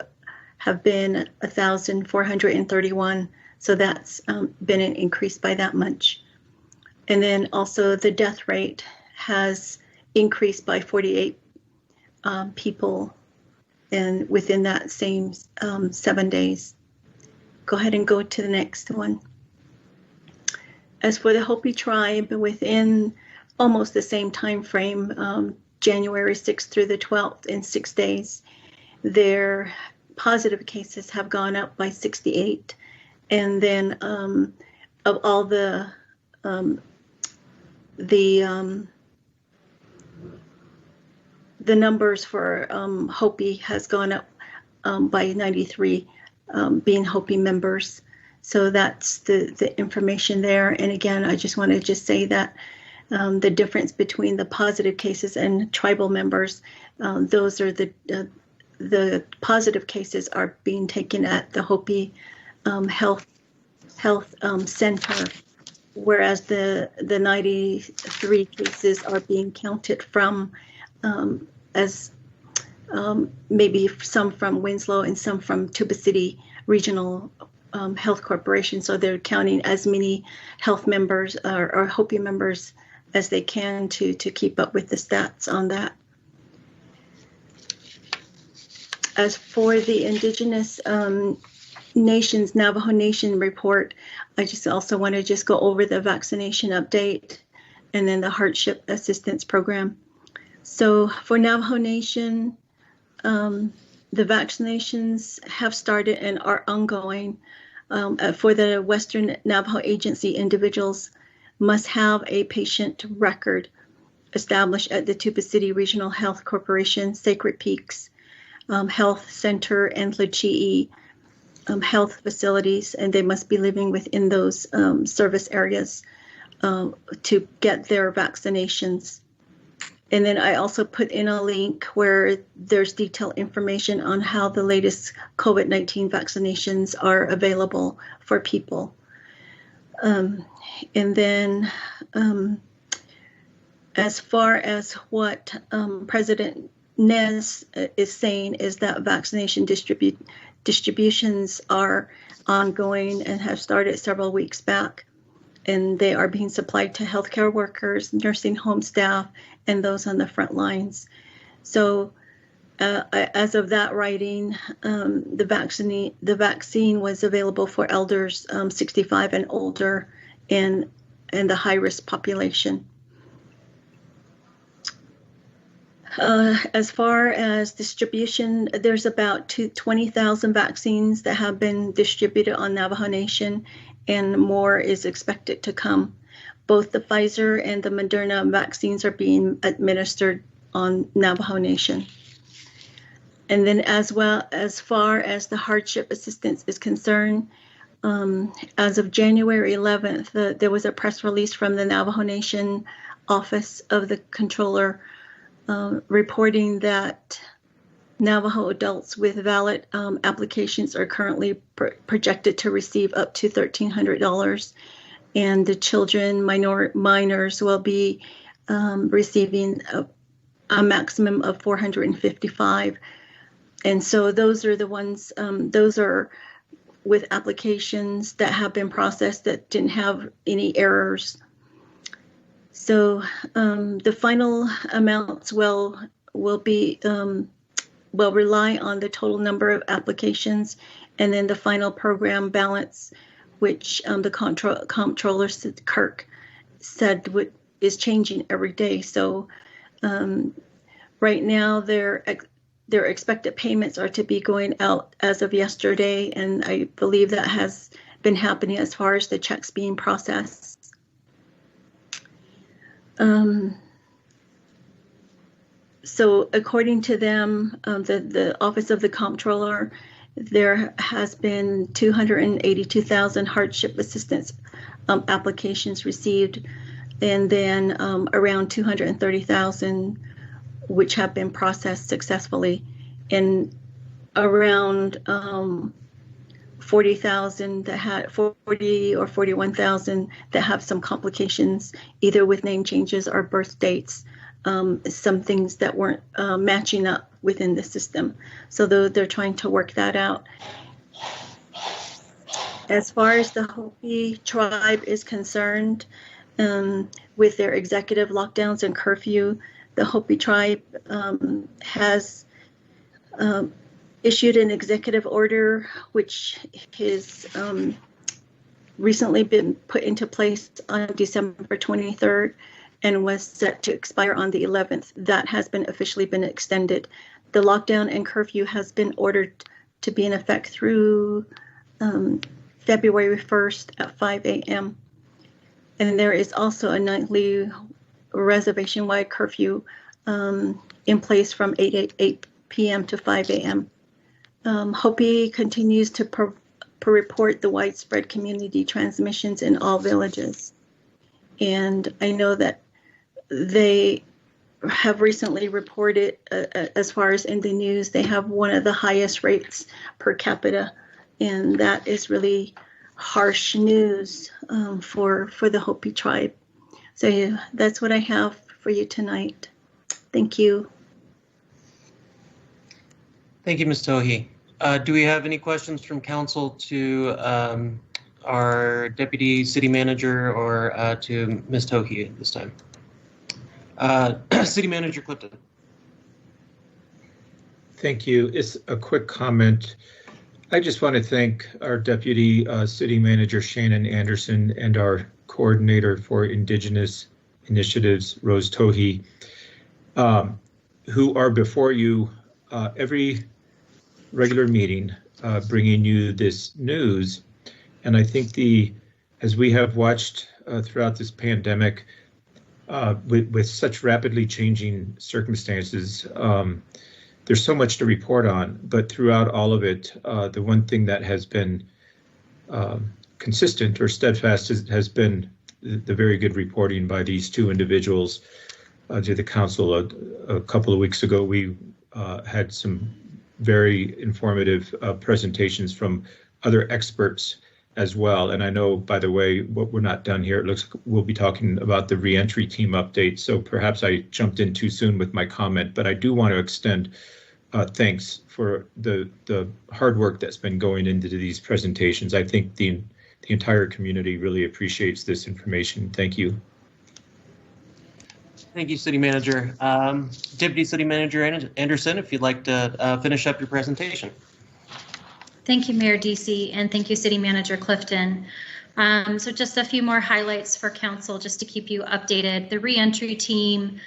been 1,431, so that's been an increase by that much. And then also the death rate has increased by 48 people and within that same 7 days. Go ahead and go to the next one. As for the Hopi tribe, within almost the same time frame, January 6th through the 12th, in 6 days, their positive cases have gone up by 68. And then of all the numbers for Hopi has gone up by 93 being Hopi members. So that's the information there. And again, I just want to just say that the difference between the positive cases and tribal members, those are the positive cases are being taken at the Hopi Health Center, whereas the 93 cases are being counted from as maybe some from Winslow and some from Tuba City Regional Health Corporation. So they're counting as many health members or Hopi members as they can to keep up with the stats on that. As for the Indigenous Navajo Nation report, I just also want to just go over the vaccination update and then the hardship assistance program. So for Navajo Nation, the vaccinations have started and are ongoing. For the Western Navajo Agency, individuals must have a patient record established at the Tuba City Regional Health Corporation, Sacred Peaks Health Center, and Lachii health facilities, and they must be living within those service areas to get their vaccinations. And then I also put in a link where there's detailed information on how the latest COVID-19 vaccinations are available for people. And then as far as what President Nez is saying is that vaccination distributions are ongoing and have started several weeks back, and they are being supplied to healthcare workers, nursing home staff, and those on the front lines. So as of that writing, the vaccine was available for elders 65 and older and the high-risk population. As far as distribution, there's about 20,000 vaccines that have been distributed on Navajo Nation, and more is expected to come. Both the Pfizer and the Moderna vaccines are being administered on Navajo Nation. And then as well, as far as the hardship assistance is concerned, as of January 11th, there was a press release from the Navajo Nation Office of the Controller reporting that Navajo adults with valid applications are currently projected to receive up to $1,300, and the children, minors will be receiving a maximum of $455. And so those are the ones, those are with applications that have been processed that didn't have any errors. So the final amounts will rely on the total number of applications, and then the final program balance, which the comptroller Kirk said is changing every day. So right now their expected payments are to be going out as of yesterday, and I believe that has been happening as far as the checks being processed. So according to them, the Office of the Comptroller, there has been 282,000 hardship assistance applications received, and then around 230,000 which have been processed successfully, and around 40,000 that had 40 or 41,000 that have some complications, either with name changes or birth dates, some things that weren't matching up within the system. So they're trying to work that out. As far as the Hopi tribe is concerned, with their executive lockdowns and curfew, the Hopi tribe has issued an executive order, which has recently been put into place on December 23rd and was set to expire on the 11th. That has been officially been extended. The lockdown and curfew has been ordered to be in effect through February 1st at 5 a.m. And there is also a nightly reservation-wide curfew in place from 8 p.m. to 5 a.m. Hopi continues to report the widespread community transmissions in all villages. And I know that they have recently reported, as far as in the news, they have one of the highest rates per capita. And that is really harsh news for the Hopi tribe. So yeah, that's what I have for you tonight. Thank you. Thank you, Ms. Tohi. Do we have any questions from council to our Deputy City Manager or to Ms. Tohi at this time? City Manager Clifton. Thank you. It's a quick comment. I just want to thank our Deputy City Manager Shannon Anderson and our Coordinator for Indigenous Initiatives, Rose Tohi, who are before you every regular meeting, bringing you this news. And I think as we have watched throughout this pandemic, with such rapidly changing circumstances, there's so much to report on, but throughout all of it, the one thing that has been consistent or steadfast has been the very good reporting by these two individuals to the council. A couple of weeks ago, we had some very informative presentations from other experts as well. And I know, by the way, we're not done here. It looks like we'll be talking about the reentry team update. So perhaps I jumped in too soon with my comment, but I do want to extend thanks for the hard work that's been going into these presentations. I think the entire community really appreciates this information. Thank you. Thank you, City Manager. Deputy City Manager Anderson, if you'd like to finish up your presentation. Thank you, Mayor DC, and thank you, City Manager Clifton. So just a few more highlights for council, just to keep you updated. The reentry team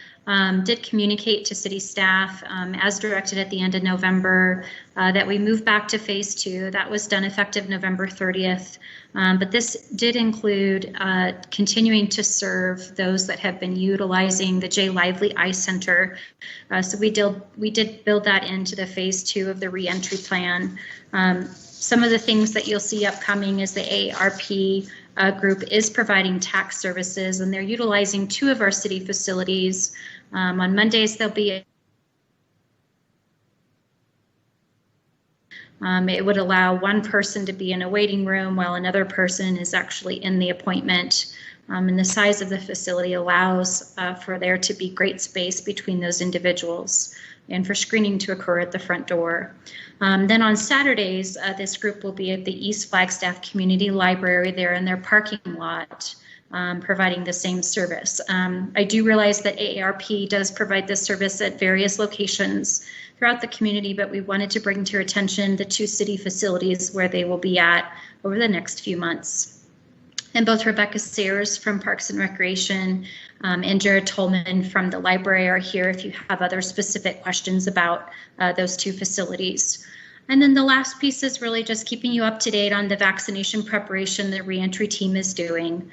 did communicate to city staff as directed at the end of November that we move back to phase 2. That was done effective November 30th. But this did include continuing to serve those that have been utilizing the J. Lively Eye Center. So we did build that into the phase 2 of the reentry plan. Some of the things that you'll see upcoming is the AARP group is providing tax services, and they're utilizing 2 of our city facilities. On Mondays, they'll be it would allow one person to be in a waiting room while another person is actually in the appointment. And the size of the facility allows for there to be great space between those individuals and for screening to occur at the front door. Then on Saturdays, this group will be at the East Flagstaff Community Library there in their parking lot, providing the same service. I do realize that AARP does provide this service at various locations throughout the community, but we wanted to bring to your attention the 2 city facilities where they will be at over the next few months. And both Rebecca Sayers from Parks and Recreation and Jared Tolman from the library are here if you have other specific questions about those 2 facilities. And then the last piece is really just keeping you up to date on the vaccination preparation the reentry team is doing.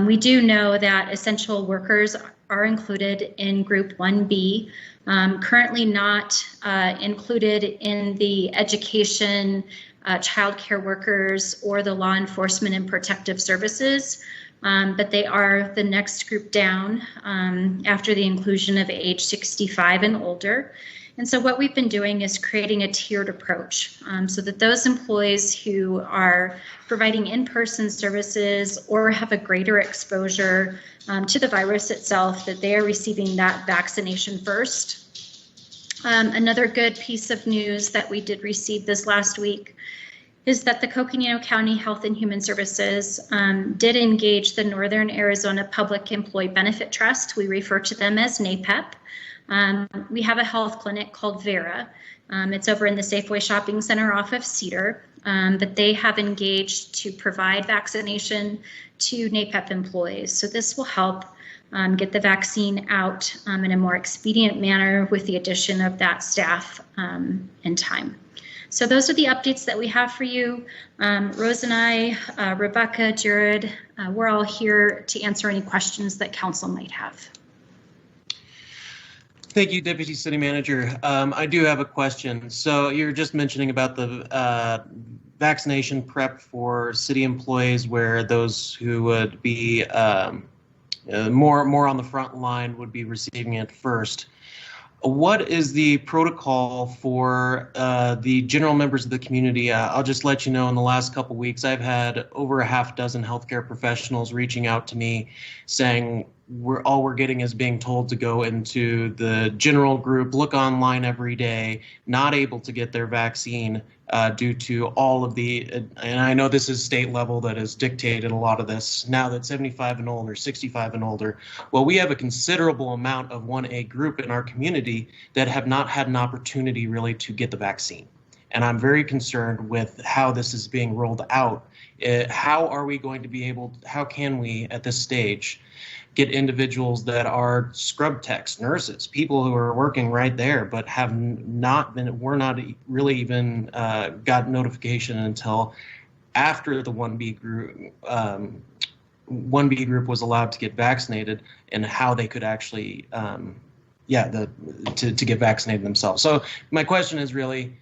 We do know that essential workers are included in Group 1B, currently not included in the education, childcare workers, or the law enforcement and protective services, but they are the next group down after the inclusion of age 65 and older. And so what we've been doing is creating a tiered approach so that those employees who are providing in-person services or have a greater exposure to the virus itself, that they are receiving that vaccination first. Another good piece of news that we did receive this last week is that the Coconino County Health and Human Services did engage the Northern Arizona Public Employee Benefit Trust. We refer to them as NAPEP. We have a health clinic called Vera. It's over in the Safeway Shopping Center off of Cedar, but they have engaged to provide vaccination to NAPEP employees. So this will help get the vaccine out in a more expedient manner with the addition of that staff and time. So those are the updates that we have for you. Rose and I, Rebecca, Jared, we're all here to answer any questions that council might have. Thank you, Deputy City Manager. I do have a question. So you're just mentioning about the vaccination prep for city employees, where those who would be more on the front line would be receiving it first. What is the protocol for the general members of the community? I'll just let you know, in the last couple weeks, I've had over a half dozen healthcare professionals reaching out to me saying all we're getting is being told to go into the general group, look online every day, not able to get their vaccine due to all of the, and I know this is state level that has dictated a lot of this, now that 75 and older, 65 and older. Well, we have a considerable amount of 1A group in our community that have not had an opportunity really to get the vaccine. and I'm very concerned with how this is being rolled out. How are we going to be able, how can we at this stage get individuals that are scrub techs, nurses, people who are working right there, but have not been, we're not really even got notification until after the 1B group, 1B group was allowed to get vaccinated, and how they could actually, to get vaccinated themselves. So my question is really,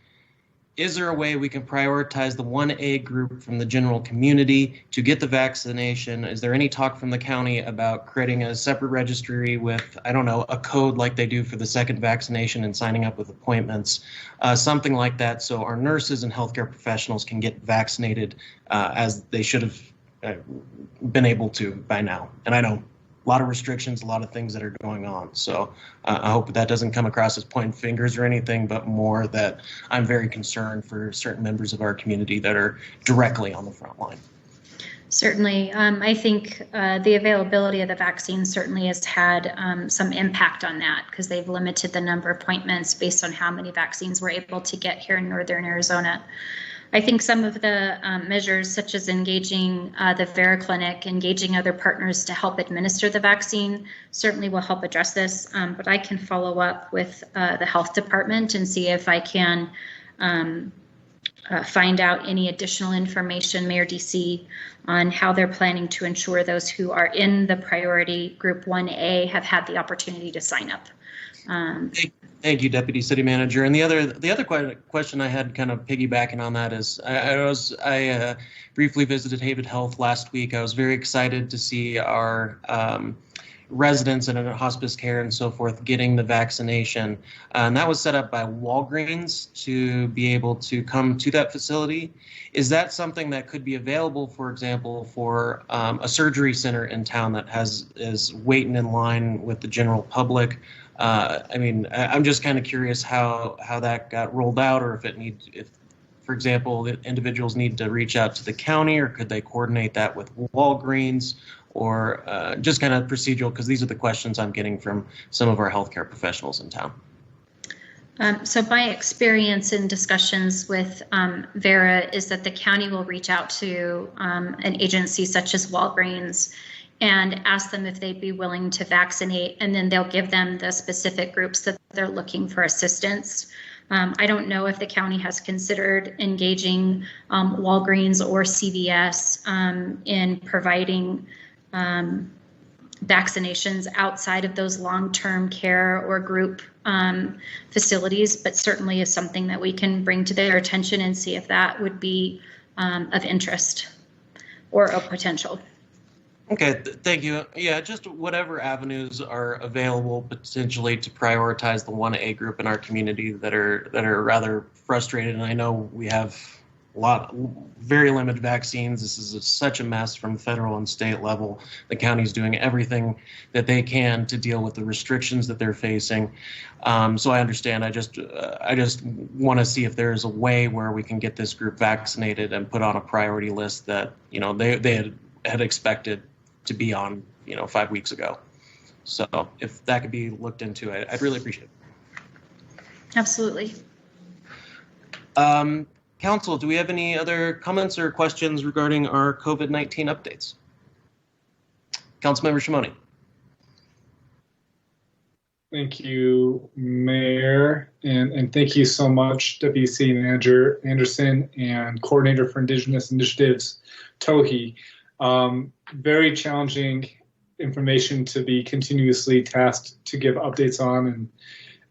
is there a way we can prioritize the 1A group from the general community to get the vaccination? Is there any talk from the county about creating a separate registry with, I don't know, a code like they do for the second vaccination and signing up with appointments, something like that, so our nurses and healthcare professionals can get vaccinated as they should have been able to by now? And I know a lot of restrictions, a lot of things that are going on. So I hope that doesn't come across as pointing fingers or anything, but more that I'm very concerned for certain members of our community that are directly on the front line. Certainly. I think the availability of the vaccine certainly has had some impact on that, because they've limited the number of appointments based on how many vaccines we're able to get here in Northern Arizona. I think some of the measures, such as engaging the Vera Clinic, engaging other partners to help administer the vaccine, certainly will help address this. But I can follow up with the health department and see if I can find out any additional information, Mayor DC, on how they're planning to ensure those who are in the priority group 1A have had the opportunity to sign up. Thank you, Deputy City Manager. And the other question I had, kind of piggybacking on that, is I briefly visited Haven Health last week. I was very excited to see our residents and in hospice care and so forth getting the vaccination. And that was set up by Walgreens to be able to come to that facility. Is that something that could be available, for example, for a surgery center in town that is waiting in line with the general public? I mean, I'm just kind of curious how that got rolled out, or if, for example, the individuals need to reach out to the county, or could they coordinate that with Walgreens, or just kind of procedural, because these are the questions I'm getting from some of our healthcare professionals in town. So my experience in discussions with Vera is that the county will reach out to an agency such as Walgreens and ask them if they'd be willing to vaccinate, and then they'll give them the specific groups that they're looking for assistance. I don't know if the county has considered engaging Walgreens or CVS in providing vaccinations outside of those long-term care or group facilities, but certainly is something that we can bring to their attention and see if that would be of interest or of potential. Okay, thank you. Yeah, just whatever avenues are available potentially to prioritize the 1A group in our community that are rather frustrated. And I know we have very limited vaccines. This is such a mess from federal and state level. The county's doing everything that they can to deal with the restrictions that they're facing. So I understand. I just want to see if there's a way where we can get this group vaccinated and put on a priority list that, you know, they had expected to be on, 5 weeks ago. So if that could be looked into, I'd really appreciate it. Absolutely. Council, do we have any other comments or questions regarding our COVID-19 updates? Councilmember Shimoni. Thank you, Mayor, and thank you so much, Deputy City Manager Anderson and Coordinator for Indigenous Initiatives, Tohi. Very challenging information to be continuously tasked to give updates on, and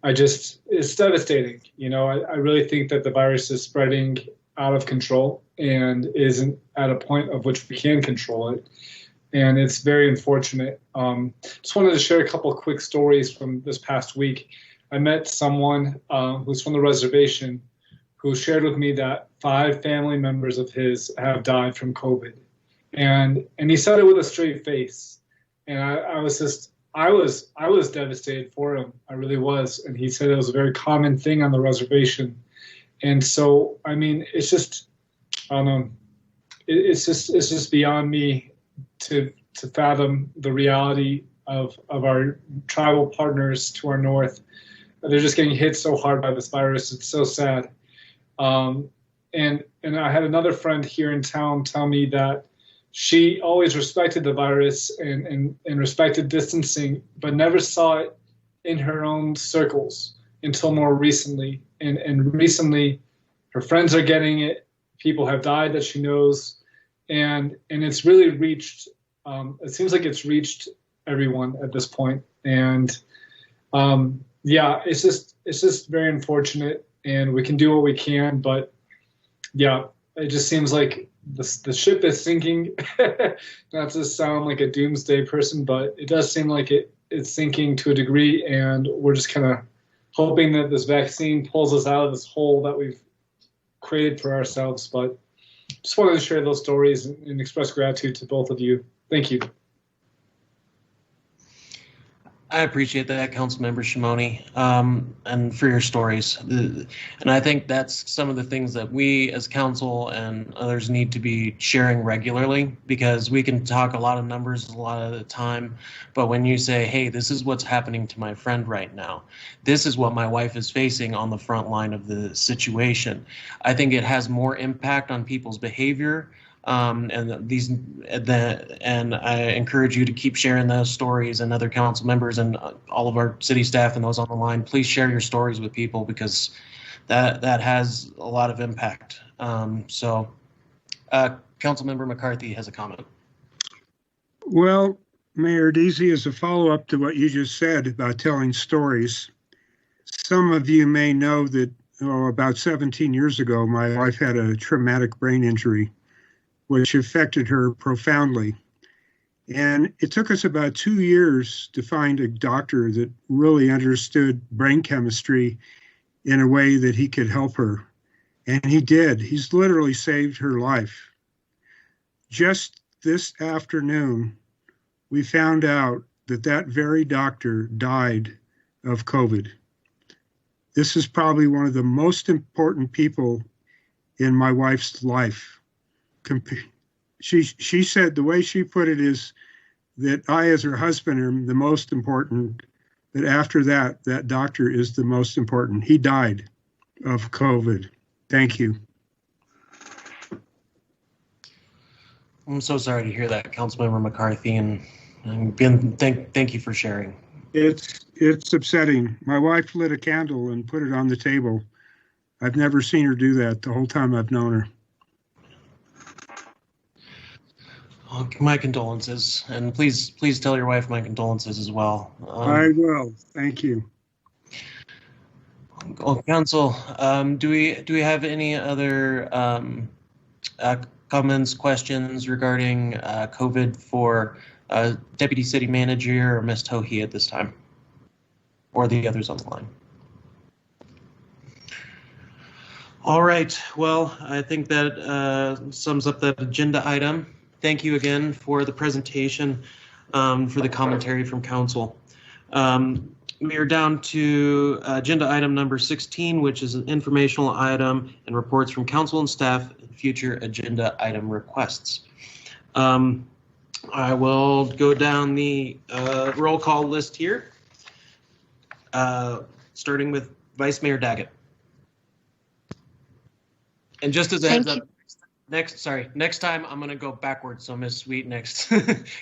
it's devastating. I really think that the virus is spreading out of control and isn't at a point of which we can control it. And it's very unfortunate. Just wanted to share a couple of quick stories from this past week. I met someone who's from the reservation who shared with me that 5 family members of his have died from COVID. And he said it with a straight face. And I was devastated for him. I really was. And he said it was a very common thing on the reservation. And so, I mean, it's just, I don't know, it's just beyond me to fathom the reality of our tribal partners to our north. They're just getting hit so hard by this virus. It's so sad. And I had another friend here in town tell me that she always respected the virus and respected distancing, but never saw it in her own circles until more recently. And recently, her friends are getting it. People have died that she knows, and it's really reached. It seems like it's reached everyone at this point. And yeah, it's just very unfortunate, and we can do what we can, but yeah, it just seems like the ship is sinking. Not to sound like a doomsday person, but it does seem like it's sinking to a degree, and we're just kind of hoping that this vaccine pulls us out of this hole that we've created for ourselves. But just wanted to share those stories and express gratitude to both of you. Thank you. I appreciate that, Councilmember Shimoni, and for your stories. And I think that's some of the things that we as council and others need to be sharing regularly, because we can talk a lot of numbers a lot of the time, but when you say, hey, this is what's happening to my friend right now, this is what my wife is facing on the front line of the situation, I think it has more impact on people's behavior. And I encourage you to keep sharing those stories, and other council members and all of our city staff and those on the line. Please share your stories with people, because that has a lot of impact. Councilmember McCarthy has a comment. Well, Mayor Deasy, as a follow-up to what you just said about telling stories, some of you may know that about 17 years ago, my wife had a traumatic brain injury, which affected her profoundly. And it took us about 2 years to find a doctor that really understood brain chemistry in a way that he could help her. And he did. He's literally saved her life. Just this afternoon, we found out that that very doctor died of COVID. This is probably one of the most important people in my wife's life. She said, the way she put it is that I, as her husband, am the most important, but after that, that doctor is the most important. He died of COVID. Thank you. I'm so sorry to hear that, Councilmember McCarthy, and thank you for sharing. It's upsetting. My wife lit a candle and put it on the table. I've never seen her do that the whole time I've known her. My condolences, and please tell your wife my condolences as well. I will. Thank you. Well, Council, do we have any other comments, questions regarding COVID for Deputy City Manager or Ms. Tohi at this time, or the others on the line? All right. Well, I think that sums up that agenda item. Thank you again for the presentation, for the commentary from Council. We are down to agenda item number 16, which is an informational item and reports from Council and staff and future agenda item requests. I will go down the roll call list here, starting with Vice Mayor Daggett. And just as a heads up, next time I'm going to go backwards. So Ms. Sweet, next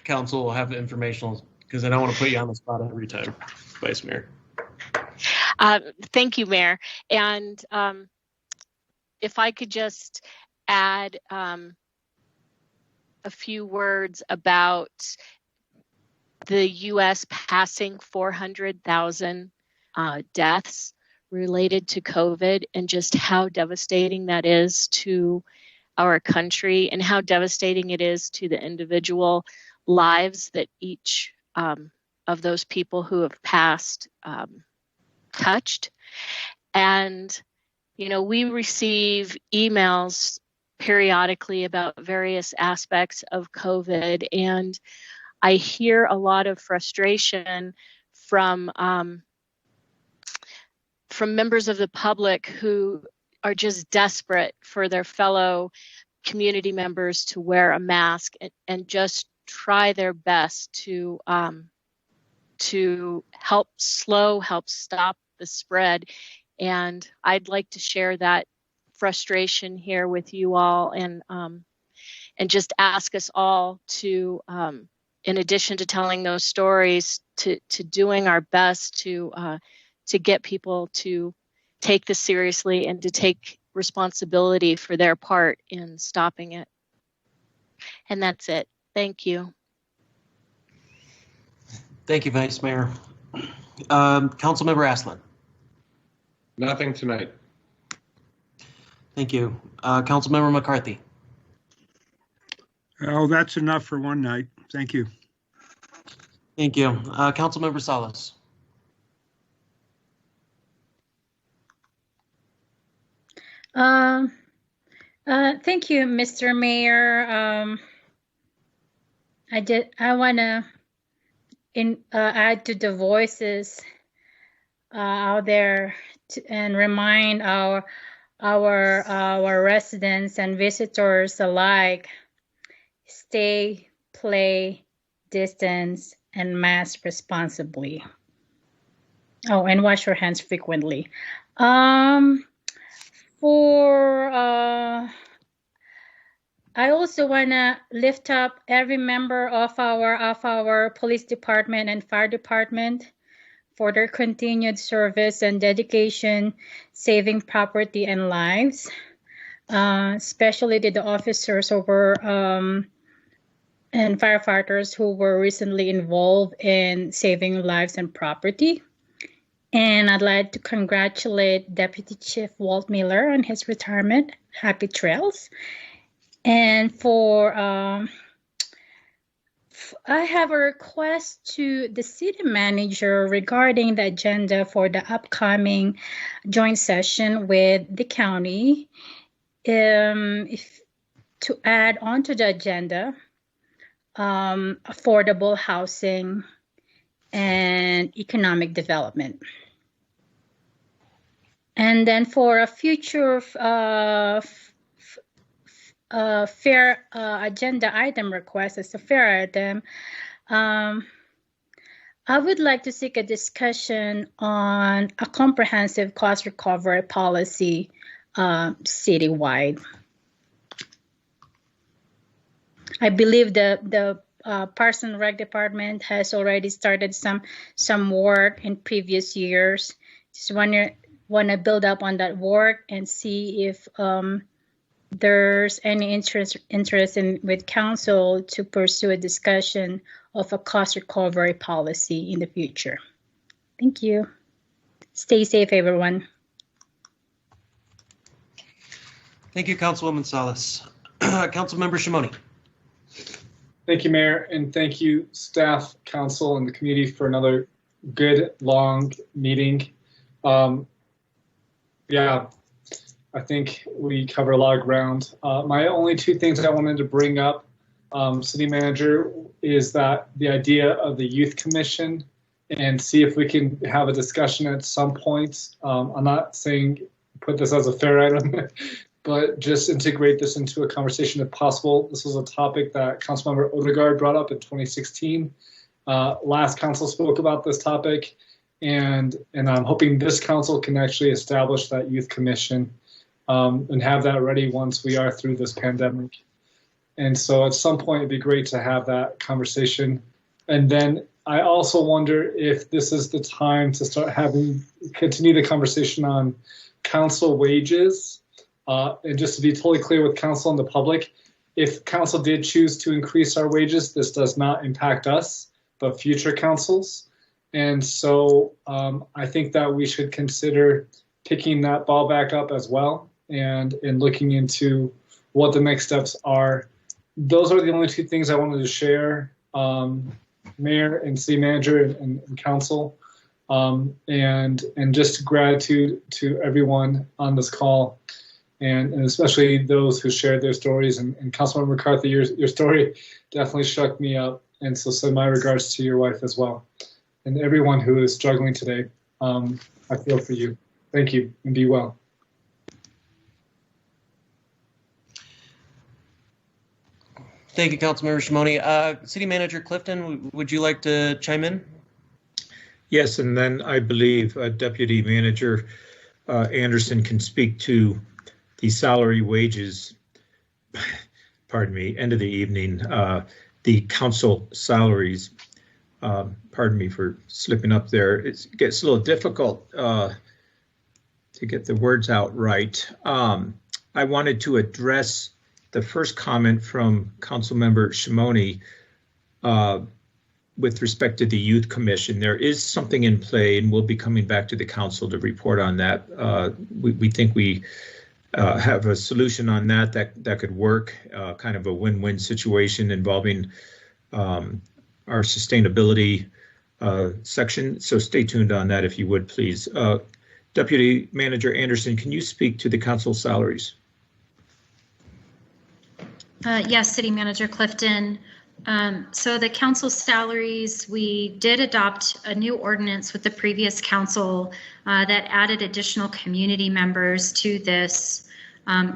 Council will have informational, because I don't want to put you on the spot every time, Vice Mayor. Thank you, Mayor. And if I could just add a few words about the U.S. passing 400,000 deaths related to COVID, and just how devastating that is to our country, and how devastating it is to the individual lives that each of those people who have passed touched. And, you know, we receive emails periodically about various aspects of COVID, and I hear a lot of frustration from members of the public who are just desperate for their fellow community members to wear a mask and just try their best to help stop the spread. And I'd like to share that frustration here with you all, and just ask us all to, in addition to telling those stories, to doing our best to get people to take this seriously and to take responsibility for their part in stopping it. And that's it. Thank you. Thank you, Vice Mayor. Councilmember Aslan. Nothing tonight. Thank you. Councilmember McCarthy. Oh, that's enough for one night. Thank you. Thank you. Councilmember Salas. Thank you, Mr. Mayor. I want to add to the voices out there and remind our residents and visitors alike: stay, play, distance, and mask responsibly. Oh, and wash your hands frequently. I also want to lift up every member of our police department and fire department for their continued service and dedication, saving property and lives, especially the officers who were and firefighters who were recently involved in saving lives and property. And I'd like to congratulate Deputy Chief Walt Miller on his retirement. Happy trails. And I have a request to the city manager regarding the agenda for the upcoming joint session with the county. To add onto the agenda, affordable housing and economic development. And then for a future fair agenda item request as a fair item, I would like to seek a discussion on a comprehensive cost recovery policy citywide. I believe the Parks and Rec department has already started some work in previous years. Just want to build up on that work and see if there's any interest with council to pursue a discussion of a cost recovery policy in the future. Thank you. Stay safe, everyone. Thank you, Councilwoman Salas. Councilmember Shimoni. Thank you, Mayor, and thank you, staff, council, and the community for another good, long meeting. Yeah, I think we cover a lot of ground. My only two things I wanted to bring up, City Manager, is that the idea of the Youth Commission and see if we can have a discussion at some point. I'm not saying put this as a fair item, but just integrate this into a conversation if possible. This was a topic that Councilmember Odegaard brought up in 2016. Last council spoke about this topic, and I'm hoping this council can actually establish that youth commission and have that ready once we are through this pandemic. And so at some point, it'd be great to have that conversation. And then I also wonder if this is the time to start continue the conversation on council wages. And just to be totally clear with council and the public, if council did choose to increase our wages, this does not impact us, but future councils. And so I think that we should consider picking that ball back up as well and looking into what the next steps are. Those are the only two things I wanted to share, Mayor and City Manager and Council. And just gratitude to everyone on this call, and especially those who shared their stories. And Councilmember McCarthy, your story definitely shook me up. And so send my regards to your wife as well. And everyone who is struggling today, I feel for you. Thank you, and be well. Thank you, Councilmember Shimoni. City Manager Clifton, would you like to chime in? Yes, and then I believe Deputy Manager Anderson can speak to the salary wages, pardon me, end of the evening, the council salaries, pardon me for slipping up there. It gets a little difficult to get the words out right. I wanted to address the first comment from Councilmember Shimoni with respect to the Youth Commission. There is something in play, and we'll be coming back to the council to report on that. We think we have a solution on that could work, kind of a win-win situation involving our sustainability section. So stay tuned on that if you would, please. Deputy Manager Anderson, can you speak to the council salaries? Yes, City Manager Clifton. So the council salaries, we did adopt a new ordinance with the previous council that added additional community members to this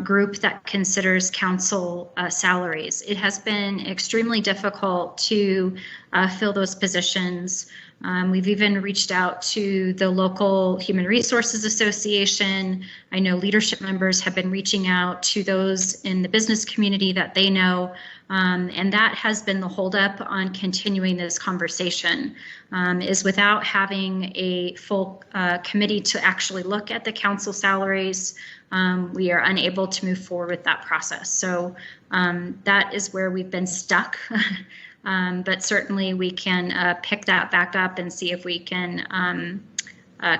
group that considers council salaries. It has been extremely difficult to fill those positions. We've even reached out to the local Human Resources Association. I know leadership members have been reaching out to those in the business community that they know, and that has been the holdup on continuing this conversation, is without having a full committee to actually look at the council salaries, we are unable to move forward with that process. So that is where we've been stuck. But certainly we can pick that back up and see if we can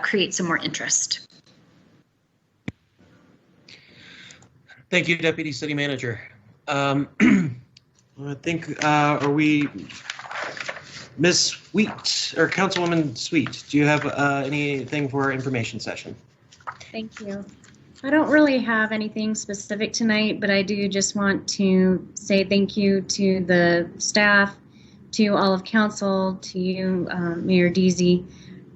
create some more interest. Thank you, Deputy City Manager. I think, are we, Ms. Sweet, or Councilwoman Sweet, do you have anything for our information session? Thank you. I don't really have anything specific tonight, but I do just want to say thank you to the staff, to all of council, to you, Mayor Deasy.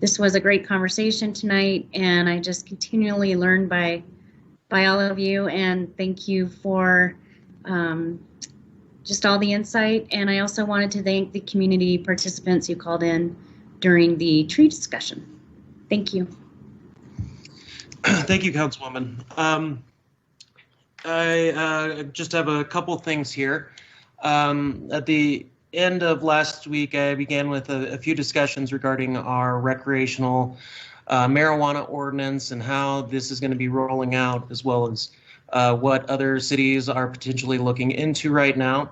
This was a great conversation tonight, and I just continually learn by all of you, and thank you for just all the insight. And I also wanted to thank the community participants who called in during the tree discussion. Thank you. Thank you, Councilwoman. I just have a couple things here. At the end of last week, I began with a few discussions regarding our recreational marijuana ordinance and how this is going to be rolling out, as well as what other cities are potentially looking into right now.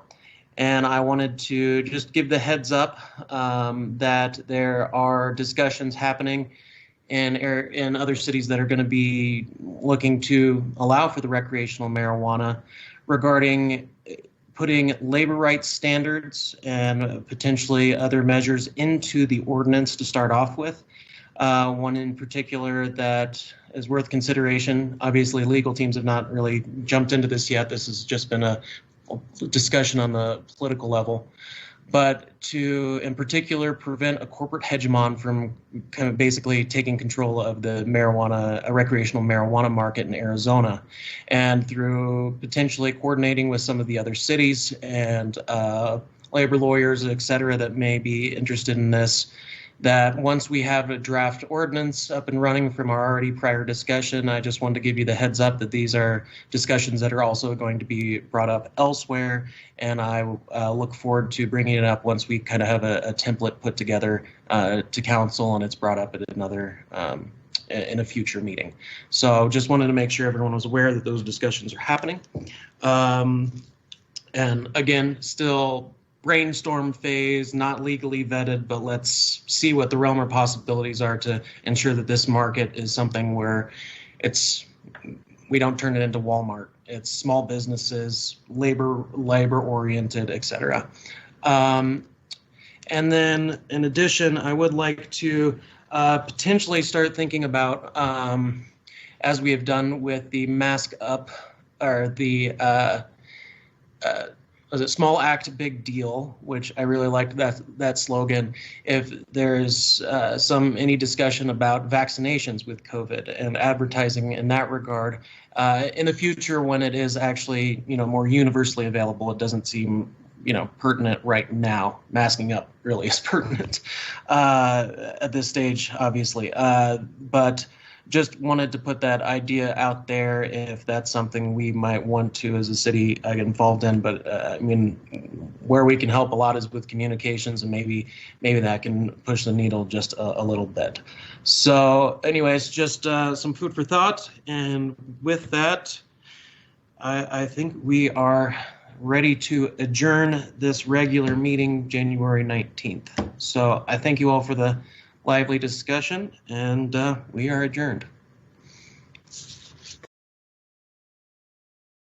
And I wanted to just give the heads up that there are discussions happening in other cities that are going to be looking to allow for the recreational marijuana regarding putting labor rights standards and potentially other measures into the ordinance to start off with. One in particular that is worth consideration. Obviously, legal teams have not really jumped into this yet. This has just been a discussion on the political level. But to, in particular, prevent a corporate hegemon from kind of basically taking control of the marijuana, a recreational marijuana market in Arizona, and through potentially coordinating with some of the other cities and labor lawyers, et cetera, that may be interested in this, that once we have a draft ordinance up and running from our already prior discussion, I just wanted to give you the heads up that these are discussions that are also going to be brought up elsewhere. And I look forward to bringing it up once we kind of have a template put together to council and it's brought up at another, in a future meeting. So just wanted to make sure everyone was aware that those discussions are happening. And again, still brainstorm phase, not legally vetted, but let's see what the realm or possibilities are to ensure that this market is something where we don't turn it into Walmart. It's small businesses, labor oriented, et cetera. And then in addition, I would like to potentially start thinking about, as we have done with the mask up, or the was it small act, big deal, which I really liked that slogan. If there's any discussion about vaccinations with COVID and advertising in that regard, in the future when it is actually more universally available, it doesn't seem pertinent right now. Masking up really is pertinent at this stage, obviously. But just wanted to put that idea out there if that's something we might want to as a city get involved in. But I mean, where we can help a lot is with communications, and maybe that can push the needle just a little bit. So anyways, just some food for thought. And with that, I think we are ready to adjourn this regular meeting January 19th. So I thank you all for the lively discussion, and we are adjourned.